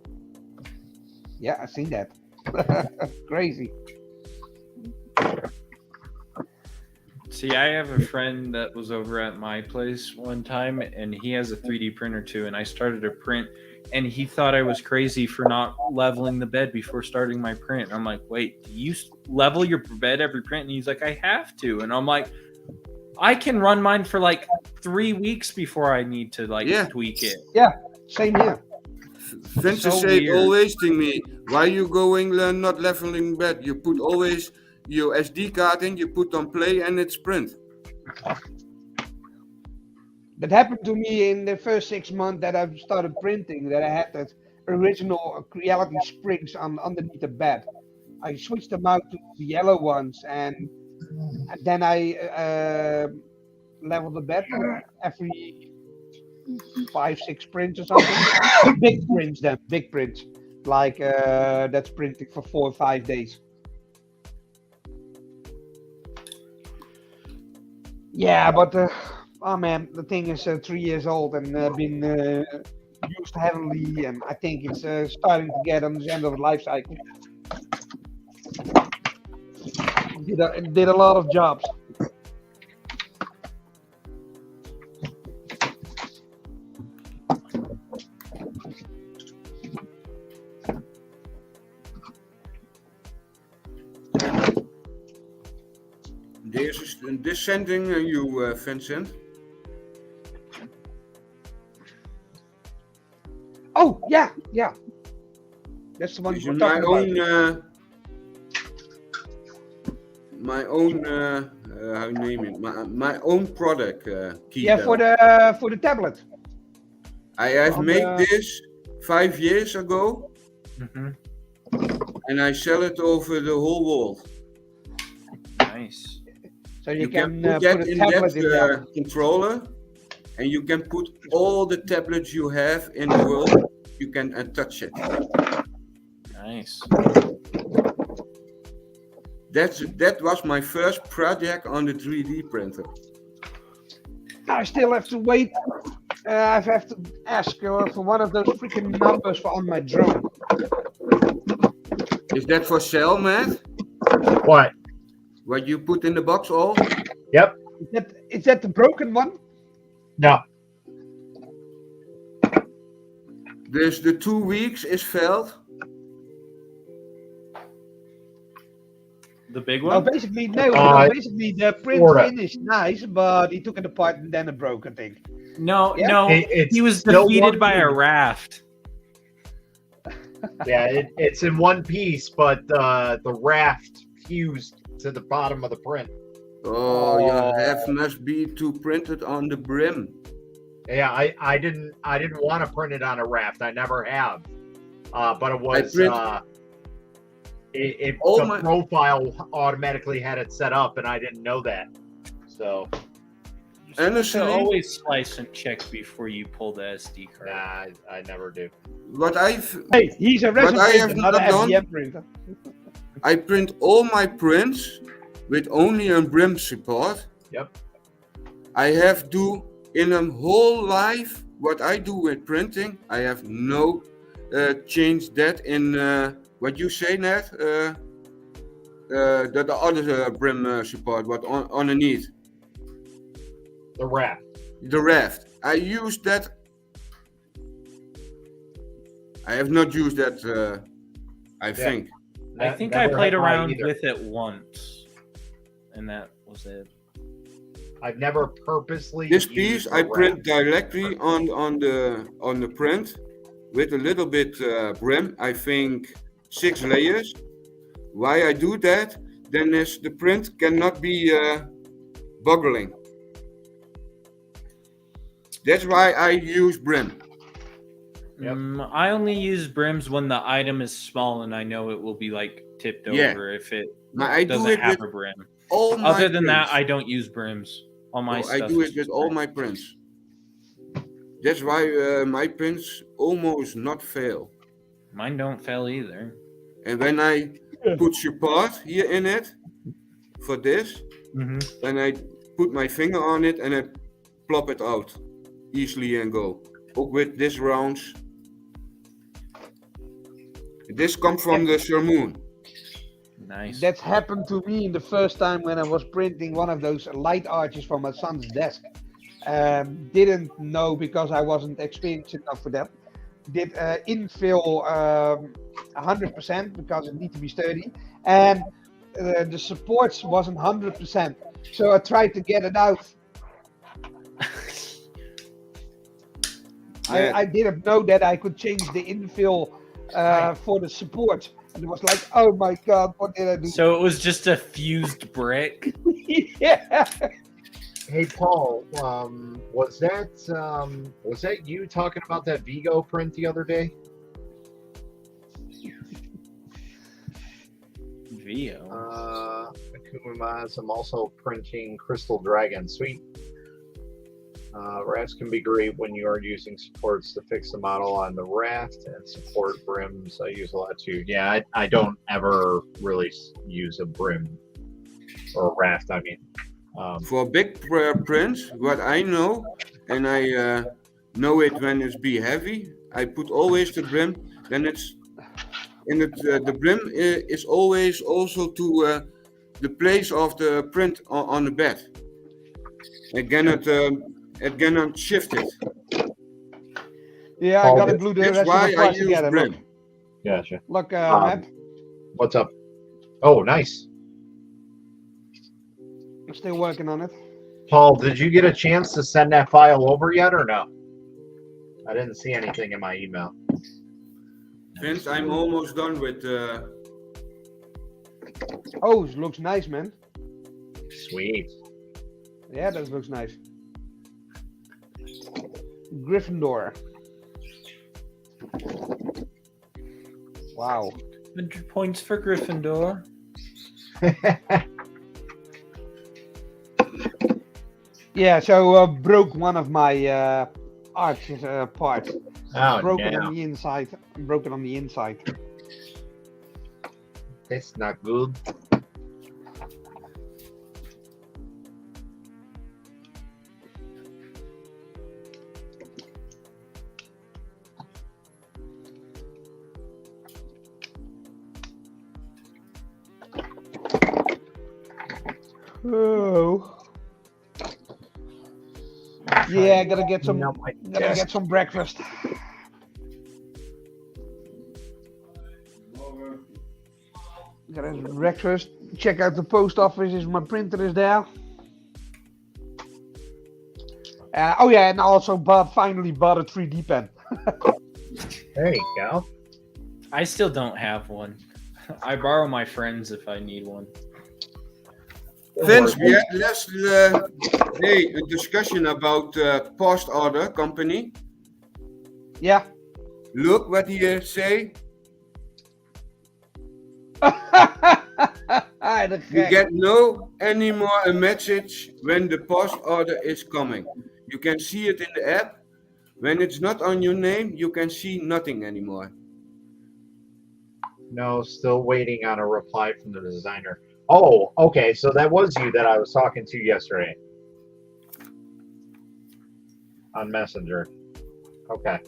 Speaker 6: Yeah, I've seen that. Crazy.
Speaker 5: See, I have a friend that was over at my place one time, and he has a 3D printer too, and I started a print, and he thought I was crazy for not leveling the bed before starting my print. I'm like, wait, do you level your bed every print? And he's like, I have to. And I'm like, I can run mine for like 3 weeks before I need to tweak it.
Speaker 6: Yeah, same here.
Speaker 8: Vincent said always to me, why you going not leveling bed? You put always your SD card in, you put on play and it's print.
Speaker 6: That happened to me in the first 6 months that I started printing, that I had that original Creality springs underneath the bed. I switched them out to the yellow ones, and then I leveled the bed every 5-6 prints or something. Big prints, like that's printing for 4 or 5 days. Yeah, but oh man, the thing is 3 years old and been used heavily, and I think it's starting to get on the end of the life cycle. Did a lot of jobs.
Speaker 8: This sending you, Vincent.
Speaker 6: Oh yeah. That's the one
Speaker 8: This
Speaker 6: we're
Speaker 8: is
Speaker 6: talking
Speaker 8: my own how you name it? My own product. Key
Speaker 6: for the tablet.
Speaker 8: I have made this 5 years ago, and I sell it over the whole world.
Speaker 5: Nice.
Speaker 6: So you
Speaker 8: can
Speaker 6: can
Speaker 8: put that
Speaker 6: put a
Speaker 8: in
Speaker 6: tablet in there.
Speaker 8: that controller, and you can put all the tablets you have in the world. You can touch it.
Speaker 5: Nice.
Speaker 8: That was my first project on the 3D printer.
Speaker 6: I still have to wait. I have to ask for one of those freaking numbers for on my drone.
Speaker 8: Is that for sale, Matt?
Speaker 2: What?
Speaker 8: What you put in the box all?
Speaker 2: Yep.
Speaker 6: Is that the broken one?
Speaker 2: No.
Speaker 8: Dus the 2 weeks is failed.
Speaker 5: The big
Speaker 6: Well,
Speaker 5: one?
Speaker 6: basically, no. Basically, the print finished nice, but he took it apart and then it broke, I think.
Speaker 5: No,
Speaker 6: Yeah?
Speaker 5: no. He was defeated by a raft.
Speaker 2: Yeah, it's in one piece, but the raft fused to the bottom of the print.
Speaker 8: Oh, your have must be to print it on the brim.
Speaker 2: Yeah, I didn't want to print it on a raft. I never have. But it was the profile automatically had it set up, and I didn't know that. So
Speaker 8: honestly,
Speaker 5: always slice and check before you pull the SD card.
Speaker 2: Nah, I never do.
Speaker 6: Hey, he's a resin printer, not an FDM printer.
Speaker 8: I print all my prints with only a brim support.
Speaker 2: Yep.
Speaker 8: I have do in a whole life what I do with printing, I have no change that in what you say, Ned. The other brim support, what underneath
Speaker 2: The raft.
Speaker 8: the raft. I use that. I have not used that. I think.
Speaker 5: I think I played around with it once, and that was it.
Speaker 2: I've never purposely.
Speaker 8: This
Speaker 2: used
Speaker 8: piece
Speaker 2: the
Speaker 8: I print
Speaker 2: raft.
Speaker 8: directly on the print with a little bit brim. I think 6 layers. Why I do that? Then is the print cannot be boggling. That's why I use brim.
Speaker 2: Yep.
Speaker 5: I only use brims when the item is small and I know it will be like tipped
Speaker 8: Yeah.
Speaker 5: over if it
Speaker 8: Maar I do
Speaker 5: doesn't
Speaker 8: it
Speaker 5: have
Speaker 8: with
Speaker 5: a brim.
Speaker 8: all my
Speaker 5: Other than that,
Speaker 8: prints.
Speaker 5: I don't use brims. All my
Speaker 8: I
Speaker 5: stuff
Speaker 8: do
Speaker 5: is
Speaker 8: it with
Speaker 5: just
Speaker 8: all
Speaker 5: brim.
Speaker 8: my prints. That's why my prints almost not fail.
Speaker 5: Mine don't fail either.
Speaker 8: And when I put support here in it for this, then I put my finger on it and I plop it out easily and go. Ook with this rounds. This comes from the Sermon.
Speaker 5: Nice.
Speaker 6: That's happened to me the first time when I was printing one of those light arches for my son's desk. Didn't know because I wasn't experienced enough for that. Did infill 100% because it needs to be sturdy, and the supports wasn't 100%. So I tried to get it out.
Speaker 8: Yeah.
Speaker 6: I didn't know that I could change the infill for the support. And it was like, oh my god, what did I do?
Speaker 5: So it was just a fused brick.
Speaker 6: Yeah.
Speaker 2: Hey Paul, was that you talking about that Vigo print the other day?
Speaker 5: Vio.
Speaker 2: Akuma's, I'm also printing Crystal Dragon. Sweet. Rafts can be great when you are using supports to fix the model on the raft and support brims. I use a lot too. Yeah, I don't ever really use a brim or a raft. I mean,
Speaker 8: For big prints, what I know, and I know it when it's be heavy, I put always the brim. Then it's in it. The brim is always also to the place of the print on the bed. It cannot shift it.
Speaker 6: Yeah, I gotta glue the
Speaker 8: That's
Speaker 6: rest of
Speaker 8: why
Speaker 6: the
Speaker 8: I
Speaker 6: parts
Speaker 8: use
Speaker 6: together.
Speaker 8: brim.
Speaker 2: gotcha.
Speaker 6: Look,
Speaker 2: Um,
Speaker 6: Matt,
Speaker 2: What's up? Oh, nice.
Speaker 6: I'm still working on it.
Speaker 2: Paul, did you get a chance to send that file over yet or no? I didn't see anything in my email.
Speaker 8: Vince, I'm almost done with.
Speaker 6: Oh, it looks nice, man.
Speaker 2: Sweet.
Speaker 6: Yeah, that looks nice. Gryffindor. Wow.
Speaker 5: 100 points for Gryffindor.
Speaker 6: Yeah, so broke one of my arch parts.
Speaker 2: Oh,
Speaker 6: Broken
Speaker 2: no.
Speaker 6: on the inside. Broken on the inside.
Speaker 2: That's not good.
Speaker 6: Oh. Yeah, I gotta get some.
Speaker 2: No, my
Speaker 6: Gotta
Speaker 2: desk.
Speaker 6: get some breakfast. Gotta have breakfast. Check out the post office. Is my printer is there? Oh yeah, and I also finally bought a 3D pen.
Speaker 2: There you go.
Speaker 5: I still don't have one. I borrow my friends if I need one.
Speaker 8: Vince, we had last day a discussion about post order company.
Speaker 6: Yeah.
Speaker 8: Look what he say. You get no anymore a message when the post order is coming. You can see it in the app. When it's not on your name, you can see nothing anymore.
Speaker 2: No, still waiting on a reply from the designer. Oh, okay. So that was you that I was talking to yesterday on Messenger. Okay.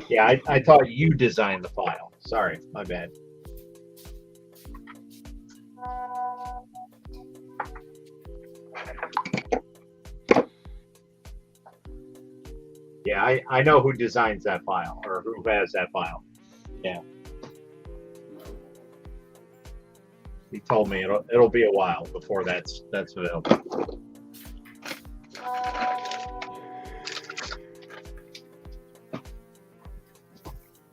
Speaker 2: Yeah, I thought you designed the file. Sorry, my bad. Yeah, I know who designs that file or who has that file. Yeah. He told me it'll be a while before that's available.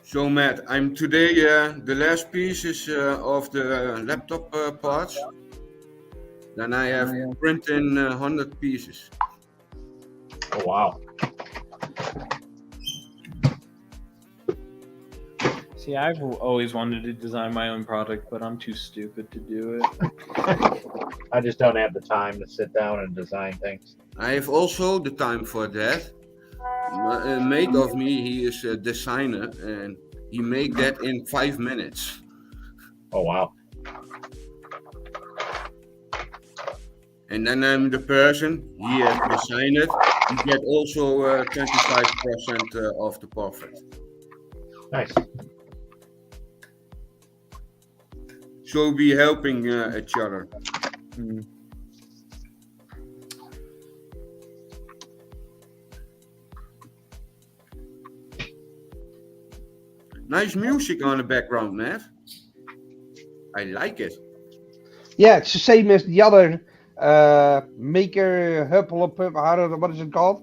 Speaker 8: So Matt, I'm today the last pieces of the laptop parts. Then I have printing 100 pieces.
Speaker 2: Oh wow.
Speaker 5: See, I've always wanted to design my own product, but I'm too stupid to do it.
Speaker 2: I just don't have the time to sit down and design things.
Speaker 8: I have also the time for that. A mate of me, he is a designer and he make that in 5 minutes.
Speaker 2: Oh wow.
Speaker 8: And then I'm the person, he has designed it, you get also 25% of the profit.
Speaker 2: Nice.
Speaker 8: So we helping each other. Nice music on the background, Matt. I like it.
Speaker 6: Yeah, it's the same as the other Maker Huppel, what is it called?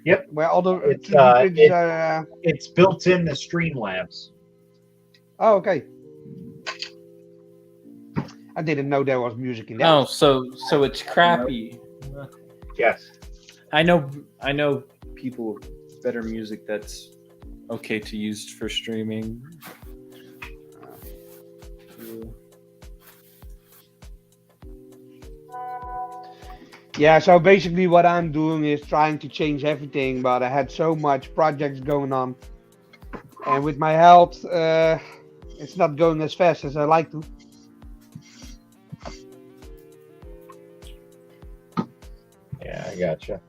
Speaker 2: Yep.
Speaker 6: Where all the
Speaker 2: It's,
Speaker 6: 3D printers
Speaker 2: It's built in the Streamlabs.
Speaker 6: Oh, okay. I didn't know there was music in that.
Speaker 5: Oh, so it's crappy.
Speaker 2: Yes.
Speaker 5: I know people with better music that's okay to use for streaming.
Speaker 6: Yeah, so basically what I'm doing is trying to change everything, but I had so much projects going on. And with my health, it's not going as fast as I like to.
Speaker 2: Yeah, I gotcha.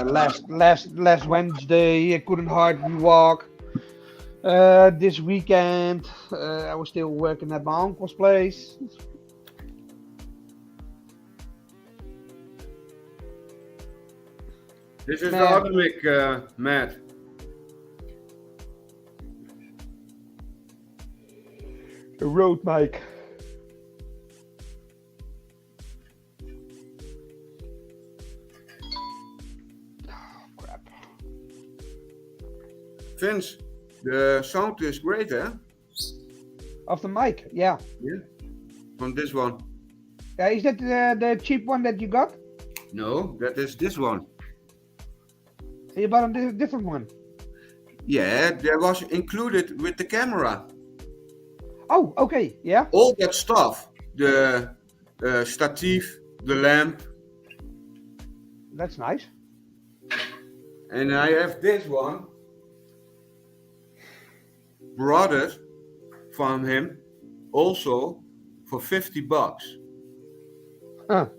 Speaker 6: Last Wednesday, I couldn't hardly walk. This weekend, I was still working at my uncle's place.
Speaker 8: This is the other mic, Matt.
Speaker 6: A Rode mic.
Speaker 8: Vince, the sound is great, eh?
Speaker 6: Of the mic, yeah.
Speaker 8: Yeah. From this one.
Speaker 6: Is that the cheap one that you got?
Speaker 8: No, that is this one.
Speaker 6: You bought a different one.
Speaker 8: Yeah, that was included with the camera.
Speaker 6: Oh, okay, yeah.
Speaker 8: All that stuff. The stative, the lamp.
Speaker 6: That's nice.
Speaker 8: And I have this one. Brought it from him also for $50.
Speaker 6: Huh.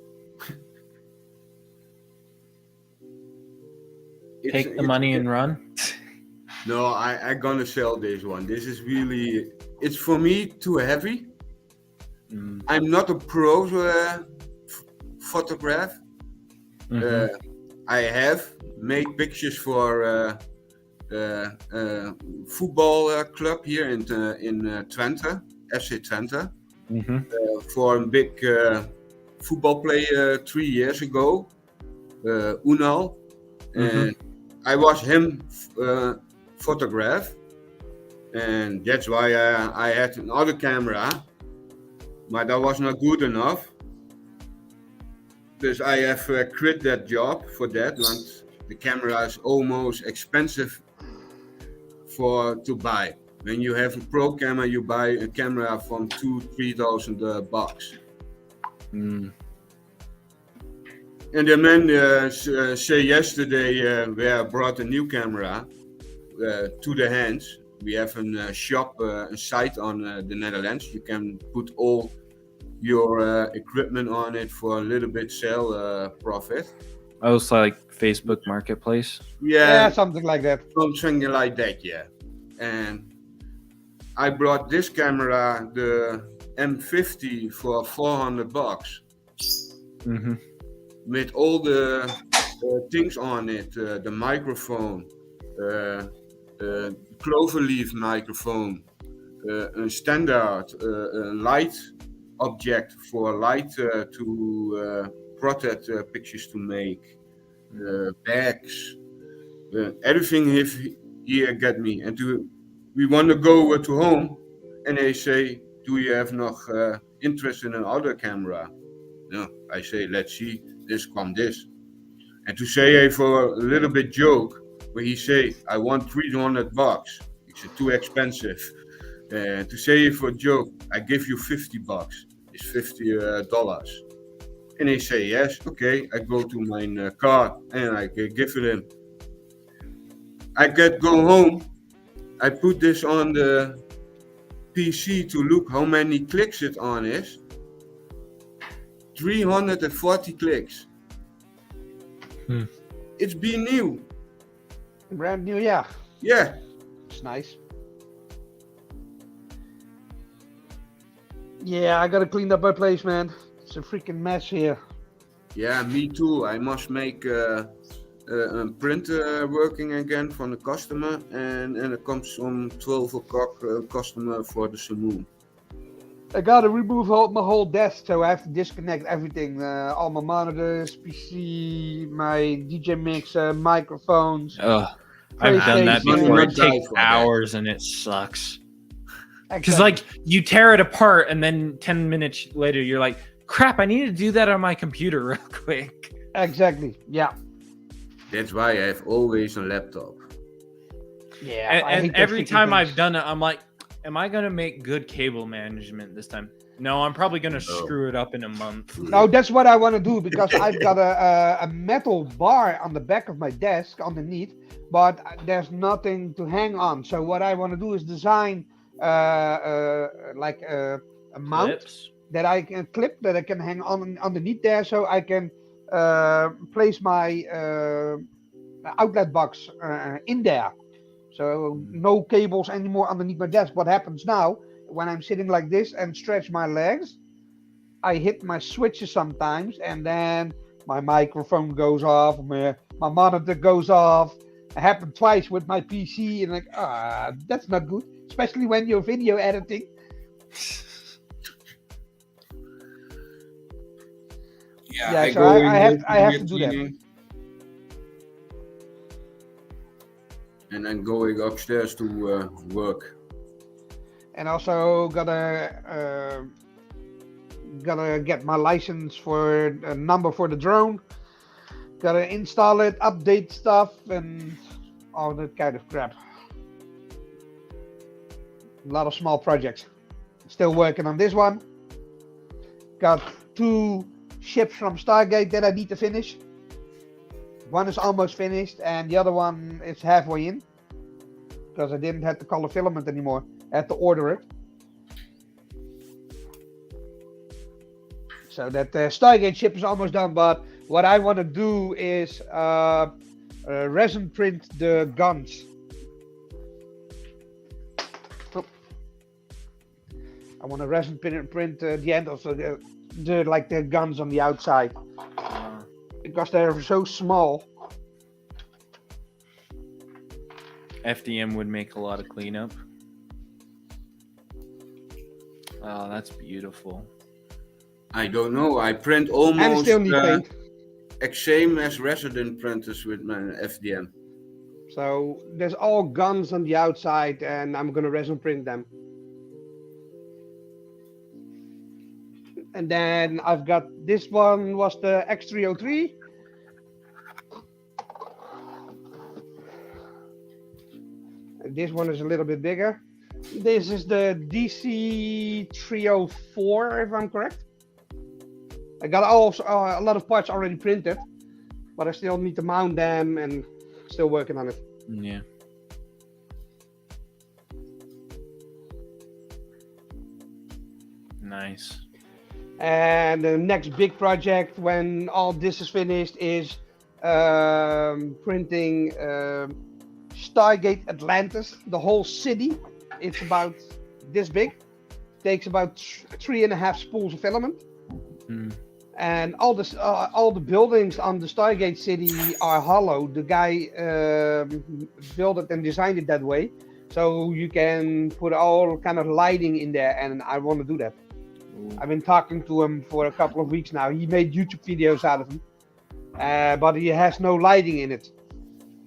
Speaker 5: Take the money and run.
Speaker 8: No, I'm gonna sell this one. This is really, it's for me too heavy. I'm not a pro photograph. I have made pictures for football club here in Twente, FC Twente, for a big football player 3 years ago, Unal, and I was him photograph, and that's why I had another camera, but that was not good enough. Dus I have quit that job for that, want the camera is almost expensive to buy. When you have a pro camera, you buy a camera from $2,000-3,000 bucks. And the man say yesterday, where I brought a new camera to the hands. We have a shop, a site on the Netherlands. You can put all your equipment on it for a little bit sell profit.
Speaker 5: Oh, it's like Facebook Marketplace.
Speaker 6: Yeah, something like that.
Speaker 8: Something like that, yeah. And I brought this camera, the M50, for $400
Speaker 5: Mm-hmm.
Speaker 8: with all the things on it, the microphone, the cloverleaf microphone, a standard light object for light to protect pictures to make, bags, everything here get me. And we want to go to home, and they say, do you have nog interest in another camera? No, I say, let's see, this come this. And to say for a little bit joke, where he say, I want $300. It's too expensive. To say for a joke, I give you $50. It's $50. And he say, yes, okay. I go to my car and I give it him. I go home. I put this on the PC to look how many clicks it on is. 340 clicks. It's been new.
Speaker 6: Brand new, yeah.
Speaker 8: Yeah.
Speaker 6: It's nice. Yeah, I gotta clean up my place, man. It's a freaking mess here.
Speaker 8: Yeah, me too. I must make a printer working again from the customer, and it comes from 12 o'clock customer for the saloon.
Speaker 6: I gotta remove my whole desk, so I have to disconnect everything. All my monitors, PC, my DJ mixer, microphones.
Speaker 5: Ugh, I've done that
Speaker 6: PlayStation.
Speaker 5: before. It
Speaker 8: Die
Speaker 5: takes
Speaker 8: for that.
Speaker 5: hours and it sucks. Because
Speaker 6: Exactly.
Speaker 5: like you tear it apart and then 10 minutes later you're like, crap, I need to do that on my computer real quick.
Speaker 6: Exactly, yeah.
Speaker 8: That's why I have always a laptop.
Speaker 6: Yeah. I hate
Speaker 5: And
Speaker 6: those
Speaker 5: every
Speaker 6: freaking
Speaker 5: time
Speaker 6: things.
Speaker 5: I've done it, I'm like, am I gonna make good cable management this time? No, I'm probably gonna screw it up in a month.
Speaker 6: No, that's what I want to do, because I've got a metal bar on the back of my desk underneath, but there's nothing to hang on. So what I want to do is design like a mount
Speaker 5: Clips.
Speaker 6: that I can clip, that I can hang on underneath there, so I can place my outlet box in there. So no cables anymore underneath my desk. What happens now, when I'm sitting like this and stretch my legs, I hit my switches sometimes, and then my microphone goes off, my monitor goes off. It happened twice with my PC, and like, that's not good, especially when you're video editing. Yeah, so I have to do that.
Speaker 8: And then going upstairs to work.
Speaker 6: And also gotta get my license for a number for the drone. Gotta install it, update stuff, and all that kind of crap. A lot of small projects. Still working on this one. Got 2 ships from Stargate that I need to finish. One is almost finished, and the other one is halfway in, because I didn't have the color filament anymore. I had to order it. So that Stargate ship is almost done, but what I want to do is resin print the guns. I want to resin print the end of the guns on the outside, because they're so small.
Speaker 5: FDM would make a lot of cleanup. Oh, that's beautiful.
Speaker 8: I don't know. I print
Speaker 6: And
Speaker 8: almost
Speaker 6: still need paint.
Speaker 8: same as resident printers with my FDM.
Speaker 6: So there's all guns on the outside, and I'm gonna resin print them. And then I've got this one was the X303. And this one is a little bit bigger. This is the DC304, if I'm correct. I got a lot of parts already printed, but I still need to mount them and still working on it.
Speaker 5: Yeah. Nice.
Speaker 6: And the next big project, when all this is finished, is printing Stargate Atlantis, the whole city. It's about this big. Takes about 3.5 spools of filament. And all the buildings on the Stargate city are hollow. The guy built it and designed it that way, so you can put all kind of lighting in there. And I want to do that. I've been talking to him for a couple of weeks now. He made YouTube videos out of them, but he has no lighting in it.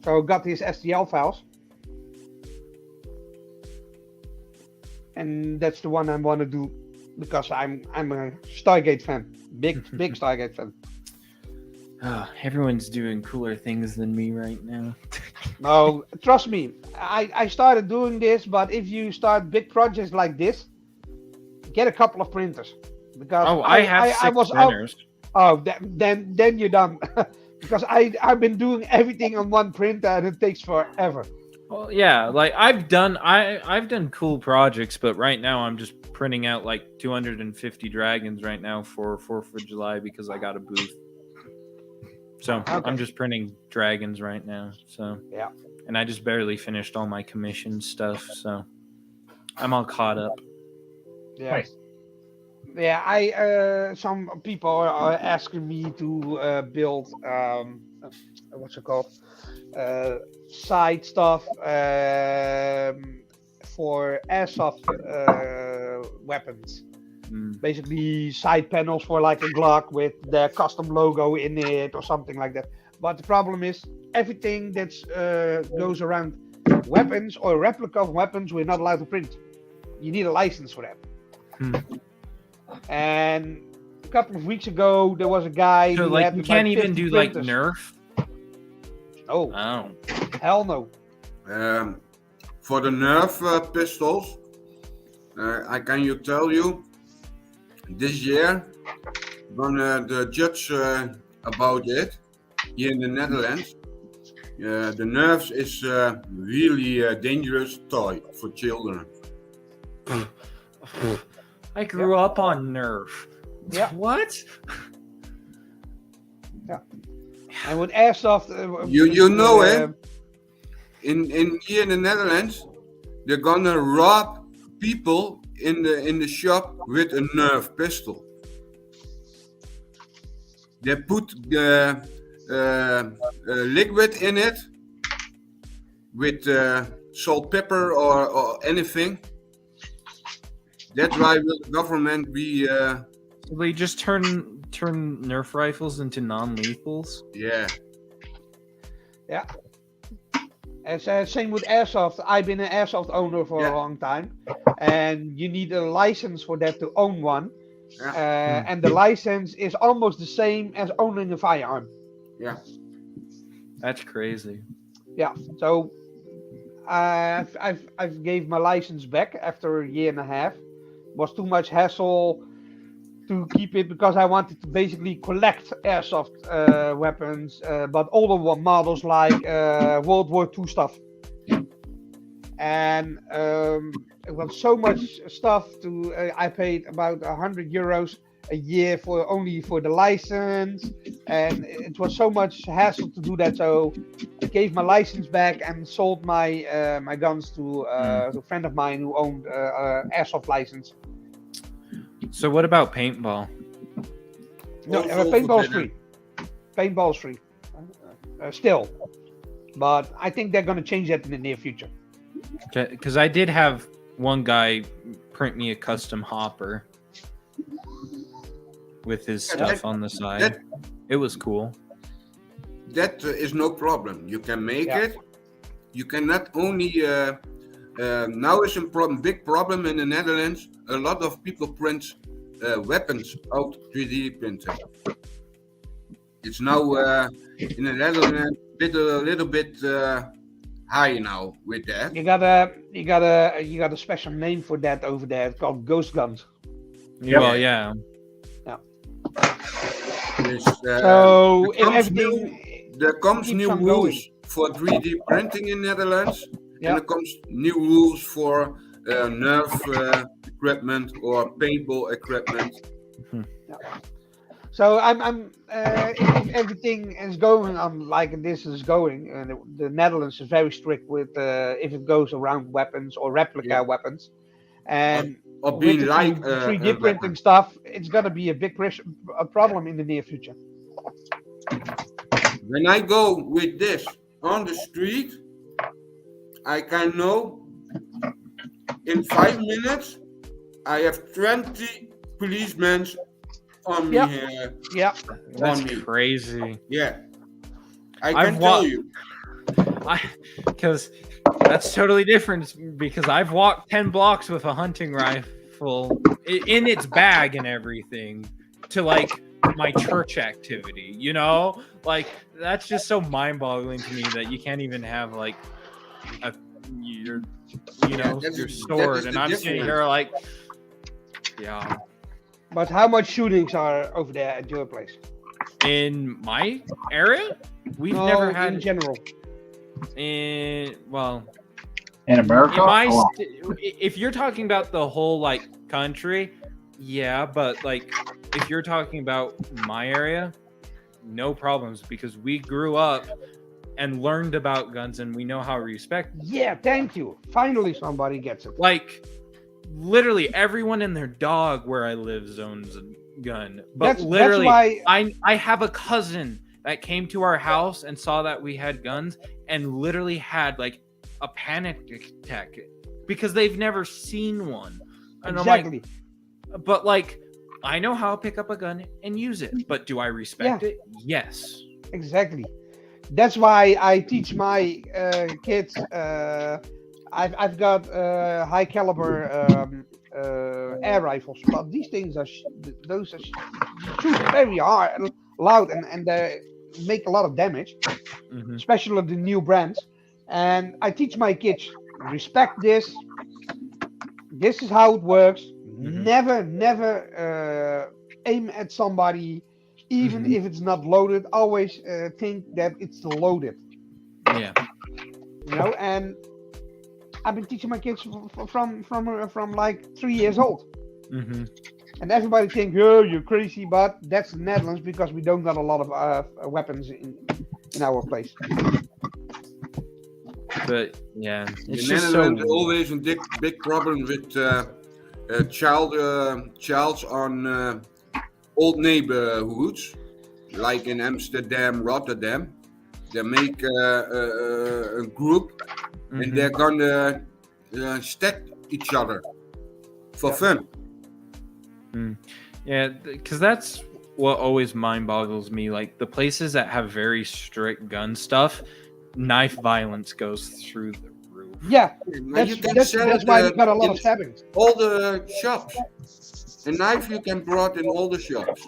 Speaker 6: So I got his STL files, and that's the one I want to do because I'm a Stargate fan, big Stargate fan.
Speaker 5: Everyone's doing cooler things than me right now.
Speaker 6: No, trust me, I started doing this, but if you start big projects like this, get a couple of printers because
Speaker 5: I have 6 printers.
Speaker 6: Then you're done because I've been doing everything on one printer and it takes forever.
Speaker 5: Well, yeah, like I've done cool projects, but right now I'm just printing out like 250 dragons right now for 4th of July because I got a booth. So I'm just printing dragons right now. So
Speaker 6: yeah,
Speaker 5: and I just barely finished all my commission stuff, so I'm all caught up.
Speaker 6: Yeah.
Speaker 2: Nice.
Speaker 6: Yeah, some people are asking me to build what's it called? Side stuff for airsoft weapons. Basically side panels for like a Glock with their custom logo in it or something like that. But the problem is everything that goes around weapons or replica of weapons we're not allowed to print. You need a license for that. And a couple of weeks ago there was a guy
Speaker 5: so
Speaker 6: who
Speaker 5: like
Speaker 6: had
Speaker 5: you can't even do
Speaker 6: printers.
Speaker 5: like Nerf.
Speaker 6: Oh, hell no.
Speaker 8: For the Nerf pistols, I can tell you this year when the judge about it here in the Netherlands, the Nerf is really a dangerous toy for children.
Speaker 5: I grew up on Nerf.
Speaker 6: Yeah.
Speaker 5: What?
Speaker 6: Yeah. And with airsoft,
Speaker 8: you know it. In here in the Netherlands, they're gonna rob people in the shop with a Nerf pistol. They put liquid in it with salt, pepper, or anything. That's why will the government be.
Speaker 5: They just turn Nerf rifles into non-lethals.
Speaker 8: Yeah.
Speaker 6: Yeah. And same with airsoft. I've been an airsoft owner for a long time, and you need a license for that to own one. And the license is almost the same as owning a firearm.
Speaker 8: Yeah.
Speaker 5: That's crazy.
Speaker 6: Yeah. So I've gave my license back after a year and a half. It was too much hassle to keep it because I wanted to basically collect airsoft weapons, but older models like World War II stuff. And it was so much stuff to. I paid about €100 a year only for the license, and it was so much hassle to do that. So I gave my license back and sold my my guns to a friend of mine who owned airsoft license.
Speaker 5: So what about paintball?
Speaker 6: No, paintball's free. Paintball's free. Still. But I think they're going to change that in the near future.
Speaker 5: Because I did have one guy print me a custom hopper with his stuff on the side. It was cool.
Speaker 8: That is no problem. You can make it. You can not only... now is a big problem in the Netherlands. A lot of people print weapons out 3D printer. It's now in the Netherlands a little bit high now with that.
Speaker 6: You got a special name for that over there. It's called ghost guns.
Speaker 5: Yeah. Well, yeah.
Speaker 6: So
Speaker 8: there comes new rules for 3D printing in Netherlands. And there comes new rules for Nerf equipment or paintball equipment.
Speaker 6: So if everything is going on like this is going, and the Netherlands is very strict with if it goes around weapons or replica weapons, and
Speaker 8: Or
Speaker 6: with
Speaker 8: being
Speaker 6: the
Speaker 8: like
Speaker 6: 3D
Speaker 8: a
Speaker 6: printing
Speaker 8: weapon.
Speaker 6: stuff, it's gonna be a big problem in the near future.
Speaker 8: When I go with this on the street, I can know in 5 minutes I have 20 policemen on me
Speaker 6: Yep.
Speaker 8: here.
Speaker 6: Yeah,
Speaker 5: That's
Speaker 8: On me.
Speaker 5: crazy.
Speaker 8: Yeah. I
Speaker 5: I've
Speaker 8: can tell
Speaker 5: wa-
Speaker 8: you.
Speaker 5: Because that's totally different. Because I've walked 10 blocks with a hunting rifle in its bag and everything to like my church activity. You know, like that's just so mind-boggling to me that you can't even have like your
Speaker 8: that
Speaker 5: your
Speaker 8: is
Speaker 5: sword,
Speaker 8: the
Speaker 5: and I'm sitting
Speaker 8: difference.
Speaker 5: here like, yeah.
Speaker 6: but how much shootings are over there at your place?
Speaker 5: In my area, we've
Speaker 6: No,
Speaker 5: never had
Speaker 6: in general.
Speaker 5: well.
Speaker 10: In America?
Speaker 5: In my
Speaker 10: Oh,
Speaker 5: if you're talking about the whole like country, yeah, but like if you're talking about my area, no problems because we grew up and learned about guns and we know how to respect.
Speaker 6: Yeah, thank you. Finally, somebody gets it.
Speaker 5: Like literally everyone and their dog where I live owns a gun. But
Speaker 6: That's
Speaker 5: literally,
Speaker 6: why
Speaker 5: I have a cousin that came to our house and saw that we had guns and literally had like a panic attack because they've never seen one. And
Speaker 6: exactly.
Speaker 5: I'm like, but like, I know how to pick up a gun and use it, but do I respect it? Yes.
Speaker 6: Exactly. That's why I teach my kids. I've got high caliber air rifles, but these things are those are shoot very hard, loud, and they make a lot of damage, especially the new brands. And I teach my kids respect this. This is how it works. Never aim at somebody. Even if it's not loaded, always think that it's loaded.
Speaker 5: Yeah.
Speaker 6: You know, and I've been teaching my kids from like 3 years old. And everybody think, oh, you're crazy, but that's the Netherlands because we don't got a lot of weapons in our place.
Speaker 5: But yeah,
Speaker 8: The
Speaker 5: it's just
Speaker 8: Netherlands
Speaker 5: so.
Speaker 8: always a big problem with childs on old neighborhoods, like in Amsterdam, Rotterdam. They make a group and they're gonna stack each other for fun.
Speaker 5: Yeah, because that's what always mind boggles me. Like the places that have very strict gun stuff, knife violence goes through the roof.
Speaker 6: Yeah,
Speaker 8: Now you can
Speaker 6: that's
Speaker 8: sell
Speaker 6: why
Speaker 8: it,
Speaker 6: we got a lot
Speaker 8: in
Speaker 6: of stabbings.
Speaker 8: all the shops. A knife you can brought in all the shops.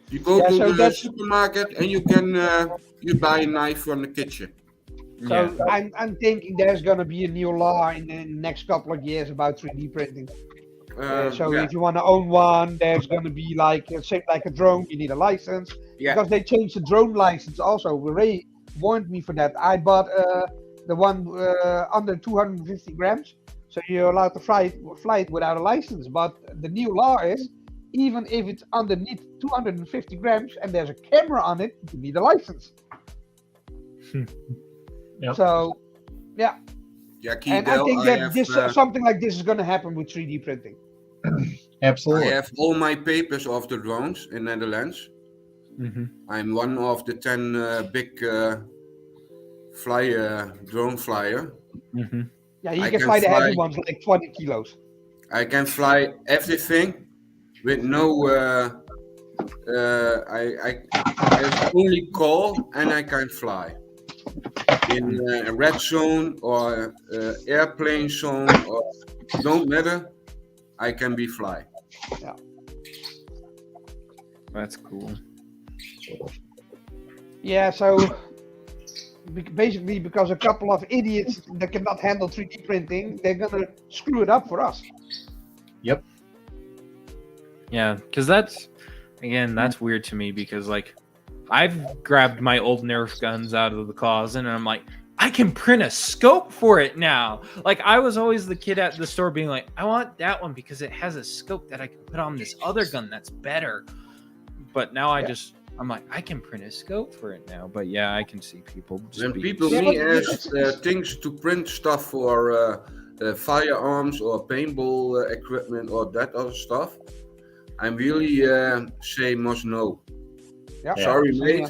Speaker 8: You go to the supermarket and you can you buy a knife from the kitchen.
Speaker 6: So I'm thinking there's gonna be a new law in the next couple of years about 3D printing. So if you want to own one, there's gonna be like same like a drone, you need a license.
Speaker 8: Yeah.
Speaker 6: Because they changed the drone license also. Ray warned me for that. I bought the one under 250 grams, so you're allowed to fly it without a license. But the new law is, even if it's underneath 250 grams and there's a camera on it, you need a license.
Speaker 10: Yep.
Speaker 6: So, yeah.
Speaker 8: Yeah,
Speaker 6: And I think that this something like this is going to happen with 3D printing.
Speaker 10: Absolutely.
Speaker 8: I have all my papers of the drones in Netherlands. I'm one of the 10 big drone flyer.
Speaker 6: Yeah, you can fly the heavy ones like 20 kilos.
Speaker 8: I can fly everything with no. I only call and I can fly in a red zone or airplane zone or don't matter. I can be fly.
Speaker 6: Yeah,
Speaker 5: that's cool.
Speaker 6: Yeah, so basically because a couple of idiots that cannot handle 3D printing, they're gonna screw it up for us.
Speaker 10: Yep.
Speaker 5: Yeah, because that's weird to me because like I've grabbed my old Nerf guns out of the closet and I'm like, I can print a scope for it now. Like I was always the kid at the store being like, I want that one because it has a scope that I can put on this other gun that's better. But now I'm like, I can print a scope for it now. But yeah, I can see people just
Speaker 8: When
Speaker 5: being
Speaker 8: people me ask things to print stuff for firearms or paintball equipment or that other stuff, I'm really say must no.
Speaker 6: Yeah.
Speaker 8: Sorry, mate.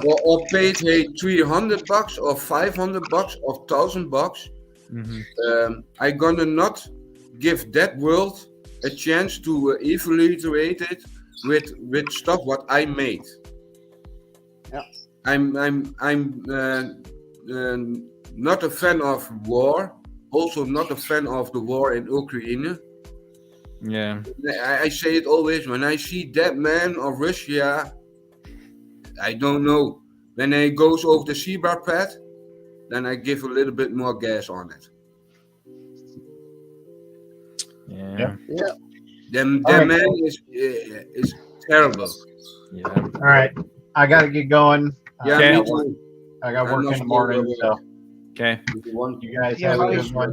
Speaker 8: Or paid $300 or $500 or $1,000. I gonna not give that world a chance to evaluate it with stuff what I made.
Speaker 6: Yeah.
Speaker 8: I'm not a fan of war. Also not a fan of the war in Ukraine.
Speaker 5: Yeah.
Speaker 8: I say it always when I see that man of Russia. I don't know. When he goes over the zebra path, then I give a little bit more gas on it.
Speaker 5: Yeah.
Speaker 8: Then
Speaker 2: All
Speaker 8: that
Speaker 2: right.
Speaker 8: man is terrible.
Speaker 5: Yeah.
Speaker 2: All right. I got to get going.
Speaker 8: Yeah,
Speaker 5: Okay.
Speaker 8: me too.
Speaker 2: I got
Speaker 8: I
Speaker 2: work in
Speaker 8: must
Speaker 2: the
Speaker 8: go
Speaker 2: morning.
Speaker 8: over
Speaker 2: So
Speaker 5: Okay.
Speaker 8: If you want,
Speaker 2: you guys
Speaker 6: Yeah,
Speaker 2: have a
Speaker 6: bye.
Speaker 2: good one.